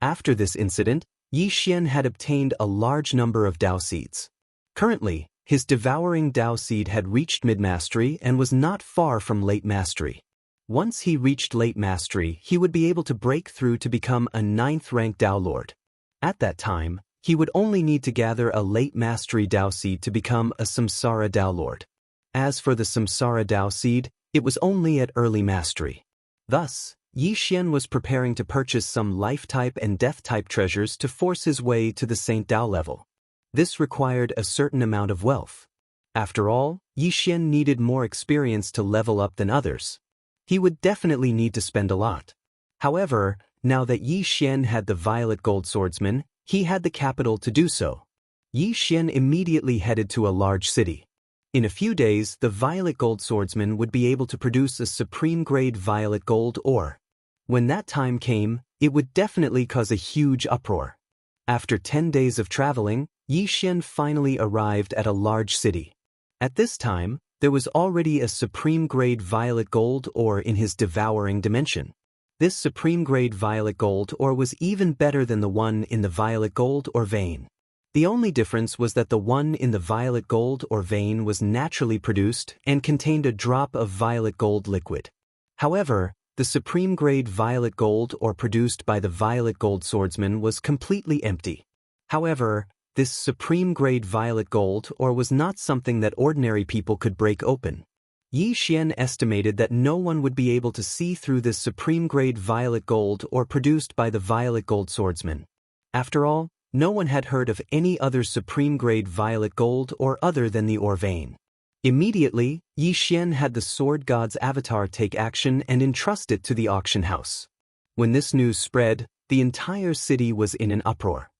After this incident, Yi Xian had obtained a large number of Dao seeds. Currently, his devouring Dao seed had reached mid-mastery and was not far from late mastery. Once he reached late mastery, he would be able to break through to become a 9th rank Dao Lord. At that time, he would only need to gather a late mastery Dao seed to become a Samsara Dao Lord. As for the Samsara Dao seed, it was only at early mastery. Thus, Yi Xian was preparing to purchase some life-type and death-type treasures to force his way to the Saint Dao level. This required a certain amount of wealth. After all, Yi Xian needed more experience to level up than others. He would definitely need to spend a lot. However, now that Yi Xian had the violet gold swordsman, he had the capital to do so. Yi Xian immediately headed to a large city. In a few days, the violet gold swordsman would be able to produce a supreme-grade violet gold ore. When that time came, it would definitely cause a huge uproar. After 10 days of traveling, Yi Xian finally arrived at a large city. At this time, there was already a supreme-grade violet gold ore in his devouring dimension. This supreme-grade violet gold ore was even better than the one in the violet gold ore vein. The only difference was that the one in the violet gold ore vein was naturally produced and contained a drop of violet gold liquid. However, the supreme-grade violet gold ore produced by the violet gold swordsman was completely empty. However, this supreme-grade violet gold ore was not something that ordinary people could break open. Yi Xian estimated that no one would be able to see through this supreme-grade violet gold ore produced by the violet gold swordsman. After all, no one had heard of any other supreme-grade violet gold ore other than the ore vein. Immediately, Yi Xian had the sword god's avatar take action and entrust it to the auction house. When this news spread, the entire city was in an uproar.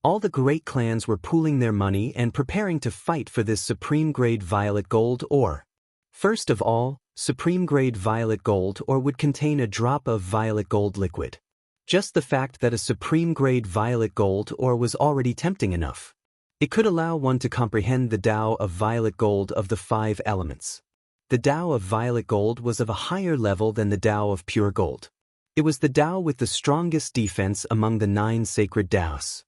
All the great clans were pooling their money and preparing to fight for this supreme-grade violet gold ore. First of all, supreme-grade violet gold ore would contain a drop of violet gold liquid. Just the fact that a supreme-grade violet gold ore was already tempting enough. It could allow one to comprehend the Tao of violet gold of the 5 elements. The Tao of violet gold was of a higher level than the Tao of pure gold. It was the Tao with the strongest defense among the 9 sacred Taos.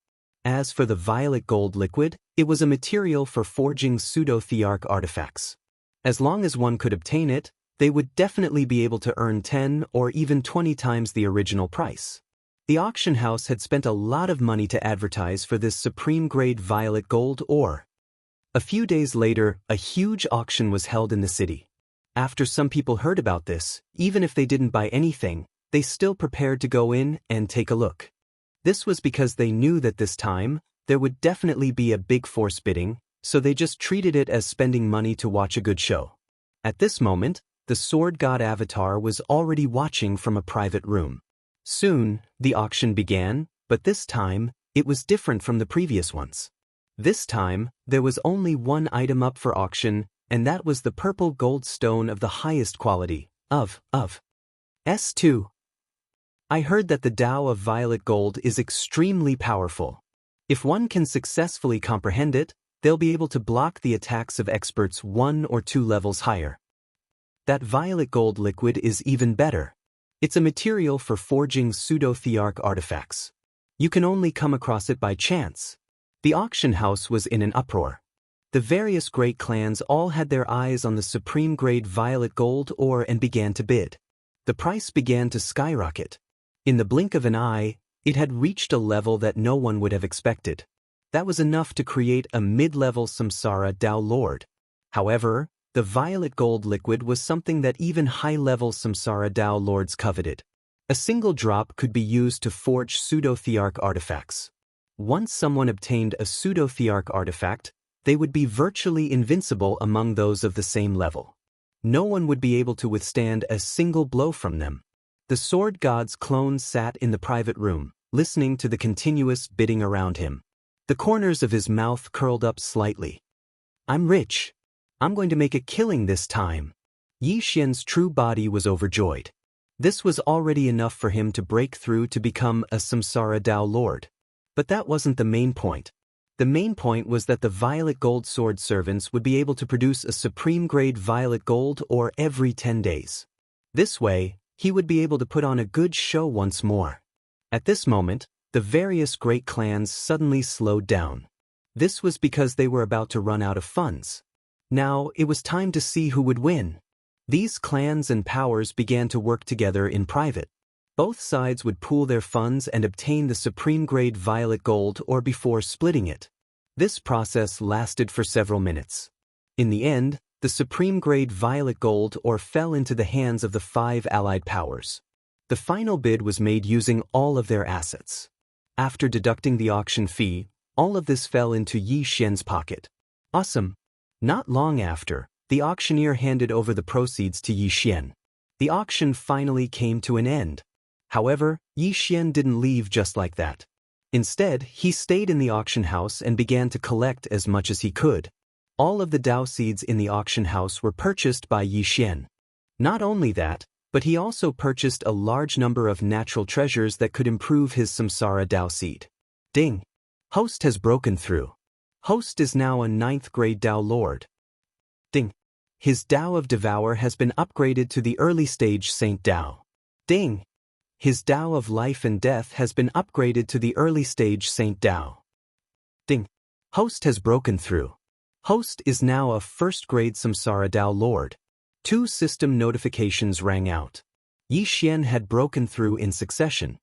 As for the violet gold liquid, It was a material for forging pseudo-thearch artifacts. As long as one could obtain it, they would definitely be able to earn 10 or even 20 times the original price. The auction house had spent a lot of money to advertise for this supreme-grade violet gold ore. A few days later, a huge auction was held in the city. After some people heard about this, even if they didn't buy anything, they still prepared to go in and take a look. This was because they knew that this time, there would definitely be a big force bidding, so they just treated it as spending money to watch a good show. At this moment, the sword god avatar was already watching from a private room. Soon, the auction began, but this time, it was different from the previous ones. This time, there was only one item up for auction, and that was the purple gold stone of the highest quality, of S2. I heard that the Tao of violet gold is extremely powerful. If one can successfully comprehend it, they'll be able to block the attacks of experts 1 or 2 levels higher. That violet gold liquid is even better. It's a material for forging pseudo-thearch artifacts. You can only come across it by chance. The auction house was in an uproar. The various great clans all had their eyes on the supreme-grade violet gold ore and began to bid. The price began to skyrocket. In the blink of an eye, it had reached a level that no one would have expected. That was enough to create a mid-level Samsara Tao Lord. However, the violet gold liquid was something that even high-level Samsara Tao Lords coveted. A single drop could be used to forge pseudo-thearch artifacts. Once someone obtained a pseudo-thearch artifact, they would be virtually invincible among those of the same level. No one would be able to withstand a single blow from them. The sword god's clone sat in the private room, listening to the continuous bidding around him. The corners of his mouth curled up slightly. I'm rich. I'm going to make a killing this time. Yi Xian's true body was overjoyed. This was already enough for him to break through to become a Samsara Tao Lord. But that wasn't the main point. The main point was that the violet gold sword servants would be able to produce a supreme-grade violet gold ore every 10 days. This way, he would be able to put on a good show once more. At this moment, the various great clans suddenly slowed down. This was because they were about to run out of funds. Now, it was time to see who would win. These clans and powers began to work together in private. Both sides would pool their funds and obtain the supreme-grade violet gold ore before splitting it. This process lasted for several minutes. In the end, the supreme-grade violet gold ore fell into the hands of the 5 allied powers. The final bid was made using all of their assets. After deducting the auction fee, all of this fell into Yi Xian's pocket. Awesome! Not long after, the auctioneer handed over the proceeds to Yi Xian. The auction finally came to an end. However, Yi Xian didn't leave just like that. Instead, he stayed in the auction house and began to collect as much as he could. All of the Tao seeds in the auction house were purchased by Yi Xian. Not only that, but he also purchased a large number of natural treasures that could improve his Samsara Tao seed. Ding! Host has broken through. Host is now a 9th grade Tao Lord. Ding! His Tao of Devour has been upgraded to the early stage Saint Tao. Ding! His Tao of Life and Death has been upgraded to the early stage Saint Tao. Ding! Host has broken through. Host is now a 1st grade Samsara Tao Lord. 2 system notifications rang out. Yi Xian had broken through in succession.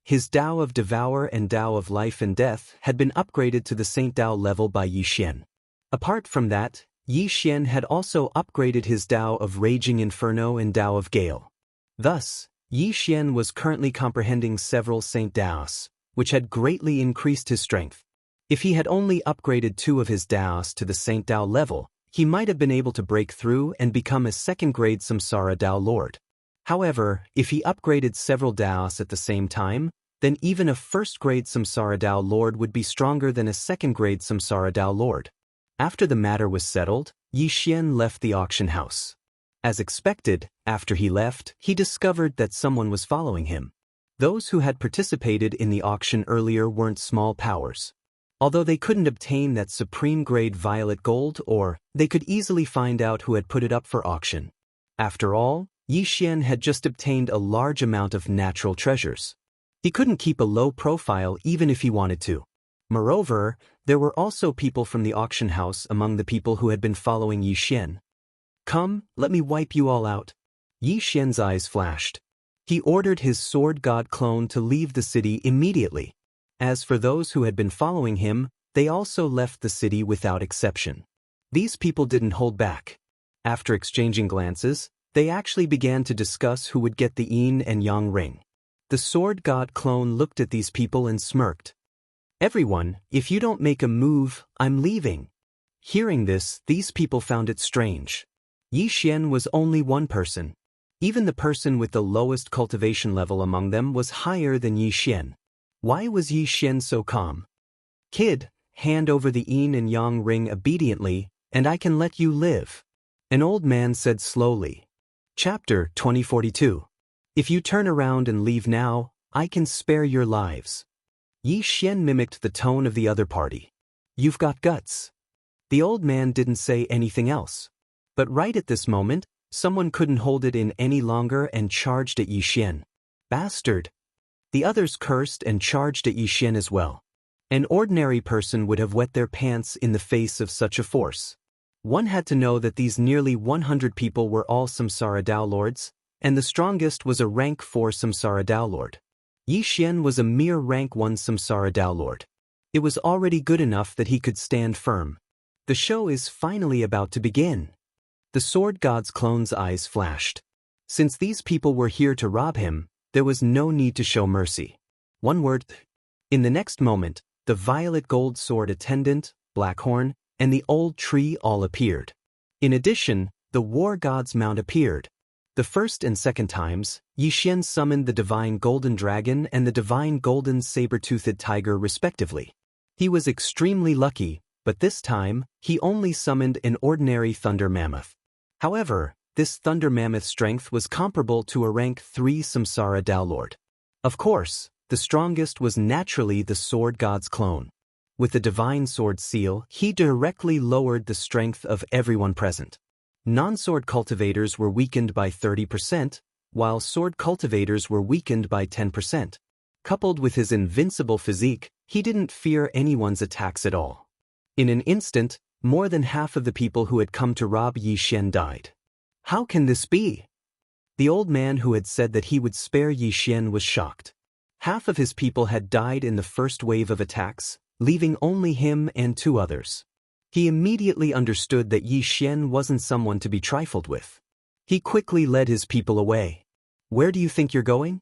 His Tao of Devour and Tao of Life and Death had been upgraded to the Saint Tao level by Yi Xian. Apart from that, Yi Xian had also upgraded his Tao of Raging Inferno and Tao of Gale. Thus, Yi Xian was currently comprehending several Saint Taos, which had greatly increased his strength. If he had only upgraded 2 of his Taos to the Saint Tao level, he might have been able to break through and become a 2nd grade Samsara Tao Lord. However, if he upgraded several Taos at the same time, then even a 1st grade Samsara Tao Lord would be stronger than a 2nd grade Samsara Tao Lord. After the matter was settled, Yi Xian left the auction house. As expected, after he left, he discovered that someone was following him. Those who had participated in the auction earlier weren't small powers. Although they couldn't obtain that supreme-grade violet gold ore, they could easily find out who had put it up for auction. After all, Yi Xian had just obtained a large amount of natural treasures. He couldn't keep a low profile even if he wanted to. Moreover, there were also people from the auction house among the people who had been following Yi Xian. "Come, let me wipe you all out." Yi Xian's eyes flashed. He ordered his sword god clone to leave the city immediately. As for those who had been following him, they also left the city without exception. These people didn't hold back. After exchanging glances, they actually began to discuss who would get the yin and yang ring. The sword god clone looked at these people and smirked. "Everyone, if you don't make a move, I'm leaving." Hearing this, these people found it strange. Yi Xian was only one person. Even the person with the lowest cultivation level among them was higher than Yi Xian. Why was Yi Xian so calm? "Kid, hand over the yin and yang ring obediently, and I can let you live," an old man said slowly. Chapter 2042. If you turn around and leave now, I can spare your lives. Yi Xian mimicked the tone of the other party. "You've got guts." The old man didn't say anything else. But right at this moment, someone couldn't hold it in any longer and charged at Yi Xian. "Bastard!" The others cursed and charged at Yi Xian as well. An ordinary person would have wet their pants in the face of such a force. One had to know that these nearly 100 people were all Samsara Dao Lords, and the strongest was a rank 4 Samsara Dao Lord. Yi Xian was a mere rank 1 Samsara Dao Lord. It was already good enough that he could stand firm. The show is finally about to begin. The sword god's clone's eyes flashed. Since these people were here to rob him, there was no need to show mercy. One word. In the next moment, the violet gold sword attendant, Blackhorn, and the old tree all appeared. In addition, the war god's mount appeared. The first and second times, Yi Xian summoned the divine golden dragon and the divine golden saber-toothed tiger respectively. He was extremely lucky, but this time, he only summoned an ordinary thunder mammoth. However, this thunder mammoth strength was comparable to a rank 3 Samsara Dao Lord. Of course, the strongest was naturally the sword god's clone. With the divine sword seal, he directly lowered the strength of everyone present. Non-sword cultivators were weakened by 30%, while sword cultivators were weakened by 10%. Coupled with his invincible physique, he didn't fear anyone's attacks at all. In an instant, more than half of the people who had come to rob Yi Xian died. How can this be? The old man who had said that he would spare Yi Xian was shocked. Half of his people had died in the first wave of attacks, leaving only him and 2 others. He immediately understood that Yi Xian wasn't someone to be trifled with. He quickly led his people away. "Where do you think you're going?"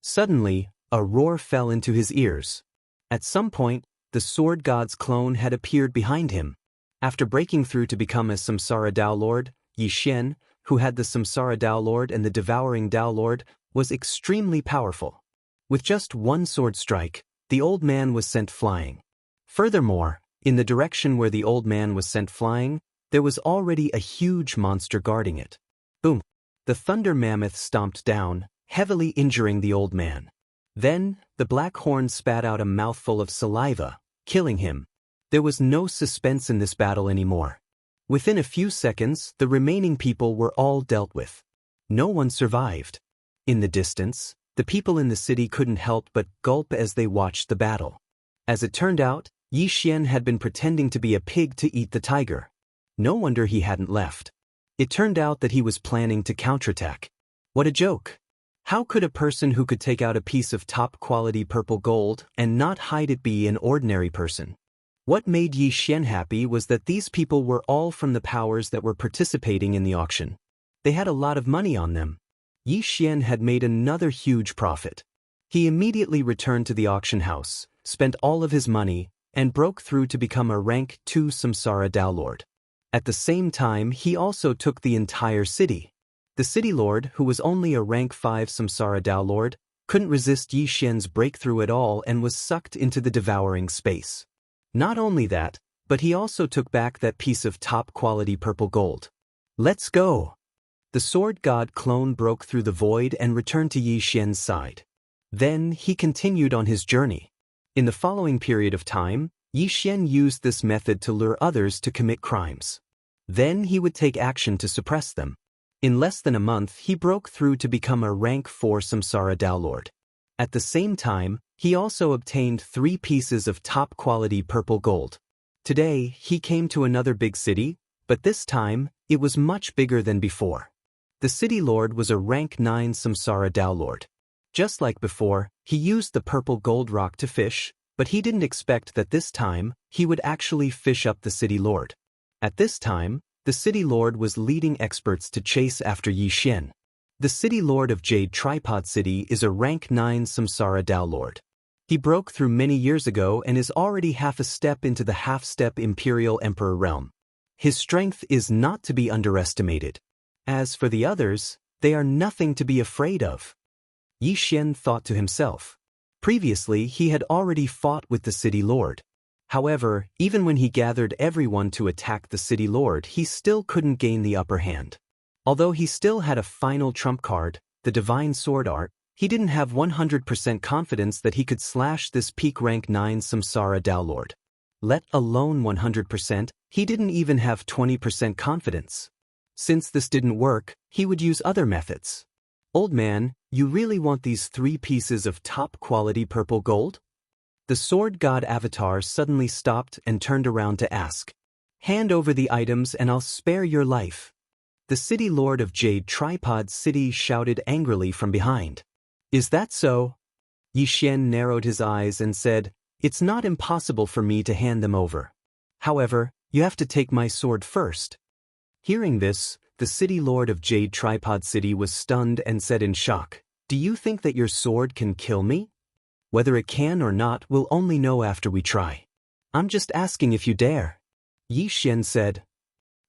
Suddenly, a roar fell into his ears. At some point, the sword god's clone had appeared behind him. After breaking through to become a Samsara Dao Lord, Yi Xian, who had the Samsara Dao Lord and the Devouring Dao Lord, was extremely powerful. With just one sword strike, the old man was sent flying. Furthermore, in the direction where the old man was sent flying, there was already a huge monster guarding it. Boom! The thunder mammoth stomped down, heavily injuring the old man. Then, the black horn spat out a mouthful of saliva, killing him. There was no suspense in this battle anymore. Within a few seconds, the remaining people were all dealt with. No one survived. In the distance, the people in the city couldn't help but gulp as they watched the battle. As it turned out, Yi Xian had been pretending to be a pig to eat the tiger. No wonder he hadn't left. It turned out that he was planning to counterattack. What a joke! How could a person who could take out a piece of top-quality purple gold and not hide it be an ordinary person? What made Yi Xian happy was that these people were all from the powers that were participating in the auction. They had a lot of money on them. Yi Xian had made another huge profit. He immediately returned to the auction house, spent all of his money, and broke through to become a rank 2 Samsara Dao Lord. At the same time, he also took the entire city. The city lord, who was only a rank 5 Samsara Dao Lord, couldn't resist Yi Xian's breakthrough at all and was sucked into the devouring space. Not only that, but he also took back that piece of top-quality purple gold. Let's go! The sword god clone broke through the void and returned to Yi Xian's side. Then he continued on his journey. In the following period of time, Yi Xian used this method to lure others to commit crimes. Then he would take action to suppress them. In less than a month, he broke through to become a rank 4 Samsara Dao Lord. At the same time, He also obtained 3 pieces of top-quality purple gold. Today, he came to another big city, but this time, it was much bigger than before. The city lord was a rank 9 Samsara Dao lord. Just like before, he used the purple gold rock to fish, but he didn't expect that this time, he would actually fish up the city lord. At this time, the city lord was leading experts to chase after Yi Xian. The city lord of Jade Tripod City is a rank 9 Samsara Dao lord. He broke through many years ago and is already half a step into the half-step Imperial Emperor realm. His strength is not to be underestimated. As for the others, they are nothing to be afraid of. Yi Xian thought to himself. Previously, he had already fought with the city lord. However, even when he gathered everyone to attack the city lord, he still couldn't gain the upper hand. Although he still had a final trump card, the divine sword art, he didn't have 100% confidence that he could slash this peak rank 9 Samsara Dao lord. Let alone 100%, he didn't even have 20% confidence. Since this didn't work, he would use other methods. Old man, you really want these 3 pieces of top-quality purple gold? The sword god avatar suddenly stopped and turned around to ask. Hand over the items and I'll spare your life. The city lord of Jade Tripod City shouted angrily from behind. Is that so? Yi Xian narrowed his eyes and said, It's not impossible for me to hand them over. However, you have to take my sword first. Hearing this, the city lord of Jade Tripod City was stunned and said in shock, Do you think that your sword can kill me? Whether it can or not, we'll only know after we try. I'm just asking if you dare. Yi Xian said.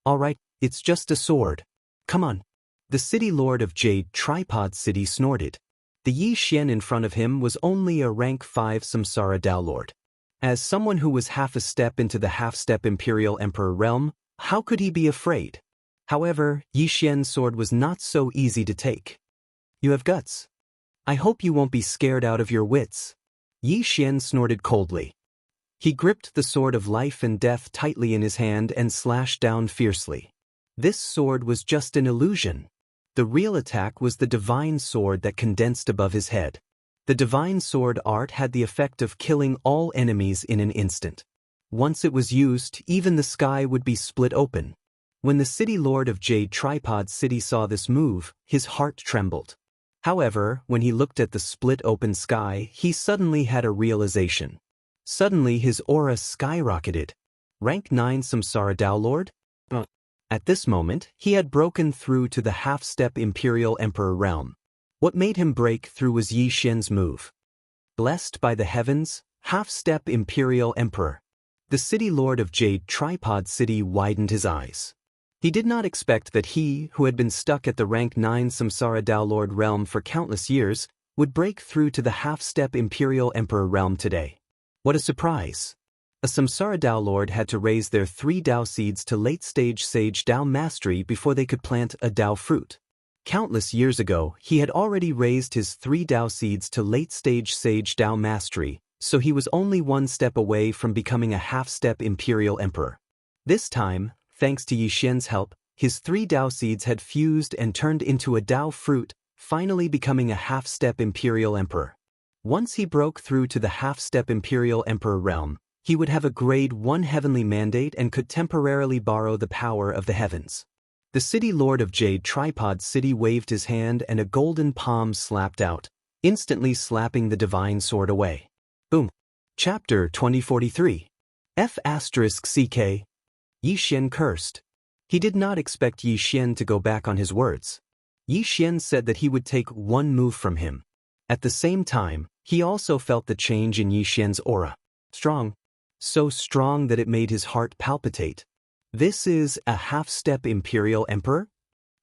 All right, it's just a sword. Come on. The city lord of Jade Tripod City snorted. The Yi Xian in front of him was only a rank 5 Samsara Dao lord. As someone who was half a step into the half-step Imperial Emperor realm, how could he be afraid? However, Yi Xian's sword was not so easy to take. You have guts. I hope you won't be scared out of your wits. Yi Xian snorted coldly. He gripped the sword of life and death tightly in his hand and slashed down fiercely. This sword was just an illusion. The real attack was the divine sword that condensed above his head. The divine sword art had the effect of killing all enemies in an instant. Once it was used, even the sky would be split open. When the city lord of Jade Tripod City saw this move, his heart trembled. However, when he looked at the split open sky, he suddenly had a realization. Suddenly his aura skyrocketed. Rank 9 Samsara Dao Lord? At this moment, he had broken through to the half-step Imperial Emperor realm. What made him break through was Yi Xian's move. Blessed by the heavens, half-step Imperial Emperor. The city lord of Jade Tripod City widened his eyes. He did not expect that he, who had been stuck at the rank 9 Samsara Dao Lord realm for countless years, would break through to the half-step Imperial Emperor realm today. What a surprise! A Samsara Dao Lord had to raise their 3 Dao seeds to late-stage Sage Dao Mastery before they could plant a Dao fruit. Countless years ago, he had already raised his 3 Dao seeds to late-stage Sage Dao Mastery, so he was only 1 step away from becoming a half-step Imperial Emperor. This time, thanks to Yi Xian's help, his 3 Dao seeds had fused and turned into a Dao fruit, finally becoming a half-step Imperial Emperor. Once he broke through to the half-step Imperial Emperor realm, he would have a grade 1 heavenly mandate and could temporarily borrow the power of the heavens. The city lord of Jade Tripod City waved his hand and a golden palm slapped out, instantly slapping the divine sword away. Boom. Chapter 2043. F***CK. Yi Xian cursed. He did not expect Yi Xian to go back on his words. Yi Xian said that he would take 1 move from him. At the same time, he also felt the change in Yi Xian's aura. Strong. So strong that it made his heart palpitate. This is a half-step Imperial Emperor?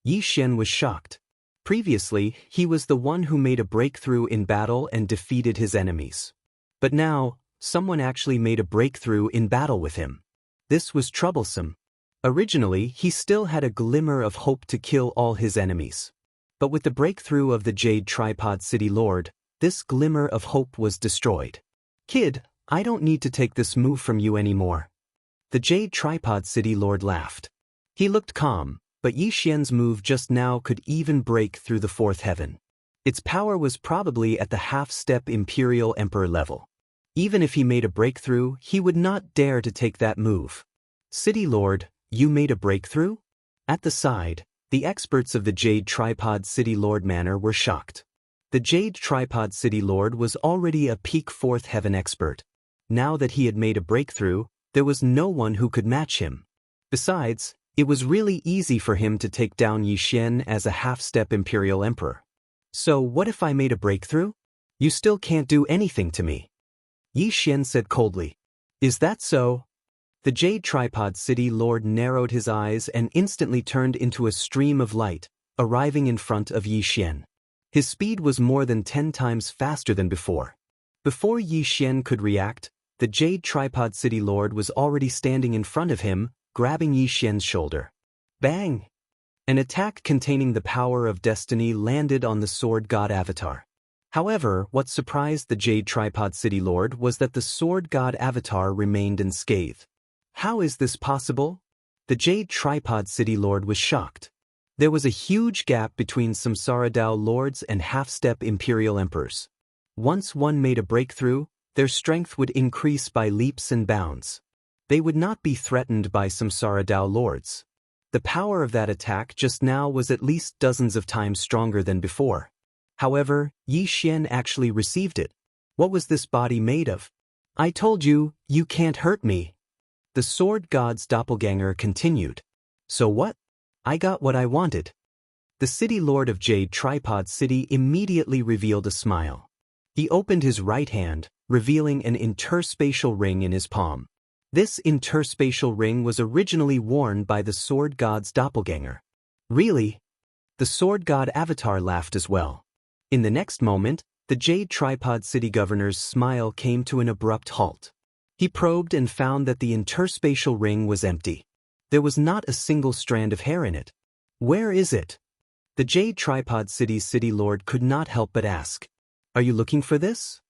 Yi Xian was shocked. Previously, he was the one who made a breakthrough in battle and defeated his enemies. But now, someone actually made a breakthrough in battle with him. This was troublesome. Originally, he still had a glimmer of hope to kill all his enemies. But with the breakthrough of the Jade Tripod City Lord, this glimmer of hope was destroyed. Kid, I don't need to take this move from you anymore. The Jade Tripod City Lord laughed. He looked calm, but Yi Xian's move just now could even break through the 4th heaven. Its power was probably at the half-step Imperial Emperor level. Even if he made a breakthrough, he would not dare to take that move. City Lord, you made a breakthrough? At the side, the experts of the Jade Tripod City Lord Manor were shocked. The Jade Tripod City Lord was already a peak 4th Heaven expert. Now that he had made a breakthrough, there was no one who could match him. Besides, it was really easy for him to take down Yi Xian as a half-step Imperial Emperor. So what if I made a breakthrough? You still can't do anything to me. Yi Xian said coldly. Is that so? The Jade Tripod City Lord narrowed his eyes and instantly turned into a stream of light, arriving in front of Yi Xian. His speed was more than 10 times faster than before. Before Yi Xian could react, the Jade Tripod City Lord was already standing in front of him, grabbing Yi Xian's shoulder. Bang! An attack containing the power of destiny landed on the Sword God Avatar. However, what surprised the Jade Tripod City Lord was that the Sword God Avatar remained unscathed. How is this possible? The Jade Tripod City Lord was shocked. There was a huge gap between Samsara Dao Lords and half-step Imperial Emperors. Once one made a breakthrough, their strength would increase by leaps and bounds. They would not be threatened by Samsara Dao Lords. The power of that attack just now was at least dozens of times stronger than before. However, Yi Xian actually received it. What was this body made of? I told you, you can't hurt me. The Sword God's doppelganger continued. So what? I got what I wanted. The City Lord of Jade Tripod City immediately revealed a smile. He opened his right hand, revealing an interspatial ring in his palm. This interspatial ring was originally worn by the Sword God's doppelganger. Really? The Sword God Avatar laughed as well. In the next moment, the Jade Tripod City Governor's smile came to an abrupt halt. He probed and found that the interspatial ring was empty. There was not a single strand of hair in it. Where is it? The Jade Tripod City's City Lord could not help but ask. Are you looking for this?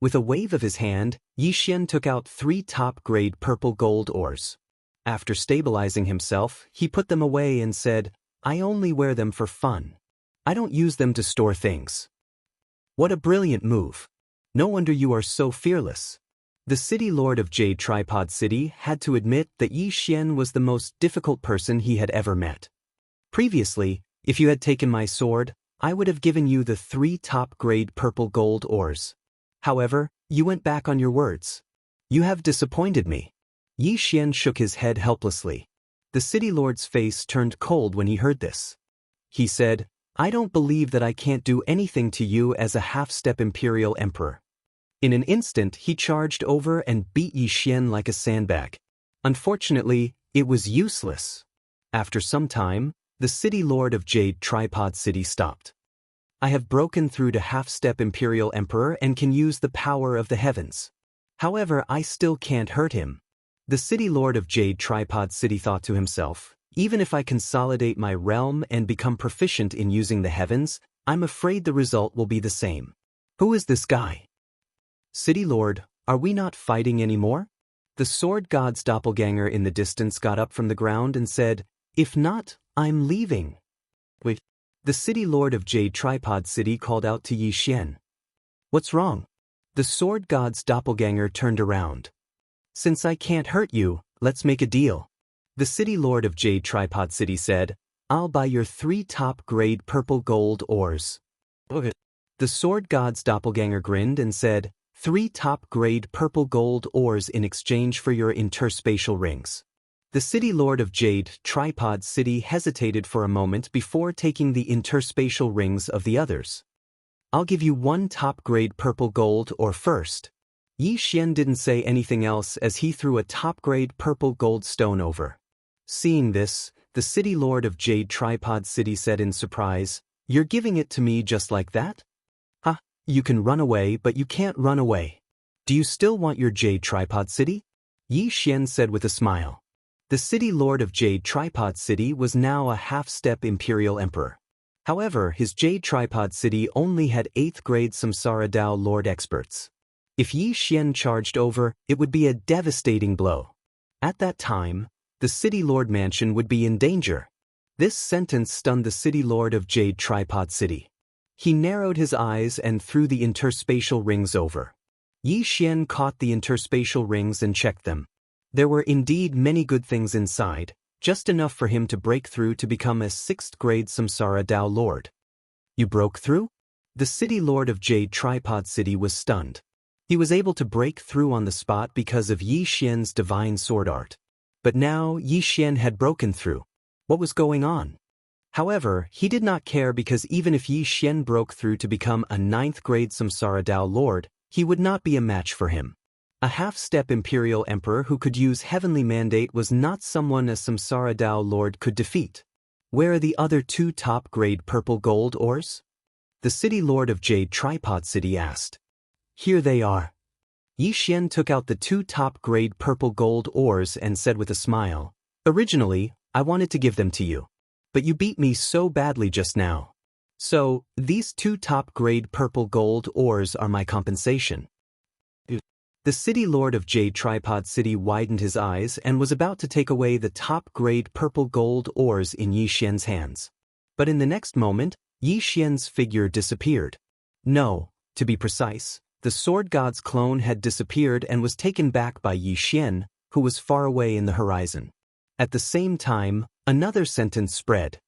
With a wave of his hand, Yi Xian took out 3 top-grade purple gold ores. After stabilizing himself, he put them away and said, I only wear them for fun. I don't use them to store things. What a brilliant move. No wonder you are so fearless. The City Lord of Jade Tripod City had to admit that Yi Xian was the most difficult person he had ever met. Previously, if you had taken my sword, I would have given you the 3 top-grade purple gold ores. However, you went back on your words. You have disappointed me. Yi Xian shook his head helplessly. The City Lord's face turned cold when he heard this. He said, I don't believe that I can't do anything to you as a half-step Imperial Emperor. In an instant, he charged over and beat Yi Xian like a sandbag. Unfortunately, it was useless. After some time, the City Lord of Jade Tripod City stopped. I have broken through to half-step Imperial Emperor and can use the power of the heavens. However, I still can't hurt him. The City Lord of Jade Tripod City thought to himself, even if I consolidate my realm and become proficient in using the heavens, I'm afraid the result will be the same. Who is this guy? City Lord, are we not fighting anymore? The Sword God's doppelganger in the distance got up from the ground and said, If not, I'm leaving. Wait. The City Lord of Jade Tripod City called out to Yi Xian. What's wrong? The Sword God's doppelganger turned around. Since I can't hurt you, let's make a deal. The City Lord of Jade Tripod City said, I'll buy your 3 top-grade purple gold ores. Okay. The Sword God's doppelganger grinned and said, 3 top-grade purple gold ores in exchange for your interspatial rings. The City Lord of Jade Tripod City hesitated for a moment before taking the interspatial rings of the others. I'll give you 1 top-grade purple gold ore first. Yi Xian didn't say anything else as he threw a top-grade purple gold stone over. Seeing this, the City Lord of Jade Tripod City said in surprise, You're giving it to me just like that? Ha, you can run away but you can't run away. Do you still want your Jade Tripod City? Yi Xian said with a smile. The City Lord of Jade Tripod City was now a half-step Imperial Emperor. However, his Jade Tripod City only had 8th-grade Samsara Dao Lord experts. If Yi Xian charged over, it would be a devastating blow. At that time, the City Lord Mansion would be in danger. This sentence stunned the City Lord of Jade Tripod City. He narrowed his eyes and threw the interspatial rings over. Yi Xian caught the interspatial rings and checked them. There were indeed many good things inside, just enough for him to break through to become a 6th-grade Samsara Dao Lord. You broke through? The city lord of Jade Tripod City was stunned. He was able to break through on the spot because of Yi Xian's divine sword art. But now Yi Xian had broken through. What was going on? However, he did not care because even if Yi Xian broke through to become a 9th-grade Samsara Dao Lord, he would not be a match for him. A half-step Imperial Emperor who could use Heavenly Mandate was not someone a Samsara Dao Lord could defeat. Where are the other 2 top-grade purple gold ores? The city lord of Jade Tripod City asked. Here they are. Yi Xian took out the 2 top-grade purple gold ores and said with a smile, Originally, I wanted to give them to you. But you beat me so badly just now. So, these 2 top-grade purple gold ores are my compensation. The city lord of Jade Tripod City widened his eyes and was about to take away the top-grade purple gold ores in Yi Xian's hands. But in the next moment, Yi Xian's figure disappeared. No, to be precise, the sword god's clone had disappeared and was taken back by Yi Xian, who was far away in the horizon. At the same time, another sentence spread.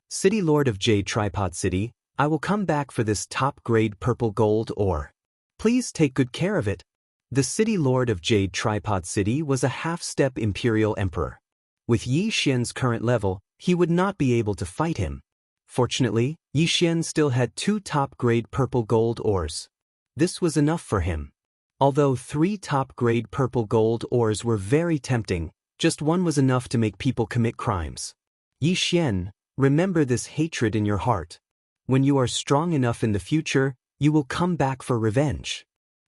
City lord of Jade Tripod City, I will come back for this top-grade purple gold ore. Please take good care of it. The city lord of Jade Tripod City was a half-step Imperial Emperor. With Yi Xian's current level, he would not be able to fight him. Fortunately, Yi Xian still had 2 top-grade purple gold ores. This was enough for him. Although 3 top-grade purple gold ores were very tempting, just one was enough to make people commit crimes. Yi Xian, remember this hatred in your heart. When you are strong enough in the future, you will come back for revenge.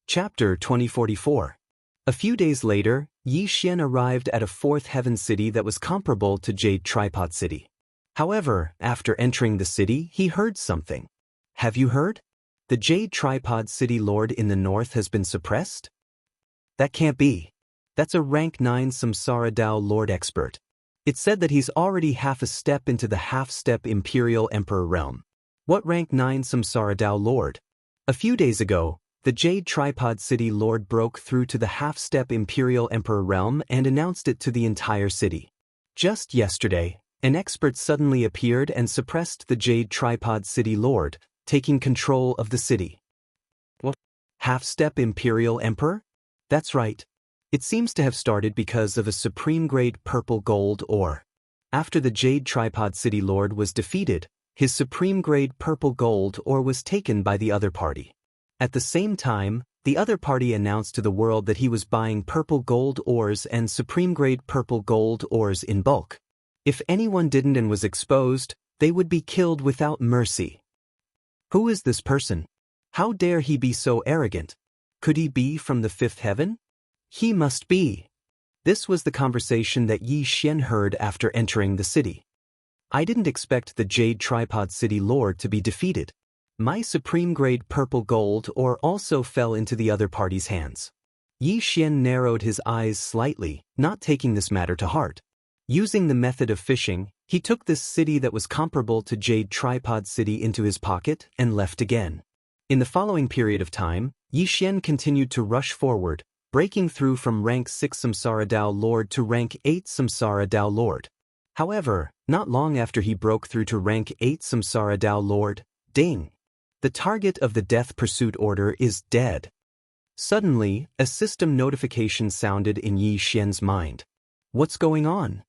Chapter 2044. A few days later, Yi Xian arrived at a 4th heaven city that was comparable to Jade Tripod City. However, after entering the city, he heard something. Have you heard? The Jade Tripod City Lord in the north has been suppressed? That can't be. That's a rank 9 Samsara Dao Lord expert. It said that he's already half a step into the half-step Imperial Emperor realm. What rank 9 Samsara Dao Lord? A few days ago, the Jade Tripod City Lord broke through to the half-step Imperial Emperor realm and announced it to the entire city. Just yesterday, an expert suddenly appeared and suppressed the Jade Tripod City Lord, taking control of the city. What? Half-step Imperial Emperor? That's right. It seems to have started because of a supreme-grade purple gold ore. After the Jade Tripod City Lord was defeated, his supreme-grade purple gold ore was taken by the other party. At the same time, the other party announced to the world that he was buying purple gold ores and supreme-grade purple gold ores in bulk. If anyone didn't and was exposed, they would be killed without mercy. Who is this person? How dare he be so arrogant? Could he be from the 5th heaven? He must be. This was the conversation that Yi Xian heard after entering the city. I didn't expect the Jade Tripod City Lord to be defeated. My supreme-grade purple gold ore also fell into the other party's hands. Yi Xian narrowed his eyes slightly, not taking this matter to heart. Using the method of fishing, he took this city that was comparable to Jade Tripod City into his pocket and left again. In the following period of time, Yi Xian continued to rush forward, breaking through from rank 6 Samsara Dao Lord to rank 8 Samsara Dao Lord. However, not long after he broke through to rank 8 Samsara Dao Lord, ding! The target of the death pursuit order is dead. Suddenly, a system notification sounded in Yi Xian's mind. What's going on?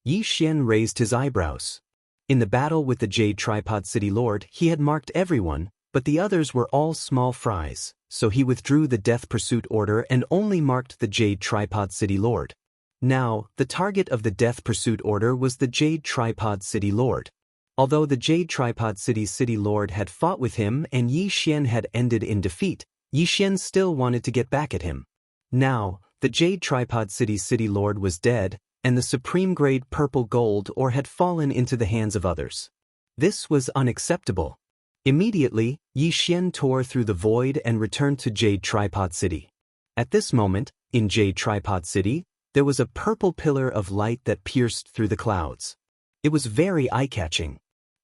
Yi Xian raised his eyebrows. In the battle with the Jade Tripod City Lord, he had marked everyone, but the others were all small fries, so he withdrew the death pursuit order and only marked the Jade Tripod City Lord. Now, the target of the death pursuit order was the Jade Tripod City Lord. Although the Jade Tripod City Lord had fought with him and Yi Xian had ended in defeat, Yi Xian still wanted to get back at him. Now, the Jade Tripod City Lord was dead, and the supreme-grade purple gold ore had fallen into the hands of others. This was unacceptable. Immediately, Yi Xian tore through the void and returned to Jade Tripod City. At this moment, in Jade Tripod City, there was a purple pillar of light that pierced through the clouds. It was very eye-catching.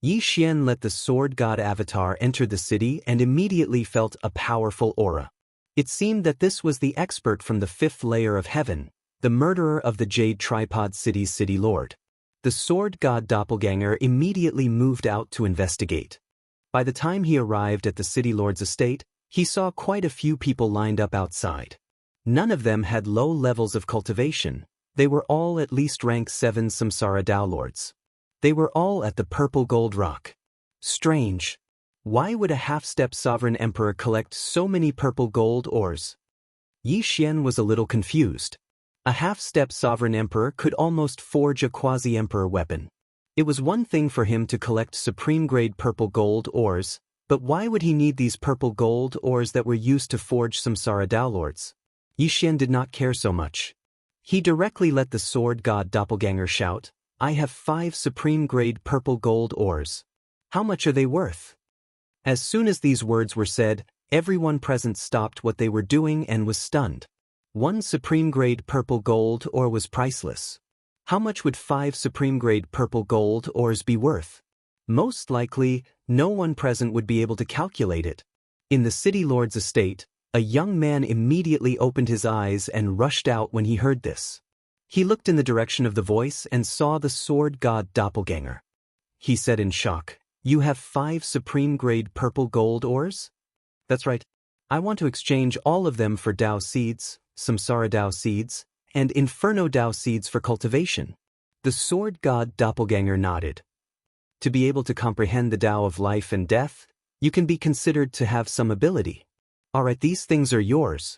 Yi Xian let the sword god avatar enter the city and immediately felt a powerful aura. It seemed that this was the expert from the fifth layer of heaven, the murderer of the Jade Tripod City's city lord. The sword god doppelganger immediately moved out to investigate. By the time he arrived at the city lord's estate, he saw quite a few people lined up outside. None of them had low levels of cultivation. They were all at least rank 7 Samsara Dao lords. They were all at the purple gold rock. Strange. Why would a half-step sovereign emperor collect so many purple gold ores? Yi Xian was a little confused. A half-step sovereign emperor could almost forge a quasi-emperor weapon. It was one thing for him to collect supreme-grade purple gold ores, but why would he need these purple gold ores that were used to forge Samsara Dao lords? Yi Xian did not care so much. He directly let the sword god doppelganger shout, "I have 5 supreme-grade purple gold ores. How much are they worth?" As soon as these words were said, everyone present stopped what they were doing and was stunned. 1 supreme-grade purple gold ore was priceless. How much would 5 supreme-grade purple gold ores be worth? Most likely, no one present would be able to calculate it. In the city lord's estate, a young man immediately opened his eyes and rushed out when he heard this. He looked in the direction of the voice and saw the sword god doppelganger. He said in shock, "You have 5 supreme-grade purple gold ores?" "That's right. I want to exchange all of them for Dao seeds, Samsara Dao seeds, and Inferno Dao seeds for cultivation." The sword god doppelganger nodded. To be able to comprehend the Dao of life and death, you can be considered to have some ability. "Alright, these things are yours."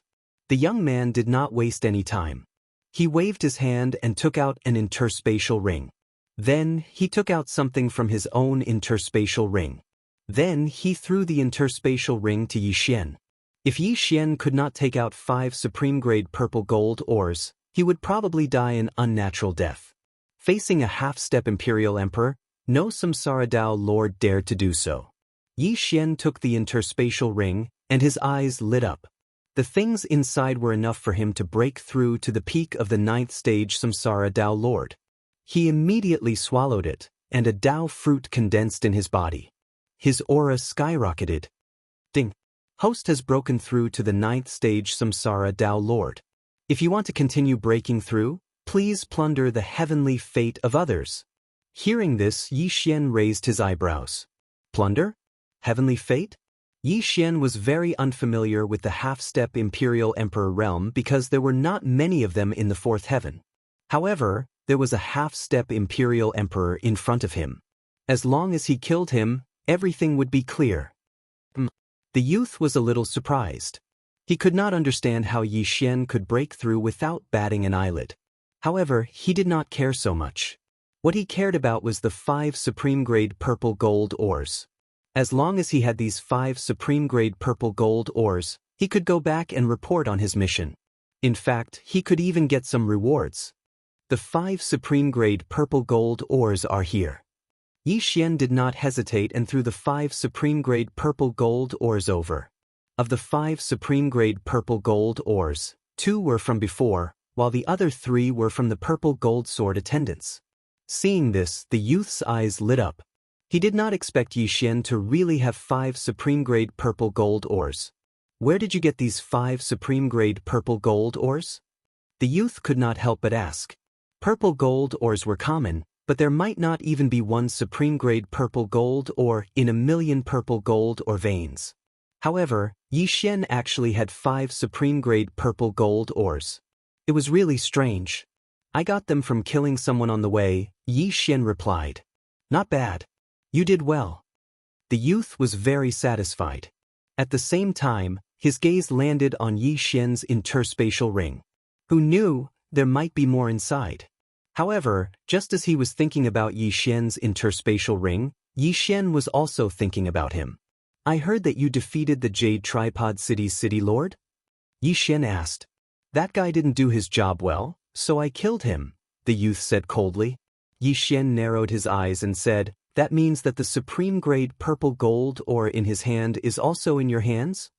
The young man did not waste any time. He waved his hand and took out an interspatial ring. Then, he took out something from his own interspatial ring. Then, he threw the interspatial ring to Yi Xian. If Yi Xian could not take out 5 supreme-grade purple gold ores, he would probably die an unnatural death. Facing a half-step imperial emperor, no Samsara Dao lord dared to do so. Yi Xian took the interspatial ring, and his eyes lit up. The things inside were enough for him to break through to the peak of the 9th stage Samsara Dao Lord. He immediately swallowed it, and a Dao fruit condensed in his body. His aura skyrocketed. Ding! Host has broken through to the 9th stage Samsara Dao Lord. If you want to continue breaking through, please plunder the heavenly fate of others. Hearing this, Yi Xian raised his eyebrows. Plunder? Heavenly fate? Yi Xian was very unfamiliar with the half-step Imperial Emperor realm because there were not many of them in the 4th heaven. However, there was a half-step Imperial Emperor in front of him. As long as he killed him, everything would be clear. The youth was a little surprised. He could not understand how Yi Xian could break through without batting an eyelid. However, he did not care so much. What he cared about was the 5 supreme-grade purple gold ores. As long as he had these 5 supreme-grade purple gold ores, he could go back and report on his mission. In fact, he could even get some rewards. The 5 supreme-grade purple gold ores are here. Yi Xian did not hesitate and threw the 5 supreme-grade purple gold ores over. Of the 5 supreme-grade purple gold ores, 2 were from before, while the other 3 were from the purple gold sword attendants. Seeing this, the youth's eyes lit up. He did not expect Yi Xian to really have 5 supreme-grade purple gold ores. Where did you get these 5 supreme-grade purple gold ores? The youth could not help but ask. Purple gold ores were common, but there might not even be 1 supreme-grade purple gold ore in a million purple gold ore veins. However, Yi Xian actually had 5 supreme-grade purple gold ores. It was really strange. "I got them from killing someone on the way," Yi Xian replied. "Not bad. You did well." The youth was very satisfied. At the same time, his gaze landed on Yi Xian's interspatial ring. Who knew, there might be more inside. However, just as he was thinking about Yi Xian's interspatial ring, Yi Xian was also thinking about him. "I heard that you defeated the Jade Tripod City's city lord?" Yi Xian asked. "That guy didn't do his job well, so I killed him," the youth said coldly. Yi Xian narrowed his eyes and said, "That means that the supreme-grade purple gold ore in his hand is also in your hands?"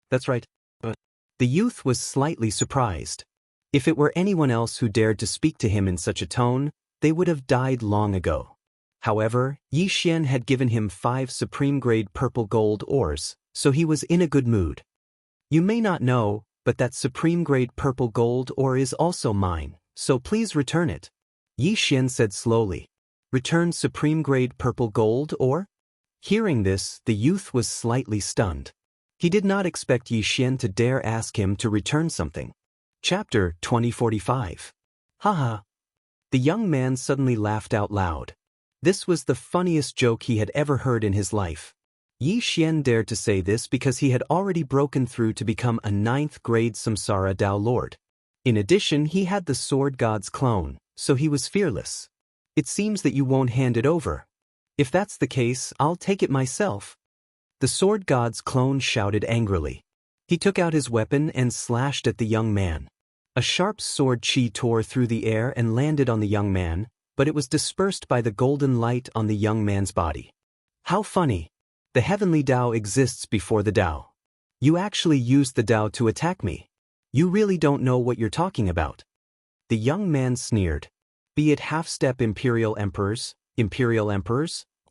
"That's right." The youth was slightly surprised. If it were anyone else who dared to speak to him in such a tone, they would have died long ago. However, Yi Xian had given him 5 supreme-grade purple gold ores, so he was in a good mood. You may not know, but that supreme-grade purple gold ore is also mine, so please return it. Yi Xian said slowly. Return supreme-grade purple gold ore? Hearing this, the youth was slightly stunned. He did not expect Yi Xian to dare ask him to return something. Chapter 2045. Haha. The young man suddenly laughed out loud. This was the funniest joke he had ever heard in his life. Yi Xian dared to say this because he had already broken through to become a 9th-grade Samsara Dao Lord. In addition, he had the Sword God's clone, so he was fearless. It seems that you won't hand it over. If that's the case, I'll take it myself. The Sword God's clone shouted angrily. He took out his weapon and slashed at the young man. A sharp sword chi tore through the air and landed on the young man, but it was dispersed by the golden light on the young man's body. How funny! The heavenly Tao exists before the Tao. You actually used the Tao to attack me. You really don't know what you're talking about. The young man sneered. Be it half-step imperial emperors,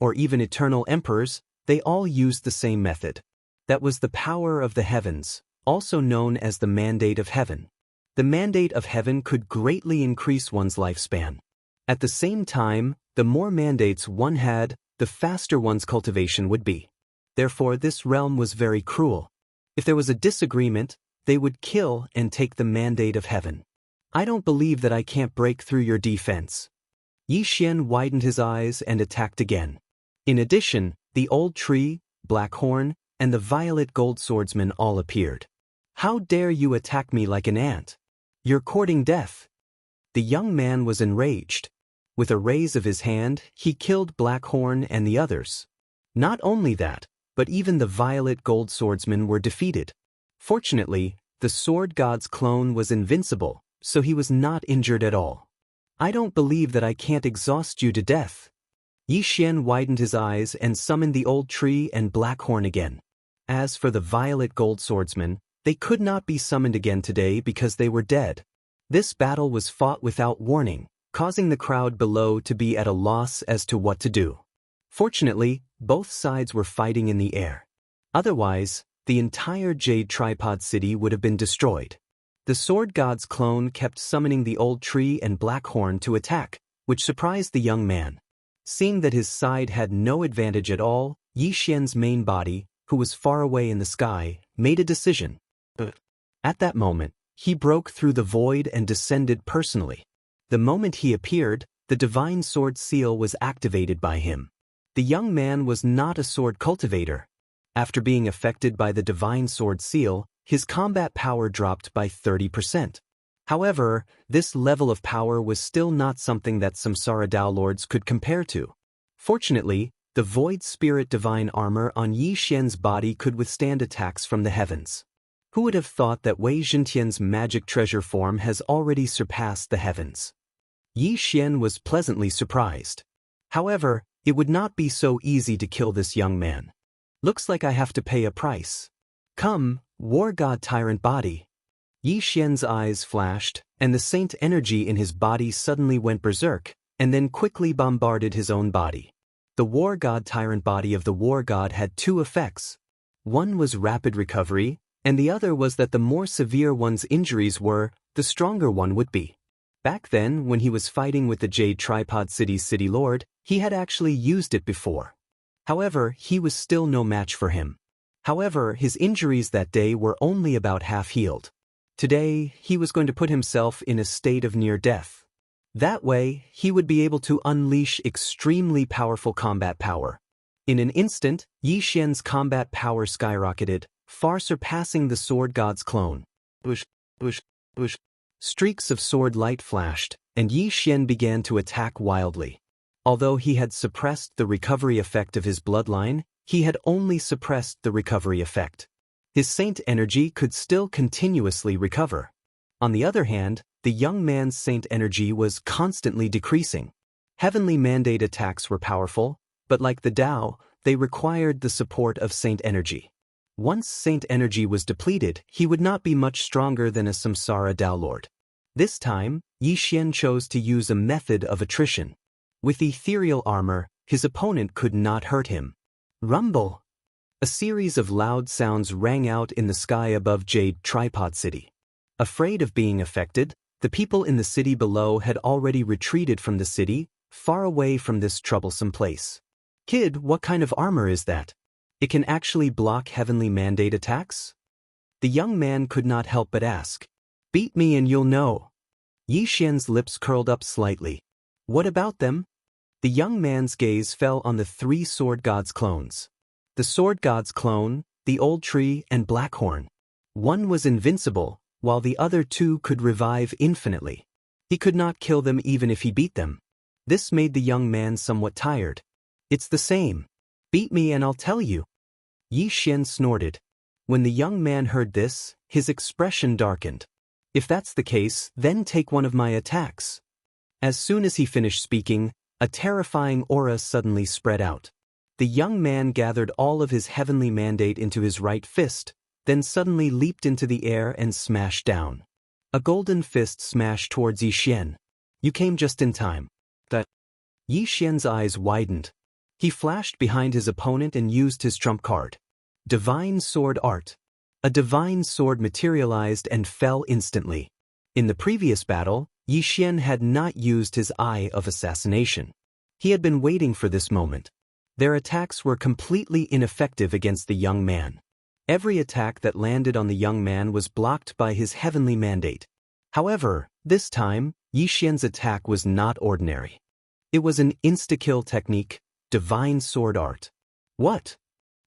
or even eternal emperors, they all used the same method. That was the power of the heavens, also known as the mandate of heaven. The mandate of heaven could greatly increase one's lifespan. At the same time, the more mandates one had, the faster one's cultivation would be. Therefore, this realm was very cruel. If there was a disagreement, they would kill and take the mandate of heaven. I don't believe that I can't break through your defense. Yi Xian widened his eyes and attacked again. In addition, the old tree, Black Horn, and the violet gold swordsman all appeared. How dare you attack me like an ant? You're courting death. The young man was enraged. With a raise of his hand, he killed Black Horn and the others. Not only that, but even the violet gold swordsmen were defeated. Fortunately, the Sword God's clone was invincible, so he was not injured at all. I don't believe that I can't exhaust you to death. Yi Xian widened his eyes and summoned the old tree and Black Horn again. As for the violet gold swordsmen, they could not be summoned again today because they were dead. This battle was fought without warning, causing the crowd below to be at a loss as to what to do. Fortunately, both sides were fighting in the air. Otherwise, the entire Jade Tripod City would have been destroyed. The Sword God's clone kept summoning the old tree and Black Horn to attack, which surprised the young man. Seeing that his side had no advantage at all, Yi Xian's main body, who was far away in the sky, made a decision. At that moment, he broke through the void and descended personally. The moment he appeared, the divine sword seal was activated by him. The young man was not a sword cultivator. After being affected by the divine sword seal, his combat power dropped by 30%. However, this level of power was still not something that Samsara Dao Lords could compare to. Fortunately, the Void Spirit Divine Armor on Yi Xian's body could withstand attacks from the heavens. Who would have thought that Wei Zhentian's magic treasure form has already surpassed the heavens? Yi Xian was pleasantly surprised. However, it would not be so easy to kill this young man. Looks like I have to pay a price. Come, War God Tyrant Body. Yi Xian's eyes flashed, and the saint energy in his body suddenly went berserk, and then quickly bombarded his own body. The War God Tyrant Body of the War God had 2 effects. One was rapid recovery, and the other was that the more severe one's injuries were, the stronger one would be. Back then, when he was fighting with the Jade Tripod City's City Lord, he had actually used it before. However, he was still no match for him. However, his injuries that day were only about half healed. Today, he was going to put himself in a state of near death. That way, he would be able to unleash extremely powerful combat power. In an instant, Yi Xian's combat power skyrocketed, far surpassing the Sword God's clone. Bush. Streaks of sword light flashed, and Yi Xian began to attack wildly. Although he had suppressed the recovery effect of his bloodline, he had only suppressed the recovery effect. His saint energy could still continuously recover. On the other hand, the young man's saint energy was constantly decreasing. Heavenly mandate attacks were powerful, but like the Tao, they required the support of saint energy. Once saint energy was depleted, he would not be much stronger than a Samsara Dao Lord. This time, Yi Xian chose to use a method of attrition. With ethereal armor, his opponent could not hurt him. Rumble! A series of loud sounds rang out in the sky above Jade Tripod City. Afraid of being affected, the people in the city below had already retreated from the city, far away from this troublesome place. Kid, what kind of armor is that? It can actually block heavenly mandate attacks? The young man could not help but ask. Beat me and you'll know. Yi Xian's lips curled up slightly. What about them? The young man's gaze fell on the three sword gods' clones. The sword god's clone, the old tree, and Blackhorn. One was invincible, while the other two could revive infinitely. He could not kill them even if he beat them. This made the young man somewhat tired. It's the same. Beat me and I'll tell you. Yi Xian snorted. When the young man heard this, his expression darkened. If that's the case, then take one of my attacks. As soon as he finished speaking, a terrifying aura suddenly spread out. The young man gathered all of his heavenly mandate into his right fist, then suddenly leaped into the air and smashed down. A golden fist smashed towards Yi Xian. You came just in time. Yi Xian's eyes widened. He flashed behind his opponent and used his trump card. Divine Sword Art. A divine sword materialized and fell instantly. In the previous battle, Yi Xian had not used his Eye of Assassination. He had been waiting for this moment. Their attacks were completely ineffective against the young man. Every attack that landed on the young man was blocked by his heavenly mandate. However, this time, Yi Xian's attack was not ordinary. It was an insta-kill technique, Divine Sword Art. What?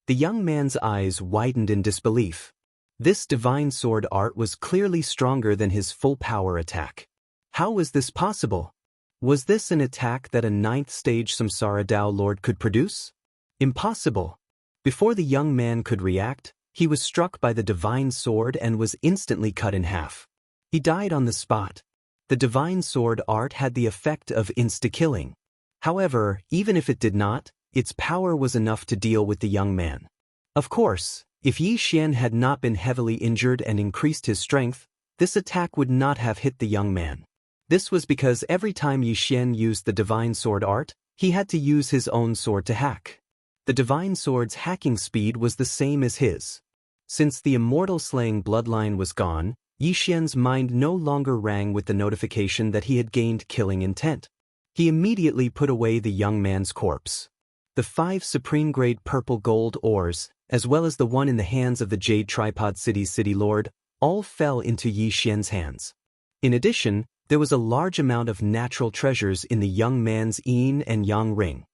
The young man's eyes widened in disbelief. This Divine Sword Art was clearly stronger than his full-power attack. How was this possible? Was this an attack that a 9th stage Samsara Dao Lord could produce? Impossible. Before the young man could react, he was struck by the divine sword and was instantly cut in half. He died on the spot. The divine sword art had the effect of insta-killing. However, even if it did not, its power was enough to deal with the young man. Of course, if Yi Xian had not been heavily injured and increased his strength, this attack would not have hit the young man. This was because every time Yi Xian used the divine sword art, he had to use his own sword to hack. The divine sword's hacking speed was the same as his. Since the immortal slaying bloodline was gone, Yi Xian's mind no longer rang with the notification that he had gained killing intent. He immediately put away the young man's corpse. The 5 supreme-grade purple gold ores, as well as the one in the hands of the Jade Tripod City's city lord, all fell into Yi Xian's hands. In addition, there was a large amount of natural treasures in the young man's yin and yang ring.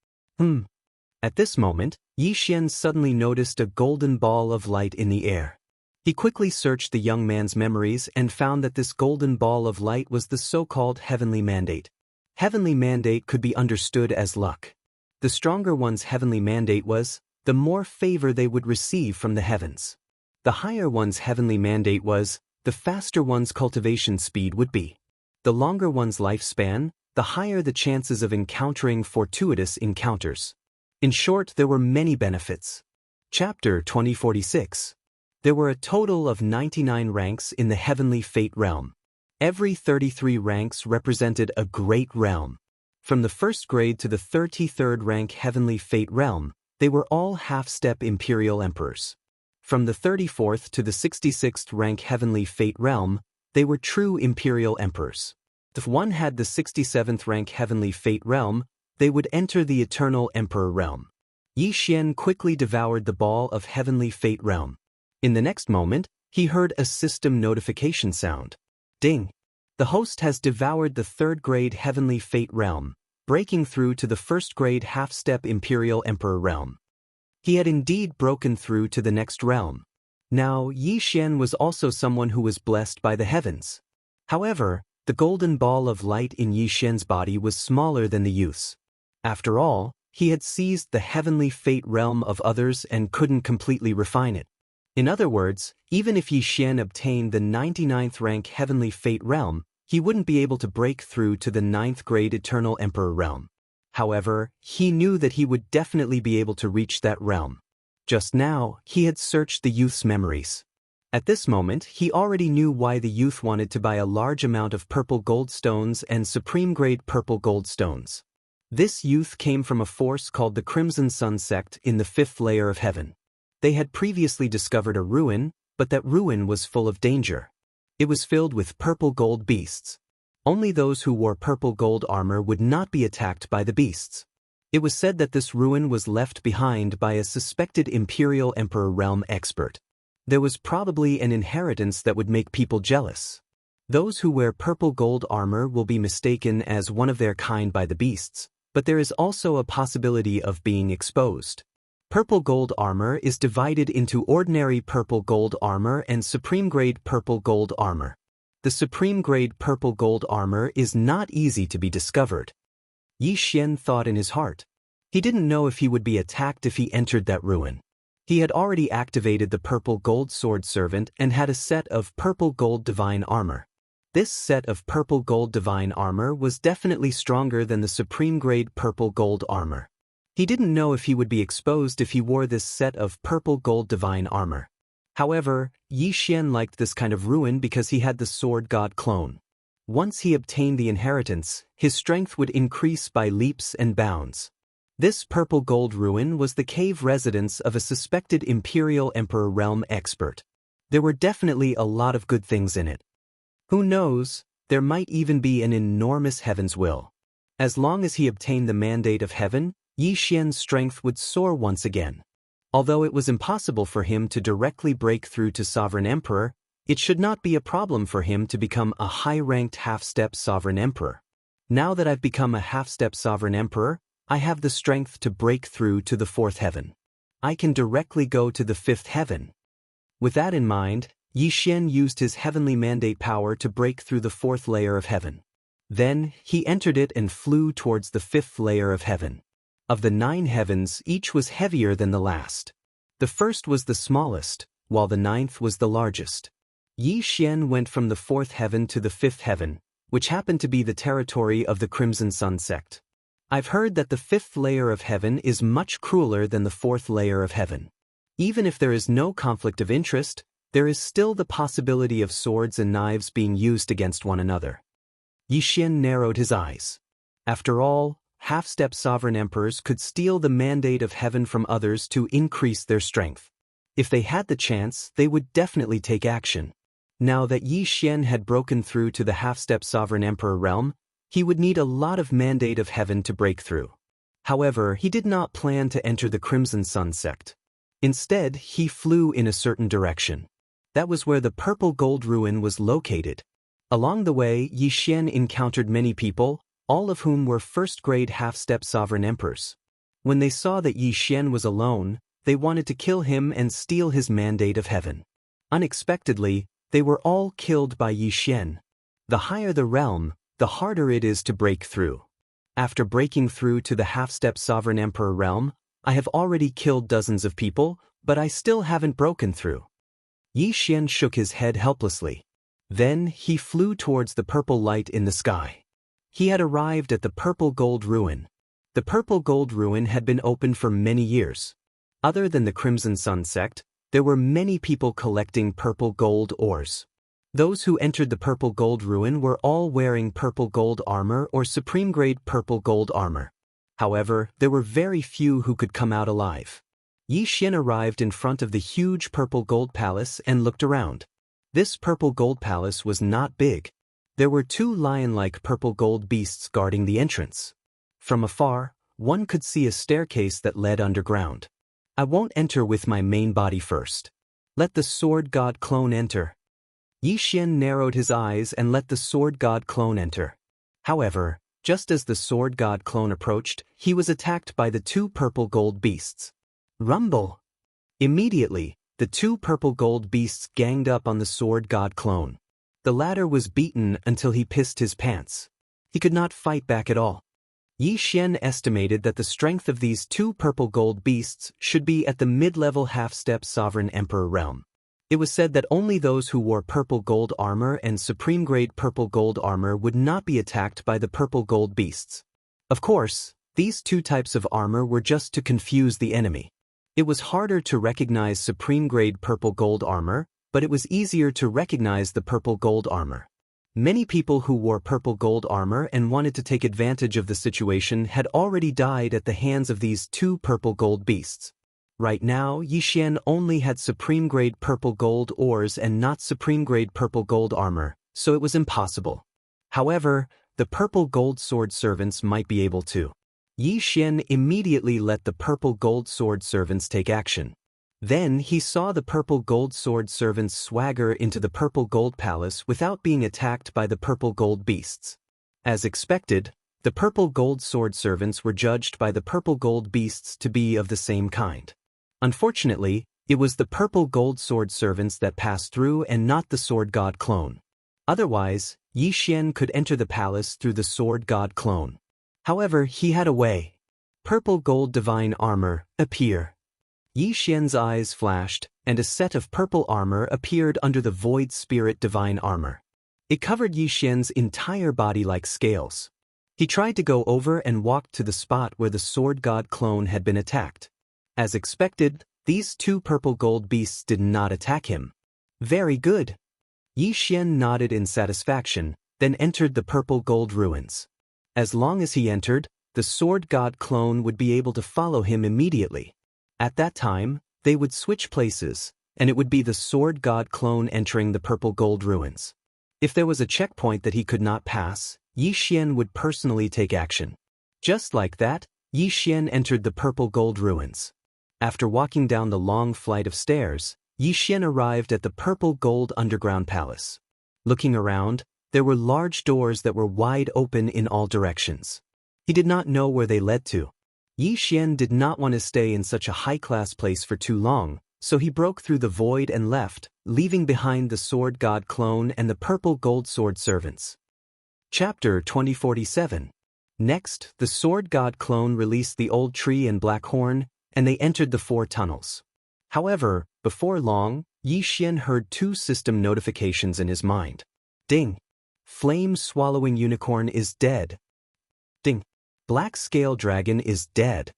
At this moment, Yi Xian suddenly noticed a golden ball of light in the air. He quickly searched the young man's memories and found that this golden ball of light was the so-called heavenly mandate. Heavenly mandate could be understood as luck. The stronger one's heavenly mandate was, the more favor they would receive from the heavens. The higher one's heavenly mandate was, the faster one's cultivation speed would be. The longer one's lifespan, the higher the chances of encountering fortuitous encounters. In short, there were many benefits. Chapter 2046. There were a total of 99 ranks in the Heavenly Fate realm. Every 33 ranks represented a great realm. From the 1st grade to the 33rd rank Heavenly Fate realm, they were all half-step Imperial Emperors. From the 34th to the 66th rank Heavenly Fate realm, they were true Imperial Emperors. If one had the 67th rank Heavenly Fate realm, they would enter the Eternal Emperor realm. Yi Xian quickly devoured the ball of Heavenly Fate realm. In the next moment, he heard a system notification sound. Ding! The host has devoured the 3rd grade Heavenly Fate realm, breaking through to the 1st grade half-step Imperial Emperor realm. He had indeed broken through to the next realm. Now, Yi Xian was also someone who was blessed by the heavens. However, the golden ball of light in Yi Xian's body was smaller than the youth's. After all, he had seized the Heavenly Fate realm of others and couldn't completely refine it. In other words, even if Yi Xian obtained the 99th rank Heavenly Fate realm, he wouldn't be able to break through to the 9th grade Eternal Emperor realm. However, he knew that he would definitely be able to reach that realm. Just now, he had searched the youth's memories. At this moment, he already knew why the youth wanted to buy a large amount of purple gold stones and supreme-grade purple gold stones. This youth came from a force called the Crimson Sun sect in the 5th layer of heaven. They had previously discovered a ruin, but that ruin was full of danger. It was filled with purple gold beasts. Only those who wore purple gold armor would not be attacked by the beasts. It was said that this ruin was left behind by a suspected Imperial Emperor realm expert. There was probably an inheritance that would make people jealous. Those who wear purple gold armor will be mistaken as one of their kind by the beasts, but there is also a possibility of being exposed. Purple gold armor is divided into ordinary purple gold armor and supreme grade purple gold armor. The supreme grade purple gold armor is not easy to be discovered. Yi Xian thought in his heart. He didn't know if he would be attacked if he entered that ruin. He had already activated the purple gold sword servant and had a set of purple gold divine armor. This set of purple gold divine armor was definitely stronger than the supreme grade purple gold armor. He didn't know if he would be exposed if he wore this set of purple gold divine armor. However, Yi Xian liked this kind of ruin because he had the sword god clone. Once he obtained the inheritance, his strength would increase by leaps and bounds. This purple gold ruin was the cave residence of a suspected Imperial Emperor realm expert. There were definitely a lot of good things in it. Who knows, there might even be an enormous heaven's will. As long as he obtained the mandate of heaven, Yi Xian's strength would soar once again. Although it was impossible for him to directly break through to Sovereign Emperor, it should not be a problem for him to become a high-ranked half-step Sovereign Emperor. Now that I've become a half-step Sovereign Emperor, I have the strength to break through to the 4th heaven. I can directly go to the 5th heaven. With that in mind, Yi Xian used his heavenly mandate power to break through the 4th layer of heaven. Then, he entered it and flew towards the 5th layer of heaven. Of the 9 heavens, each was heavier than the last. The first was the smallest, while the 9th was the largest. Yi Xian went from the 4th heaven to the 5th heaven, which happened to be the territory of the Crimson Sun sect. I've heard that the 5th layer of heaven is much crueler than the 4th layer of heaven. Even if there is no conflict of interest, there is still the possibility of swords and knives being used against one another. Yi Xian narrowed his eyes. After all, half-step sovereign emperors could steal the mandate of heaven from others to increase their strength. If they had the chance, they would definitely take action. Now that Yi Xian had broken through to the half-step sovereign emperor realm, he would need a lot of mandate of heaven to break through. However, he did not plan to enter the Crimson Sun sect. Instead, he flew in a certain direction. That was where the purple gold ruin was located. Along the way, Yi Xian encountered many people, all of whom were first-grade half-step sovereign emperors. When they saw that Yi Xian was alone, they wanted to kill him and steal his mandate of heaven. Unexpectedly, they were all killed by Yi Xian. The higher the realm, the harder it is to break through. After breaking through to the half-step sovereign emperor realm, I have already killed dozens of people, but I still haven't broken through. Yi Xian shook his head helplessly. Then, he flew towards the purple light in the sky. He had arrived at the purple gold ruin. The purple gold ruin had been open for many years. Other than the Crimson Sun sect, there were many people collecting purple gold ores. Those who entered the purple gold ruin were all wearing purple gold armor or supreme grade purple gold armor. However, there were very few who could come out alive. Yi Xian arrived in front of the huge purple gold palace and looked around. This purple gold palace was not big. There were 2 lion-like purple gold beasts guarding the entrance. From afar, one could see a staircase that led underground. I won't enter with my main body first. Let the sword god clone enter. Yi Xian narrowed his eyes and let the sword god clone enter. However, just as the sword god clone approached, he was attacked by the 2 purple gold beasts. Rumble! Immediately, the 2 purple gold beasts ganged up on the sword god clone. The latter was beaten until he pissed his pants. He could not fight back at all. Yi Xian estimated that the strength of these 2 purple gold beasts should be at the mid-level half-step sovereign emperor realm. It was said that only those who wore purple gold armor and supreme-grade purple gold armor would not be attacked by the purple gold beasts. Of course, these 2 types of armor were just to confuse the enemy. It was harder to recognize supreme-grade purple gold armor, but it was easier to recognize the purple gold armor. Many people who wore purple gold armor and wanted to take advantage of the situation had already died at the hands of these two purple gold beasts. Right now, Yi Xian only had supreme-grade purple gold ores and not supreme-grade purple gold armor, so it was impossible. However, the purple gold sword servants might be able to. Yi Xian immediately let the purple gold sword servants take action. Then he saw the purple gold sword servants swagger into the purple gold palace without being attacked by the purple gold beasts. As expected, the purple gold sword servants were judged by the purple gold beasts to be of the same kind. Unfortunately, it was the purple gold sword servants that passed through and not the sword god clone. Otherwise, Yi Xian could enter the palace through the sword god clone. However, he had a way. Purple gold divine armor, appear. Yi Xian's eyes flashed, and a set of purple armor appeared under the void spirit divine armor. It covered Yi Xian's entire body like scales. He tried to go over and walked to the spot where the sword god clone had been attacked. As expected, these two purple gold beasts did not attack him. Very good. Yi Xian nodded in satisfaction, then entered the purple gold ruins. As long as he entered, the sword god clone would be able to follow him immediately. At that time, they would switch places, and it would be the sword god clone entering the purple gold ruins. If there was a checkpoint that he could not pass, Yi Xian would personally take action. Just like that, Yi Xian entered the purple gold ruins. After walking down the long flight of stairs, Yi Xian arrived at the purple gold underground palace. Looking around, there were large doors that were wide open in all directions. He did not know where they led to. Yi Xian did not want to stay in such a high-class place for too long, so he broke through the void and left, leaving behind the sword god clone and the purple gold sword servants. Chapter 2047. Next, the sword god clone released the old tree and black horn, and they entered the 4 tunnels. However, before long, Yi Xian heard 2 system notifications in his mind. Ding! Flame-swallowing unicorn is dead. Ding! Black scale dragon is dead.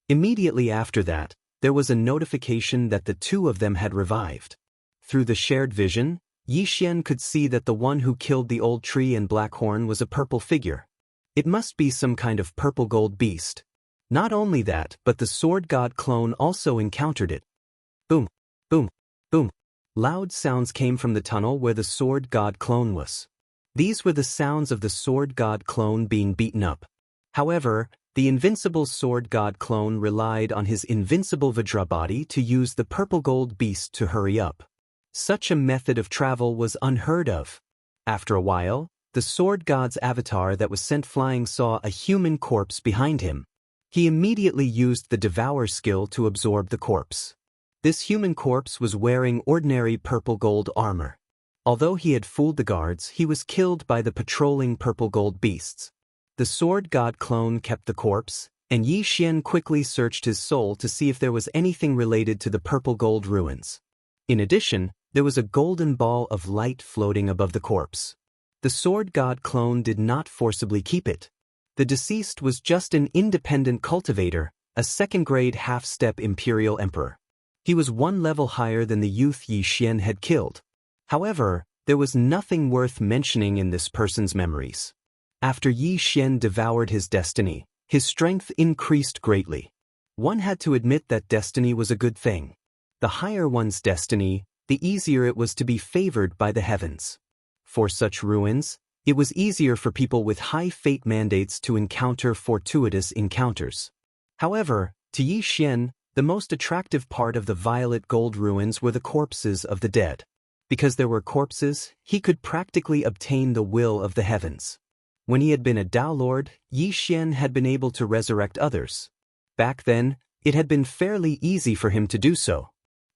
Immediately after that, there was a notification that the 2 of them had revived. Through the shared vision, Yi Xian could see that the one who killed the old tree and black horn was a purple figure. It must be some kind of purple gold beast. Not only that, but the sword god clone also encountered it. Boom, boom, boom. Loud sounds came from the tunnel where the sword god clone was. These were the sounds of the sword god clone being beaten up. However, the invincible sword god clone relied on his invincible Vajra body to use the purple gold beast to hurry up. Such a method of travel was unheard of. After a while, the sword god's avatar that was sent flying saw a human corpse behind him. He immediately used the Devour skill to absorb the corpse. This human corpse was wearing ordinary purple gold armor. Although he had fooled the guards, he was killed by the patrolling purple gold beasts. The sword god clone kept the corpse, and Yi Xian quickly searched his soul to see if there was anything related to the purple gold ruins. In addition, there was a golden ball of light floating above the corpse. The sword god clone did not forcibly keep it. The deceased was just an independent cultivator, a second-grade half-step imperial emperor. He was 1 level higher than the youth Yi Xian had killed. However, there was nothing worth mentioning in this person's memories. After Yi Xian devoured his destiny, his strength increased greatly. One had to admit that destiny was a good thing. The higher one's destiny, the easier it was to be favored by the heavens. For such ruins, it was easier for people with high fate mandates to encounter fortuitous encounters. However, to Yi Xian, the most attractive part of the violet gold ruins were the corpses of the dead. Because there were corpses, he could practically obtain the will of the heavens. When he had been a Tao Lord, Yi Xian had been able to resurrect others. Back then, it had been fairly easy for him to do so.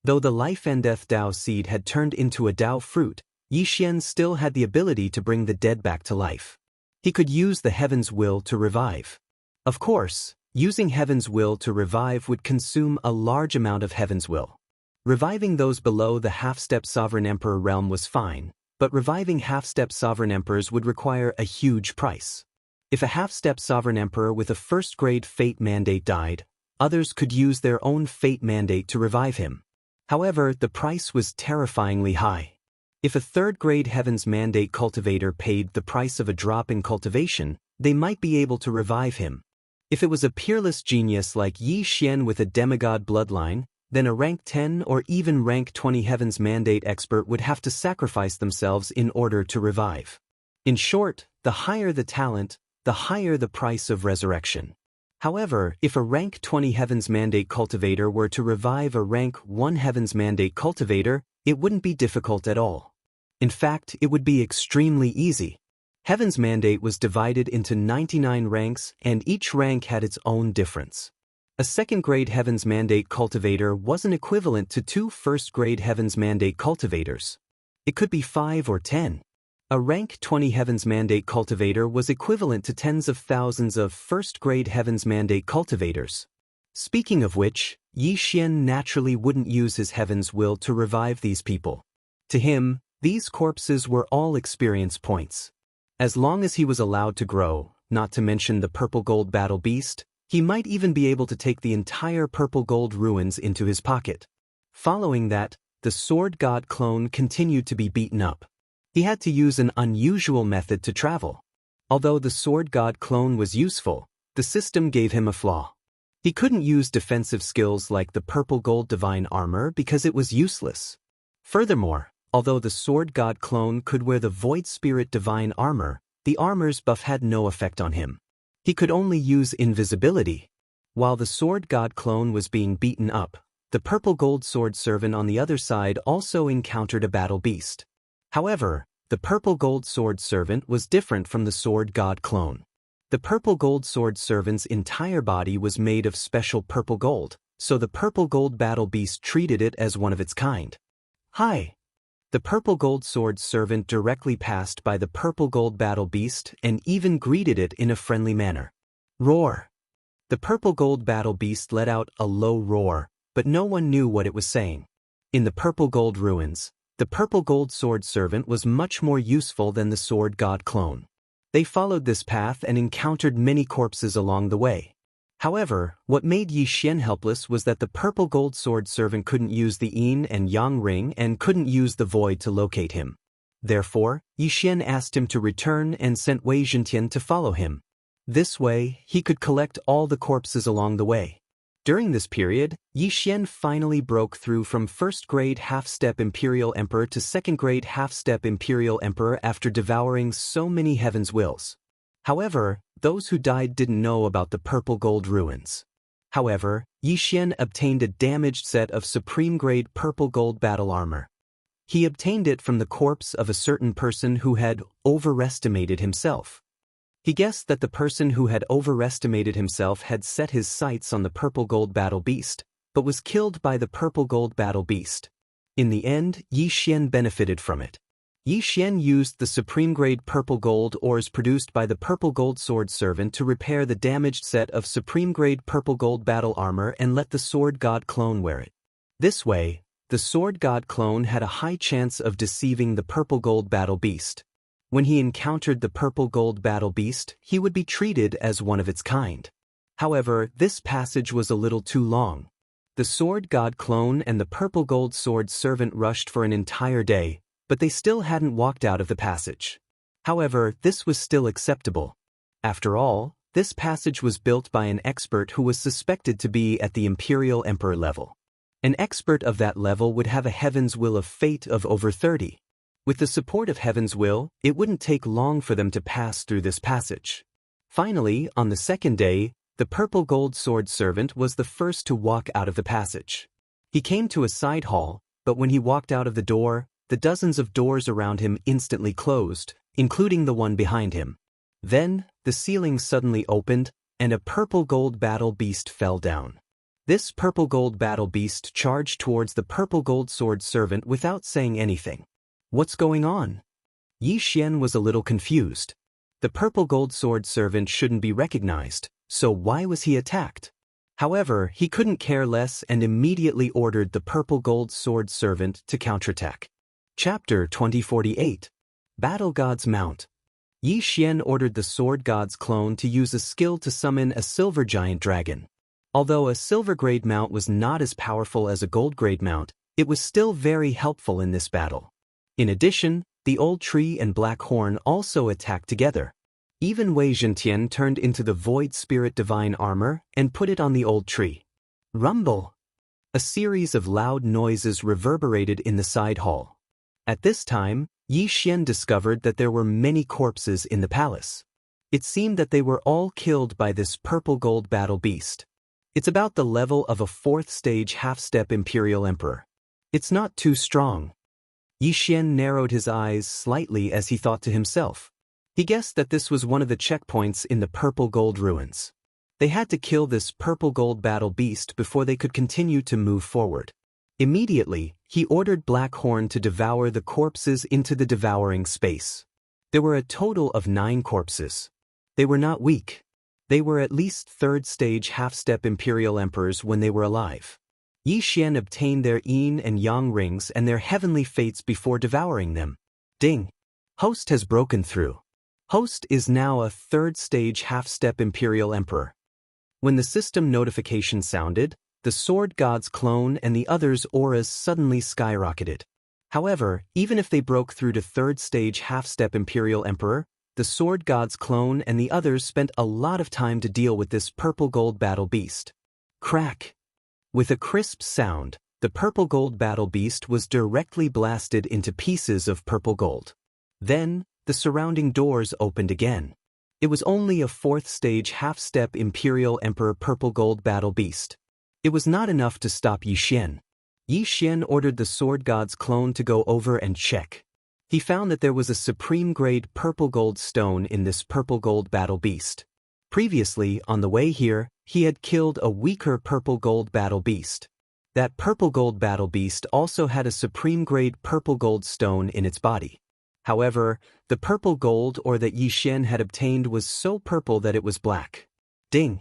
Though the life and death Tao seed had turned into a Tao fruit, Yi Xian still had the ability to bring the dead back to life. He could use the heaven's will to revive. Of course, using heaven's will to revive would consume a large amount of heaven's will. Reviving those below the half-step sovereign emperor realm was fine, but reviving half-step sovereign emperors would require a huge price. If a half-step sovereign emperor with a first-grade fate mandate died, others could use their own fate mandate to revive him. However, the price was terrifyingly high. If a third-grade Heaven's Mandate cultivator paid the price of a drop in cultivation, they might be able to revive him. If it was a peerless genius like Yi Xian with a demigod bloodline, then a rank 10 or even rank 20 Heaven's Mandate expert would have to sacrifice themselves in order to revive. In short, the higher the talent, the higher the price of resurrection. However, if a rank 20 Heaven's Mandate cultivator were to revive a rank 1 Heaven's Mandate cultivator, it wouldn't be difficult at all. In fact, it would be extremely easy. Heaven's Mandate was divided into 99 ranks, and each rank had its own difference. A second-grade Heaven's Mandate cultivator wasn't equivalent to 2 first-grade Heaven's Mandate cultivators. It could be 5 or 10. A rank 20 Heaven's Mandate cultivator was equivalent to tens of thousands of first-grade Heaven's Mandate cultivators. Speaking of which, Yi Xian naturally wouldn't use his Heaven's Will to revive these people. To him, these corpses were all experience points. As long as he was allowed to grow, not to mention the purple gold battle beast, he might even be able to take the entire purple gold ruins into his pocket. Following that, the sword god clone continued to be beaten up. He had to use an unusual method to travel. Although the sword god clone was useful, the system gave him a flaw. He couldn't use defensive skills like the purple gold divine armor because it was useless. Furthermore, although the sword god clone could wear the void spirit divine armor, the armor's buff had no effect on him. He could only use invisibility. While the sword god clone was being beaten up, the purple gold sword servant on the other side also encountered a battle beast. However, the purple gold sword servant was different from the sword god clone. The purple gold sword servant's entire body was made of special purple gold, so the purple gold battle beast treated it as one of its kind. Hi! The purple gold sword servant directly passed by the purple gold battle beast and even greeted it in a friendly manner. Roar! The purple gold battle beast let out a low roar, but no one knew what it was saying. In the purple gold ruins, the purple gold sword servant was much more useful than the sword god clone. They followed this path and encountered many corpses along the way. However, what made Yi Xian helpless was that the purple gold sword servant couldn't use the yin and yang ring and couldn't use the void to locate him. Therefore, Yi Xian asked him to return and sent Wei Zhentian to follow him. This way, he could collect all the corpses along the way. During this period, Yi Xian finally broke through from first-grade half-step Imperial Emperor to second-grade half-step Imperial Emperor after devouring so many Heaven's Wills. However, those who died didn't know about the purple gold ruins. However, Yi Xian obtained a damaged set of supreme-grade purple gold battle armor. He obtained it from the corpse of a certain person who had overestimated himself. He guessed that the person who had overestimated himself had set his sights on the purple gold battle beast, but was killed by the purple gold battle beast. In the end, Yi Xian benefited from it. Yi Xian used the supreme-grade purple gold ores produced by the purple gold sword servant to repair the damaged set of supreme-grade purple gold battle armor and let the sword god clone wear it. This way, the sword god clone had a high chance of deceiving the purple gold battle beast. When he encountered the purple gold battle beast, he would be treated as one of its kind. However, this passage was a little too long. The sword god clone and the purple gold sword servant rushed for an entire day, but they still hadn't walked out of the passage. However, this was still acceptable. After all, this passage was built by an expert who was suspected to be at the Imperial Emperor level. An expert of that level would have a Heaven's Will of Fate of over 30. With the support of Heaven's Will, it wouldn't take long for them to pass through this passage. Finally, on the second day, the purple gold sword servant was the first to walk out of the passage. He came to a side hall, but when he walked out of the door, the dozens of doors around him instantly closed, including the one behind him. Then, the ceiling suddenly opened, and a purple gold battle beast fell down. This purple gold battle beast charged towards the purple gold sword servant without saying anything. What's going on? Yi Xian was a little confused. The purple gold sword servant shouldn't be recognized, so why was he attacked? However, he couldn't care less and immediately ordered the purple gold sword servant to counterattack. Chapter 2048. Battle God's Mount. Yi Xian ordered the sword god's clone to use a skill to summon a silver giant dragon. Although a silver grade mount was not as powerful as a gold grade mount, it was still very helpful in this battle. In addition, the old tree and black horn also attacked together. Even Wei Zhentian turned into the void spirit divine armor and put it on the old tree. Rumble! A series of loud noises reverberated in the side hall. At this time, Yi Xian discovered that there were many corpses in the palace. It seemed that they were all killed by this purple gold battle beast. It's about the level of a 4th stage half-step Imperial Emperor. It's not too strong. Yi Xian narrowed his eyes slightly as he thought to himself. He guessed that this was one of the checkpoints in the purple gold ruins. They had to kill this purple gold battle beast before they could continue to move forward. Immediately, he ordered Black Horn to devour the corpses into the devouring space. There were a total of 9 corpses. They were not weak. They were at least 3rd stage half-step Imperial Emperors when they were alive. Yi Xian obtained their yin and yang rings and their heavenly fates before devouring them. Ding! Host has broken through. Host is now a 3rd stage half-step Imperial Emperor. When the system notification sounded, the Sword God's clone and the others' auras suddenly skyrocketed. However, even if they broke through to 3rd stage half-step Imperial Emperor, the Sword God's clone and the others spent a lot of time to deal with this purple gold battle beast. Crack! With a crisp sound, the purple gold battle beast was directly blasted into pieces of purple gold. Then, the surrounding doors opened again. It was only a 4th stage half-step Imperial Emperor purple gold battle beast. It was not enough to stop Yi Xian. Yi Xian ordered the Sword God's clone to go over and check. He found that there was a supreme-grade purple gold stone in this purple gold battle beast. Previously, on the way here, he had killed a weaker purple gold battle beast. That purple gold battle beast also had a supreme-grade purple gold stone in its body. However, the purple gold ore that Yi Xian had obtained was so purple that it was black. Ding!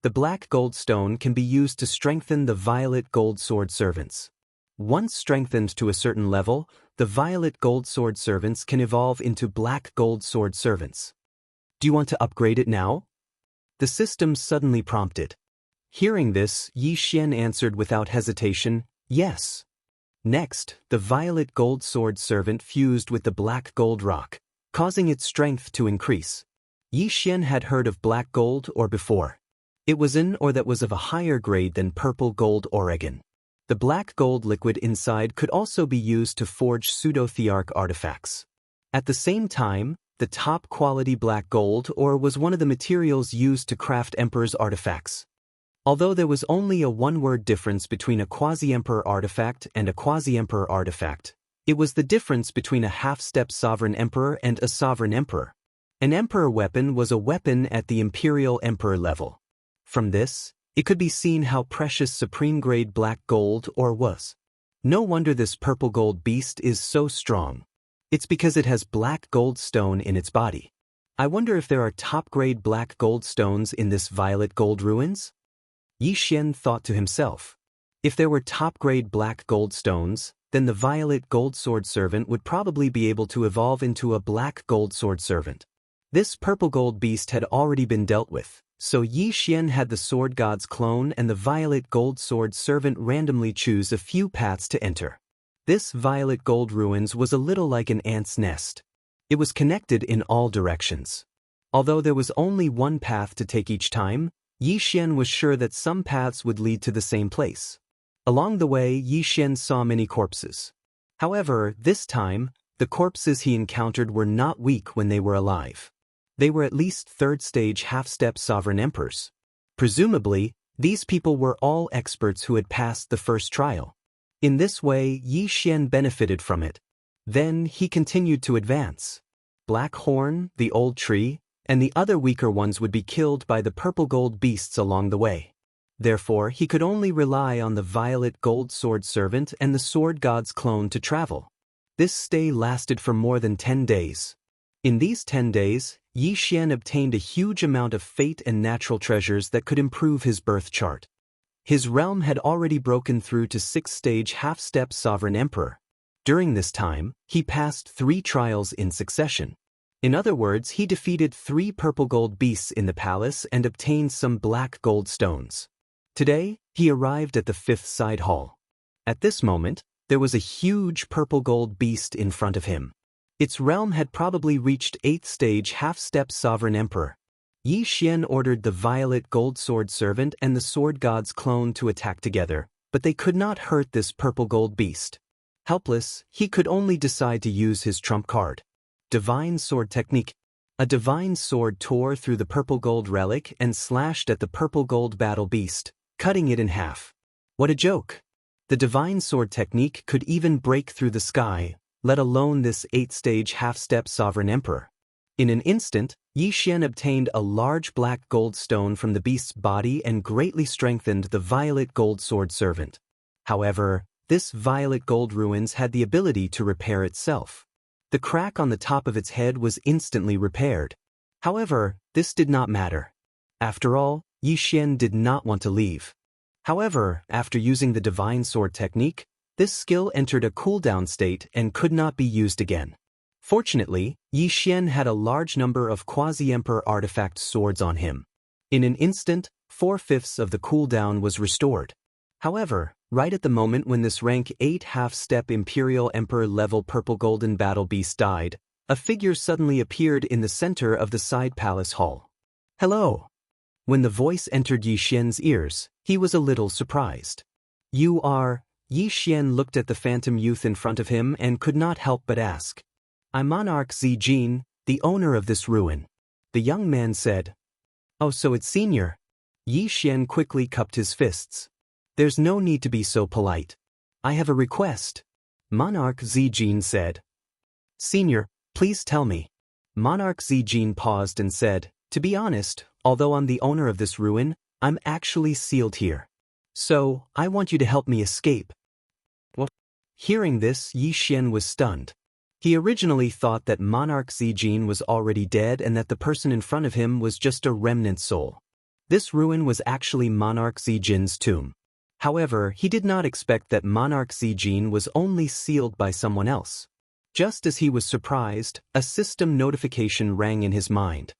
The black gold stone can be used to strengthen the violet gold sword servants. Once strengthened to a certain level, the violet gold sword servants can evolve into black gold sword servants. Do you want to upgrade it now? The system suddenly prompted. Hearing this, Yi Xian answered without hesitation, yes. Next, the violet gold sword servant fused with the black gold rock, causing its strength to increase. Yi Xian had heard of black gold ore before. It was an ore that was of a higher grade than purple gold Oregon. The black gold liquid inside could also be used to forge pseudo-thearch artifacts. At the same time, the top-quality black gold ore was one of the materials used to craft Emperor's artifacts. Although there was only a one-word difference between a quasi-Emperor artifact and a quasi-Emperor artifact, it was the difference between a half-step Sovereign Emperor and a Sovereign Emperor. An Emperor weapon was a weapon at the Imperial Emperor level. From this, it could be seen how precious supreme-grade black gold ore was. No wonder this purple gold beast is so strong. It's because it has black gold stone in its body. I wonder if there are top-grade black gold stones in this violet gold ruins? Yi Xian thought to himself. If there were top-grade black gold stones, then the violet gold sword servant would probably be able to evolve into a black gold sword servant. This purple gold beast had already been dealt with, so Yi Xian had the Sword God's clone and the violet gold sword servant randomly choose a few paths to enter. This violet gold ruins was a little like an ant's nest. It was connected in all directions. Although there was only one path to take each time, Yi Xian was sure that some paths would lead to the same place. Along the way, Yi Xian saw many corpses. However, this time, the corpses he encountered were not weak when they were alive. They were at least 3rd stage half-step Sovereign Emperors. Presumably, these people were all experts who had passed the first trial. In this way, Yi Xian benefited from it. Then he continued to advance. Black Horn, the old tree, and the other weaker ones would be killed by the purple gold beasts along the way. Therefore, he could only rely on the violet gold sword servant and the Sword God's clone to travel. This stay lasted for more than 10 days. In these 10 days, Yi Xian obtained a huge amount of fate and natural treasures that could improve his birth chart. His realm had already broken through to 6th stage half-step Sovereign Emperor. During this time, he passed 3 trials in succession. In other words, he defeated 3 purple gold beasts in the palace and obtained some black gold stones. Today, he arrived at the 5th side hall. At this moment, there was a huge purple gold beast in front of him. Its realm had probably reached 8th stage half-step sovereign emperor. Yi Xian ordered the violet gold sword servant and the sword god's clone to attack together, but they could not hurt this purple gold beast. Helpless, he could only decide to use his trump card. Divine Sword Technique. A divine sword tore through the purple gold relic and slashed at the purple gold battle beast, cutting it in half. What a joke! The divine sword technique could even break through the sky, let alone this 8th-stage half-step sovereign emperor. In an instant, Yi Xian obtained a large black gold stone from the beast's body and greatly strengthened the violet gold sword servant. However, this violet gold ruins had the ability to repair itself. The crack on the top of its head was instantly repaired. However, this did not matter. After all, Yi Xian did not want to leave. However, after using the divine sword technique, this skill entered a cooldown state and could not be used again. Fortunately, Yi Xian had a large number of quasi-emperor artifact swords on him. In an instant, 4/5 of the cooldown was restored. However, right at the moment when this rank 8 half-step Imperial Emperor level purple golden battle beast died, a figure suddenly appeared in the center of the side palace hall. Hello! When the voice entered Yi Xian's ears, he was a little surprised. You are... Yi Xian looked at the phantom youth in front of him and could not help but ask. I'm Monarch Zijin, the owner of this ruin. The young man said. Oh, so it's senior. Yi Xian quickly cupped his fists. There's no need to be so polite. I have a request. Monarch Zijin said. Senior, please tell me. Monarch Zijin paused and said, to be honest, although I'm the owner of this ruin, I'm actually sealed here. So, I want you to help me escape. What? Hearing this, Yi Xian was stunned. He originally thought that Monarch Zijin was already dead and that the person in front of him was just a remnant soul. This ruin was actually Monarch Zijin's tomb. However, he did not expect that Monarch Zijin was only sealed by someone else. Just as he was surprised, a system notification rang in his mind.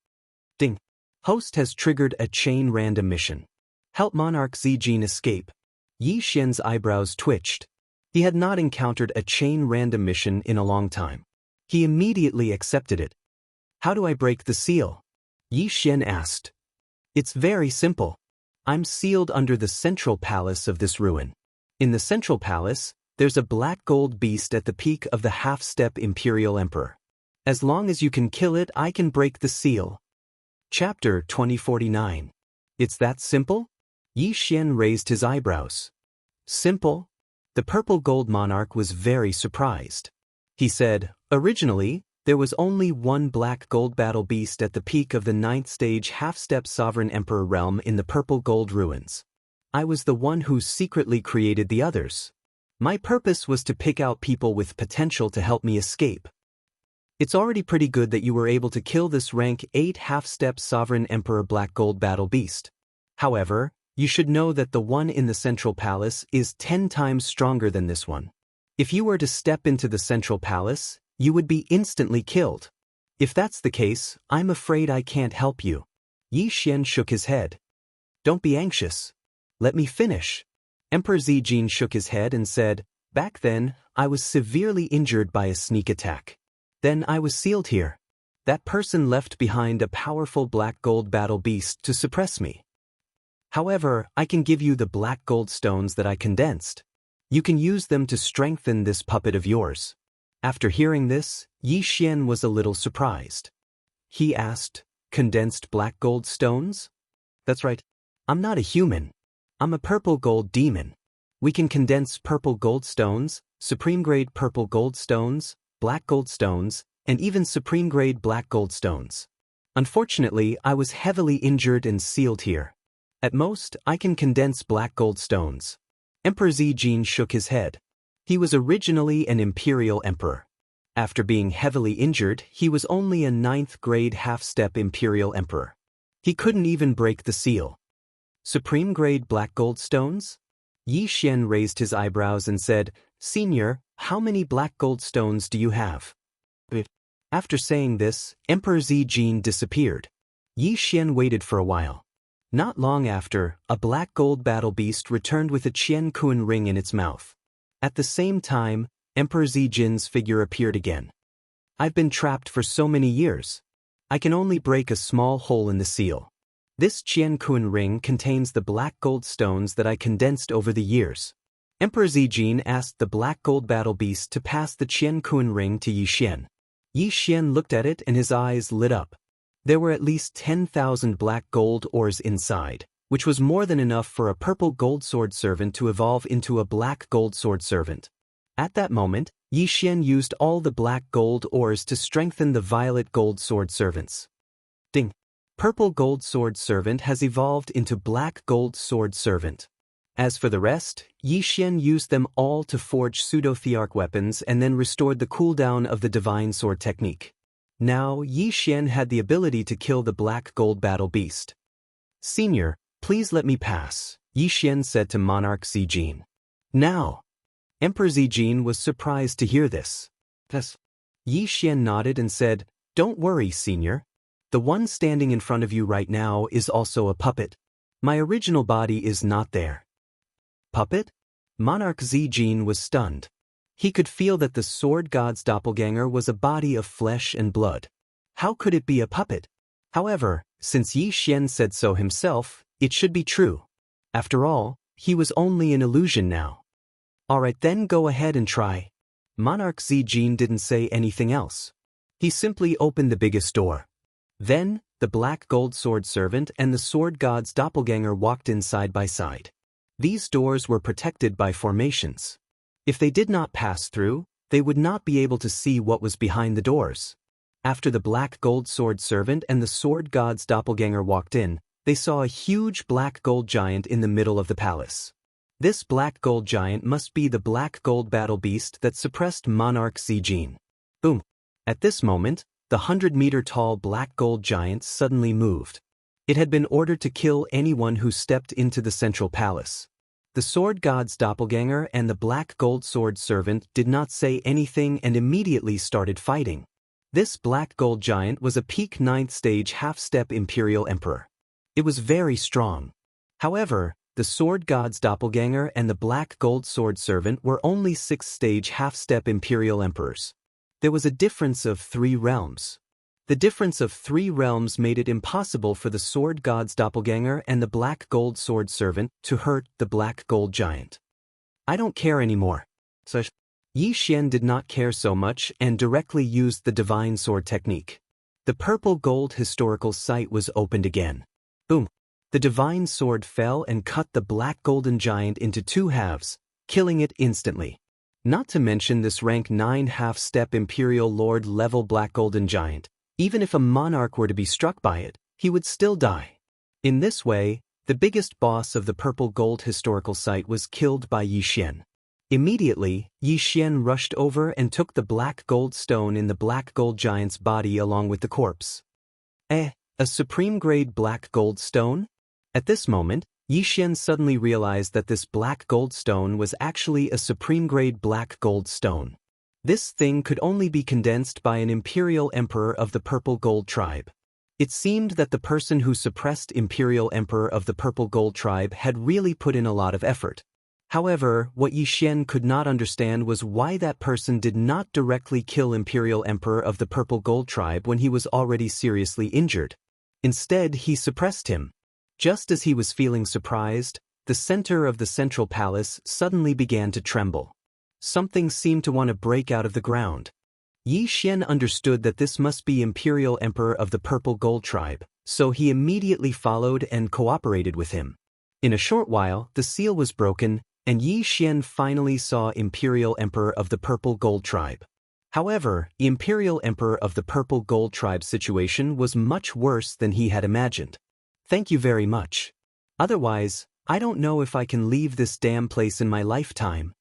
Ding! Host has triggered a chain random mission. Help Monarch Zijin escape. Yi Xian's eyebrows twitched. He had not encountered a chain random mission in a long time. He immediately accepted it. How do I break the seal? Yi Xian asked. It's very simple. I'm sealed under the central palace of this ruin. In the central palace, there's a black gold beast at the peak of the half-step Imperial Emperor. As long as you can kill it, I can break the seal. Chapter 2049. It's that simple? Yi Xian raised his eyebrows. Simple? The purple gold monarch was very surprised. He said, originally, there was only one black gold battle beast at the peak of the 9th stage half-step sovereign emperor realm in the purple gold ruins. I was the one who secretly created the others. My purpose was to pick out people with potential to help me escape. It's already pretty good that you were able to kill this rank 8 half-step sovereign emperor black gold battle beast. However, you should know that the one in the central palace is 10 times stronger than this one. If you were to step into the central palace, you would be instantly killed. If that's the case, I'm afraid I can't help you. Yi Xian shook his head. Don't be anxious. Let me finish. Emperor Zijin shook his head and said, back then, I was severely injured by a sneak attack. Then I was sealed here. That person left behind a powerful black gold battle beast to suppress me. However, I can give you the black gold stones that I condensed. You can use them to strengthen this puppet of yours. After hearing this, Yi Xian was a little surprised. He asked, condensed black gold stones? That's right. I'm not a human. I'm a purple gold demon. We can condense purple gold stones, supreme grade purple gold stones, black gold stones, and even supreme grade black gold stones. Unfortunately, I was heavily injured and sealed here. At most, I can condense black gold stones. Emperor Zijin shook his head. He was originally an imperial emperor. After being heavily injured, he was only a 9th grade half-step imperial emperor. He couldn't even break the seal. Supreme grade black gold stones? Yi Xian raised his eyebrows and said, Senior, how many black gold stones do you have? After saying this, Emperor Zijin disappeared. Yi Xian waited for a while. Not long after, a black gold battle beast returned with a Qian Kun ring in its mouth. At the same time, Emperor Zijin's figure appeared again. I've been trapped for so many years. I can only break a small hole in the seal. This Qianquan ring contains the black gold stones that I condensed over the years. Emperor Zijin asked the black gold battle beast to pass the Qianquan ring to Yi Xian. Yi Xian looked at it and his eyes lit up. There were at least 10,000 black gold ores inside, which was more than enough for a purple gold sword servant to evolve into a black gold sword servant. At that moment, Yi Xian used all the black gold ores to strengthen the violet gold sword servants. Ding! Purple gold sword servant has evolved into black gold sword servant. As for the rest, Yi Xian used them all to forge pseudo-thearch weapons and then restored the cooldown of the divine sword technique. Now, Yi Xian had the ability to kill the black gold battle beast. Senior, please let me pass, Yi Xian said to Monarch Zijin. Now! Emperor Zijin was surprised to hear this. Thus, Yi Xian nodded and said, "Don't worry, Senior. The one standing in front of you right now is also a puppet. My original body is not there." Puppet? Monarch Zijin was stunned. He could feel that the sword god's doppelganger was a body of flesh and blood. How could it be a puppet? However, since Yi Xian said so himself, it should be true. After all, he was only an illusion now. Alright then, go ahead and try. Monarch Zijin didn't say anything else. He simply opened the biggest door. Then, the black gold sword servant and the sword god's doppelganger walked in side by side. These doors were protected by formations. If they did not pass through, they would not be able to see what was behind the doors. After the black gold sword servant and the sword god's doppelganger walked in, they saw a huge black gold giant in the middle of the palace. This black gold giant must be the black gold battle beast that suppressed Monarch Zijin. Boom! At this moment, the 100-meter-tall black gold giant suddenly moved. It had been ordered to kill anyone who stepped into the central palace. The sword god's doppelganger and the black gold sword servant did not say anything and immediately started fighting. This black gold giant was a peak 9th stage half-step Imperial Emperor. It was very strong. However, the sword god's doppelganger and the black gold sword servant were only 6th stage half-step Imperial Emperors. There was a difference of 3 realms. The difference of 3 realms made it impossible for the sword god's doppelganger and the black gold sword servant to hurt the black gold giant. I don't care anymore. So Yi Xian did not care so much and directly used the divine sword technique. The purple gold historical site was opened again. Boom! The divine sword fell and cut the black golden giant into 2 halves, killing it instantly. Not to mention this rank 9 half-step Imperial Lord level black golden giant. Even if a monarch were to be struck by it, he would still die. In this way, the biggest boss of the purple gold historical site was killed by Yi Xian. Immediately, Yi Xian rushed over and took the black gold stone in the black gold giant's body along with the corpse. A supreme-grade black gold stone? At this moment, Yi Xian suddenly realized that this black gold stone was actually a supreme-grade black gold stone. This thing could only be condensed by an Imperial Emperor of the Purple Gold Tribe. It seemed that the person who suppressed Imperial Emperor of the Purple Gold Tribe had really put in a lot of effort. However, what Yi Xian could not understand was why that person did not directly kill Imperial Emperor of the Purple Gold Tribe when he was already seriously injured. Instead, he suppressed him. Just as he was feeling surprised, the center of the central palace suddenly began to tremble. Something seemed to want to break out of the ground. Yi Xian understood that this must be Imperial Emperor of the Purple Gold Tribe, so he immediately followed and cooperated with him. In a short while, the seal was broken, and Yi Xian finally saw Imperial Emperor of the Purple Gold Tribe. However, the Imperial Emperor of the Purple Gold Tribe situation was much worse than he had imagined. Thank you very much. Otherwise, I don't know if I can leave this damn place in my lifetime.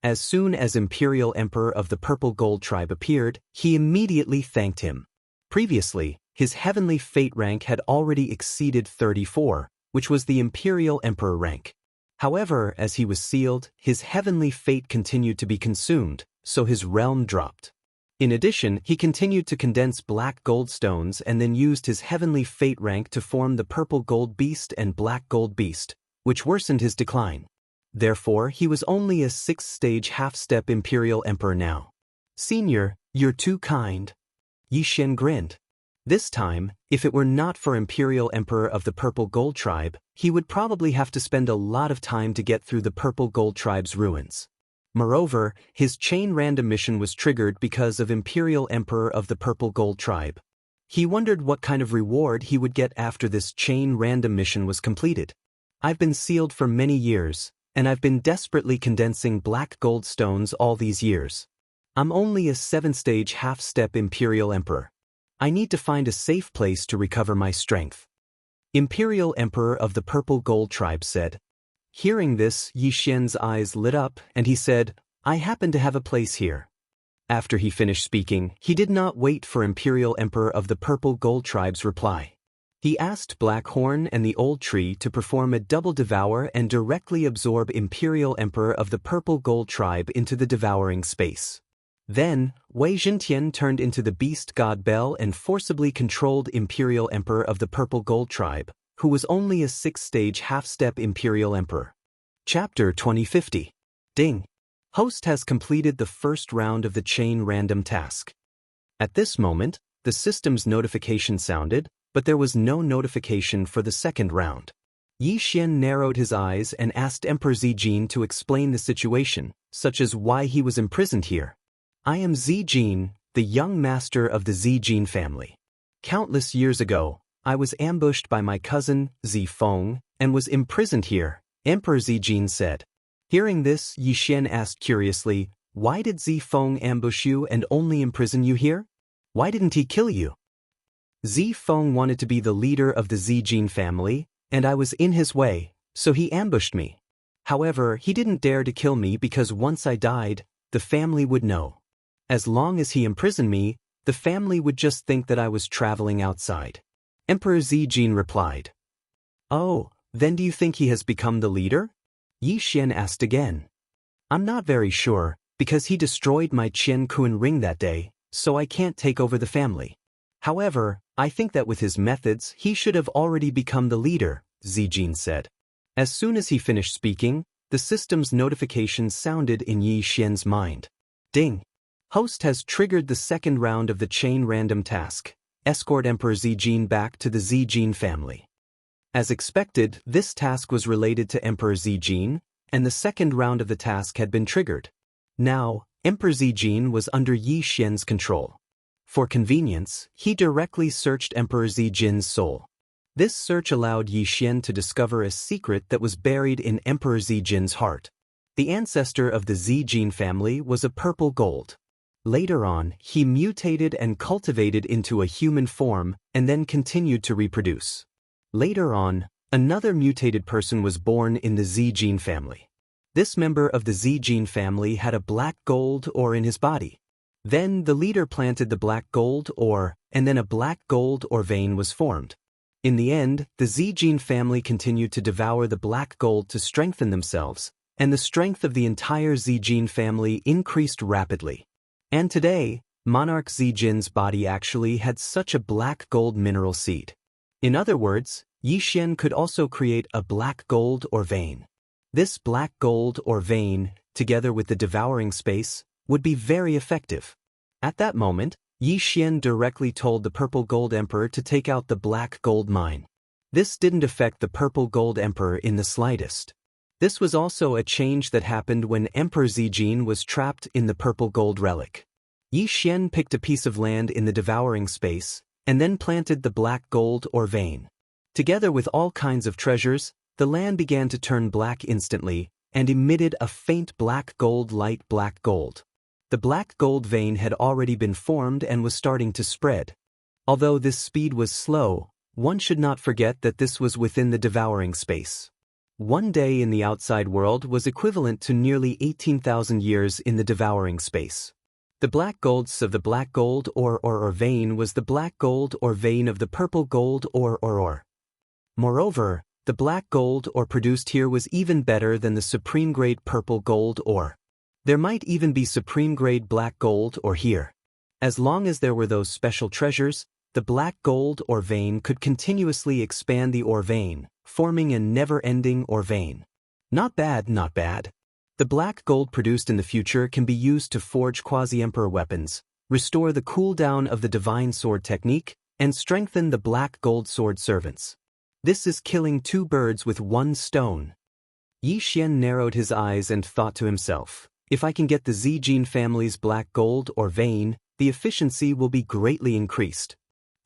As soon as Imperial Emperor of the Purple Gold Tribe appeared, he immediately thanked him. Previously, his heavenly fate rank had already exceeded 34, which was the Imperial Emperor rank. However, as he was sealed, his heavenly fate continued to be consumed, so his realm dropped. In addition, he continued to condense black gold stones and then used his heavenly fate rank to form the Purple Gold Beast and Black Gold Beast, which worsened his decline. Therefore, he was only a 6th-stage half-step Imperial Emperor now. Senior, you're too kind. Yi Xian grinned. This time, if it were not for Imperial Emperor of the Purple Gold Tribe, he would probably have to spend a lot of time to get through the Purple Gold Tribe's ruins. Moreover, his chain random mission was triggered because of Imperial Emperor of the Purple Gold Tribe. He wondered what kind of reward he would get after this chain random mission was completed. I've been sealed for many years, and I've been desperately condensing black gold stones all these years. I'm only a 7th-stage half-step Imperial Emperor. I need to find a safe place to recover my strength. Imperial Emperor of the Purple Gold Tribe said. Hearing this, Yi Xian's eyes lit up, and he said, I happen to have a place here. After he finished speaking, he did not wait for Imperial Emperor of the Purple Gold Tribe's reply. He asked Blackhorn and the Old Tree to perform a double devour and directly absorb Imperial Emperor of the Purple Gold Tribe into the devouring space. Then, Wei Zhentian turned into the beast god Bel and forcibly controlled Imperial Emperor of the Purple Gold Tribe, who was only a 6th-stage half-step Imperial Emperor. Chapter 2050. Ding. Host has completed the first round of the chain random task. At this moment, the system's notification sounded, but there was no notification for the second round. Yi Xian narrowed his eyes and asked Emperor Zijin to explain the situation, such as why he was imprisoned here. I am Zijin, the young master of the Zijin family. Countless years ago, I was ambushed by my cousin, Zifeng, and was imprisoned here, Emperor Zijin said. Hearing this, Yi Xian asked curiously, why did Zifeng ambush you and only imprison you here? Why didn't he kill you? Zifeng wanted to be the leader of the Zijin family, and I was in his way, so he ambushed me. However, he didn't dare to kill me because once I died, the family would know. As long as he imprisoned me, the family would just think that I was traveling outside. Emperor Zijin replied. Oh, then do you think he has become the leader? Yi Xian asked again. I'm not very sure, because he destroyed my Qian Kun ring that day, so I can't take over the family. However, I think that with his methods he should have already become the leader, Zijin said. As soon as he finished speaking, the system's notification sounded in Yi Xian's mind. Ding. Host has triggered the second round of the chain random task. Escort Emperor Zijin back to the Zijin family. As expected, this task was related to Emperor Zijin, and the second round of the task had been triggered. Now, Emperor Zijin was under Yi Xian's control. For convenience, he directly searched Emperor Zijin's soul. This search allowed Yi Xian to discover a secret that was buried in Emperor Zijin's heart. The ancestor of the Zijin family was a purple gold. Later on, he mutated and cultivated into a human form and then continued to reproduce. Later on, another mutated person was born in the Zijin family. This member of the Zijin family had a black gold ore in his body. Then the leader planted the black gold ore, and then a black gold ore vein was formed. In the end, the Zijin family continued to devour the black gold to strengthen themselves, and the strength of the entire Zijin family increased rapidly. And today, Monarch Zijin's body actually had such a black gold mineral seed. In other words, Yi Xian could also create a black gold ore vein. This black gold ore vein, together with the devouring space, would be very effective. At that moment, Yi Xian directly told the Purple Gold Emperor to take out the black gold mine. This didn't affect the Purple Gold Emperor in the slightest. This was also a change that happened when Emperor Zijin was trapped in the Purple Gold Relic. Yi Xian picked a piece of land in the devouring space, and then planted the black gold ore vein. Together with all kinds of treasures, the land began to turn black instantly, and emitted a faint black gold light black gold. The black gold vein had already been formed and was starting to spread. Although this speed was slow, one should not forget that this was within the devouring space. One day in the outside world was equivalent to nearly 18,000 years in the devouring space. The black golds of the black gold ore vein was the black gold ore vein of the purple gold ore. Moreover, the black gold ore produced here was even better than the supreme grade purple gold ore. There might even be supreme grade black gold ore here. As long as there were those special treasures, the black gold ore vein could continuously expand the ore vein, forming a never-ending ore vein. Not bad, not bad. The black gold produced in the future can be used to forge quasi-emperor weapons, restore the cooldown of the divine sword technique, and strengthen the black gold sword servants. This is killing two birds with one stone. Yi Xian narrowed his eyes and thought to himself, if I can get the Zijin family's black gold or vein, the efficiency will be greatly increased.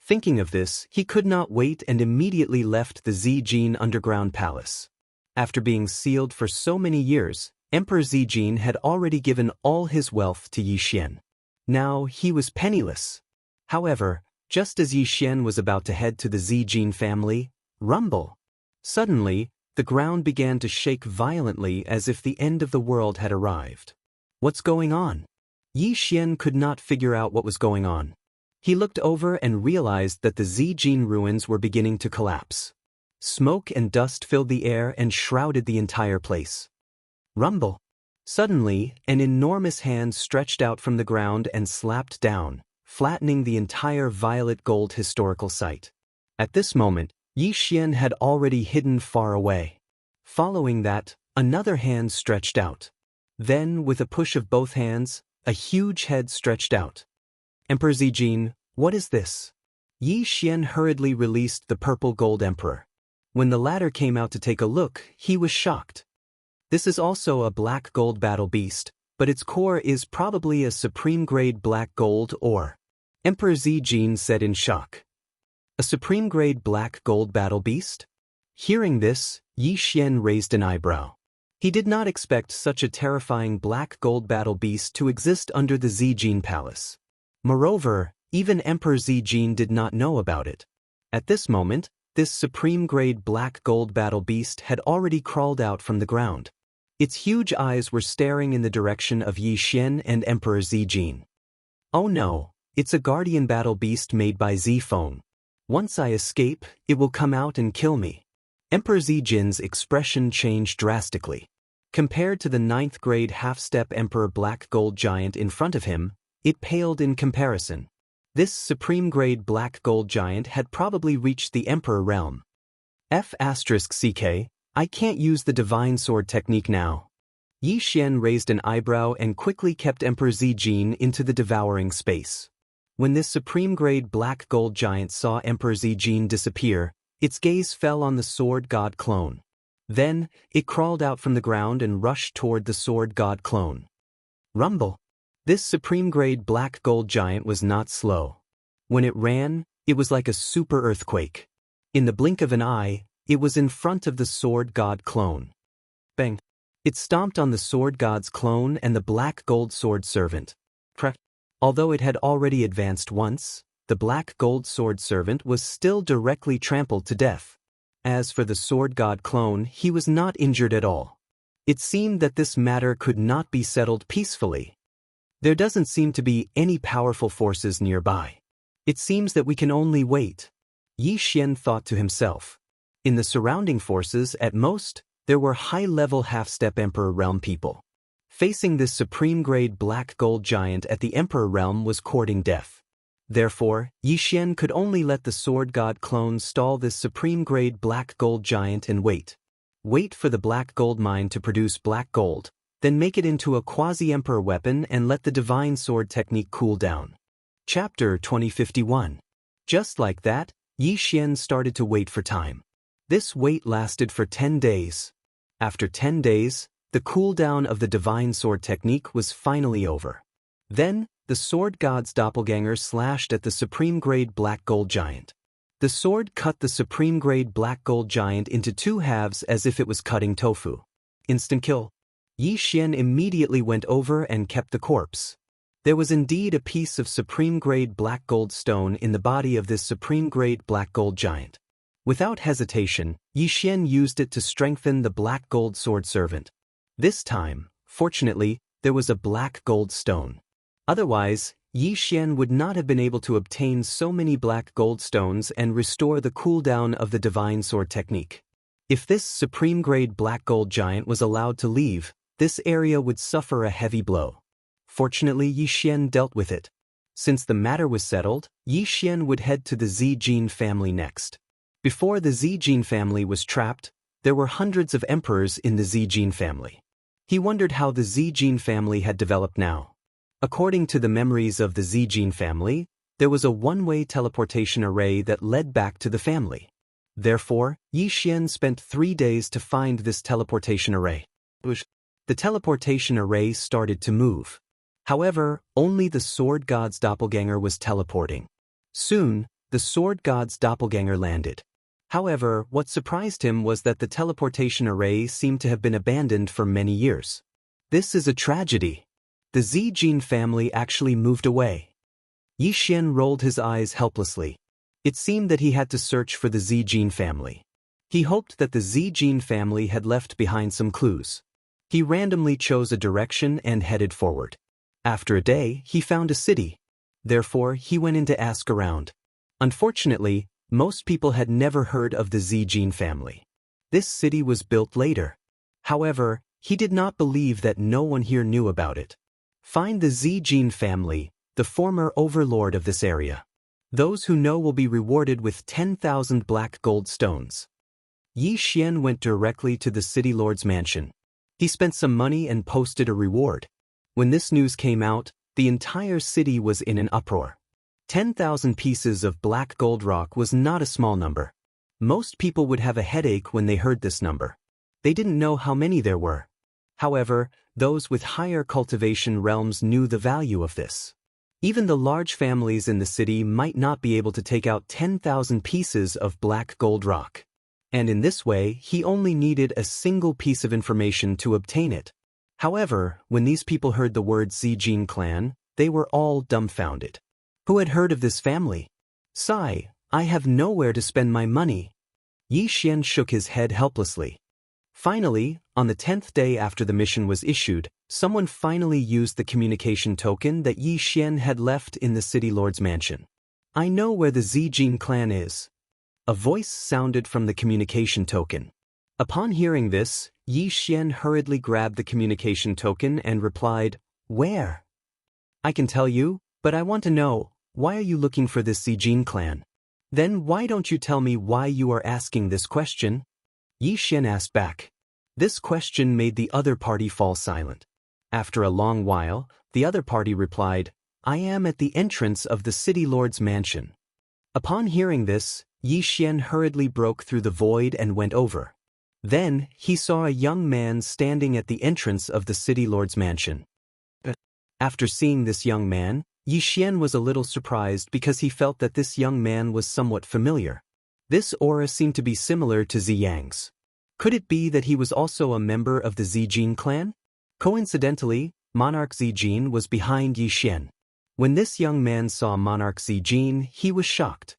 Thinking of this, he could not wait and immediately left the Zijin underground palace. After being sealed for so many years, Emperor Zijin had already given all his wealth to Yi Xian. Now he was penniless. However, just as Yi Xian was about to head to the Zijin family, rumble. Suddenly, the ground began to shake violently as if the end of the world had arrived. What's going on? Yi Xian could not figure out what was going on. He looked over and realized that the Zijin ruins were beginning to collapse. Smoke and dust filled the air and shrouded the entire place. Rumble. Suddenly, an enormous hand stretched out from the ground and slapped down, flattening the entire violet gold historical site. At this moment, Yi Xian had already hidden far away. Following that, another hand stretched out. Then, with a push of both hands, a huge head stretched out. Emperor Zijin, what is this? Yi Xian hurriedly released the purple gold emperor. When the latter came out to take a look, he was shocked. This is also a black gold battle beast, but its core is probably a supreme-grade black gold ore. Emperor Zijin said in shock. A supreme-grade black gold battle beast? Hearing this, Yi Xian raised an eyebrow. He did not expect such a terrifying black gold battle beast to exist under the Zijin palace. Moreover, even Emperor Zijin did not know about it. At this moment, this supreme-grade black gold battle beast had already crawled out from the ground. Its huge eyes were staring in the direction of Yi Xian and Emperor Zijin. Oh no, it's a guardian battle beast made by Zifeng. Once I escape, it will come out and kill me. Emperor Zijin's expression changed drastically. Compared to the 9th grade half-step Emperor Black Gold Giant in front of him, it paled in comparison. This supreme-grade Black Gold Giant had probably reached the Emperor realm. F***CK, I can't use the divine sword technique now. Yi Xian raised an eyebrow and quickly kept Emperor Zijin into the devouring space. When this supreme-grade Black Gold Giant saw Emperor Zijin disappear, its gaze fell on the Sword God clone. Then, it crawled out from the ground and rushed toward the Sword God clone. Rumble. This supreme-grade Black Gold Giant was not slow. When it ran, it was like a super earthquake. In the blink of an eye, it was in front of the Sword God clone. Bang! It stomped on the Sword God's clone and the Black Gold Sword Servant. Although it had already advanced once, the Black Gold Sword Servant was still directly trampled to death. As for the Sword God clone, he was not injured at all. It seemed that this matter could not be settled peacefully. There doesn't seem to be any powerful forces nearby. It seems that we can only wait. Yi Xian thought to himself. In the surrounding forces, at most, there were high-level half-step Emperor Realm people. Facing this supreme-grade Black Gold Giant at the Emperor Realm was courting death. Therefore, Yi Xian could only let the Sword God clone stall this supreme-grade Black Gold Giant and wait. Wait for the Black Gold mine to produce black gold, then make it into a quasi-emperor weapon and let the divine sword technique cool down. Chapter 2051. Just like that, Yi Xian started to wait for time. This wait lasted for 10 days. After 10 days, the cooldown of the divine sword technique was finally over. Then, the sword god's doppelganger slashed at the supreme-grade Black Gold Giant. The sword cut the supreme-grade Black Gold Giant into two halves as if it was cutting tofu. Instant kill. Yi Xian immediately went over and kept the corpse. There was indeed a piece of supreme-grade black gold stone in the body of this supreme-grade Black Gold Giant. Without hesitation, Yi Xian used it to strengthen the Black Gold Sword Servant. This time, fortunately, there was a black gold stone. Otherwise, Yi Xian would not have been able to obtain so many black gold stones and restore the cooldown of the divine sword technique. If this supreme-grade Black Gold Giant was allowed to leave, this area would suffer a heavy blow. Fortunately, Yi Xian dealt with it. Since the matter was settled, Yi Xian would head to the Zijin family next. Before the Zijin family was trapped, There were hundreds of emperors in the Zijin family. He wondered how the Zijin family had developed now. According to the memories of the Zijin family, there was a one-way teleportation array that led back to the family. Therefore, Yi Xian spent 3 days to find this teleportation array. The teleportation array started to move. However, only the sword god's doppelganger was teleporting. Soon, the sword god's doppelganger landed. However, what surprised him was that the teleportation array seemed to have been abandoned for many years. This is a tragedy. The Zijin family actually moved away. Yi Xian rolled his eyes helplessly. It seemed that he had to search for the Zijin family. He hoped that the Zijin family had left behind some clues. He randomly chose a direction and headed forward. After a day, he found a city. Therefore, he went in to ask around. Unfortunately, most people had never heard of the Zijin family. This city was built later. However, he did not believe that no one here knew about it. Find the Zijin family, the former overlord of this area. Those who know will be rewarded with 10,000 black gold stones. Yi Xian went directly to the city lord's mansion. He spent some money and posted a reward. When this news came out, the entire city was in an uproar. 10,000 pieces of black gold rock was not a small number. Most people would have a headache when they heard this number. They didn't know how many there were. However, those with higher cultivation realms knew the value of this. Even the large families in the city might not be able to take out 10,000 pieces of black gold rock. And in this way, he only needed a single piece of information to obtain it. However, when these people heard the word Zijin clan, they were all dumbfounded. Who had heard of this family? Sigh, I have nowhere to spend my money. Yi Xian shook his head helplessly. Finally, on the 10th day after the mission was issued, someone finally used the communication token that Yi Xian had left in the city lord's mansion. I know where the Zijin clan is. A voice sounded from the communication token. Upon hearing this, Yi Xian hurriedly grabbed the communication token and replied, Where? I can tell you, but I want to know, why are you looking for this Zijin clan? Then why don't you tell me why you are asking this question? Yi Xian asked back. This question made the other party fall silent. After a long while, the other party replied, I am at the entrance of the city lord's mansion. Upon hearing this, Yi Xian hurriedly broke through the void and went over. Then, he saw a young man standing at the entrance of the city lord's mansion. After seeing this young man, Yi Xian was a little surprised because he felt that this young man was somewhat familiar. This aura seemed to be similar to Ziyang's. Could it be that he was also a member of the Zijin clan? Coincidentally, Monarch Zijin was behind Yi Xian. When this young man saw Monarch Zijin, he was shocked.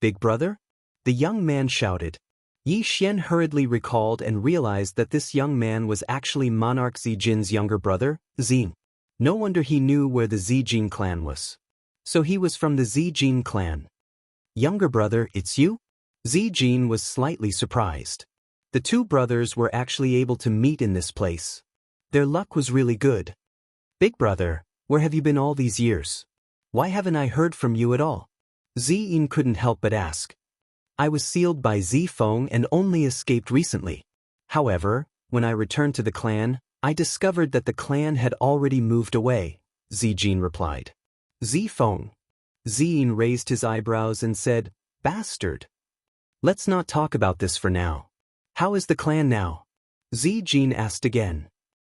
Big brother? The young man shouted. Yi Xian hurriedly recalled and realized that this young man was actually Monarch Zijin's younger brother, Xin. No wonder he knew where the Zijin clan was. So he was from the Zijin clan. Younger brother, it's you? Zijin was slightly surprised. The two brothers were actually able to meet in this place. Their luck was really good. Big brother, where have you been all these years? Why haven't I heard from you at all? Ziyin couldn't help but ask. I was sealed by Zifeng and only escaped recently. However, when I returned to the clan, I discovered that the clan had already moved away, Zijin replied. Zifeng. Ziyin raised his eyebrows and said, Bastard. Let's not talk about this for now. How is the clan now? Zijin asked again.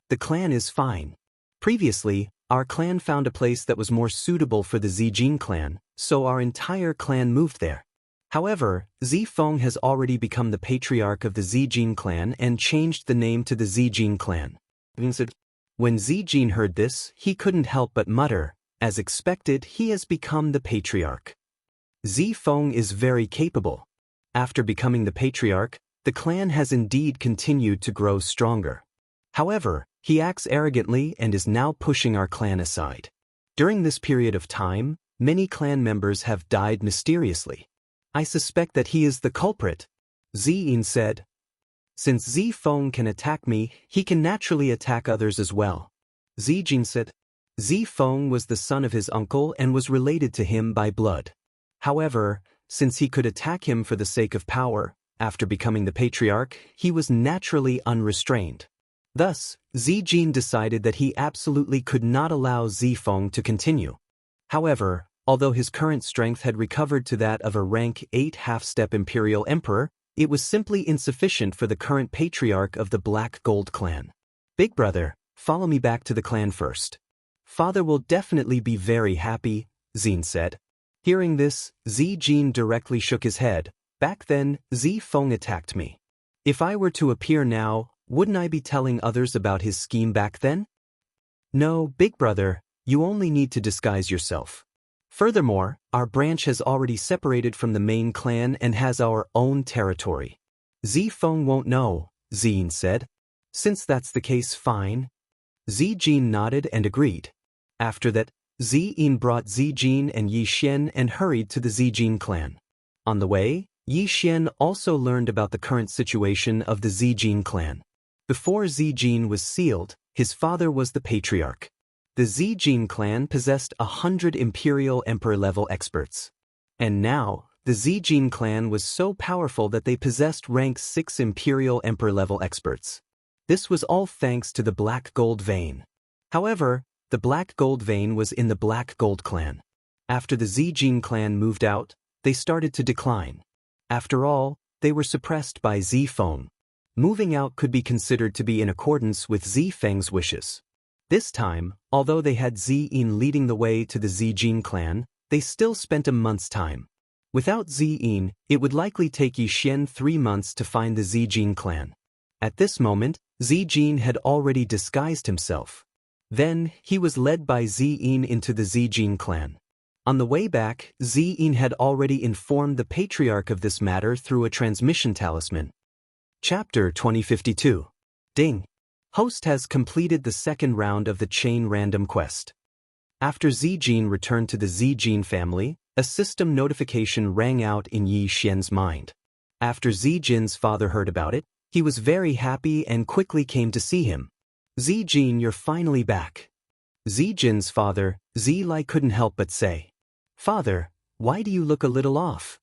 The clan is fine. Previously, our clan found a place that was more suitable for the Zijin clan, so our entire clan moved there. However, Zifeng has already become the patriarch of the Zijin clan and changed the name to the Zijin clan. When Zijin heard this, he couldn't help but mutter, as expected, he has become the patriarch. Zifeng is very capable. After becoming the patriarch, the clan has indeed continued to grow stronger. However, he acts arrogantly and is now pushing our clan aside. During this period of time, many clan members have died mysteriously. I suspect that he is the culprit, Ziyin said. Since Zifeng can attack me, he can naturally attack others as well. Zijin said. Zifeng was the son of his uncle and was related to him by blood. However, since he could attack him for the sake of power, After becoming the patriarch, he was naturally unrestrained. Thus, Zijin decided that he absolutely could not allow Zifeng to continue. However, although his current strength had recovered to that of a rank 8 half-step Imperial Emperor, it was simply insufficient for the current patriarch of the Black Gold clan. Big brother, follow me back to the clan first. Father will definitely be very happy, Xin said. Hearing this, Zijin directly shook his head. Back then, Zifeng attacked me. If I were to appear now, wouldn't I be telling others about his scheme back then? No, big brother, you only need to disguise yourself. Furthermore, our branch has already separated from the main clan and has our own territory. Zifeng won't know, Xin said. Since that's the case, fine. Zijin nodded and agreed. After that, Ziyin brought Zijin and Yi Xian and hurried to the Zijin clan. On the way, Yi Xian also learned about the current situation of the Zijin clan. Before Zijin was sealed, his father was the patriarch. The Zijin clan possessed 100 Imperial Emperor-level experts. And now, the Zijin clan was so powerful that they possessed rank 6 Imperial Emperor-level experts. This was all thanks to the Black Gold vein. However, the Black Gold vein was in the Black Gold clan. After the Zijin clan moved out, they started to decline. After all, they were suppressed by Zifeng. Moving out could be considered to be in accordance with Zifeng's wishes. This time, although they had Ziyin leading the way to the Zijin clan, they still spent a month's time. Without Ziyin, it would likely take Yi Xian 3 months to find the Zijin clan. At this moment, Zijin had already disguised himself. Then, he was led by Ziyin into the Zijin clan. On the way back, Ziyin had already informed the patriarch of this matter through a transmission talisman. Chapter 2052. Ding. Host has completed the second round of the chain random quest. After Zijin returned to the Zijin family, a system notification rang out in Yi Xian's mind. After Zijin's father heard about it, he was very happy and quickly came to see him. Zijin, you're finally back. Zijin's father, Zilai, couldn't help but say, Father, why do you look a little off?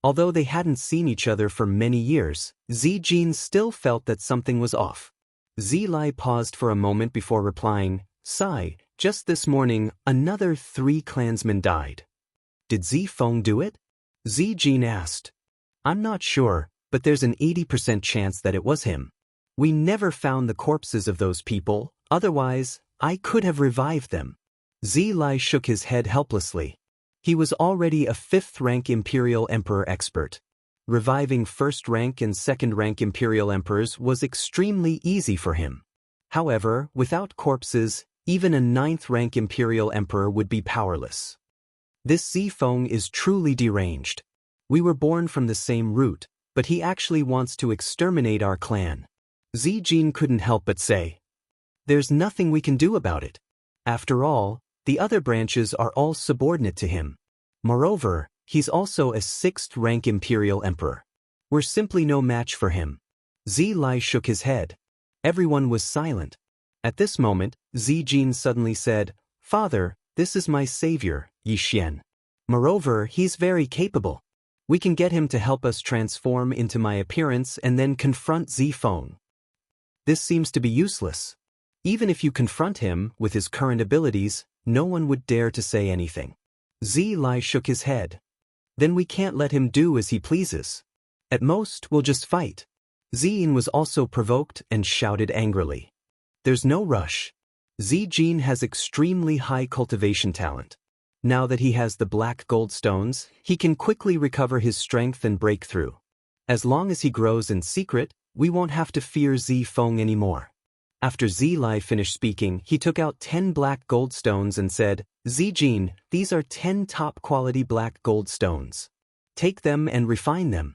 Although they hadn't seen each other for many years, Zijin still felt that something was off. Zilai paused for a moment before replying, Sai, just this morning, another 3 clansmen died. Did Zifeng do it? Zijin asked. I'm not sure, but there's an 80% chance that it was him. We never found the corpses of those people, otherwise, I could have revived them. Zilai shook his head helplessly. He was already a 5th-rank Imperial Emperor expert. Reviving 1st-rank and 2nd-rank Imperial Emperors was extremely easy for him. However, without corpses, even a 9th-rank Imperial Emperor would be powerless. This Zifeng is truly deranged. We were born from the same root, but he actually wants to exterminate our clan. Zijin couldn't help but say, There's nothing we can do about it. After all, the other branches are all subordinate to him. Moreover, he's also a 6th-rank Imperial Emperor. We're simply no match for him. Zilai shook his head. Everyone was silent. At this moment, Zijin suddenly said, Father, this is my savior, Yi Xian. Moreover, he's very capable. We can get him to help us transform into my appearance and then confront Zifeng. This seems to be useless. Even if you confront him with his current abilities, no one would dare to say anything. Zilai shook his head. Then we can't let him do as he pleases. At most, we'll just fight. Ziyin was also provoked and shouted angrily. There's no rush. Zijin has extremely high cultivation talent. Now that he has the Black Gold stones, he can quickly recover his strength and break through. As long as he grows in secret, we won't have to fear Zifeng anymore. After Zilai finished speaking, he took out 10 Black Gold stones and said, Zijin, these are 10 top-quality Black Gold stones. Take them and refine them.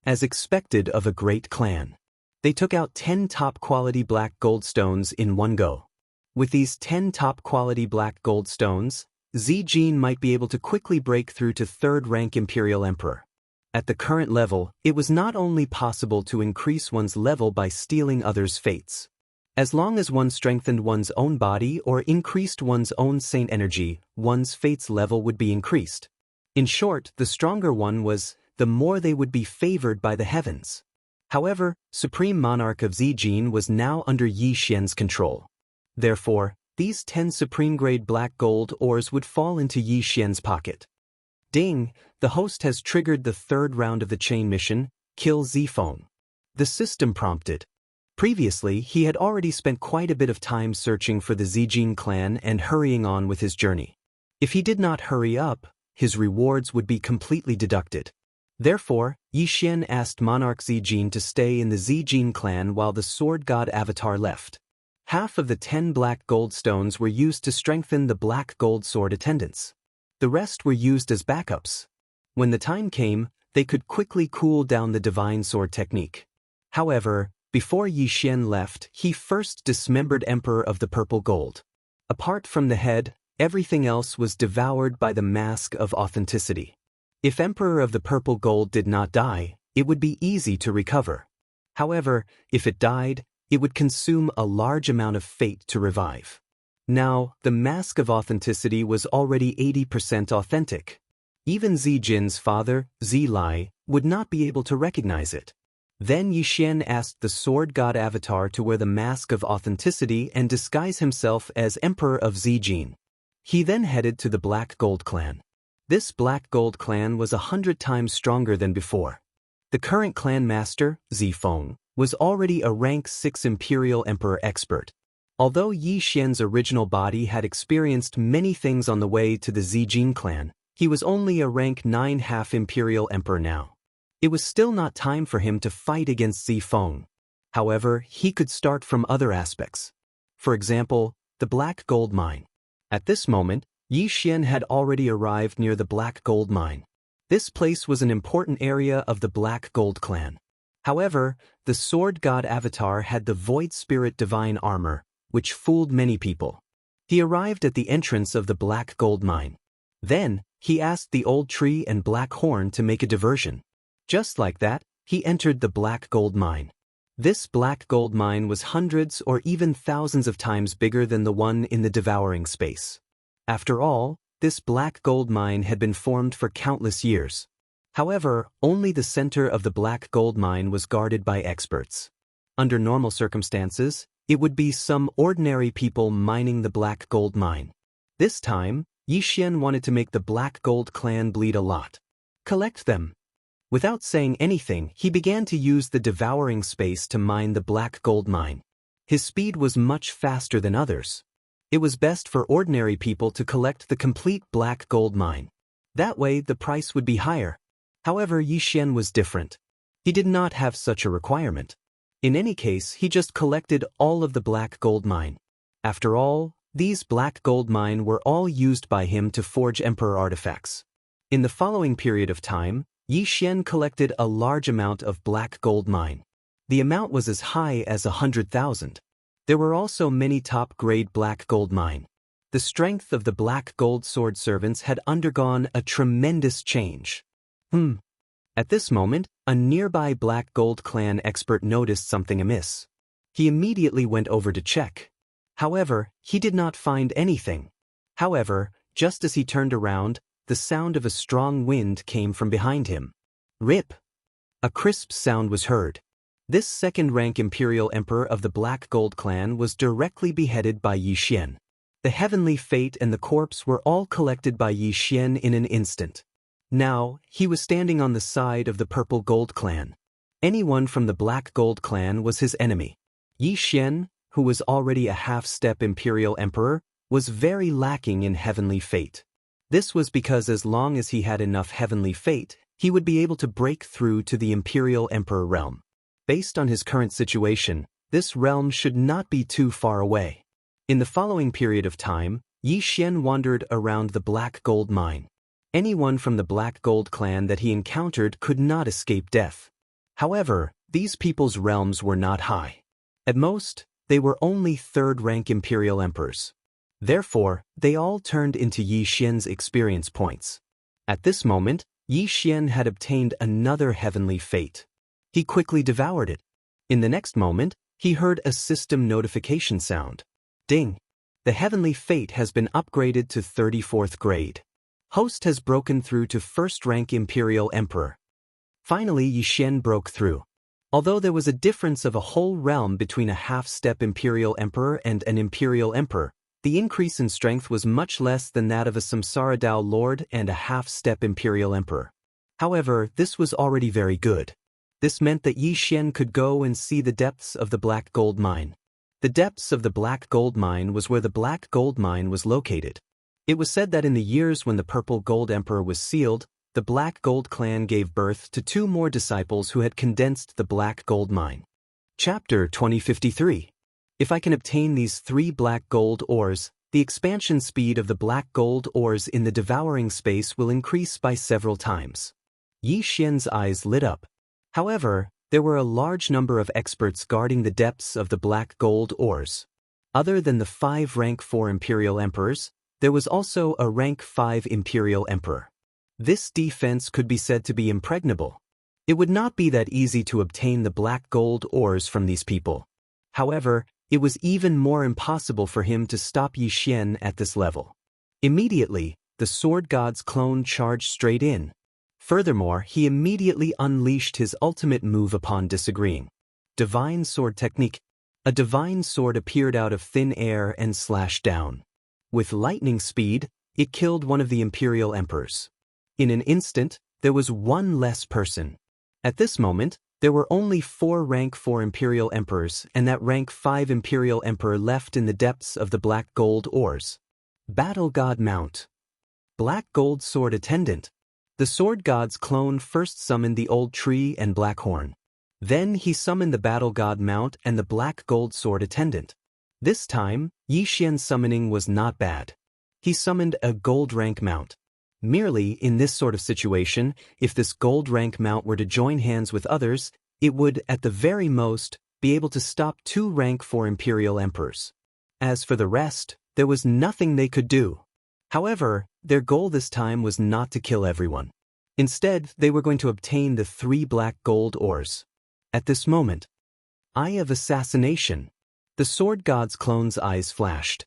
As expected of a great clan. They took out 10 top-quality Black Gold stones in one go. With these 10 top-quality Black Gold stones, Zijin might be able to quickly break through to 3rd-rank Imperial Emperor. At the current level, it was not only possible to increase one's level by stealing others' fates. As long as one strengthened one's own body or increased one's own saint energy, one's fate's level would be increased. In short, the stronger one was, the more they would be favored by the heavens. However, Supreme Monarch of Zijin was now under Yi Xian's control. Therefore, these 10 supreme-grade black gold ores would fall into Yi Xian's pocket. Ding! The host has triggered the 3rd round of the chain mission, Kill Zifeng. The system prompted. Previously, he had already spent quite a bit of time searching for the Zijin clan and hurrying on with his journey. If he did not hurry up, his rewards would be completely deducted. Therefore, Yi Xian asked Monarch Zijin to stay in the Zijin clan while the sword god avatar left. Half of the 10 black gold stones were used to strengthen the black gold sword attendants. The rest were used as backups. When the time came, they could quickly cool down the divine sword technique. However, before Yi Xian left, he first dismembered Emperor of the Purple Gold. Apart from the head, everything else was devoured by the mask of authenticity. If Emperor of the Purple Gold did not die, it would be easy to recover. However, if it died, it would consume a large amount of fate to revive. Now, the mask of authenticity was already 80% authentic. Even Zijin's father, Zilai, would not be able to recognize it. Then Yi Xian asked the sword god avatar to wear the mask of authenticity and disguise himself as Emperor of Zijin. He then headed to the Black Gold clan. This Black Gold clan was 100 times stronger than before. The current clan master, Zifeng, was already a rank 6 Imperial Emperor expert. Although Yi Xian's original body had experienced many things on the way to the Zijin clan, he was only a rank 9 half Imperial Emperor now. It was still not time for him to fight against Zifeng. However, he could start from other aspects. For example, the Black Gold Mine. At this moment, Yi Xian had already arrived near the Black Gold Mine. This place was an important area of the Black Gold clan. However, the sword god avatar had the Void Spirit Divine armor, which fooled many people. He arrived at the entrance of the Black Gold Mine. Then, he asked the Old Tree and Black Horn to make a diversion. Just like that, he entered the Black Gold Mine. This Black Gold Mine was hundreds or even thousands of times bigger than the one in the Devouring Space. After all, this Black Gold Mine had been formed for countless years. However, only the center of the Black Gold Mine was guarded by experts. Under normal circumstances, it would be some ordinary people mining the Black Gold Mine. This time, Yi Xian wanted to make the Black Gold clan bleed a lot. Collect them. Without saying anything, he began to use the Devouring Space to mine the Black Gold Mine. His speed was much faster than others. It was best for ordinary people to collect the complete Black Gold Mine. That way, the price would be higher. However, Yi Xian was different. He did not have such a requirement. In any case, he just collected all of the Black Gold Mine. After all, these Black Gold Mine were all used by him to forge Emperor artifacts. In the following period of time, Yi Xian collected a large amount of Black Gold Mine. The amount was as high as 100,000. There were also many top-grade Black Gold Mine. The strength of the Black Gold Sword servants had undergone a tremendous change. At this moment, a nearby Black Gold clan expert noticed something amiss. He immediately went over to check. However, he did not find anything. However, just as he turned around, the sound of a strong wind came from behind him. Rip! A crisp sound was heard. This second-rank Imperial Emperor of the Black Gold clan was directly beheaded by Yi Xian. The heavenly fate and the corpse were all collected by Yi Xian in an instant. Now, he was standing on the side of the Purple Gold clan. Anyone from the Black Gold clan was his enemy. Yi Xian, who was already a half-step Imperial Emperor, was very lacking in heavenly fate. This was because as long as he had enough heavenly fate, he would be able to break through to the Imperial Emperor realm. Based on his current situation, this realm should not be too far away. In the following period of time, Yi Xian wandered around the Black Gold Mine. Anyone from the Black Gold clan that he encountered could not escape death. However, these people's realms were not high. At most, they were only third-rank Imperial Emperors. Therefore, they all turned into Yi Xian's experience points. At this moment, Yi Xian had obtained another heavenly fate. He quickly devoured it. In the next moment, he heard a system notification sound. Ding! The heavenly fate has been upgraded to 34th grade. Host has broken through to first-rank Imperial Emperor. Finally, Yi Xian broke through. Although there was a difference of a whole realm between a half-step imperial emperor and an imperial emperor, the increase in strength was much less than that of a Samsara Dao lord and a half-step imperial emperor. However, this was already very good. This meant that Yi Xian could go and see the depths of the black gold mine. The depths of the black gold mine was where the black gold mine was located. It was said that in the years when the purple gold emperor was sealed, the black gold clan gave birth to 2 more disciples who had condensed the black gold mine. Chapter 2053. If I can obtain these 3 black gold ores, the expansion speed of the black gold ores in the devouring space will increase by several times. Yi Xian's eyes lit up. However, there were a large number of experts guarding the depths of the black gold ores. Other than the 5 rank 4 imperial emperors, there was also a rank 5 imperial emperor. This defense could be said to be impregnable. It would not be that easy to obtain the black gold ores from these people. However, it was even more impossible for him to stop Yi Xian at this level. Immediately, the sword god's clone charged straight in. Furthermore, he immediately unleashed his ultimate move upon disagreeing. Divine Sword Technique. A divine sword appeared out of thin air and slashed down. With lightning speed, it killed one of the imperial emperors. In an instant, there was 1 less person. At this moment, there were only 4 rank 4 imperial emperors and that rank 5 imperial emperor left in the depths of the black gold ores. Battle God Mount. Black gold sword attendant. The sword god's clone first summoned the old tree and black horn. Then he summoned the battle god mount and the black gold sword attendant. This time, Yi Xian's summoning was not bad. He summoned a gold rank mount. Merely in this sort of situation, if this gold rank mount were to join hands with others, it would, at the very most, be able to stop 2 rank 4 imperial emperors. As for the rest, there was nothing they could do. However, their goal this time was not to kill everyone. Instead, they were going to obtain the 3 black gold ores. At this moment, Eye of Assassination. The sword god's clone's eyes flashed.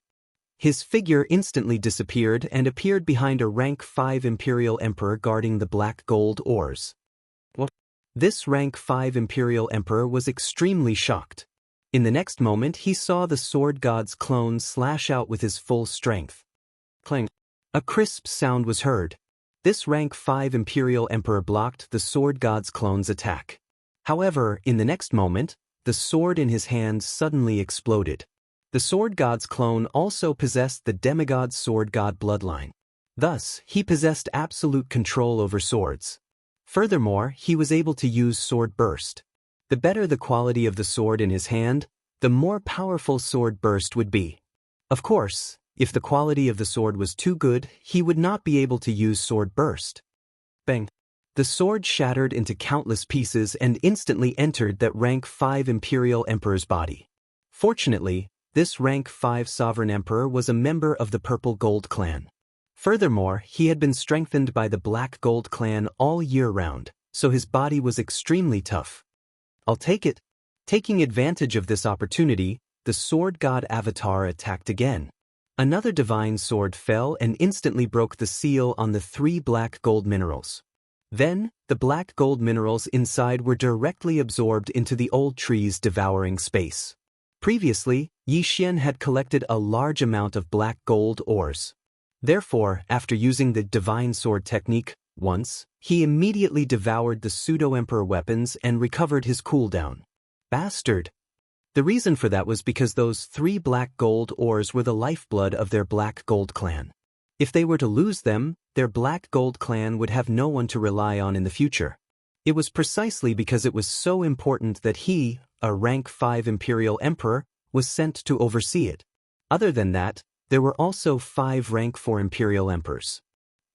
His figure instantly disappeared and appeared behind a rank 5 imperial emperor guarding the black gold ores. What? This rank 5 imperial emperor was extremely shocked. In the next moment, he saw the sword god's clone slash out with his full strength. Clang. A crisp sound was heard. This rank 5 imperial emperor blocked the sword god's clone's attack. However, in the next moment, the sword in his hand suddenly exploded. The sword god's clone also possessed the demigod sword god bloodline. Thus, he possessed absolute control over swords. Furthermore, he was able to use sword burst. The better the quality of the sword in his hand, the more powerful sword burst would be. Of course, if the quality of the sword was too good, he would not be able to use sword burst. Bang! The sword shattered into countless pieces and instantly entered that rank 5 imperial emperor's body. Fortunately, this rank 5 sovereign emperor was a member of the purple gold clan. Furthermore, he had been strengthened by the black gold clan all year round, so his body was extremely tough. I'll take it. Taking advantage of this opportunity, the sword god avatar attacked again. Another divine sword fell and instantly broke the seal on the 3 black gold minerals. Then, the black gold minerals inside were directly absorbed into the old tree's devouring space. Previously, Yi Xian had collected a large amount of black gold ores. Therefore, after using the divine sword technique once, he immediately devoured the pseudo-emperor weapons and recovered his cooldown. Bastard! The reason for that was because those 3 black gold ores were the lifeblood of their black gold clan. If they were to lose them, their black gold clan would have no one to rely on in the future. It was precisely because it was so important that he, a rank 5 imperial emperor, was sent to oversee it. Other than that, there were also 5 rank 4 imperial emperors.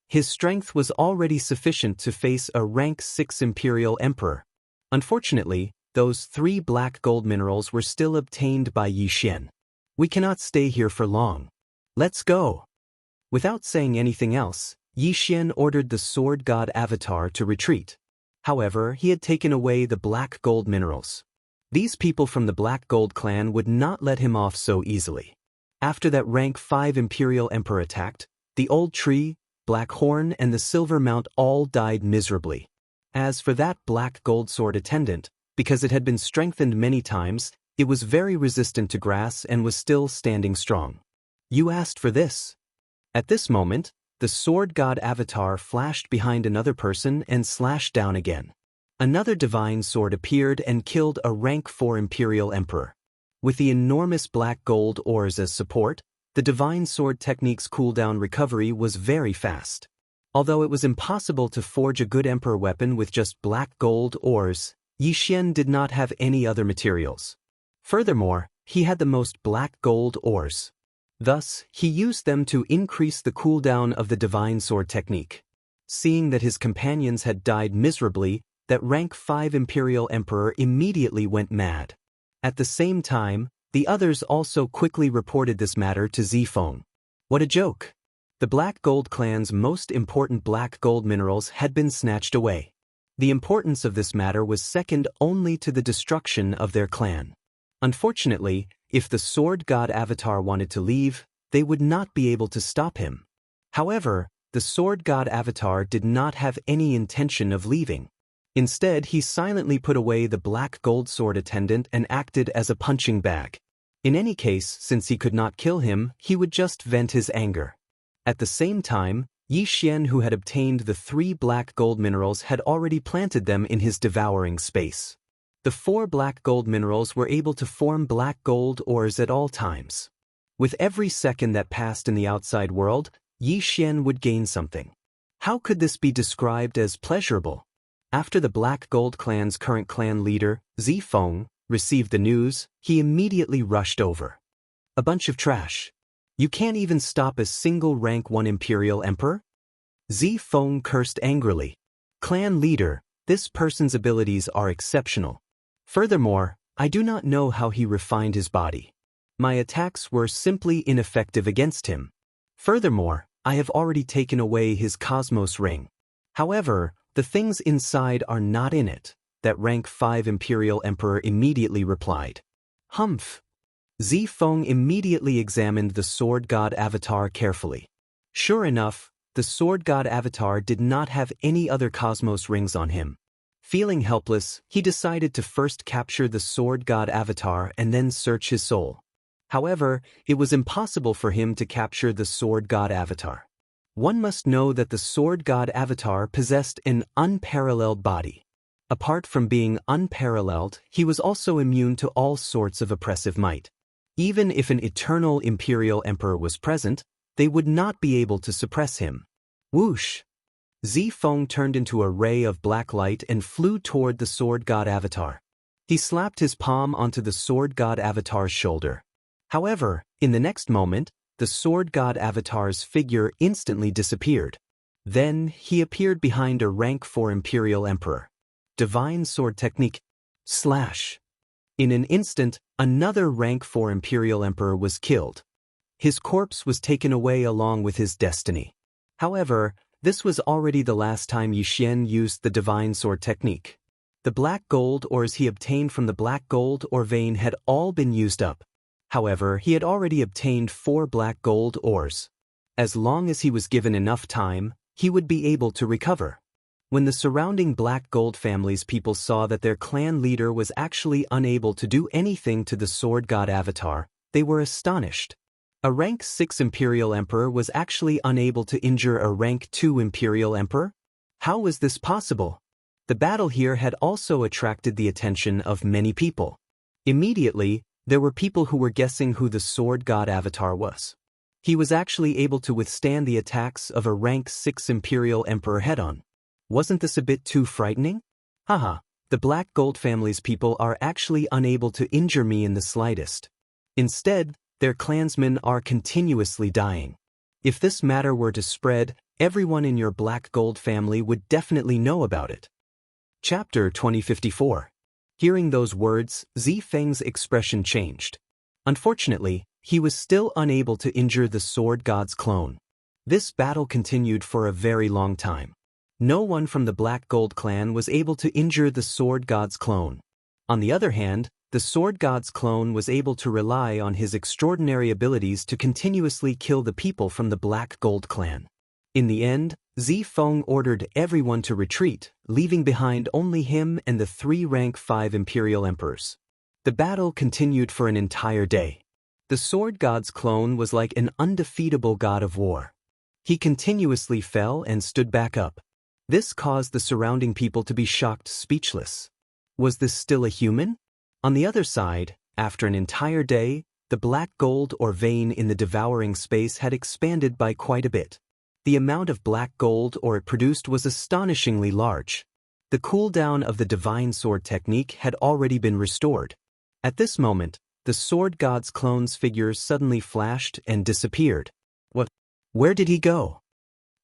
His strength was already sufficient to face a rank 6 imperial emperor. Unfortunately, those 3 black gold minerals were still obtained by Yi Xian. We cannot stay here for long. Let's go. Without saying anything else, Yi Xian ordered the sword god avatar to retreat. However, he had taken away the black gold minerals. These people from the black gold clan would not let him off so easily. After that rank 5 imperial emperor attacked, the old tree, black horn and the silver mount all died miserably. As for that black gold sword attendant, because it had been strengthened many times, it was very resistant to grass and was still standing strong. You asked for this. At this moment, the sword god avatar flashed behind another person and slashed down again. Another divine sword appeared and killed a rank 4 imperial emperor. With the enormous black gold ores as support, the divine sword technique's cooldown recovery was very fast. Although it was impossible to forge a good emperor weapon with just black gold ores, Yi Xian did not have any other materials. Furthermore, he had the most black gold ores. Thus, he used them to increase the cooldown of the divine sword technique. Seeing that his companions had died miserably, that rank 5 imperial emperor immediately went mad. At the same time, the others also quickly reported this matter to Zifeng. What a joke! The Black Gold clan's most important black gold minerals had been snatched away. The importance of this matter was second only to the destruction of their clan. Unfortunately, if the sword god avatar wanted to leave, they would not be able to stop him. However, the sword god avatar did not have any intention of leaving. Instead, he silently put away the black gold sword attendant and acted as a punching bag. In any case, since he could not kill him, he would just vent his anger. At the same time, Yi Xian, who had obtained the 3 black gold minerals, had already planted them in his devouring space. The 4 black gold minerals were able to form black gold ores at all times. With every second that passed in the outside world, Yi Xian would gain something. How could this be described as pleasurable? After the Black Gold clan's current clan leader, Zifeng, received the news, he immediately rushed over. A bunch of trash. You can't even stop a single rank 1 imperial emperor? Zifeng cursed angrily. Clan leader, this person's abilities are exceptional. Furthermore, I do not know how he refined his body. My attacks were simply ineffective against him. Furthermore, I have already taken away his Cosmos ring. However, the things inside are not in it, that rank 5 imperial emperor immediately replied. Humph. Zifeng immediately examined the sword god avatar carefully. Sure enough, the sword god avatar did not have any other Cosmos rings on him. Feeling helpless, he decided to first capture the sword god avatar and then search his soul. However, it was impossible for him to capture the sword god avatar. One must know that the sword god avatar possessed an unparalleled body. Apart from being unparalleled, he was also immune to all sorts of oppressive might. Even if an eternal imperial emperor was present, they would not be able to suppress him. Whoosh! Zifeng turned into a ray of black light and flew toward the sword god avatar. He slapped his palm onto the sword god avatar's shoulder. However, in the next moment, the sword god avatar's figure instantly disappeared. Then, he appeared behind a rank 4 imperial emperor. Divine sword technique. Slash. In an instant, another rank 4 imperial emperor was killed. His corpse was taken away along with his destiny. However, this was already the last time Yi Xian used the divine sword technique. The black gold ores he obtained from the black gold ore vein had all been used up. However, he had already obtained 4 black gold ores. As long as he was given enough time, he would be able to recover. When the surrounding black gold family's people saw that their clan leader was actually unable to do anything to the sword god avatar, they were astonished. A rank 6 imperial emperor was actually unable to injure a rank 2 imperial emperor? How was this possible? The battle here had also attracted the attention of many people. Immediately, there were people who were guessing who the sword god avatar was. He was actually able to withstand the attacks of a rank 6 imperial emperor head-on. Wasn't this a bit too frightening? Haha, the Black Gold family's people are actually unable to injure me in the slightest. Instead, their clansmen are continuously dying. If this matter were to spread, everyone in your Black Gold family would definitely know about it. Chapter 2054. Hearing those words, Zifeng's expression changed. Unfortunately, he was still unable to injure the sword god's clone. This battle continued for a very long time. No one from the Black Gold clan was able to injure the sword god's clone. On the other hand, the sword god's clone was able to rely on his extraordinary abilities to continuously kill the people from the Black Gold clan. In the end, Zifeng ordered everyone to retreat, leaving behind only him and the 3 rank 5 imperial emperors. The battle continued for an entire day. The sword god's clone was like an undefeatable god of war. He continuously fell and stood back up. This caused the surrounding people to be shocked speechless. Was this still a human? On the other side, after an entire day, the black gold or vein in the devouring space had expanded by quite a bit. The amount of black gold or it produced was astonishingly large. The cooldown of the divine sword technique had already been restored. At this moment, the sword god's clone's figures suddenly flashed and disappeared. What? Where did he go?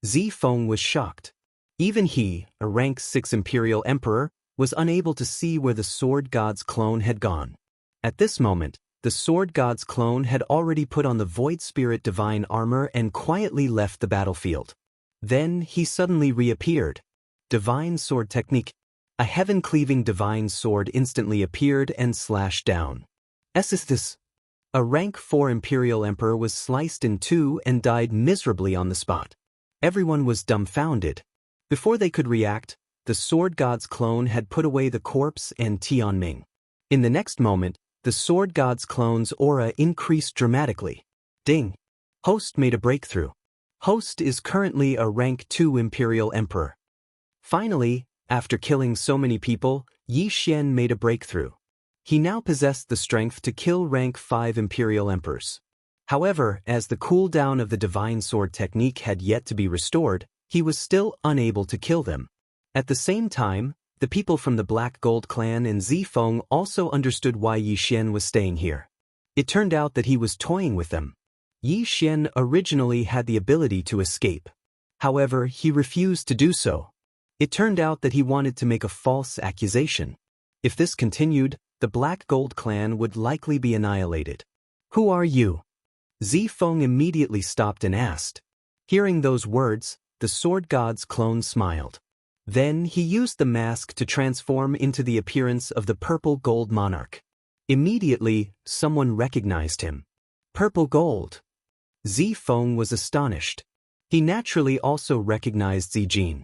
Zifeng was shocked. Even he, a rank 6 imperial emperor, was unable to see where the sword god's clone had gone. At this moment, the sword god's clone had already put on the void spirit divine armor and quietly left the battlefield. Then he suddenly reappeared. Divine sword technique. A heaven-cleaving divine sword instantly appeared and slashed down. This. A rank 4 imperial emperor was sliced in two and died miserably on the spot. Everyone was dumbfounded. Before they could react, the sword god's clone had put away the corpse and Tianming. In the next moment, the sword god's clone's aura increased dramatically. Ding! Host made a breakthrough. Host is currently a rank 2 imperial emperor. Finally, after killing so many people, Yi Xian made a breakthrough. He now possessed the strength to kill rank 5 imperial emperors. However, as the cooldown of the divine sword technique had yet to be restored, he was still unable to kill them. At the same time, the people from the Black Gold clan and Zifeng also understood why Yi Xian was staying here. It turned out that he was toying with them. Yi Xian originally had the ability to escape. However, he refused to do so. It turned out that he wanted to make a false accusation. If this continued, the Black Gold clan would likely be annihilated. Who are you? Zifeng immediately stopped and asked. Hearing those words, the sword god's clone smiled. Then he used the mask to transform into the appearance of the purple gold monarch. Immediately, someone recognized him. Purple gold. Zifeng was astonished. He naturally also recognized Zijin.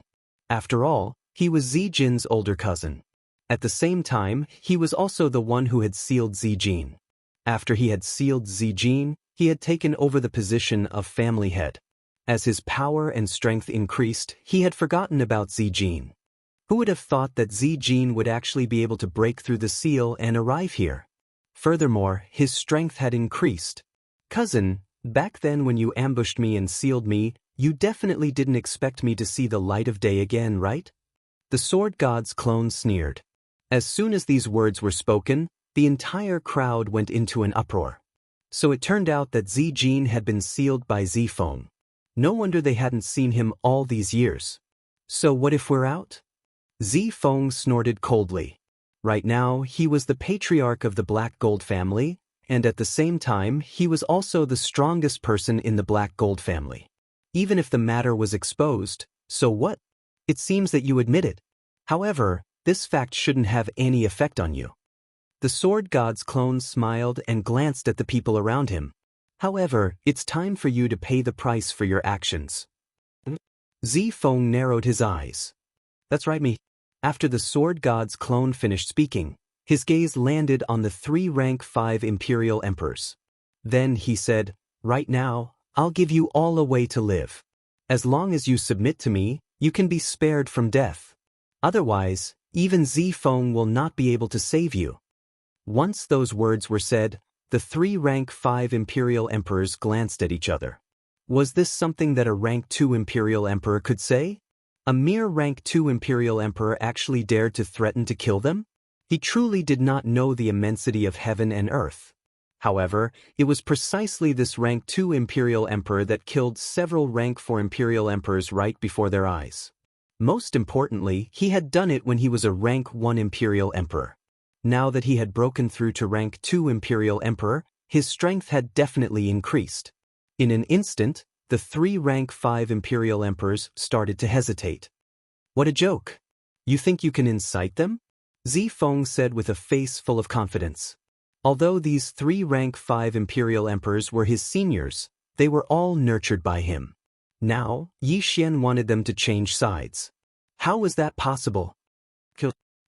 After all, he was Zijin's older cousin. At the same time, he was also the one who had sealed Zijin. After he had sealed Zijin, he had taken over the position of family head. As his power and strength increased, he had forgotten about Zijin. Who would have thought that Zijin would actually be able to break through the seal and arrive here? Furthermore, his strength had increased. Cousin, back then when you ambushed me and sealed me, you definitely didn't expect me to see the light of day again, right? The sword god's clone sneered. As soon as these words were spoken, the entire crowd went into an uproar. So it turned out that Zijin had been sealed by Zifeng. No wonder they hadn't seen him all these years. So what if we're out? Zifeng snorted coldly. Right now, he was the patriarch of the Black Gold family, and at the same time, he was also the strongest person in the Black Gold family. Even if the matter was exposed, so what? It seems that you admit it. However, this fact shouldn't have any effect on you. The sword god's clone smiled and glanced at the people around him. However, it's time for you to pay the price for your actions. Zifeng narrowed his eyes. That's right, me. After the sword god's clone finished speaking, his gaze landed on the 3 rank 5 imperial emperors. Then he said, right now, I'll give you all a way to live. As long as you submit to me, you can be spared from death. Otherwise, even Zifeng will not be able to save you. Once those words were said, the 3 rank 5 imperial emperors glanced at each other. Was this something that a rank 2 imperial emperor could say? A mere rank 2 imperial emperor actually dared to threaten to kill them? He truly did not know the immensity of heaven and earth. However, it was precisely this rank 2 imperial emperor that killed several rank 4 imperial emperors right before their eyes. Most importantly, he had done it when he was a rank 1 imperial emperor. Now that he had broken through to rank 2 imperial emperor, his strength had definitely increased. In an instant, the 3 rank 5 imperial emperors started to hesitate. What a joke! You think you can incite them? Zifeng said with a face full of confidence. Although these 3 rank 5 imperial emperors were his seniors, they were all nurtured by him. Now, Yi Xian wanted them to change sides. How was that possible?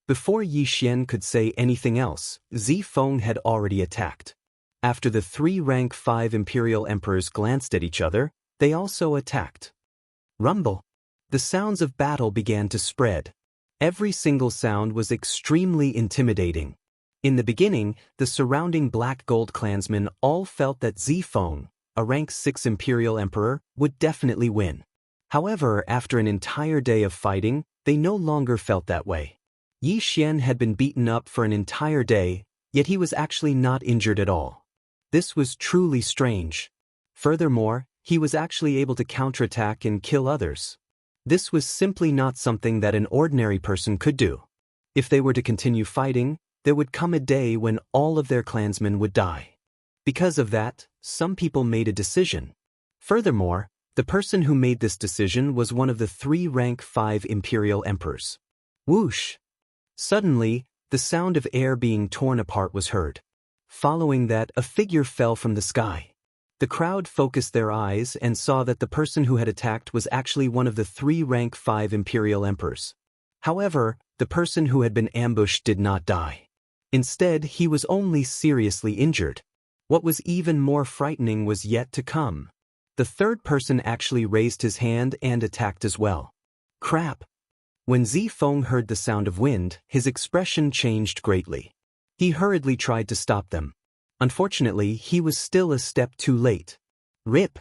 Before Yi Xian could say anything else, Zi Feng had already attacked. After the three rank 5 imperial emperors glanced at each other, they also attacked. Rumble. The sounds of battle began to spread. Every single sound was extremely intimidating. In the beginning, the surrounding Black Gold clansmen all felt that Zi Feng, a rank 6 imperial emperor, would definitely win. However, after an entire day of fighting, they no longer felt that way. Yi Xian had been beaten up for an entire day, yet he was actually not injured at all. This was truly strange. Furthermore, he was actually able to counterattack and kill others. This was simply not something that an ordinary person could do. If they were to continue fighting, there would come a day when all of their clansmen would die. Because of that, some people made a decision. Furthermore, the person who made this decision was one of the three rank 5 imperial emperors. Whoosh! Suddenly, the sound of air being torn apart was heard. Following that, a figure fell from the sky. The crowd focused their eyes and saw that the person who had attacked was actually one of the three rank 5 imperial emperors. However, the person who had been ambushed did not die. Instead, he was only seriously injured. What was even more frightening was yet to come. The third person actually raised his hand and attacked as well. Crap! When Zi Feng heard the sound of wind, his expression changed greatly. He hurriedly tried to stop them. Unfortunately, he was still a step too late. Rip!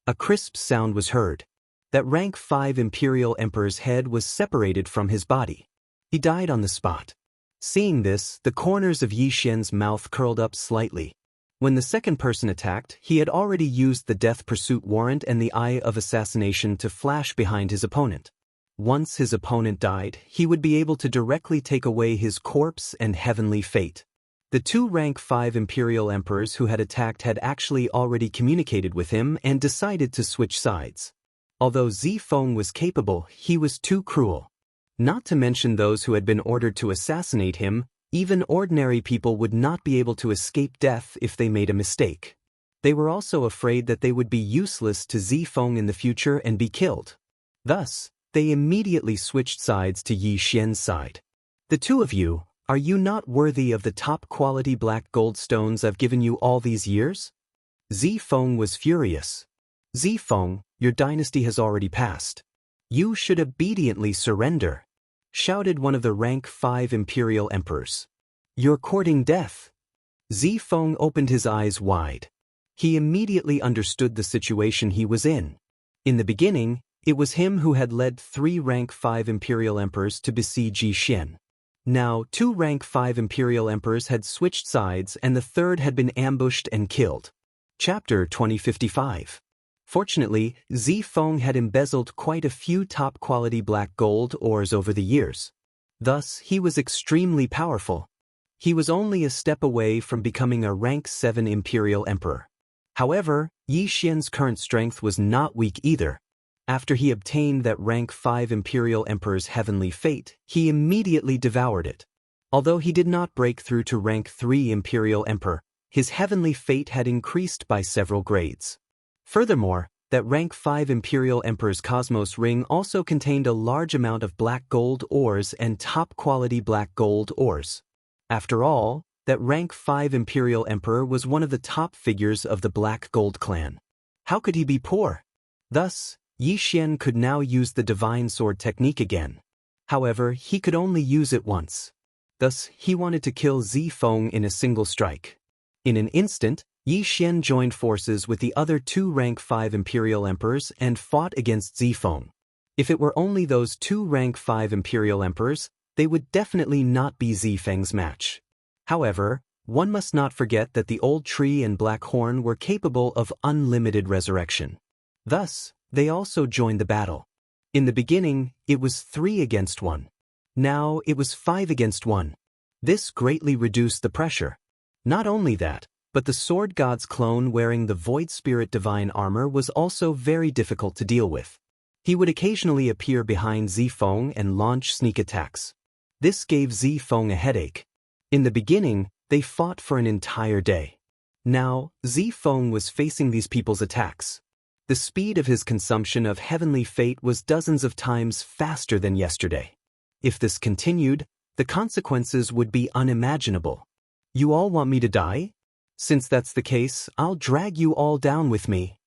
A crisp sound was heard. That rank 5 imperial emperor's head was separated from his body. He died on the spot. Seeing this, the corners of Yi Xian's mouth curled up slightly. When the second person attacked, he had already used the death pursuit warrant and the eye of assassination to flash behind his opponent. Once his opponent died, he would be able to directly take away his corpse and heavenly fate. The two rank 5 imperial emperors who had attacked had actually already communicated with him and decided to switch sides. Although Zi Feng was capable, he was too cruel. Not to mention those who had been ordered to assassinate him, even ordinary people would not be able to escape death if they made a mistake. They were also afraid that they would be useless to Zi Feng in the future and be killed. Thus, they immediately switched sides to Yi Xian's side. The two of you, are you not worthy of the top-quality black gold stones I've given you all these years? Zi Feng was furious. Zi Feng, your dynasty has already passed. You should obediently surrender, shouted one of the rank 5 imperial emperors. You're courting death. Zi Feng opened his eyes wide. He immediately understood the situation he was in. In the beginning, it was him who had led 3 rank 5 imperial emperors to besiege Yi Xian. Now, 2 rank 5 imperial emperors had switched sides and the third had been ambushed and killed. Chapter 2055. Fortunately, Zi Feng had embezzled quite a few top-quality black gold ores over the years. Thus, he was extremely powerful. He was only a step away from becoming a rank 7 imperial emperor. However, Yi Xian's current strength was not weak either. After he obtained that rank 5 imperial emperor's heavenly fate, he immediately devoured it. Although he did not break through to rank 3 imperial emperor, his heavenly fate had increased by several grades. Furthermore, that rank 5 imperial emperor's cosmos ring also contained a large amount of black gold ores and top-quality black gold ores. After all, that rank 5 imperial emperor was one of the top figures of the Black Gold clan. How could he be poor? Thus, Yi Xian could now use the divine sword technique again. However, he could only use it once. Thus, he wanted to kill Zi Feng in a single strike. In an instant, Yi Xian joined forces with the other 2 rank 5 imperial emperors and fought against Zi Feng. If it were only those 2 rank 5 imperial emperors, they would definitely not be Zi Feng's match. However, one must not forget that the old tree and black horn were capable of unlimited resurrection. Thus, they also joined the battle. In the beginning, it was 3 against 1. Now, it was 5 against 1. This greatly reduced the pressure. Not only that, but the sword god's clone wearing the Void Spirit divine armor was also very difficult to deal with. He would occasionally appear behind Zi Feng and launch sneak attacks. This gave Zi Feng a headache. In the beginning, they fought for an entire day. Now, Zi Feng was facing these people's attacks. The speed of his consumption of heavenly fate was dozens of times faster than yesterday. If this continued, the consequences would be unimaginable. You all want me to die? Since that's the case, I'll drag you all down with me.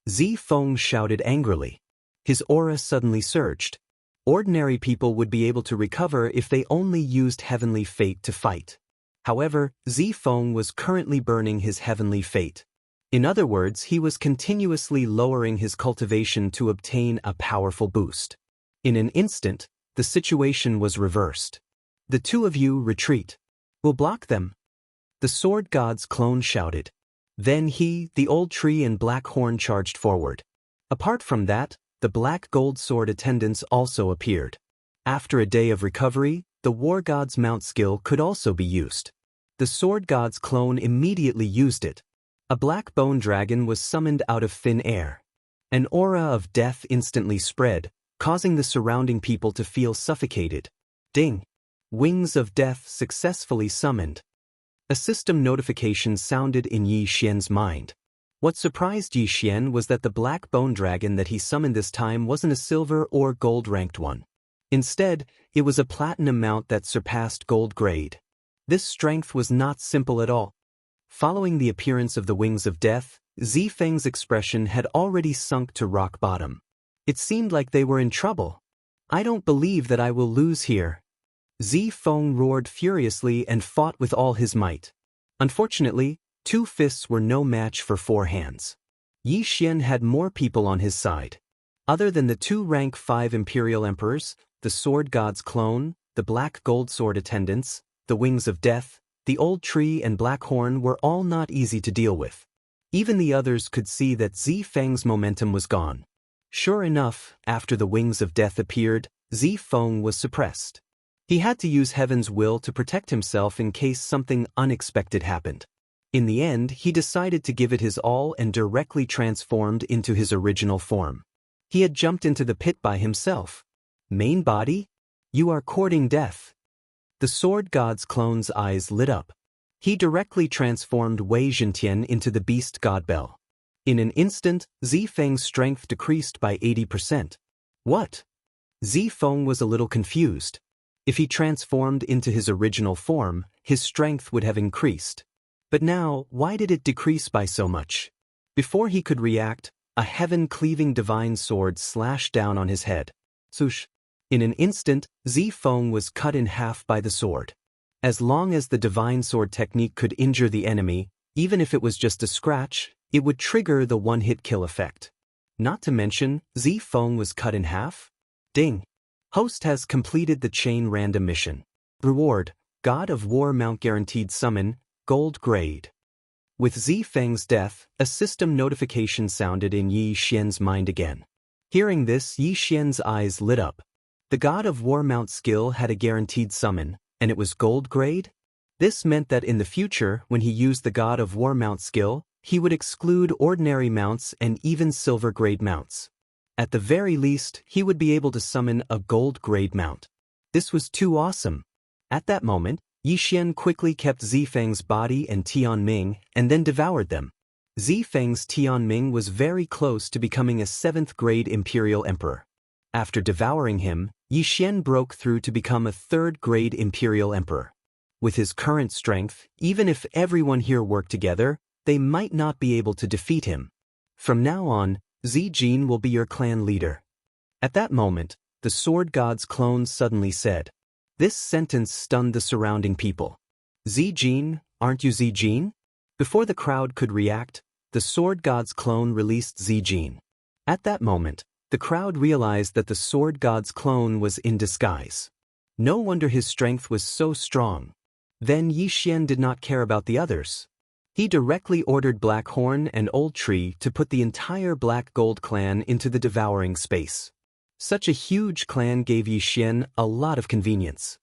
Zifeng shouted angrily. His aura suddenly surged. Ordinary people would be able to recover if they only used heavenly fate to fight. However, Zifeng was currently burning his heavenly fate. In other words, he was continuously lowering his cultivation to obtain a powerful boost. In an instant, the situation was reversed. The two of you retreat. We'll block them. The sword god's clone shouted. Then he, the old tree and Black Horn charged forward. Apart from that, the black gold sword attendants also appeared. After a day of recovery, the war god's mount skill could also be used. The sword god's clone immediately used it. A black bone dragon was summoned out of thin air. An aura of death instantly spread, causing the surrounding people to feel suffocated. Ding! Wings of death successfully summoned. A system notification sounded in Yi Xian's mind. What surprised Yi Xian was that the black bone dragon that he summoned this time wasn't a silver or gold-ranked one. Instead, it was a platinum mount that surpassed gold grade. This strength was not simple at all. Following the appearance of the wings of death, Zifeng's expression had already sunk to rock bottom. It seemed like they were in trouble. I don't believe that I will lose here. Zifeng roared furiously and fought with all his might. Unfortunately, 2 fists were no match for 4 hands. Yi Xian had more people on his side. Other than the 2 rank 5 imperial emperors, the sword god's clone, the black gold sword attendants, the wings of death, the old tree and Black Horn were all not easy to deal with. Even the others could see that Zifeng's momentum was gone. Sure enough, after the wings of death appeared, Zifeng was suppressed. He had to use heaven's will to protect himself in case something unexpected happened. In the end, he decided to give it his all and directly transformed into his original form. He had jumped into the pit by himself. Main body? You are courting death. The sword god's clone's eyes lit up. He directly transformed Wei Zhentian into the beast god Bell. In an instant, Zifeng's strength decreased by 80%. What? Zifeng was a little confused. If he transformed into his original form, his strength would have increased. But now, why did it decrease by so much? Before he could react, a heaven-cleaving divine sword slashed down on his head. Swoosh! In an instant, Zifeng was cut in half by the sword. As long as the divine sword technique could injure the enemy, even if it was just a scratch, it would trigger the one-hit kill effect. Not to mention, Zifeng was cut in half? Ding! Host has completed the chain random mission. Reward, God of War Mount Guaranteed Summon, Gold Grade. With Zifeng's death, a system notification sounded in Yi Xian's mind again. Hearing this, Yi Xian's eyes lit up. The God of War Mount skill had a guaranteed summon, and it was gold grade? This meant that in the future, when he used the God of War Mount skill, he would exclude ordinary mounts and even silver grade mounts. At the very least, he would be able to summon a gold grade mount. This was too awesome. At that moment, Yi Xian quickly kept Zifeng's body and Tianming and then devoured them. Zifeng's Tianming was very close to becoming a 7th grade imperial emperor. After devouring him, Yi Xian broke through to become a 3rd grade imperial emperor. With his current strength, even if everyone here worked together, they might not be able to defeat him. From now on, Zijin will be your clan leader. At that moment, the sword god's clone suddenly said. This sentence stunned the surrounding people. Zijin, aren't you Zijin? Before the crowd could react, the sword god's clone released Zijin. At that moment, the crowd realized that the sword god's clone was in disguise. No wonder his strength was so strong. Then Yi Xian did not care about the others. He directly ordered Black Horn and Old Tree to put the entire Black Gold clan into the devouring space. Such a huge clan gave Yi Xian a lot of convenience.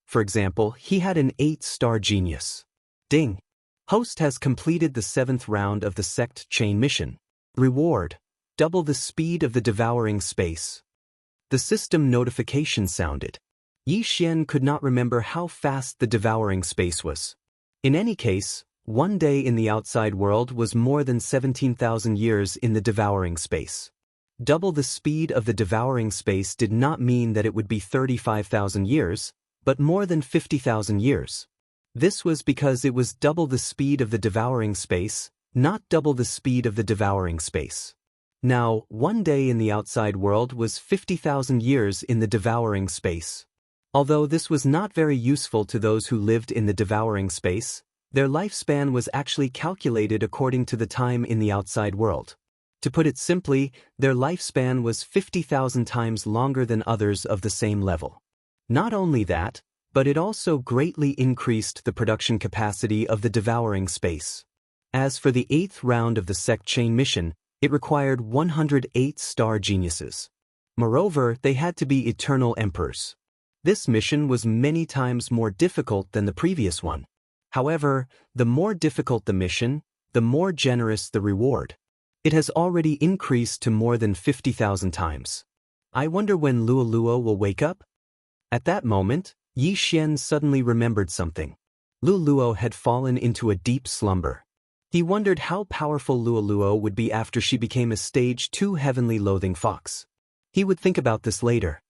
For example, he had an 8-star genius. Ding! Host has completed the 7th round of the sect chain mission. Reward. Double the speed of the devouring space. The system notification sounded. Yi Xian could not remember how fast the devouring space was. In any case, one day in the outside world was more than 17,000 years in the devouring space. Double the speed of the devouring space did not mean that it would be 35,000 years, but more than 50,000 years. This was because it was double the speed of the devouring space, not double the speed of the devouring space. Now, one day in the outside world was 50,000 years in the devouring space. Although this was not very useful to those who lived in the devouring space, their lifespan was actually calculated according to the time in the outside world. To put it simply, their lifespan was 50,000 times longer than others of the same level. Not only that, but it also greatly increased the production capacity of the devouring space. As for the 8th round of the sect chain mission, it required 108 star geniuses. Moreover, they had to be eternal emperors. This mission was many times more difficult than the previous one. However, the more difficult the mission, the more generous the reward. It has already increased to more than 50,000 times. I wonder when Luo Luo will wake up? At that moment, Yi Xian suddenly remembered something. Luo Luo had fallen into a deep slumber. He wondered how powerful Luo Luo would be after she became a stage 2 heavenly loathing fox. He would think about this later.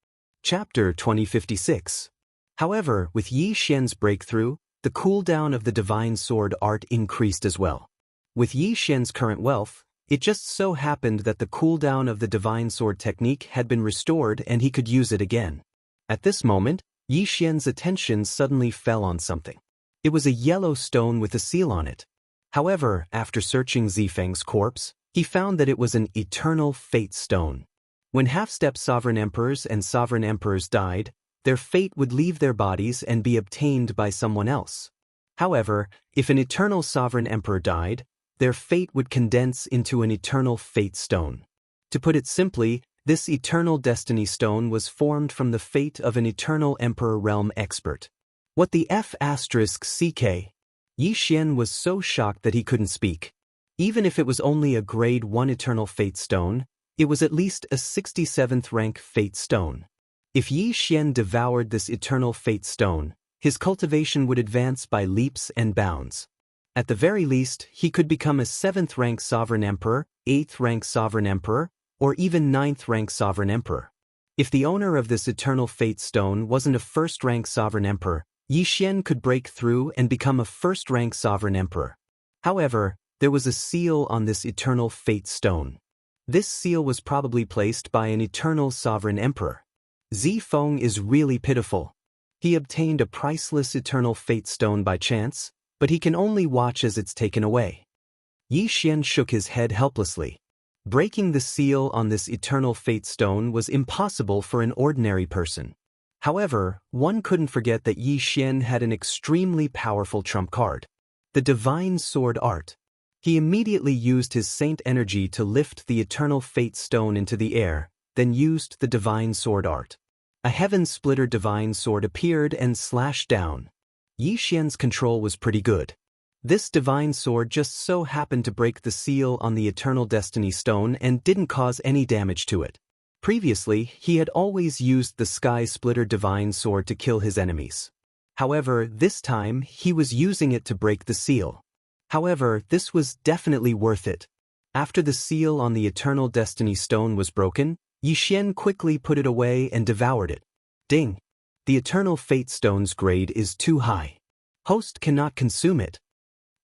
Chapter 2056. However, with Yi Xian's breakthrough, the cooldown of the divine sword art increased as well. With Yi Xian's current wealth, it just so happened that the cooldown of the divine sword technique had been restored and he could use it again. At this moment, Yi Xian's attention suddenly fell on something. It was a yellow stone with a seal on it. However, after searching Zifeng's corpse, he found that it was an eternal fate stone. When half-step sovereign emperors and sovereign emperors died, their fate would leave their bodies and be obtained by someone else. However, if an eternal sovereign emperor died, their fate would condense into an eternal fate stone. To put it simply, this eternal destiny stone was formed from the fate of an eternal emperor realm expert. What the F***ck? Yi Xian was so shocked that he couldn't speak. Even if it was only a grade 1 eternal fate stone, it was at least a 67th rank fate stone. If Yi Xian devoured this eternal fate stone, his cultivation would advance by leaps and bounds. At the very least, he could become a 7th rank sovereign emperor, 8th rank sovereign emperor, or even 9th rank sovereign emperor. If the owner of this eternal fate stone wasn't a 1st rank sovereign emperor, Yi Xian could break through and become a 1st rank sovereign emperor. However, there was a seal on this eternal fate stone. This seal was probably placed by an eternal sovereign emperor. Zifeng is really pitiful. He obtained a priceless eternal fate stone by chance, but he can only watch as it's taken away. Yi Xian shook his head helplessly. Breaking the seal on this eternal fate stone was impossible for an ordinary person. However, one couldn't forget that Yi Xian had an extremely powerful trump card. The divine sword art. He immediately used his saint energy to lift the eternal fate stone into the air, then used the divine sword art. A heaven splitter divine sword appeared and slashed down. Yi Xian's control was pretty good. This divine sword just so happened to break the seal on the eternal destiny stone and didn't cause any damage to it. Previously, he had always used the sky splitter divine sword to kill his enemies. However, this time, he was using it to break the seal. However, this was definitely worth it. After the seal on the eternal destiny stone was broken, Yi Xian quickly put it away and devoured it. Ding! The eternal fate stone's grade is too high. Host cannot consume it.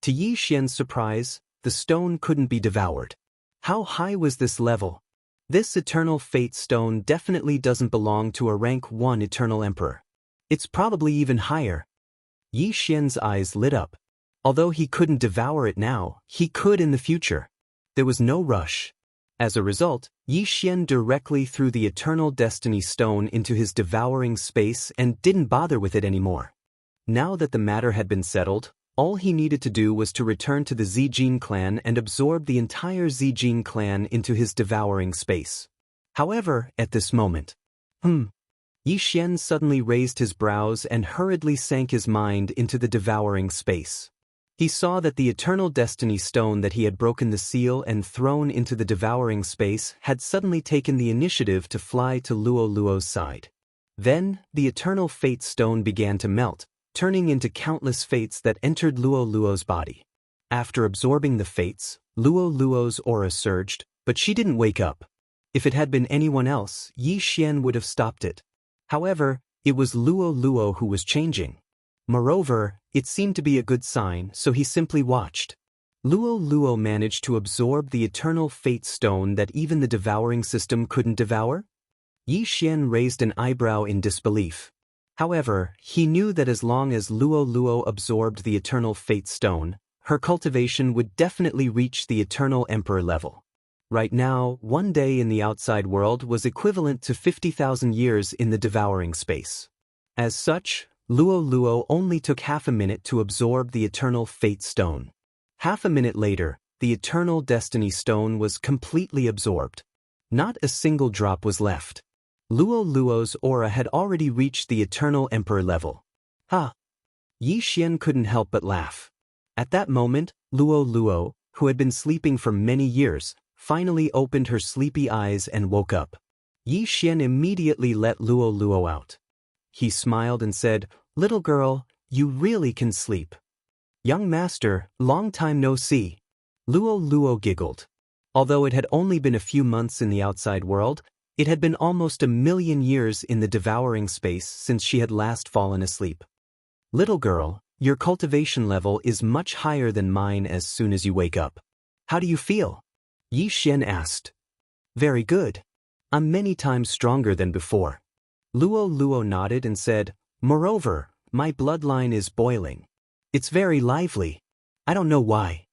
To Yi Xian's surprise, the stone couldn't be devoured. How high was this level? This eternal fate stone definitely doesn't belong to a rank 1 eternal emperor. It's probably even higher. Yi Xian's eyes lit up. Although he couldn't devour it now, he could in the future. There was no rush. As a result, Yi Xian directly threw the eternal destiny stone into his devouring space and didn't bother with it anymore. Now that the matter had been settled, all he needed to do was to return to the Zijin clan and absorb the entire Zijin clan into his devouring space. However, at this moment, Yi Xian suddenly raised his brows and hurriedly sank his mind into the devouring space. He saw that the eternal destiny stone that he had broken the seal and thrown into the devouring space had suddenly taken the initiative to fly to Luo Luo's side. Then, the eternal fate stone began to melt, turning into countless fates that entered Luo Luo's body. After absorbing the fates, Luo Luo's aura surged, but she didn't wake up. If it had been anyone else, Yi Xian would have stopped it. However, it was Luo Luo who was changing. Moreover, it seemed to be a good sign, so he simply watched. Luo Luo managed to absorb the eternal fate stone that even the devouring system couldn't devour? Yi Xian raised an eyebrow in disbelief. However, he knew that as long as Luo Luo absorbed the eternal fate stone, her cultivation would definitely reach the eternal emperor level. Right now, one day in the outside world was equivalent to 50,000 years in the devouring space. As such, Luo Luo only took half a minute to absorb the eternal fate stone. Half a minute later, the eternal destiny stone was completely absorbed. Not a single drop was left. Luo Luo's aura had already reached the eternal emperor level. Ha! Yi Xian couldn't help but laugh. At that moment, Luo Luo, who had been sleeping for many years, finally opened her sleepy eyes and woke up. Yi Xian immediately let Luo Luo out. He smiled and said, "Little girl, you really can sleep." "Young master, long time no see." Luo Luo giggled. Although it had only been a few months in the outside world, it had been almost 1,000,000 years in the devouring space since she had last fallen asleep. "Little girl, your cultivation level is much higher than mine as soon as you wake up. How do you feel?" Yi Xian asked. "Very good. I'm many times stronger than before." Luo Luo nodded and said, "Moreover, my bloodline is boiling. It's very lively. I don't know why."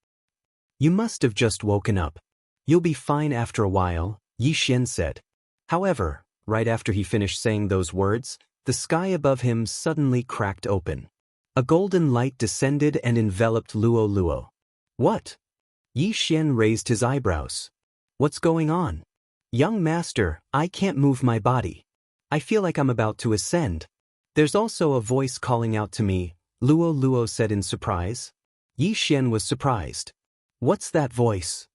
"You must have just woken up. You'll be fine after a while," Yi Xian said. However, right after he finished saying those words, the sky above him suddenly cracked open. A golden light descended and enveloped Luo Luo. "What?" Yi Xian raised his eyebrows. "What's going on?" "Young master, I can't move my body. I feel like I'm about to ascend." "There's also a voice calling out to me," Luo Luo said in surprise. Yi Xian was surprised. "What's that voice?"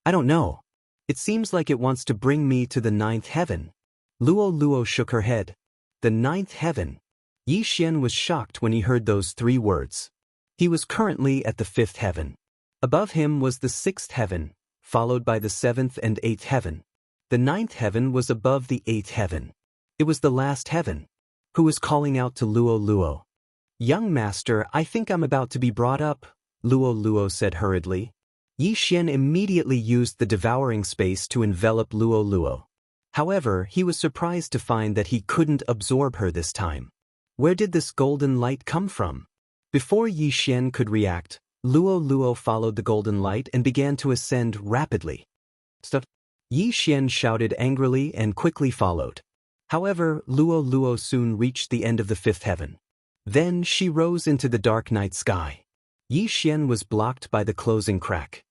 "I don't know. It seems like it wants to bring me to the 9th heaven." Luo Luo shook her head. "The 9th heaven?" Yi Xian was shocked when he heard those 3 words. He was currently at the 5th heaven. Above him was the 6th heaven, followed by the 7th and 8th heaven. The 9th heaven was above the 8th heaven. It was the last heaven. Who was calling out to Luo Luo? "Young master, I think I'm about to be brought up," Luo Luo said hurriedly. Yi Xian immediately used the devouring space to envelop Luo Luo. However, he was surprised to find that he couldn't absorb her this time. Where did this golden light come from? Before Yi Xian could react, Luo Luo followed the golden light and began to ascend rapidly. "Stop!" Yi Xian shouted angrily and quickly followed. However, Luo Luo soon reached the end of the 5th heaven. Then she rose into the dark night sky. Yi Xian was blocked by the closing crack.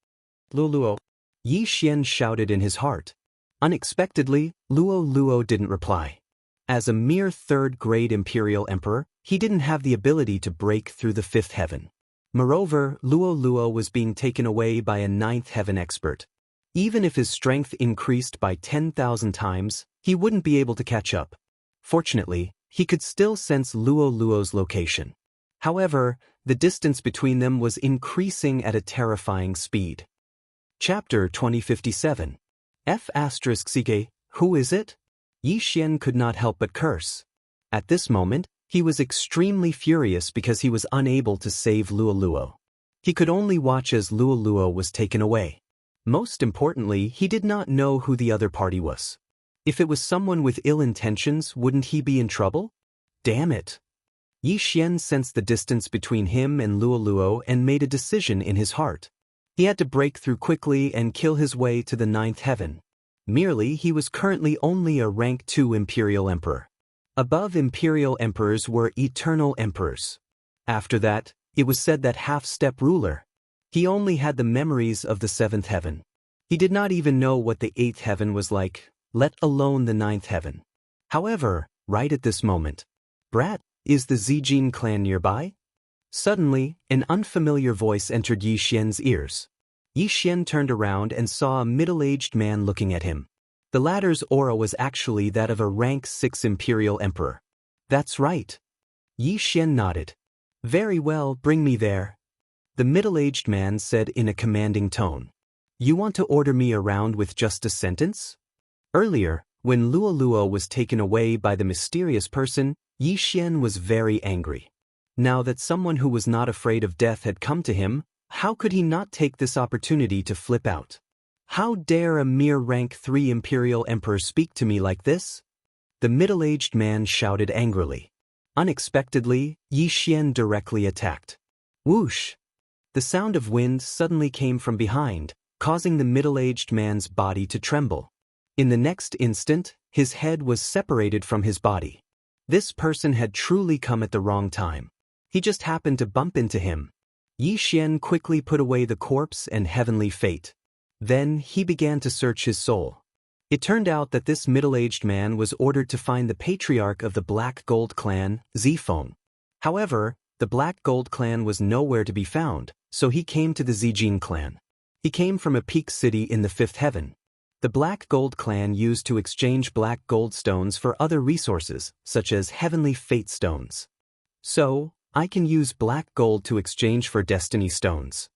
"Luo Luo!" Yi Xian shouted in his heart. Unexpectedly, Luo Luo didn't reply. As a mere 3rd-grade imperial emperor, he didn't have the ability to break through the 5th heaven. Moreover, Luo Luo was being taken away by a 9th heaven expert. Even if his strength increased by 10,000 times, he wouldn't be able to catch up. Fortunately, he could still sense Luo Luo's location. However, the distance between them was increasing at a terrifying speed. Chapter 2057. F***CK, who is it? Yi Xian could not help but curse. At this moment, he was extremely furious because he was unable to save Luo Luo. He could only watch as Luo Luo was taken away. Most importantly, he did not know who the other party was. If it was someone with ill intentions, wouldn't he be in trouble? Damn it. Yi Xian sensed the distance between him and Luo Luo and made a decision in his heart. He had to break through quickly and kill his way to the 9th heaven. Merely, he was currently only a rank 2 imperial emperor. Above imperial emperors were eternal emperors. After that, it was said that half-step ruler. He only had the memories of the 7th heaven. He did not even know what the 8th heaven was like, let alone the 9th heaven. However, right at this moment, "Brat, is the Zijin clan nearby?" Suddenly, an unfamiliar voice entered Yi Xian's ears. Yi Xian turned around and saw a middle-aged man looking at him. The latter's aura was actually that of a rank 6 imperial emperor. "That's right." Yi Xian nodded. "Very well, bring me there." The middle-aged man said in a commanding tone. You want to order me around with just a sentence? Earlier, when Luo was taken away by the mysterious person, Yi Xian was very angry. Now that someone who was not afraid of death had come to him, how could he not take this opportunity to flip out? How dare a mere rank 3 imperial emperor speak to me like this? The middle-aged man shouted angrily. Unexpectedly, Yi Xian directly attacked. Whoosh! The sound of wind suddenly came from behind, causing the middle-aged man's body to tremble. In the next instant, his head was separated from his body. This person had truly come at the wrong time. He just happened to bump into him. Yi Xian quickly put away the corpse and heavenly fate. Then he began to search his soul. It turned out that this middle-aged man was ordered to find the patriarch of the Black Gold clan, Zifeng. However, the Black Gold clan was nowhere to be found, so he came to the Zijin clan. He came from a peak city in the 5th heaven. The Black Gold clan used to exchange black gold stones for other resources, such as heavenly fate stones. So, I can use black gold to exchange for destiny stones.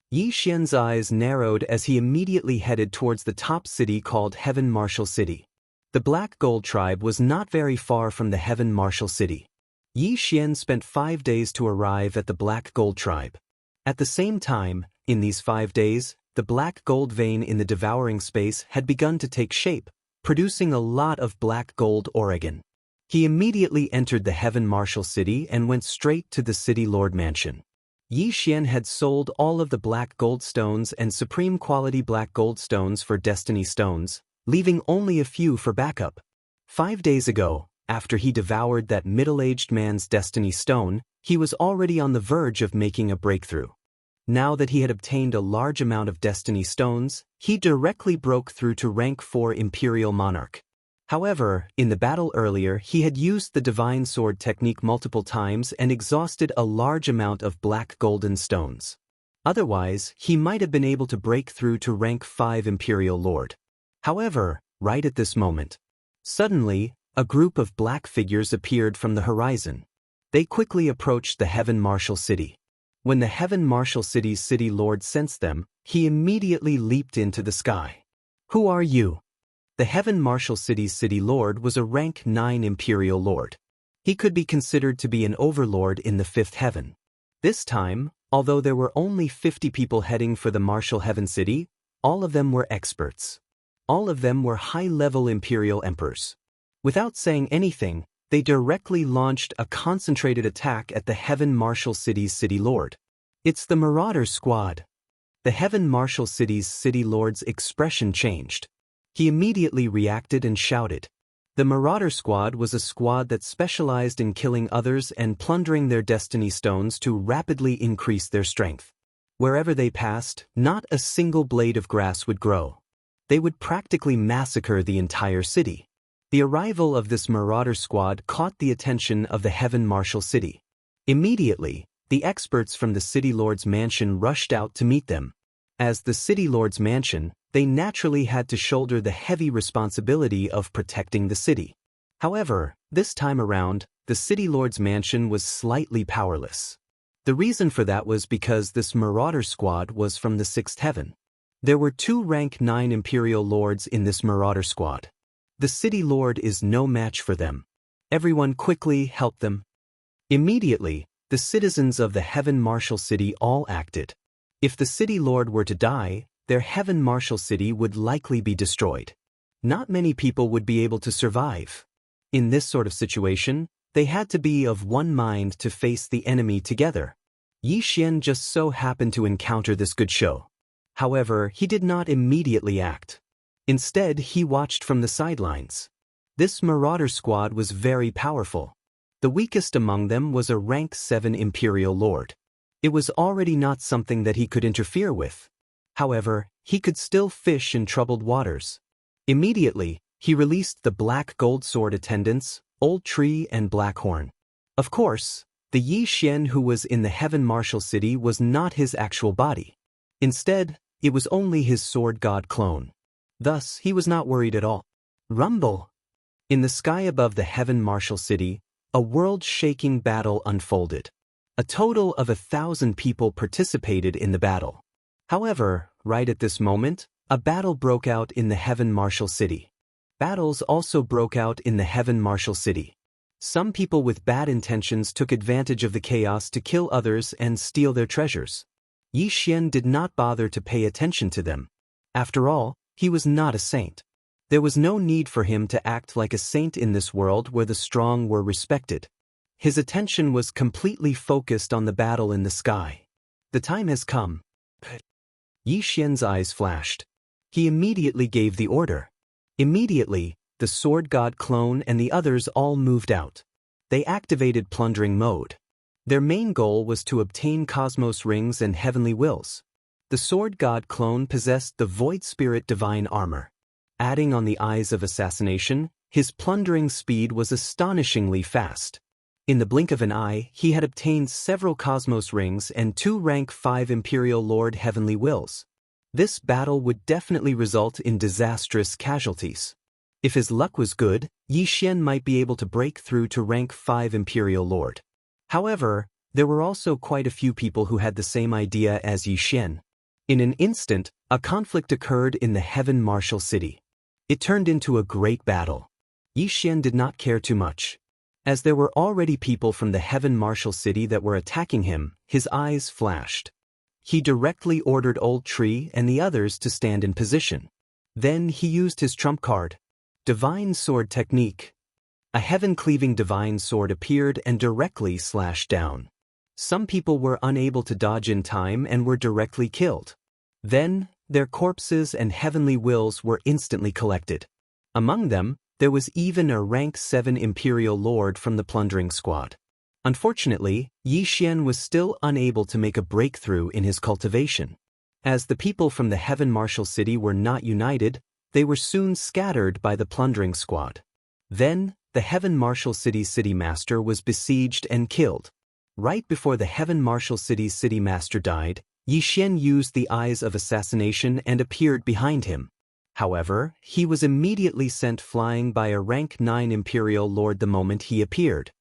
Yi Xian's eyes narrowed as he immediately headed towards the top city called Heaven Martial City. The Black Gold tribe was not very far from the Heaven Martial City. Yi Xian spent 5 days to arrive at the Black Gold tribe. At the same time, in these 5 days, the black gold vein in the devouring space had begun to take shape, producing a lot of black gold Oregon. He immediately entered the Heaven Martial City and went straight to the City Lord Mansion. Yi Xian had sold all of the black gold stones and supreme quality black gold stones for destiny stones, leaving only a few for backup. 5 days ago, after he devoured that middle-aged man's destiny stone, he was already on the verge of making a breakthrough. Now that he had obtained a large amount of destiny stones, he directly broke through to rank 4 Imperial Monarch. However, in the battle earlier he had used the Divine Sword technique multiple times and exhausted a large amount of black golden stones. Otherwise, he might have been able to break through to rank 5 Imperial Lord. However, right at this moment, suddenly, a group of black figures appeared from the horizon. They quickly approached the Heaven Martial City. When the Heaven Martial City's City Lord sensed them, he immediately leaped into the sky. Who are you? The Heaven Martial City's City Lord was a rank 9 Imperial Lord. He could be considered to be an overlord in the 5th heaven. This time, although there were only 50 people heading for the Martial Heaven City, all of them were experts. All of them were high-level Imperial Emperors. Without saying anything, they directly launched a concentrated attack at the Heaven Martial City's City Lord. It's the Marauder Squad. The Heaven Martial City's City Lord's expression changed. He immediately reacted and shouted. The Marauder Squad was a squad that specialized in killing others and plundering their destiny stones to rapidly increase their strength. Wherever they passed, not a single blade of grass would grow. They would practically massacre the entire city. The arrival of this Marauder Squad caught the attention of the Heaven Martial City. Immediately, the experts from the City Lord's mansion rushed out to meet them. As the City Lord's mansion, they naturally had to shoulder the heavy responsibility of protecting the city. However, this time around, the City Lord's mansion was slightly powerless. The reason for that was because this Marauder Squad was from the 6th heaven. There were 2 rank 9 Imperial Lords in this Marauder Squad. The City Lord is no match for them. Everyone quickly helped them. Immediately, the citizens of the Heaven Martial City all acted. If the City Lord were to die, their Heaven Martial City would likely be destroyed. Not many people would be able to survive. In this sort of situation, they had to be of one mind to face the enemy together. Yi Xian just so happened to encounter this good show. However, he did not immediately act. Instead, he watched from the sidelines. This Marauder Squad was very powerful. The weakest among them was a rank 7 Imperial Lord. It was already not something that he could interfere with. However, he could still fish in troubled waters. Immediately, he released the Black Gold Sword attendants, Old Tree and Blackhorn. Of course, the Yi Xian who was in the Heaven Martial City was not his actual body. Instead, it was only his sword god clone. Thus, he was not worried at all. Rumble! In the sky above the Heaven Martial City, a world-shaking battle unfolded. A total of 1,000 people participated in the battle. However, right at this moment, a battle broke out in the Heaven Martial City. Battles also broke out in the Heaven Martial City. Some people with bad intentions took advantage of the chaos to kill others and steal their treasures. Yi Xian did not bother to pay attention to them. After all, he was not a saint. There was no need for him to act like a saint in this world where the strong were respected. His attention was completely focused on the battle in the sky. The time has come. Yi Xian's eyes flashed. He immediately gave the order. Immediately, the sword god clone and the others all moved out. They activated plundering mode. Their main goal was to obtain cosmos rings and heavenly wills. The sword god clone possessed the void spirit divine armor. Adding on the eyes of assassination, his plundering speed was astonishingly fast. In the blink of an eye, he had obtained several cosmos rings and 2 rank 5 Imperial Lord heavenly wills. This battle would definitely result in disastrous casualties. If his luck was good, Yi Xian might be able to break through to rank 5 Imperial Lord. However, there were also quite a few people who had the same idea as Yi Xian. In an instant, a conflict occurred in the Heaven Martial City. It turned into a great battle. Yi Xian did not care too much. As there were already people from the Heaven Martial City that were attacking him, his eyes flashed. He directly ordered Old Tree and the others to stand in position. Then he used his trump card. Divine Sword Technique. A heaven-cleaving divine sword appeared and directly slashed down. Some people were unable to dodge in time and were directly killed. Then, their corpses and heavenly wills were instantly collected. Among them, there was even a rank 7 Imperial Lord from the plundering squad. Unfortunately, Yi Xian was still unable to make a breakthrough in his cultivation. As the people from the Heaven Martial City were not united, they were soon scattered by the plundering squad. Then, the Heaven Martial City's city master was besieged and killed. Right before the Heaven Martial City's city master died, Yi Xian used the eyes of assassination and appeared behind him. However, he was immediately sent flying by a rank 9 Imperial Lord the moment he appeared.